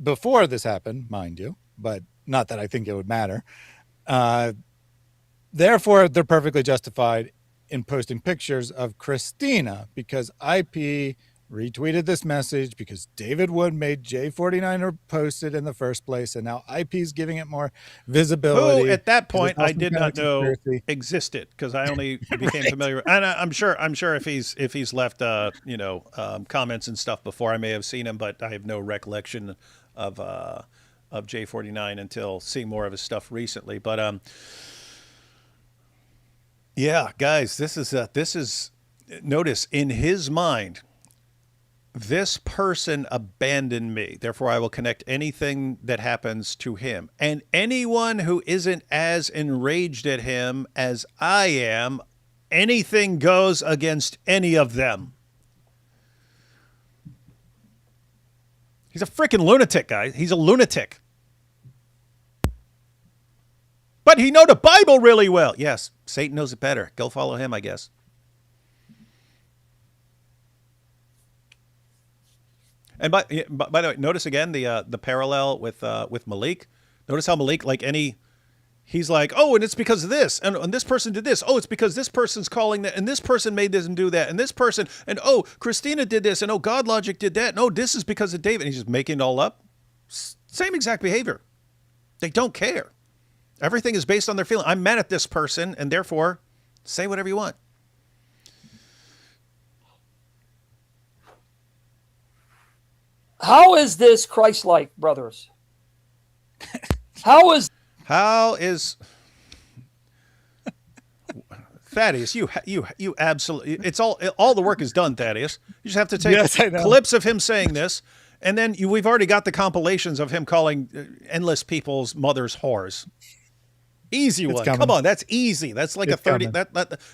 before this happened, mind you, but not that I think it would matter. Therefore, they're perfectly justified in posting pictures of Christina because IP retweeted this message because David Wood made J49 post it in the first place, and now IP's giving it more visibility. Who at that point I did not know existed, because I only became familiar. And I'm sure if he's left comments and stuff before, I may have seen him, but I have no recollection of J49 until seeing more of his stuff recently. But yeah, guys, this is notice, in his mind, this person abandoned me, therefore I will connect anything that happens to him. And anyone who isn't as enraged at him as I am, anything goes against any of them. He's a freaking lunatic, guys. He's a lunatic. But he know the Bible really well. Yes, Satan knows it better. Go follow him, I guess. And by the way, notice again the parallel with Maleek. Notice how Maleek, he's like, oh, and it's because of this, and this person did this. Oh, it's because this person's calling that, and this person made this and do that, and this person, and oh, Christina did this, and oh, God Logic did that, and oh, this is because of David. And he's just making it all up. Same exact behavior. They don't care. Everything is based on their feeling. I'm mad at this person, and therefore, say whatever you want. How is this Christ-like, brothers? How is Thaddeus? You absolutely. It's all the work is done, Thaddeus. You just have to take clips of him saying this, and then we've already got the compilations of him calling endless people's mothers whores. Easy one. Come on, that's easy. That's like it's 30.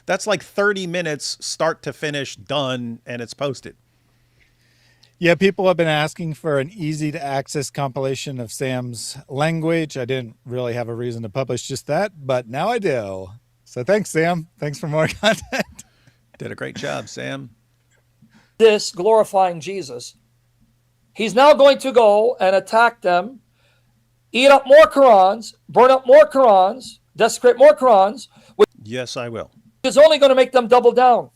That's like 30 minutes, start to finish, done, and it's posted. Yeah, people have been asking for an easy-to-access compilation of Sam's language. I didn't really have a reason to publish just that, but now I do. So thanks, Sam. Thanks for more content. Did a great job, Sam. This glorifying Jesus. He's now going to go and attack them, eat up more Qurans, burn up more Qurans, desecrate more Qurans. Yes, I will. Which is only going to make them double down.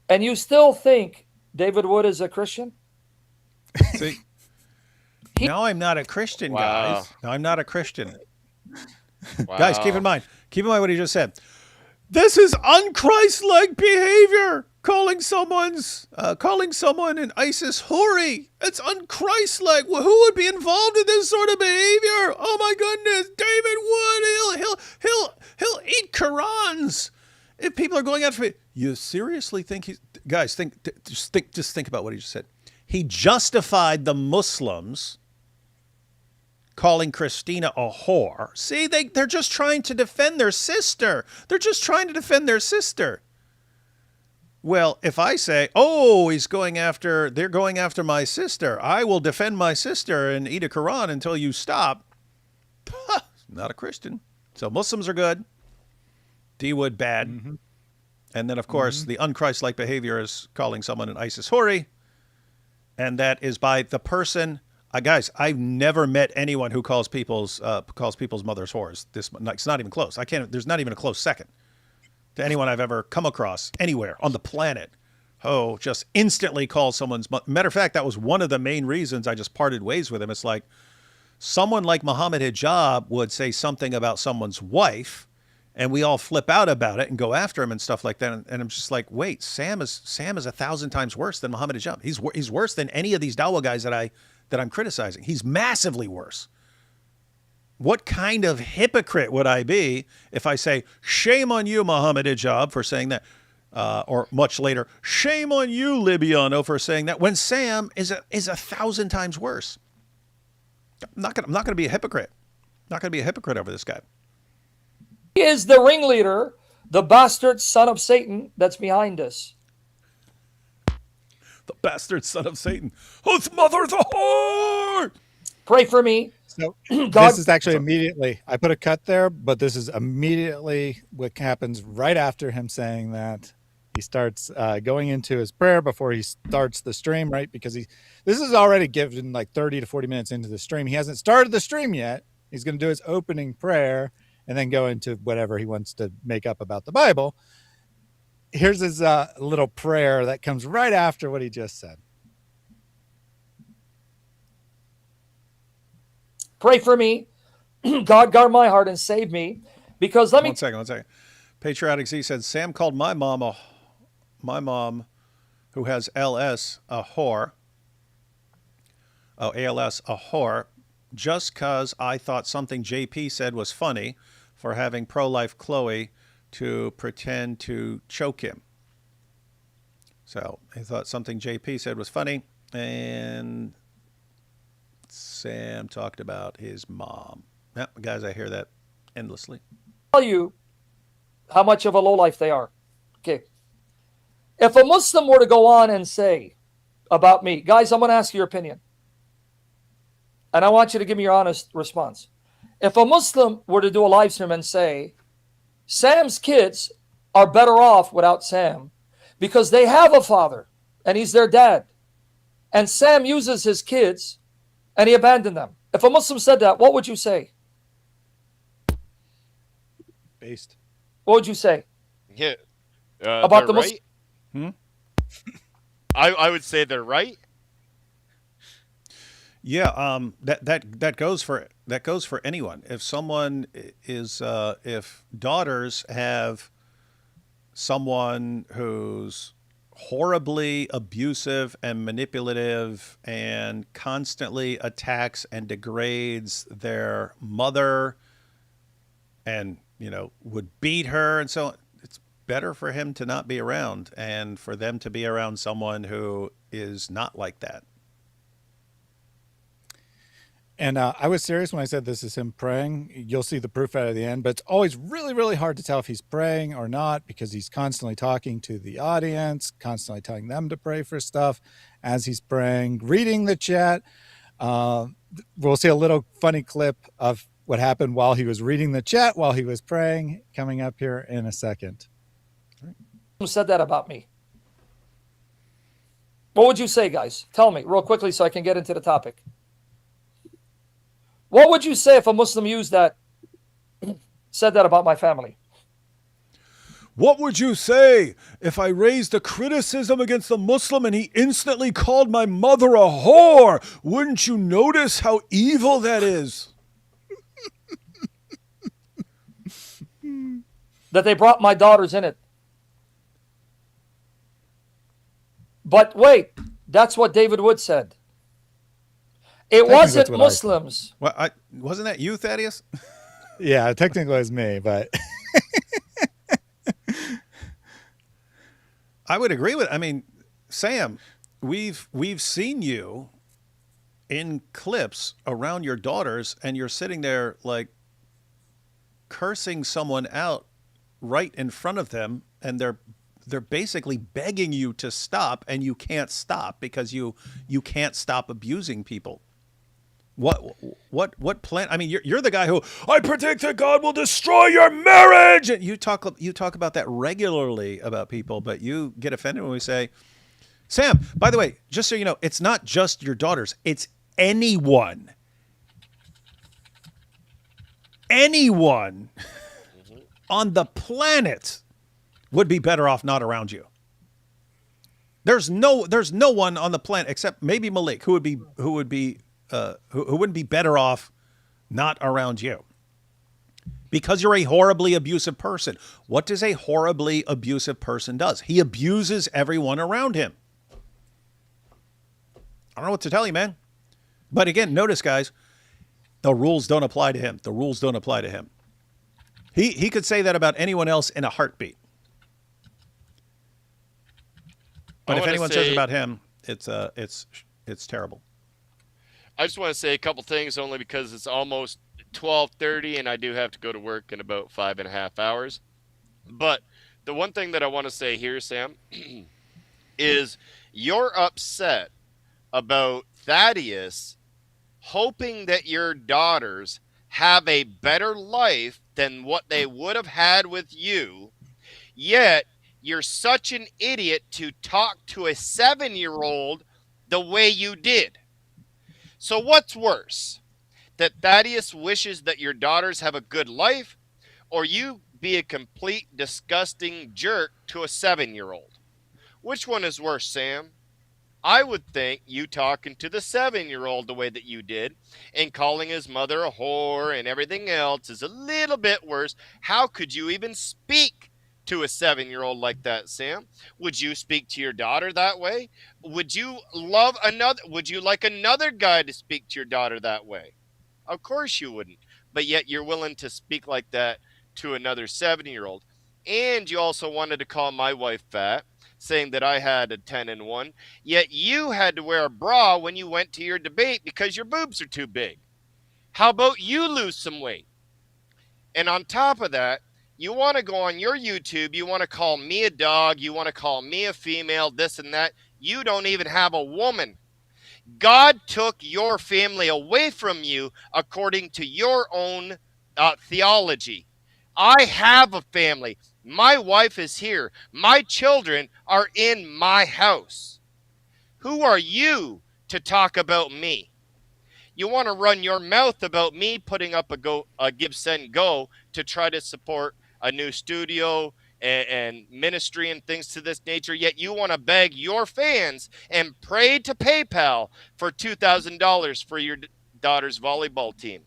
And you still think David Wood is a Christian? See, now I'm not a Christian, guys. No, I'm not a Christian. Wow. Guys, keep in mind what he just said. This is unchristlike behavior. Calling someone an ISIS houri. It's unchristlike. Well, who would be involved in this sort of behavior? Oh my goodness, David Wood. He'll eat Qurans. If people are going after me, you seriously think he's... Guys, just think about what he just said. He justified the Muslims calling Christina a whore. See, they're just trying to defend their sister. Well, if I say, oh, they're going after my sister, I will defend my sister and eat a Quran until you stop. Not a Christian. So Muslims are good. D Wood bad. Mm-hmm. And then, of course, the unchristlike behavior is calling someone an ISIS houri. And that is by the person. Guys, I've never met anyone who calls people's mothers whores. It's not even close. There's not even a close second to anyone I've ever come across anywhere on the planet. Oh, just instantly calls someone's mother. Matter of fact, that was one of the main reasons I just parted ways with him. It's like someone like Muhammad Hijab would say something about someone's wife, and we all flip out about it and go after him and stuff like that. And I'm just like, wait, Sam is 1,000 times worse than Muhammad Hijab. He's worse than any of these Dawah guys that I'm criticizing. He's massively worse. What kind of hypocrite would I be if I say, shame on you, Muhammad Hijab, for saying that? Or much later, shame on you, Libiano, for saying that, when Sam is 1,000 times worse. I'm not gonna be a hypocrite. Not gonna be a hypocrite over this guy. He is the ringleader, the bastard son of Satan that's behind this. The bastard son of Satan, whose mother's a whore. Pray for me. So this is actually immediately, I put a cut there, but this is immediately what happens right after him saying that. He starts going into his prayer before he starts the stream, right? Because this is already given like 30 to 40 minutes into the stream. He hasn't started the stream yet. He's going to do his opening prayer and then go into whatever he wants to make up about the Bible. here's his little prayer that comes right after what he just said. Pray for me. God guard my heart and save me. Because let me... One second. Patriotic Z said, Sam called my mom, who has LS, a whore. Oh, ALS, a whore, just because I thought something JP said was funny for having pro-life Chloe to pretend to choke him. So he thought something JP said was funny, and Sam talked about his mom. Yep, guys, I hear that endlessly. Tell you how much of a lowlife they are. Okay. If a Muslim were to go on and say about me, guys, I'm going to ask your opinion. And I want you to give me your honest response. If a Muslim were to do a live stream and say, Sam's kids are better off without Sam because they have a father and he's their dad. And Sam uses his kids and he abandoned them. If a Muslim said that, what would you say? Based. What would you say? Yeah. About the right? Hmm? I would say they're right. Yeah, that goes for anyone. If someone is if daughters have someone who's horribly abusive and manipulative and constantly attacks and degrades their mother and, would beat her and so on, it's better for him to not be around and for them to be around someone who is not like that. And I was serious when I said this is him praying. You'll see the proof at the end, but it's always really, really hard to tell if he's praying or not because he's constantly talking to the audience, constantly telling them to pray for stuff as he's praying, reading the chat. We'll see a little funny clip of what happened while he was reading the chat, while he was praying, coming up here in a second. Who said that about me? What would you say, guys? Tell me real quickly so I can get into the topic. What would you say if a Muslim said that about my family? What would you say if I raised a criticism against a Muslim and he instantly called my mother a whore? Wouldn't you notice how evil that is? That they brought my daughters in it. But wait, that's what David Wood said. It wasn't Muslims. Wasn't that you, Thaddeus? Yeah, technically it was me, but I would agree with. I mean, Sam, we've seen you in clips around your daughters, and you're sitting there like cursing someone out right in front of them, and they're basically begging you to stop, and you can't stop because you can't stop abusing people. What plan? I mean, you're the guy who I predict that God will destroy your marriage. And you talk about that regularly about people, but you get offended when we say, Sam, by the way, just so you know, it's not just your daughters, it's anyone on the planet would be better off not around you. There's no one on the planet except maybe Maleek who wouldn't be better off not around you because you're a horribly abusive person. What does a horribly abusive person does? He abuses everyone around him. I don't know what to tell you, man. But again, notice, guys, the rules don't apply to him. The rules don't apply to him. He could say that about anyone else in a heartbeat. But if anyone says it about him, it's terrible. I just want to say a couple things only because it's almost 12:30 and I do have to go to work in about 5.5 hours. But the one thing that I want to say here, Sam, is you're upset about Thaddeus hoping that your daughters have a better life than what they would have had with you, yet you're such an idiot to talk to a 7-year-old the way you did. So what's worse? That Thaddeus wishes that your daughters have a good life, or you be a complete disgusting jerk to a 7-year-old? Which one is worse, Sam? I would think you talking to the 7-year-old the way that you did and calling his mother a whore and everything else is a little bit worse. How could you even speak to a 7-year-old like that, Sam? Would you speak to your daughter that way? Would you like another guy to speak to your daughter that way? Of course you wouldn't. But yet you're willing to speak like that to another 7-year-old. And you also wanted to call my wife fat, saying that I had a 10 and 1. Yet you had to wear a bra when you went to your debate because your boobs are too big. How about you lose some weight? And on top of that, you want to go on your YouTube, you want to call me a dog, you want to call me a female, this and that. You don't even have a woman. God took your family away from you according to your own theology. I have a family. My wife is here. My children are in my house. Who are you to talk about me? You want to run your mouth about me putting up a Give Send Go to try to support a new studio and ministry and things to this nature, yet you want to beg your fans and pray to PayPal for $2,000 for your daughter's volleyball team.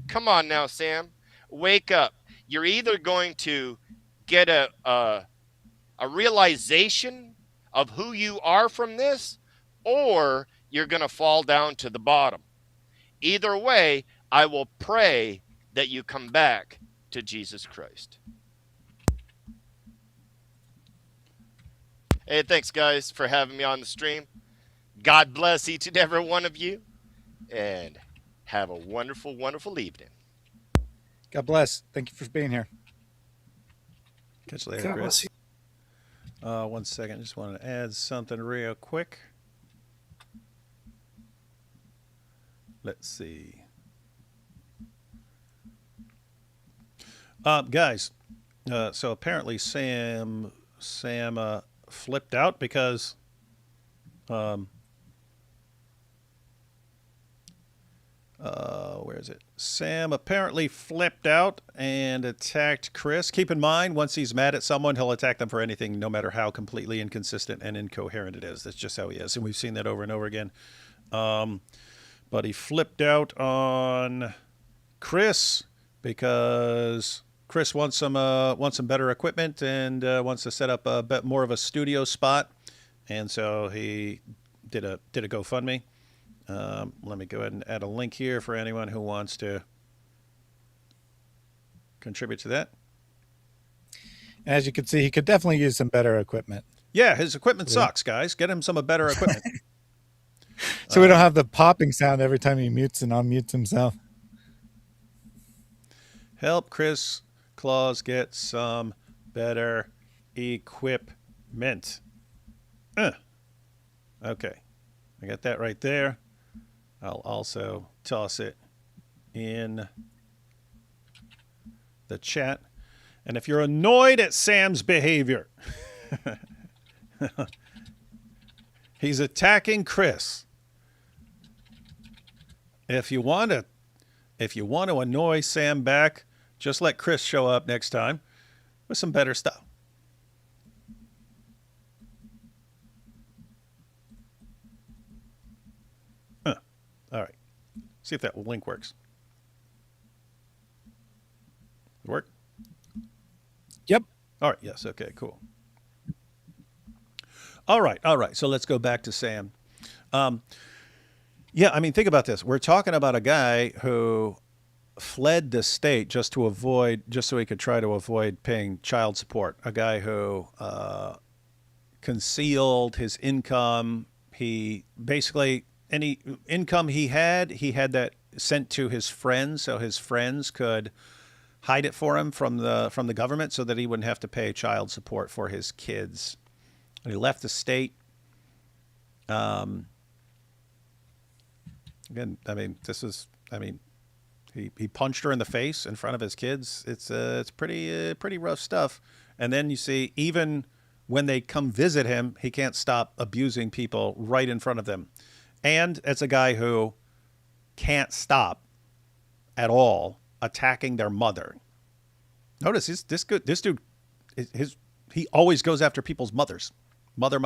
Come on now, Sam. Wake up. You're either going to get a realization of who you are from this, or you're going to fall down to the bottom. Either way, I will pray that you come back to Jesus Christ. Hey, thanks, guys, for having me on the stream. God bless each and every one of you, and have a wonderful, wonderful evening. God bless. Thank you for being here. Catch you later, Chris. 1 second. Just wanted to add something real quick. Let's see. Guys, so apparently Sam flipped out because where is it? Sam apparently flipped out and attacked Chris. Keep in mind, once he's mad at someone, he'll attack them for anything, no matter how completely inconsistent and incoherent it is. That's just how he is, and we've seen that over and over again. But he flipped out on Chris because Chris wants some better equipment and wants to set up a bit more of a studio spot, and so he did a GoFundMe. Let me go ahead and add a link here for anyone who wants to contribute to that. As you can see, he could definitely use some better equipment. Yeah, his equipment sucks, guys. Get him some better equipment. So we don't have the popping sound every time he mutes and unmutes himself. Help Chris Claus get some better equipment. Okay. I got that right there. I'll also toss it in the chat. And if you're annoyed at Sam's behavior, he's attacking Chris. If you want to annoy Sam back, just let Chris show up next time with some better stuff. All right. See if that link works. Work? Yep. All right. Yes. Okay, cool. All right. So let's go back to Sam. Yeah, I mean, think about this. We're talking about a guy who fled the state just so he could try to avoid paying child support. A guy who concealed his income. He basically, any income he had that sent to his friends, so his friends could hide it for him from the government, so that he wouldn't have to pay child support for his kids. And he left the state. Again, I mean, he punched her in the face in front of his kids. It's pretty rough stuff. And then you see, even when they come visit him, he can't stop abusing people right in front of them. And it's a guy who can't stop at all attacking their mother. Notice this dude, he always goes after people's mothers, mother,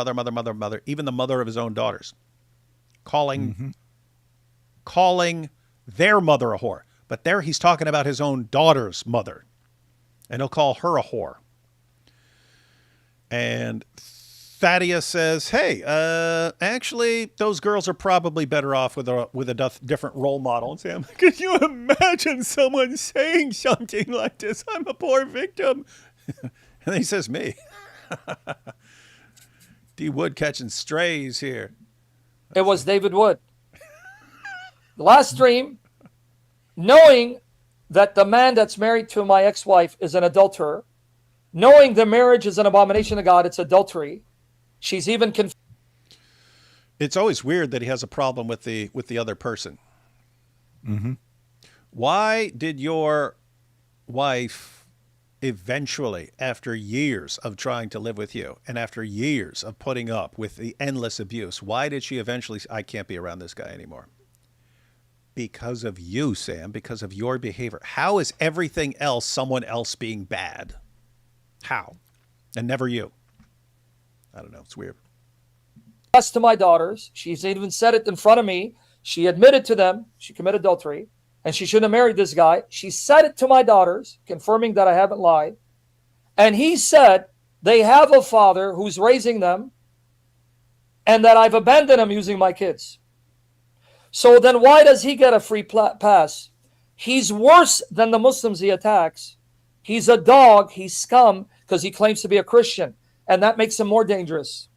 even the mother of his own daughters, calling their mother a whore. But there he's talking about his own daughter's mother, and he'll call her a whore. And Thaddeus says, "Hey, actually, those girls are probably better off with a different role model." And Sam, could you imagine someone saying something like this? I'm a poor victim. And he says, "Me." D. Wood catching strays here. It was David Wood. The last stream, knowing that the man that's married to my ex-wife is an adulterer, knowing the marriage is an abomination to God, it's adultery. She's even confessed. It's always weird that he has a problem with the other person. Mm-hmm. Why did your wife eventually, after years of trying to live with you and after years of putting up with the endless abuse, why did she eventually say, I can't be around this guy anymore? Because of you, Sam, because of your behavior. How is everything else someone else being bad? How? And never you. I don't know. It's weird. To my daughters. She's even said it in front of me. She admitted to them she committed adultery and she shouldn't have married this guy. She said it to my daughters, confirming that I haven't lied. And he said they have a father who's raising them and that I've abandoned him using my kids. So then why does he get a free pass? He's worse than the Muslims he attacks. He's a dog. He's scum because he claims to be a Christian. And that makes him more dangerous.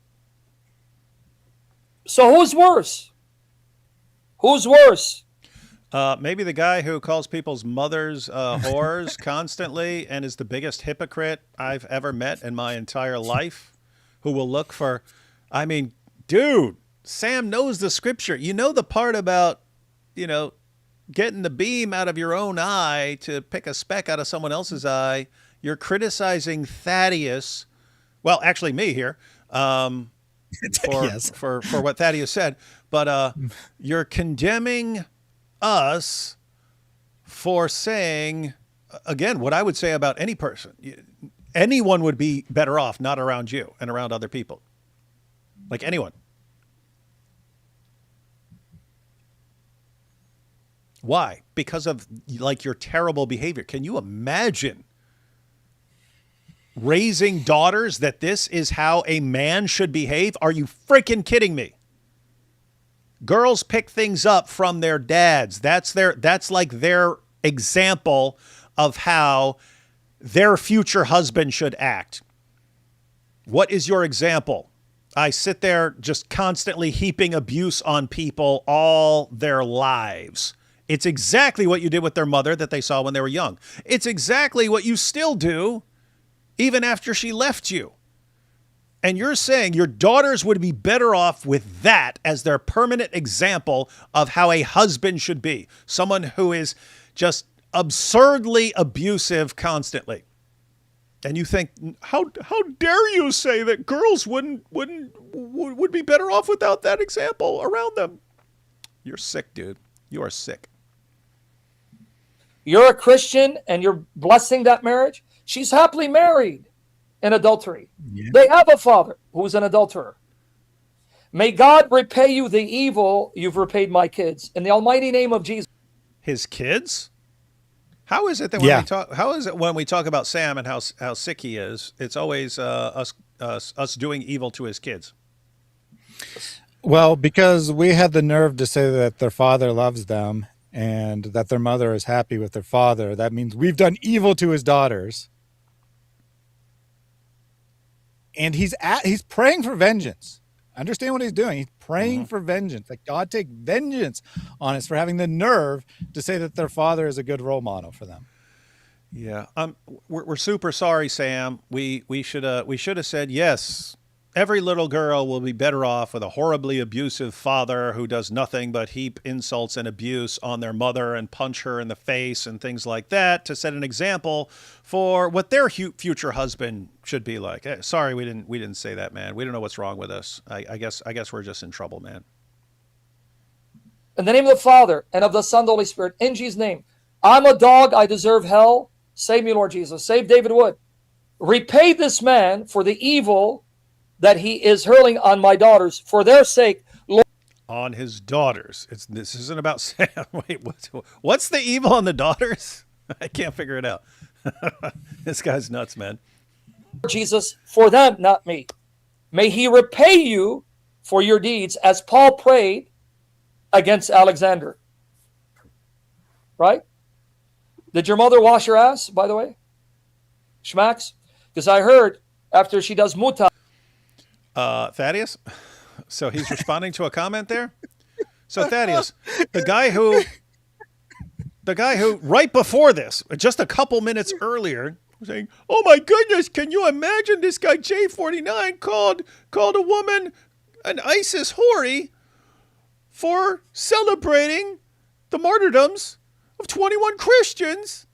So who's worse? Who's worse? Maybe the guy who calls people's mothers whores constantly and is the biggest hypocrite I've ever met in my entire life, who will look for, I mean, dude, Sam knows the scripture. You know the part about, getting the beam out of your own eye to pick a speck out of someone else's eye. You're criticizing Thaddeus. Well, actually me here, for what Thaddeus said, but you're condemning us for saying, again, what I would say about any person. Anyone would be better off not around you and around other people. Like anyone. Why? Because of your terrible behavior. Can you imagine raising daughters that this is how a man should behave? Are you freaking kidding me? Girls pick things up from their dads. That's like their example of how their future husband should act. What is your example? I sit there just constantly heaping abuse on people all their lives. It's exactly what you did with their mother that they saw when they were young. It's exactly what you still do even after she left you. And you're saying your daughters would be better off with that as their permanent example of how a husband should be. Someone who is just absurdly abusive constantly. And you think, how dare you say that girls would be better off without that example around them? You're sick, dude. You are sick. You're a Christian and you're blessing that marriage. She's happily married in adultery. Yeah. They have a father who's an adulterer. May God repay you the evil you've repaid my kids in the almighty name of Jesus. His kids? How is it that when we talk about Sam and how sick he is, it's always us doing evil to his kids? Well, because we had the nerve to say that their father loves them and that their mother is happy with their father. That means we've done evil to his daughters. And he's praying for vengeance. Understand what he's doing. He's praying for vengeance. Like God take vengeance on us for having the nerve to say that their father is a good role model for them. Yeah, we're super sorry, Sam. We should have said yes. Every little girl will be better off with a horribly abusive father who does nothing but heap insults and abuse on their mother and punch her in the face and things like that to set an example for what their future husband should be like. Hey, sorry, we didn't say that, man. We don't know what's wrong with us. I guess we're just in trouble, man. In the name of the Father and of the Son and the Holy Spirit, in Jesus' name, I'm a dog. I deserve hell. Save me, Lord Jesus. Save David Wood. Repay this man for the evil that he is hurling on my daughters. For their sake, Lord. On his daughters. This isn't about Sam. Wait, what's the evil on the daughters? I can't figure it out. This guy's nuts, man. Jesus, for them, not me. May he repay you for your deeds, as Paul prayed against Alexander. Right? Did your mother wash her ass, by the way? Schmacks? Because I heard after she does muta. Thaddeus? So he's responding to a comment there? So Thaddeus, the guy who right before this, just a couple minutes earlier, was saying, "Oh my goodness, can you imagine this guy J49 called a woman an ISIS hoary for celebrating the martyrdoms of 21 Christians?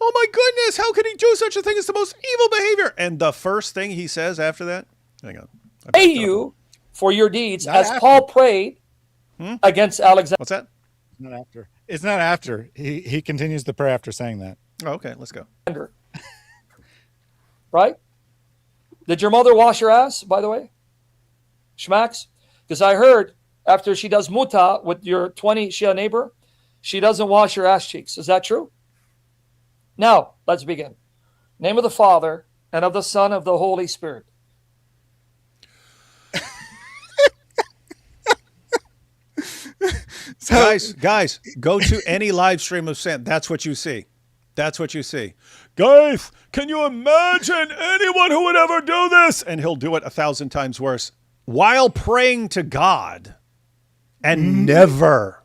Oh my goodness, how could he do such a thing? It's the most evil behavior." And the first thing he says after that, hang on. Pay you for your deeds, as Paul prayed against Alexander. What's that? Not after. It's not after. He continues the prayer after saying that. Oh, okay, let's go. Right? Did your mother wash her ass, by the way? Schmacks? Because I heard after she does muta with your 20 Shia neighbor, she doesn't wash her ass cheeks. Is that true? Now, let's begin. Name of the Father, and of the Son, of the Holy Spirit. Guys, go to any live stream of Sam. That's what you see. That's what you see. Guys, can you imagine anyone who would ever do this? And he'll do it 1,000 times worse while praying to God and never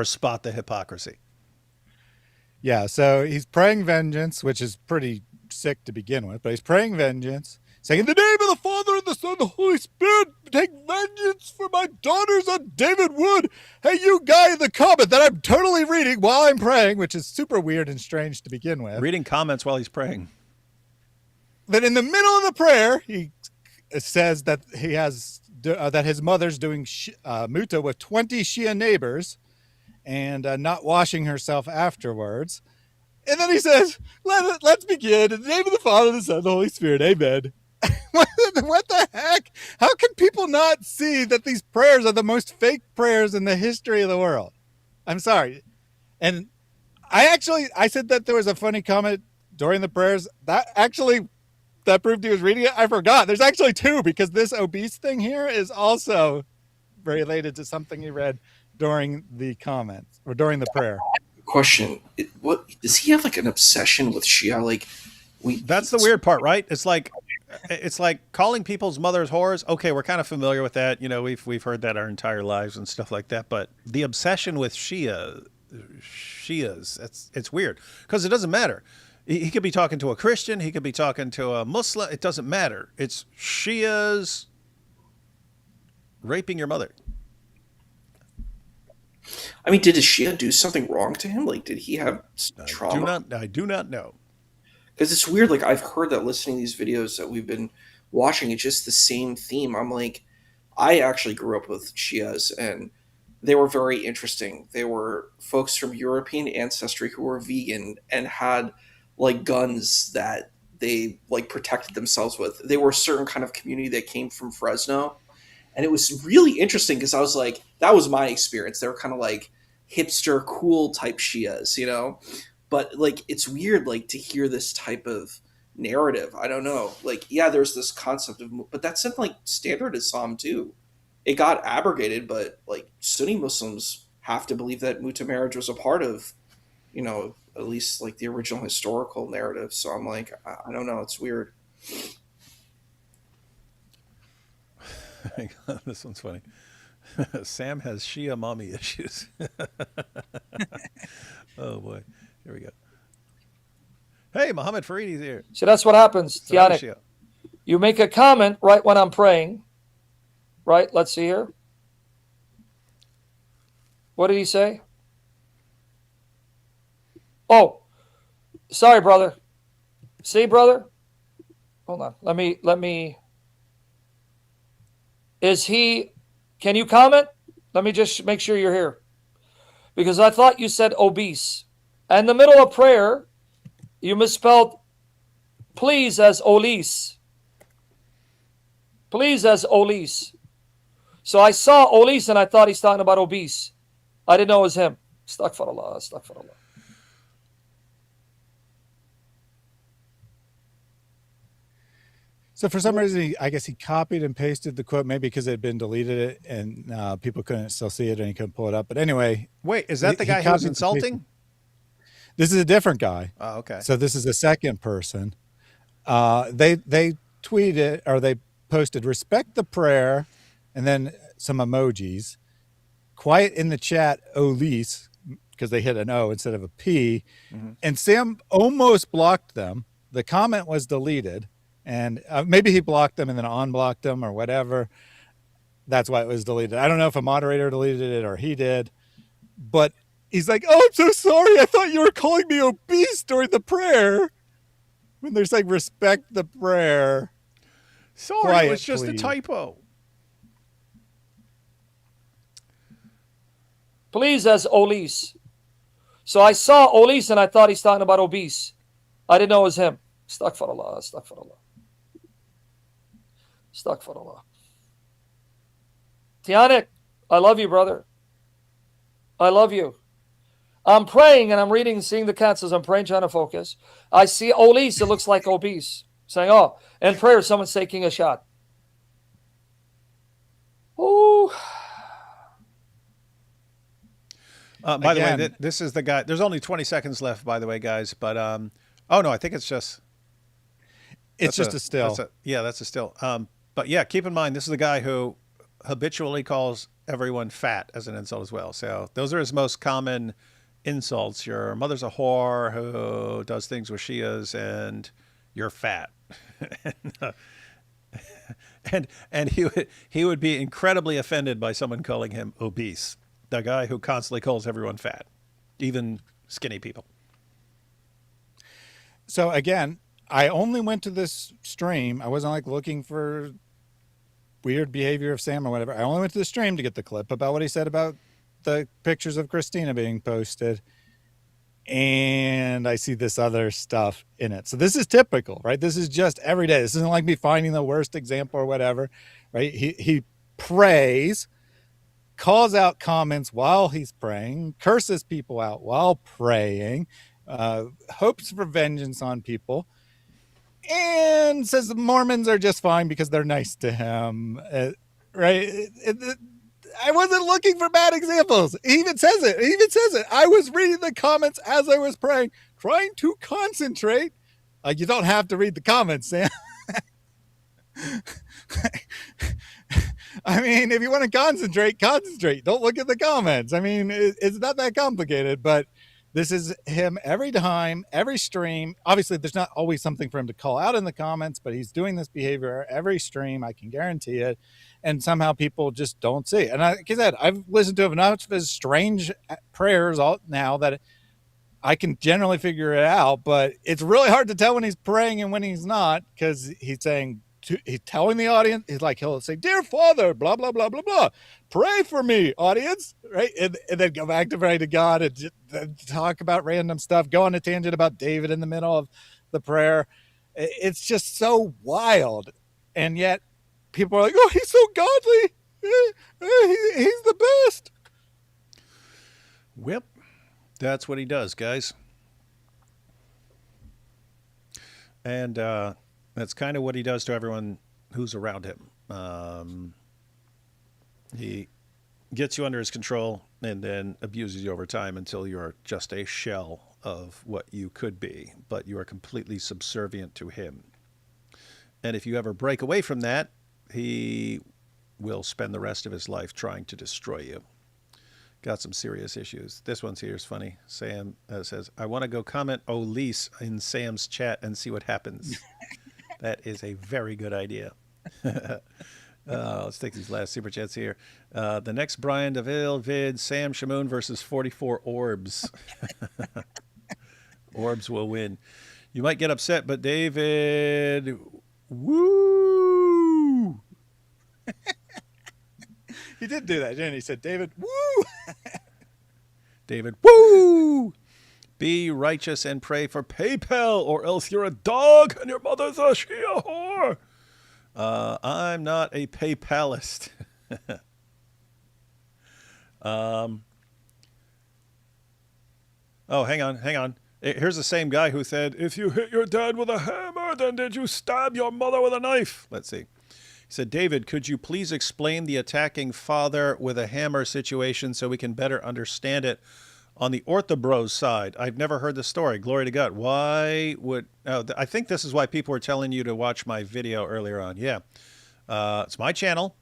spot the hypocrisy. Yeah, so he's praying vengeance, which is pretty sick to begin with, but he's praying vengeance, saying, "In the name of the Father, and the Son, and the Holy Spirit, take vengeance for my daughters on David Wood." Hey, you guy in the comment that I'm totally reading while I'm praying, which is super weird and strange to begin with. Reading comments while he's praying. Then in the middle of the prayer, he says that he has that his mother's doing muta with 20 Shia neighbors and not washing herself afterwards. And then he says, let's begin. In the name of the Father, the Son, and the Holy Spirit. Amen. What the heck? How can people not see that these prayers are the most fake prayers in the history of the world? I'm sorry. And I said that there was a funny comment during the prayers. That proved he was reading it. I forgot. There's actually two, because this obese thing here is also related to something he read during the comments or during the prayer. Question: what does he have, like an obsession with Shia? That's the weird part, right? It's like calling people's mothers whores. Okay, we're kind of familiar with that. You know, we've heard that our entire lives and stuff like that. But the obsession with Shias, it's weird, because it doesn't matter. He could be talking to a Christian. He could be talking to a Muslim. It doesn't matter. It's Shias raping your mother. I mean, did a Shia do something wrong to him? Like, did he have trauma? I do not know. Because it's weird. Like, I've heard that listening to these videos that we've been watching, it's just the same theme. I'm like, I actually grew up with Shias, and they were very interesting. They were folks from European ancestry who were vegan and had like guns that they like protected themselves with. They were a certain kind of community that came from Fresno. And it was really interesting because I was like, that was my experience. They were kind of like hipster, cool type Shias, you know? But like, it's weird, like, to hear this type of narrative. I don't know. Like, yeah, there's this concept of, but that's in like standard Islam too. It got abrogated, but like Sunni Muslims have to believe that muta marriage was a part of, you know, at least like the original historical narrative. So I'm like, I don't know. It's weird. This one's funny. Sam has Shia mommy issues. Oh boy. Here we go. Hey, Muhammad Faridi's here. So that's what happens, Tianik. You make a comment right when I'm praying. Right? Let's see here. What did he say? Oh, sorry, brother. See, brother? Hold on. Let me. Can you comment? Let me just make sure you're here. Because I thought you said obese. And in the middle of prayer, You misspelled please as Olis. Please as Olis. So I saw Olis and I thought he's talking about obese. I didn't know it was him. Astaghfirullah, astaghfirullah. So for some reason, I guess he copied and pasted the quote, maybe because it had been deleted and people couldn't still see it and he couldn't pull it up. But anyway. Wait, is that the guy who was insulting? This is a different guy. Oh, okay. So this is a second person. They tweeted, or they posted, respect the prayer, and then some emojis. Quiet in the chat, Olis, because they hit an O instead of a P. Mm-hmm. And Sam almost blocked them. The comment was deleted. And maybe he blocked them and then unblocked them or whatever. That's why it was deleted. I don't know if a moderator deleted it or he did. But he's like, oh, I'm so sorry. I thought you were calling me obese during the prayer. When they're saying respect the prayer. Sorry, quiet, it was just please. a typo. Please as Olis. So I saw Olis and I thought he's talking about obese. I didn't know it was him. Astaghfirullah, astaghfirullah. Astaghfirullah. Tianik, I love you, brother. I love you. I'm praying and I'm reading and seeing the cancers. I'm praying, trying to focus. I see Olis, it looks like obese. Saying, oh, in prayer, someone's taking a shot. Ooh. By the way, this is the guy. There's only 20 seconds left, by the way, guys. But, oh, no, I think it's just. It's just a still. That's a still. But yeah, keep in mind, this is the guy who habitually calls everyone fat as an insult as well. So those are his most common insults. Your mother's a whore who does things with Shias, and you're fat. and he would be incredibly offended by someone calling him obese. The guy who constantly calls everyone fat, even skinny people. So again, I only went to this stream. I wasn't like looking for weird behavior of Sam or whatever. I only went to the stream to get the clip about what he said about the pictures of Christina being posted. And I see this other stuff in it. So this is typical, right? This is just every day. This isn't like me finding the worst example or whatever, right? He prays, calls out comments while he's praying, curses people out while praying, hopes for vengeance on people, and says the Mormons are just fine because they're nice to him, right? I wasn't looking for bad examples. He even says it. I was reading the comments as I was praying, trying to concentrate. You don't have to read the comments, Sam. I mean, if you want to concentrate. Don't look at the comments. I mean, it's not that complicated, but this is him every time, every stream. Obviously, there's not always something for him to call out in the comments, but he's doing this behavior every stream. I can guarantee it. And somehow people just don't see it. And like I said, I've listened to enough of his strange prayers now that I can generally figure it out, but it's really hard to tell when he's praying and when he's not, because he's saying, he's telling the audience, he'll say, dear Father, blah, blah, blah, blah, blah, pray for me, audience, right? And then go back to pray to God and just talk about random stuff, go on a tangent about David in the middle of the prayer. It's just so wild. And yet people are like, oh, he's so godly. He's the best. Yep. That's what he does, guys. And that's kind of what he does to everyone who's around him. He gets you under his control and then abuses you over time until you're just a shell of what you could be, but you are completely subservient to him. And if you ever break away from that, he will spend the rest of his life trying to destroy you. Got some serious issues. This one's here is funny. Sam says, I want to go comment Olis in Sam's chat and see what happens. That is a very good idea. Let's take these last super chats here. The next Brian DeVille vid, Sam Shamoon versus 44 Orbs. Orbs will win. You might get upset, but David, woo! He did do that, didn't he? He said, David, woo! David, woo! Be righteous and pray for PayPal, or else you're a dog and your mother's a Shia whore. I'm not a PayPalist. Oh, hang on. Here's the same guy who said, if you hit your dad with a hammer, then did you stab your mother with a knife? Let's see. He said, David, could you please explain the attacking father with a hammer situation so we can better understand it on the Orthobros side? I've never heard the story. Glory to God. Why would... Oh, I think this is why people were telling you to watch my video earlier on. Yeah. It's my channel.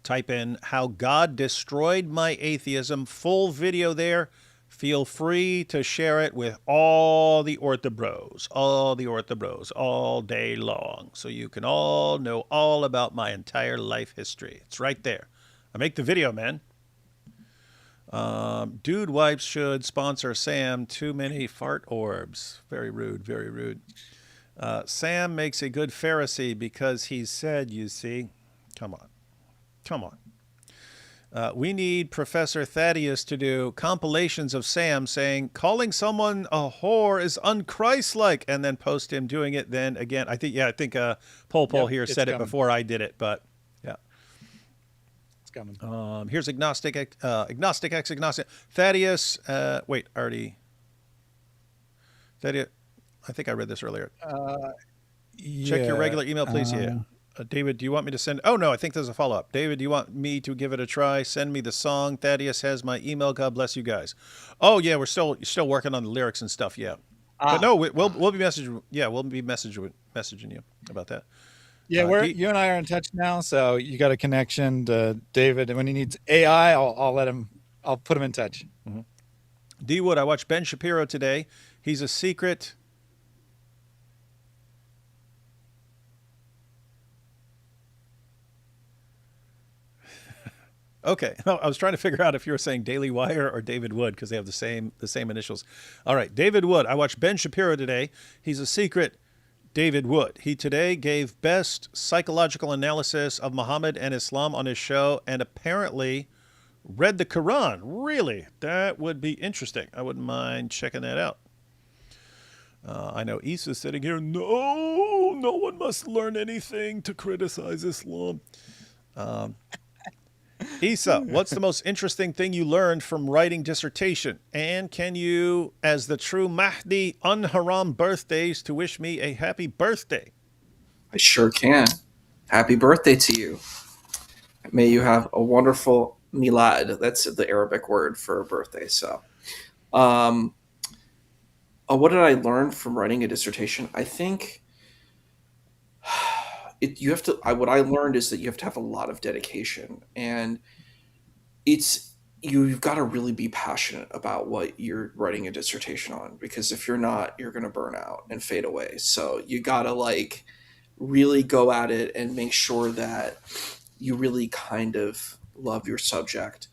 Type in how God destroyed my atheism. Full video there. Feel free to share it with all the Orthobros, all day long, so you can all know all about my entire life history. It's right there. I make the video, man. Dude wipes should sponsor Sam. Too many fart orbs. Very rude, very rude. Sam makes a good Pharisee because he said, you see. Come on. We need Professor Thaddeus to do compilations of Sam saying, calling someone a whore is unchristlike, and then post him doing it then again. I think Pol here said it before I did it, but yeah. It's coming. Here's Agnostic X Agnostic. Thaddeus, wait, already. Thaddeus, I think I read this earlier. Check your regular email, please. Yeah. David, do you want me to send... Oh, no, I think there's a follow-up. David, do you want me to give it a try? Send me the song. Thaddeus has my email. God bless you guys. Oh, yeah, we're still working on the lyrics and stuff, yeah. But no, we'll be messaging... Yeah, we'll be messaging you about that. Yeah, you and I are in touch now, so you got a connection to David. And when he needs AI, I'll put him in touch. Mm-hmm. D. Wood, I watched Ben Shapiro today. He's a secret... Okay, I was trying to figure out if you were saying Daily Wire or David Wood because they have the same initials. All right, David Wood. I watched Ben Shapiro today. He's a secret David Wood. He today gave best psychological analysis of Muhammad and Islam on his show and apparently read the Quran. Really? That would be interesting. I wouldn't mind checking that out. I know Issa's sitting here. No one must learn anything to criticize Islam. Issa, what's the most interesting thing you learned from writing dissertation? And can you, as the true Mahdi, unharam birthdays to wish me a happy birthday? I sure can. Happy birthday to you. May you have a wonderful milad. That's the Arabic word for a birthday. So, what did I learn from writing a dissertation? I think... what I learned is that you have to have a lot of dedication, and you've got to really be passionate about what you're writing a dissertation on, because if you're not, you're going to burn out and fade away. So you got to really go at it and make sure that you really kind of love your subject.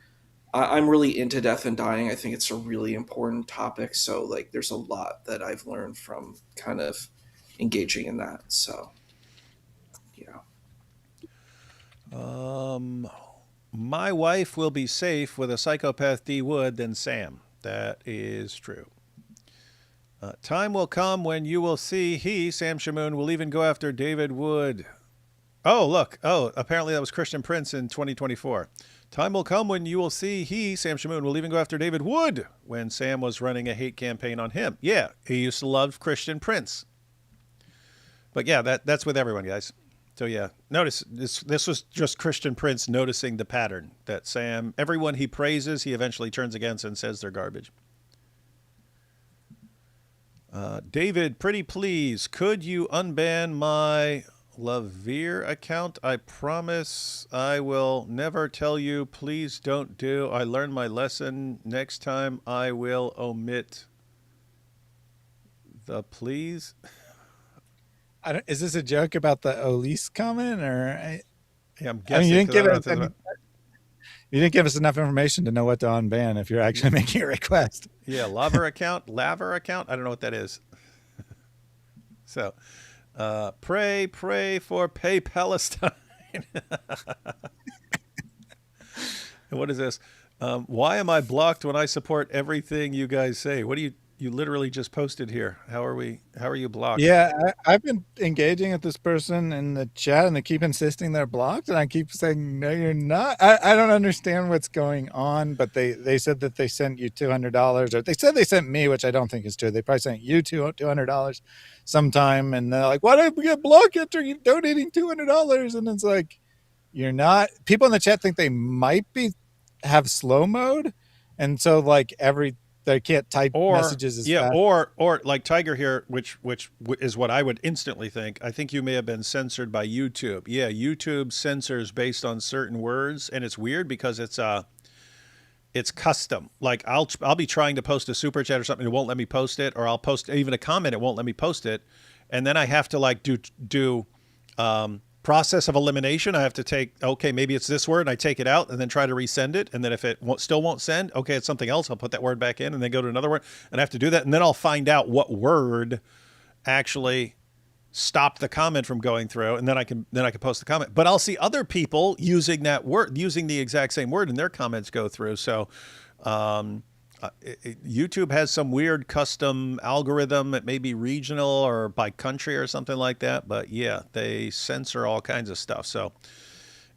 I'm really into death and dying. I think it's a really important topic. So there's a lot that I've learned from kind of engaging in that. So. My wife will be safe with a psychopath D. Wood than Sam. That is true. Time will come when you will see Sam Shamoon, will even go after David Wood. Oh, look. Oh, apparently that was Christian Prince in 2024. Time will come when you will see Sam Shamoon, will even go after David Wood when Sam was running a hate campaign on him. Yeah, he used to love Christian Prince. But yeah, that's with everyone, guys. So yeah, notice this was just Christian Prince noticing the pattern that Sam, everyone he praises, he eventually turns against and says they're garbage. David, pretty please, could you unban my Lavere account? I promise I will never tell you. Please don't do. I learned my lesson. Next time I will omit the please. Is this a joke about the Elise comment, or? Yeah, I'm guessing. You didn't give us enough information to know what to unban if you're actually making a request. Yeah, Laver account. I don't know what that is. So, pray for Pay Palestine. And what is this? Why am I blocked when I support everything you guys say? What do you? You literally just posted here. How are you blocked? Yeah, I've been engaging with this person in the chat, and they keep insisting they're blocked, and I keep saying, no, you're not. I don't understand what's going on, but they said that they sent you $200, or they said they sent me, which I don't think is true. They probably sent you $200 sometime, and they're like, why did we get blocked after you donating $200? And it's like, you're not. People in the chat think they might have slow mode, and so like they can't type messages as fast. Or like Tiger here, which is what I would instantly think. I think you may have been censored by YouTube. Yeah, YouTube censors based on certain words, and it's weird because it's custom. Like I'll be trying to post a super chat or something, it won't let me post it, or I'll post even a comment, it won't let me post it, and then I have to like do process of elimination. I have to take, okay, maybe it's this word, and I take it out and then try to resend it. And then if it still won't send, okay, it's something else. I'll put that word back in and then go to another word, and I have to do that. And then I'll find out what word actually stopped the comment from going through. And then I can post the comment, but I'll see other people using that word, using the exact same word, and their comments go through. So, YouTube has some weird custom algorithm. It may be regional or by country or something like that. But yeah, they censor all kinds of stuff. So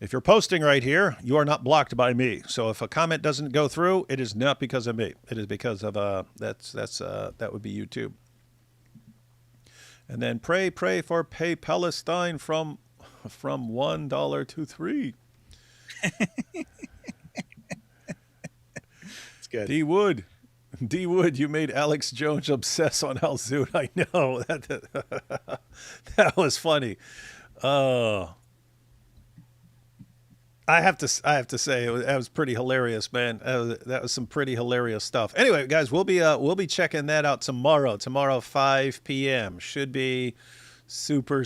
if you're posting right here, you are not blocked by me. So if a comment doesn't go through, it is not because of me. It is because of that would be YouTube. And then pray for Pay Palestine from $1 to $3. Good. D Wood, you made Alex Jones obsess on Al Zoot. I know that was funny. I have to say that was pretty hilarious, man. That was some pretty hilarious stuff. Anyway, guys, we'll be checking that out tomorrow. Tomorrow 5 p.m. should be super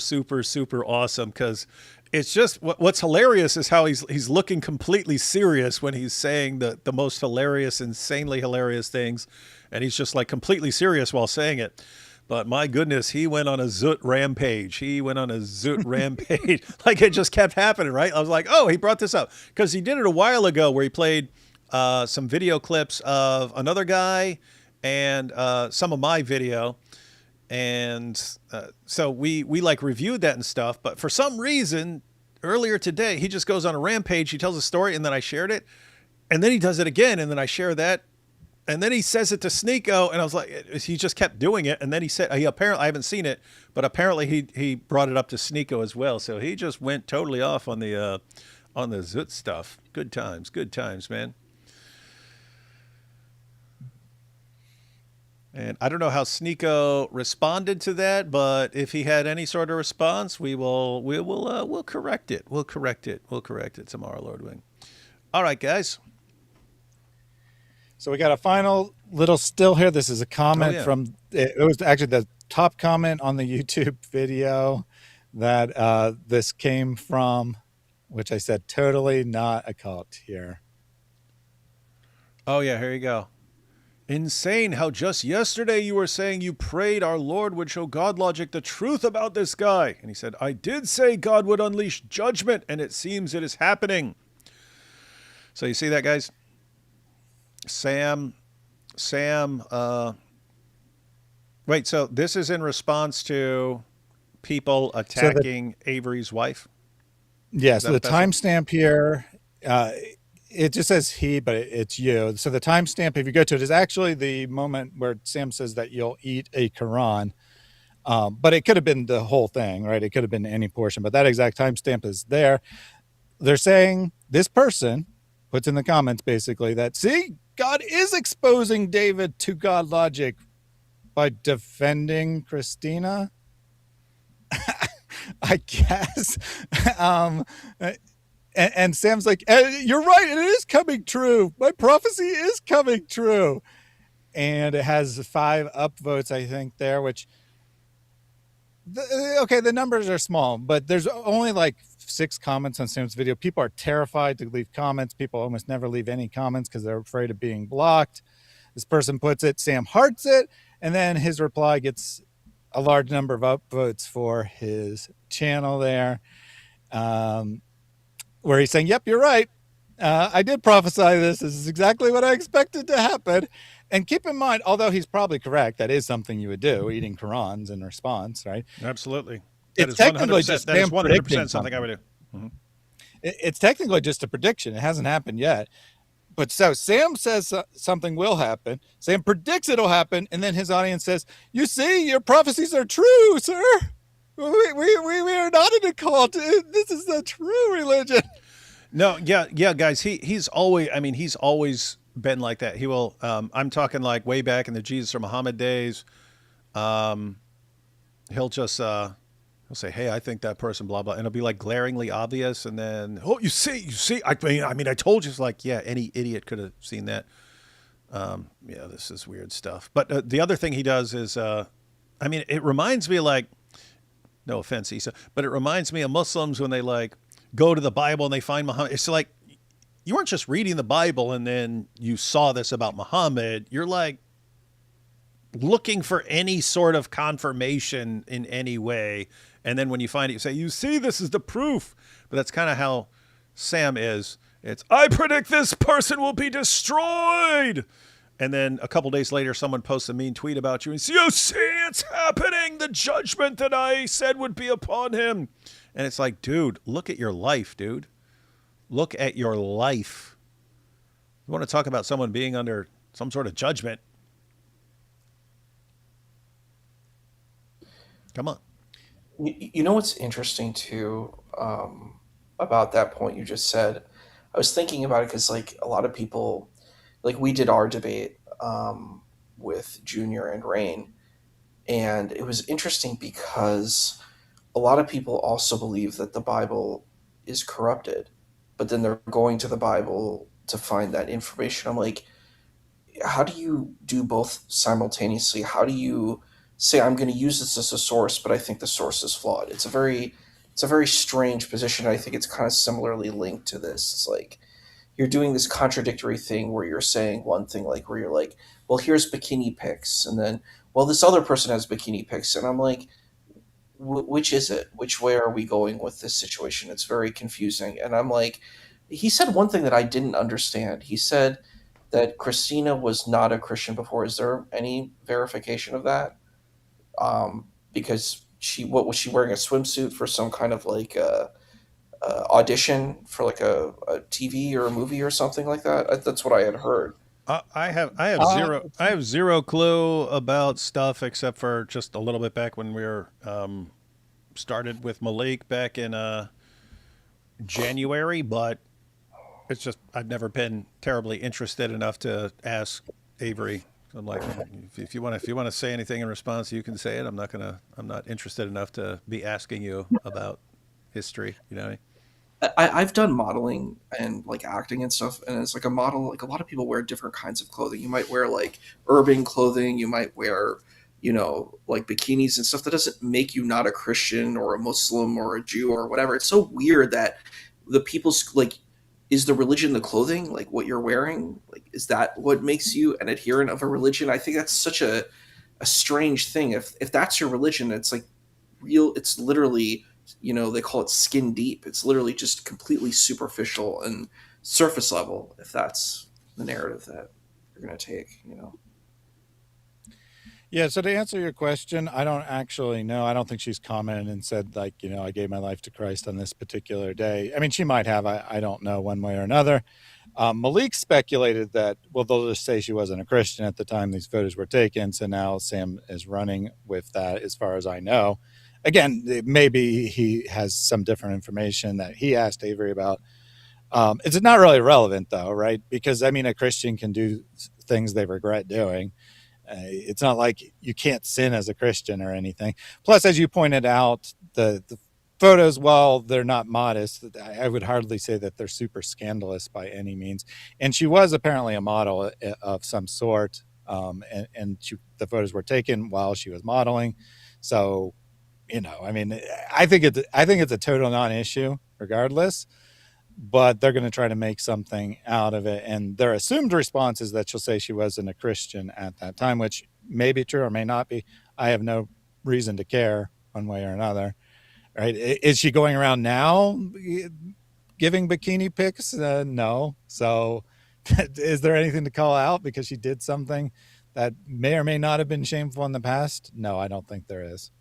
awesome, because it's just what's hilarious is how he's looking completely serious when he's saying the most hilarious, insanely hilarious things, and he's just like completely serious while saying it. But my goodness, he went on a Zoot rampage. Like it just kept happening, right? I was like, oh, he brought this up because he did it a while ago where he played some video clips of another guy and some of my video. And so we like reviewed that and stuff. But for some reason, earlier today, he just goes on a rampage. He tells a story, and then I shared it. And then he does it again, and then I share that. And then he says it to Sneeko, and I was like, he just kept doing it. And then he said, apparently, I haven't seen it, but apparently he brought it up to Sneeko as well. So he just went totally off on the Zoot stuff. Good times, man. And I don't know how Sneeko responded to that, but if he had any sort of response, we'll correct it. We'll correct it tomorrow, Lord Wing. All right, guys. So we got a final little still here. This is a comment from, it was actually the top comment on the YouTube video that this came from, which I said totally not a cult here. Oh yeah, here you go. Insane how just yesterday you were saying you prayed our Lord would show God Logic the truth about this guy. And he said, I did say God would unleash judgment, and it seems it is happening. So you see that, guys? Sam, wait, so this is in response to people attacking Avery's wife? Yeah, so the timestamp here, it just says he, but it's you. So the timestamp, if you go to it, is actually the moment where Sam says that you'll eat a Quran. But it could have been the whole thing, right? It could have been any portion, but that exact timestamp is there. They're saying this person puts in the comments basically that, see, God is exposing David to God Logic by defending Christina. I guess. And Sam's like, you're right, it is coming true. My prophecy is coming true. And it has 5 upvotes, I think, there, which, the numbers are small, but there's only like 6 comments on Sam's video. People are terrified to leave comments. People almost never leave any comments because they're afraid of being blocked. This person puts it, Sam hearts it, and then his reply gets a large number of upvotes for his channel there. Where he's saying, yep, you're right. I did prophesy this. This is exactly what I expected to happen. And keep in mind, although he's probably correct, that is something you would do, eating Qurans in response, right? Absolutely. It's technically just that is Sam predicting 100% something I would do. Mm-hmm. It's technically just a prediction. It hasn't happened yet. But so Sam says something will happen. Sam predicts it'll happen. And then his audience says, you see, your prophecies are true, sir. We are not in a cult. This is the true religion. No, yeah, guys. He's always been like that. He will. I'm talking like way back in the Jesus or Muhammad days. He'll just he'll say, "Hey, I think that person, blah blah," and it'll be like glaringly obvious. And then, "Oh, you see." I mean, I told you. It's like, yeah, any idiot could have seen that. Yeah, this is weird stuff. But the other thing he does is, it reminds me like, no offense, Isa, but it reminds me of Muslims when they like go to the Bible and they find Muhammad. It's like, you weren't just reading the Bible and then you saw this about Muhammad. You're like looking for any sort of confirmation in any way. And then when you find it, you say, you see, this is the proof. But that's kind of how Sam is. It's, I predict this person will be destroyed. And then a couple days later, someone posts a mean tweet about you and says, you see, it's happening. The judgment that I said would be upon him. And it's like, dude, look at your life, dude. Look at your life. You want to talk about someone being under some sort of judgment? Come on. You know what's interesting too about that point you just said? I was thinking about it because like a lot of people, like we did our debate with Junior and Rain, and it was interesting because a lot of people also believe that the Bible is corrupted, but then they're going to the Bible to find that information. I'm like, how do you do both simultaneously? How do you say, I'm going to use this as a source, but I think the source is flawed? It's a very strange position. I think it's kind of similarly linked to this. It's like you're doing this contradictory thing where you're saying one thing, like where you're like, well, here's bikini pics, and then, well, this other person has bikini pics, and I'm like, which is it? Which way are we going with this situation? It's very confusing. And I'm like, he said one thing that I didn't understand. He said that Christina was not a Christian before. Is there any verification of that? Because what was she wearing, a swimsuit for some kind of like audition for like a TV or a movie or something like that? That's what I had heard. I have zero clue about stuff except for just a little bit back when we were started with Maleek back in January, but it's just I've never been terribly interested enough to ask Avery. I'm like, if you want to say anything in response, you can say it. I'm not interested enough to be asking you about history. You know what I mean? I've done modeling and like acting and stuff, and it's like a model, like a lot of people wear different kinds of clothing. You might wear like urban clothing, you might wear, like bikinis and stuff. That doesn't make you not a Christian or a Muslim or a Jew or whatever. It's so weird that the people's like, is the religion the clothing? Like what you're wearing? Like, is that what makes you an adherent of a religion? I think that's such a strange thing. If that's your religion, it's like it's literally, they call it skin deep. It's literally just completely superficial and surface level, if that's the narrative that you're going to take, Yeah, so to answer your question, I don't actually know. I don't think she's commented and said, like, I gave my life to Christ on this particular day. I mean, she might have. I don't know one way or another. Maleek speculated that, well, they'll just say she wasn't a Christian at the time these photos were taken. So now Sam is running with that, as far as I know. Again, maybe he has some different information that he asked Avery about. It's not really relevant, though, right? Because, I mean, a Christian can do things they regret doing. It's not like you can't sin as a Christian or anything. Plus, as you pointed out, the photos, while they're not modest, I would hardly say that they're super scandalous by any means. And she was apparently a model of some sort, and the photos were taken while she was modeling. So, I mean, I think it's a total non-issue regardless. But they're going to try to make something out of it. And their assumed response is that she'll say she wasn't a Christian at that time, which may be true or may not be. I have no reason to care one way or another. Right? Is she going around now giving bikini pics? No. So Is there anything to call out because she did something that may or may not have been shameful in the past? No, I don't think there is.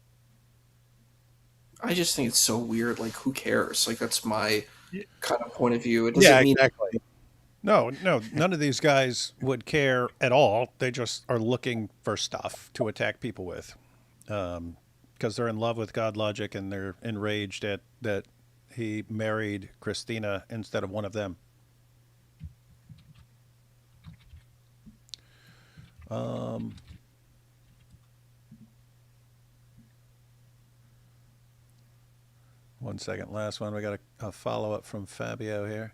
I just think it's so weird. Like, who cares? Like, that's my kind of point of view. It doesn't mean exactly. No, none of these guys would care at all. They just are looking for stuff to attack people with, because they're in love with God Logic and they're enraged at that he married Christina instead of one of them. One second, last one. We got a follow up from Fabio here.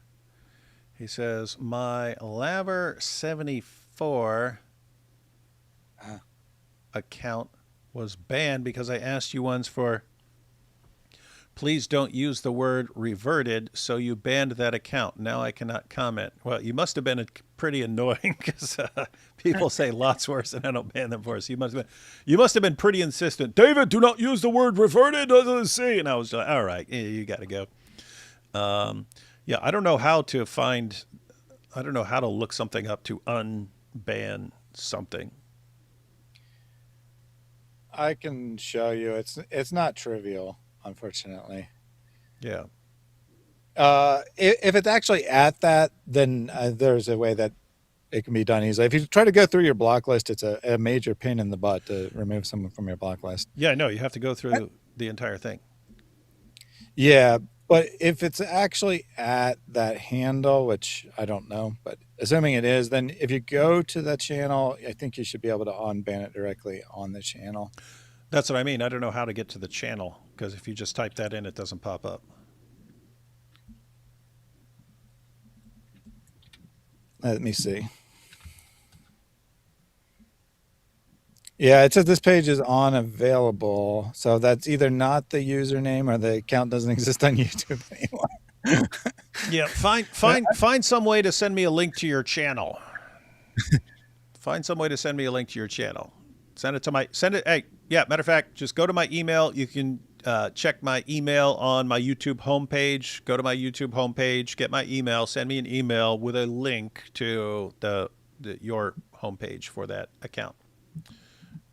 He says, my Laver 74 account was banned because I asked you once for, please don't use the word reverted, so you banned that account. Now I cannot comment. Well, you must have been pretty annoying because people say lots worse and I don't ban them for us. You must have been pretty insistent. David, do not use the word reverted. And I was like, all right, you got to go. Yeah, I don't know how to look something up to unban something. I can show you. It's not trivial, unfortunately. Yeah. If it's actually at that, then there's a way that it can be done easily. If you try to go through your block list, it's a major pain in the butt to remove someone from your block list. Yeah, no, you have to go through the entire thing. Yeah, but if it's actually at that handle, which I don't know, but assuming it is, then if you go to that channel, I think you should be able to unban it directly on the channel. That's what I mean. I don't know how to get to the channel because if you just type that in, it doesn't pop up. Let me see. Yeah, it says this page is unavailable. So that's either not the username or the account doesn't exist on YouTube anymore. Yeah, find some way to send me a link to your channel. Find some way to send me a link to your channel. Hey, yeah, matter of fact, just go to my email. You can check my email on my YouTube homepage. Go to my YouTube homepage, get my email, send me an email with a link to your homepage for that account.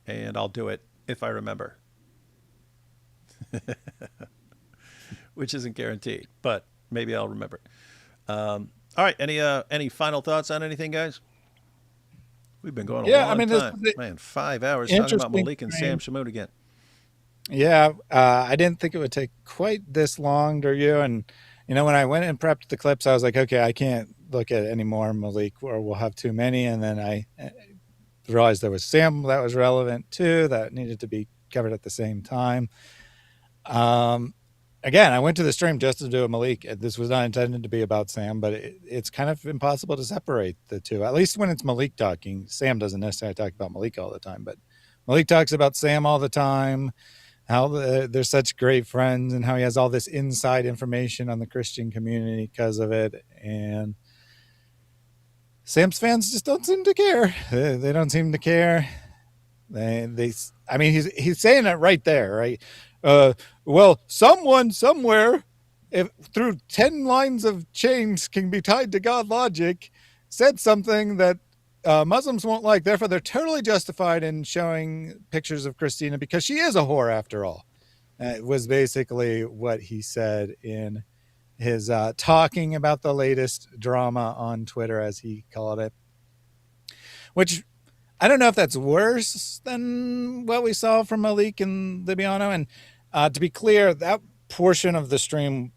And I'll do it if I remember. Which isn't guaranteed, but maybe I'll remember. All right, any final thoughts on anything, guys? We've been going a long time. Man, 5 hours talking about Maleek and Sam Shamoon again. Yeah, I didn't think it would take quite this long, do you? And, when I went and prepped the clips, I was like, okay, I can't look at any more Maleek or we'll have too many. And then I realized there was Sam that was relevant too, that needed to be covered at the same time. Again, I went to the stream just to do a Maleek. This was not intended to be about Sam, but it's kind of impossible to separate the two, at least when it's Maleek talking. Sam doesn't necessarily talk about Maleek all the time, but Maleek talks about Sam all the time, how they're such great friends and how he has all this inside information on the Christian community because of it. And Sam's fans just don't seem to care. They don't seem to care. He's saying it right there, right? Well, someone somewhere, if through 10 lines of chains can be tied to God Logic, said something that Muslims won't like. Therefore, they're totally justified in showing pictures of Christina because she is a whore after all. It was basically what he said in his talking about the latest drama on Twitter, as he called it, which I don't know if that's worse than what we saw from Maleek and Libiano. And to be clear, that portion of the stream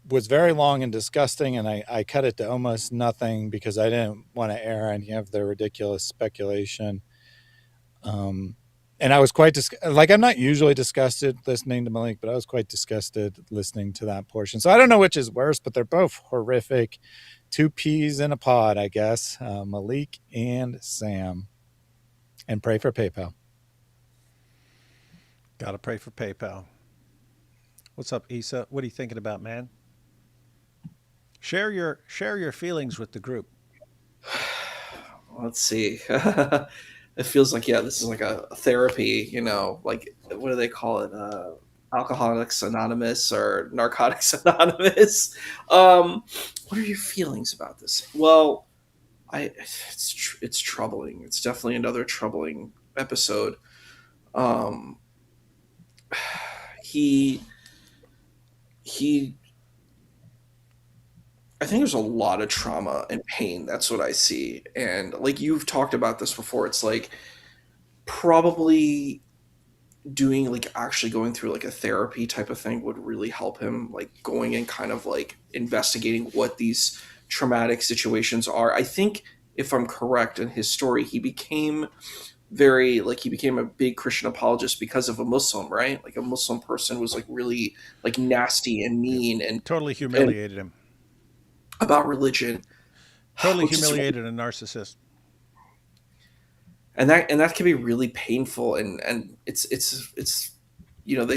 was very long and disgusting, and I cut it to almost nothing because I didn't want to air any of the ridiculous speculation. And I was quite I'm not usually disgusted listening to Maleek, but I was quite disgusted listening to that portion. So I don't know which is worse, but they're both horrific. Two peas in a pod, I guess. Maleek and Sam. And pray for PayPal. Gotta pray for PayPal. What's up, Issa? What are you thinking about, man? Share your feelings with the group. Let's see. It feels like, this is like a therapy, like, what do they call it? Alcoholics Anonymous or Narcotics Anonymous. What are your feelings about this? Well, it's troubling. It's definitely another troubling episode. He I think there's a lot of trauma and pain. That's what I see. And like you've talked about this before, it's like probably doing like actually going through like a therapy type of thing would really help him, like going and kind of like investigating what these traumatic situations are. I think if I'm correct in his story, he became a big Christian apologist because of a Muslim, right? Like a Muslim person was like really like nasty and mean and totally humiliated him about religion. Totally humiliated a narcissist. And that can be really painful, and it's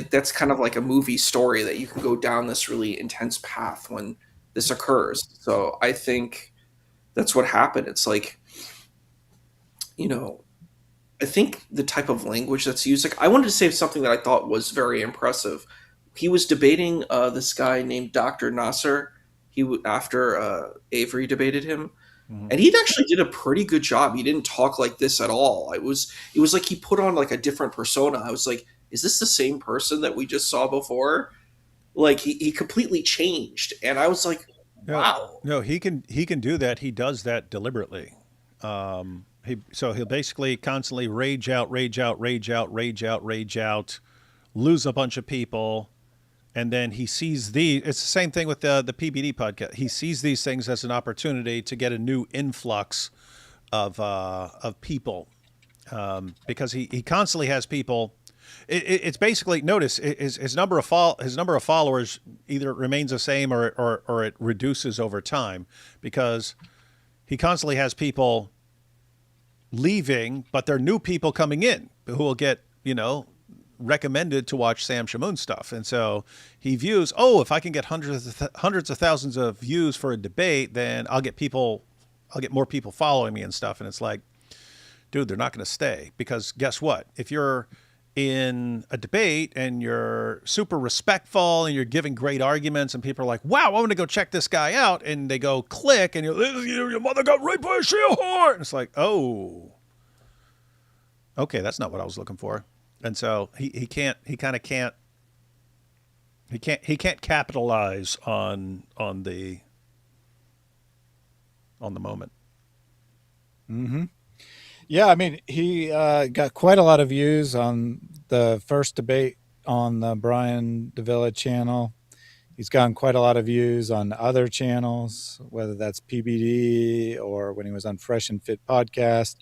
that's kind of like a movie story that you can go down this really intense path when this occurs. So I think that's what happened. It's like, I think the type of language that's used, like I wanted to say something that I thought was very impressive. He was debating this guy named Dr. Nasser. After Avery debated him. Mm-hmm. And he actually did a pretty good job. He didn't talk like this at all. It was like he put on like a different persona. I was like, is this the same person that we just saw before? Like he completely changed. And I was like, wow. No, he can do that. He does that deliberately. He'll basically constantly rage out, lose a bunch of people. And then he sees it's the same thing with the PBD podcast. He sees these things as an opportunity to get a new influx of people, because he constantly has people. It's basically, notice his number of followers either remains the same or it reduces over time, because he constantly has people leaving, but there are new people coming in who will get recommended to watch Sam Shamoon stuff. And so he views, if I can get hundreds of thousands of views for a debate, then I'll get more people following me and stuff. And it's like, dude, they're not going to stay, because guess what? If you're in a debate and you're super respectful and you're giving great arguments and people are like, wow, I want to go check this guy out. And they go click and your mother got raped by a Shia whore. And it's like, oh, okay, that's not what I was looking for. And so he can't capitalize on the moment. Mm-hmm. Yeah, I mean, he got quite a lot of views on the first debate on the Brian Davila channel. He's gotten quite a lot of views on other channels, whether that's PBD or when he was on Fresh and Fit podcast.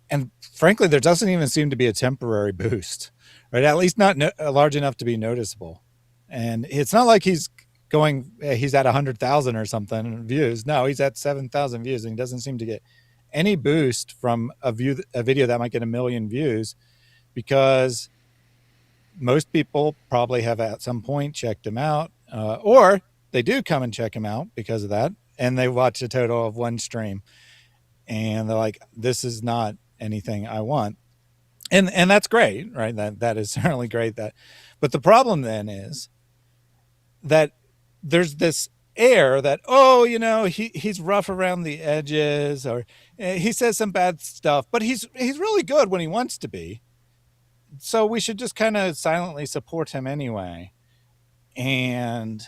And frankly, there doesn't even seem to be a temporary boost, right? At least not large enough to be noticeable. And it's not like he's at 100,000 or something views. No, he's at 7,000 views, and he doesn't seem to get any boost from a video that might get 1 million views, because most people probably have at some point checked him out, or they do come and check him out because of that, and they watch a total of one stream, and they're like, this is not anything I want. And that's great, right? That is certainly great. But the problem then is that there's this air that, he's rough around the edges, or he says some bad stuff, but he's really good when he wants to be. So we should just kind of silently support him anyway. And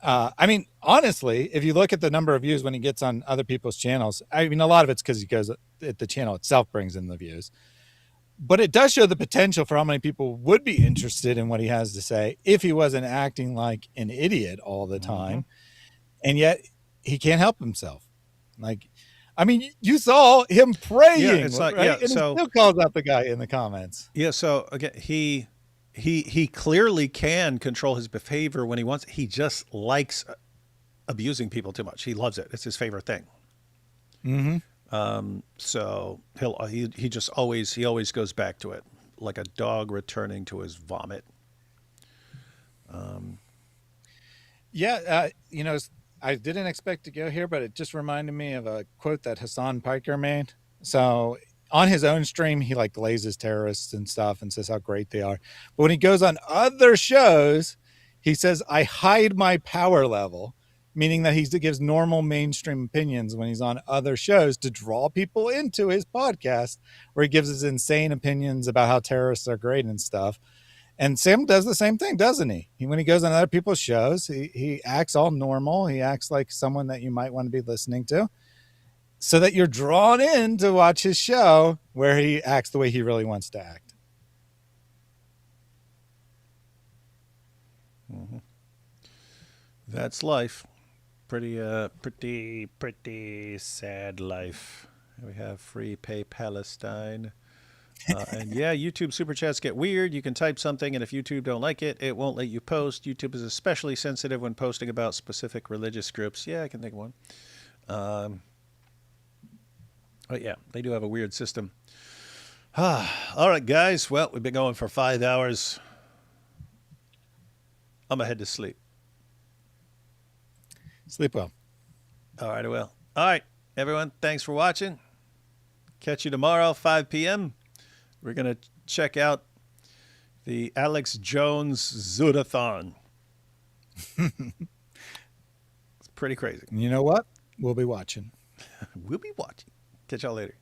I mean, honestly, if you look at the number of views when he gets on other people's channels, I mean, a lot of it's because the channel itself brings in the views, but it does show the potential for how many people would be interested in what he has to say if he wasn't acting like an idiot all the time. Mm-hmm. And yet he can't help himself. Like, I mean, you saw him praying, right? And he still calls out the guy in the comments. Yeah. So again, he clearly can control his behavior when he wants. He just likes abusing people too much. He loves it. It's his favorite thing. Mm-hmm. So he just always goes back to it, like a dog returning to his vomit. I didn't expect to go here, but it just reminded me of a quote that Hassan Piker made. So on his own stream, he like glazes terrorists and stuff and says how great they are. But when he goes on other shows, he says, I hide my power level, meaning that he gives normal mainstream opinions when he's on other shows to draw people into his podcast, where he gives his insane opinions about how terrorists are great and stuff. And Sam does the same thing, doesn't he? When he goes on other people's shows, he acts all normal. He acts like someone that you might want to be listening to, so that you're drawn in to watch his show where he acts the way he really wants to act. Mm-hmm. That's life. Pretty sad life. We have free pay Palestine. And yeah, YouTube super chats get weird. You can type something, and if YouTube don't like it, it won't let you post. YouTube is especially sensitive when posting about specific religious groups. Yeah, I can think of one. But yeah, they do have a weird system. All right, guys. Well, we've been going for 5 hours. I'm going to head to sleep. Sleep well. All right, I will. All right, everyone. Thanks for watching. Catch you tomorrow, 5 p.m. We're going to check out the Alex Jones Zootathon. It's pretty crazy. You know what? We'll be watching. We'll be watching. Catch y'all later.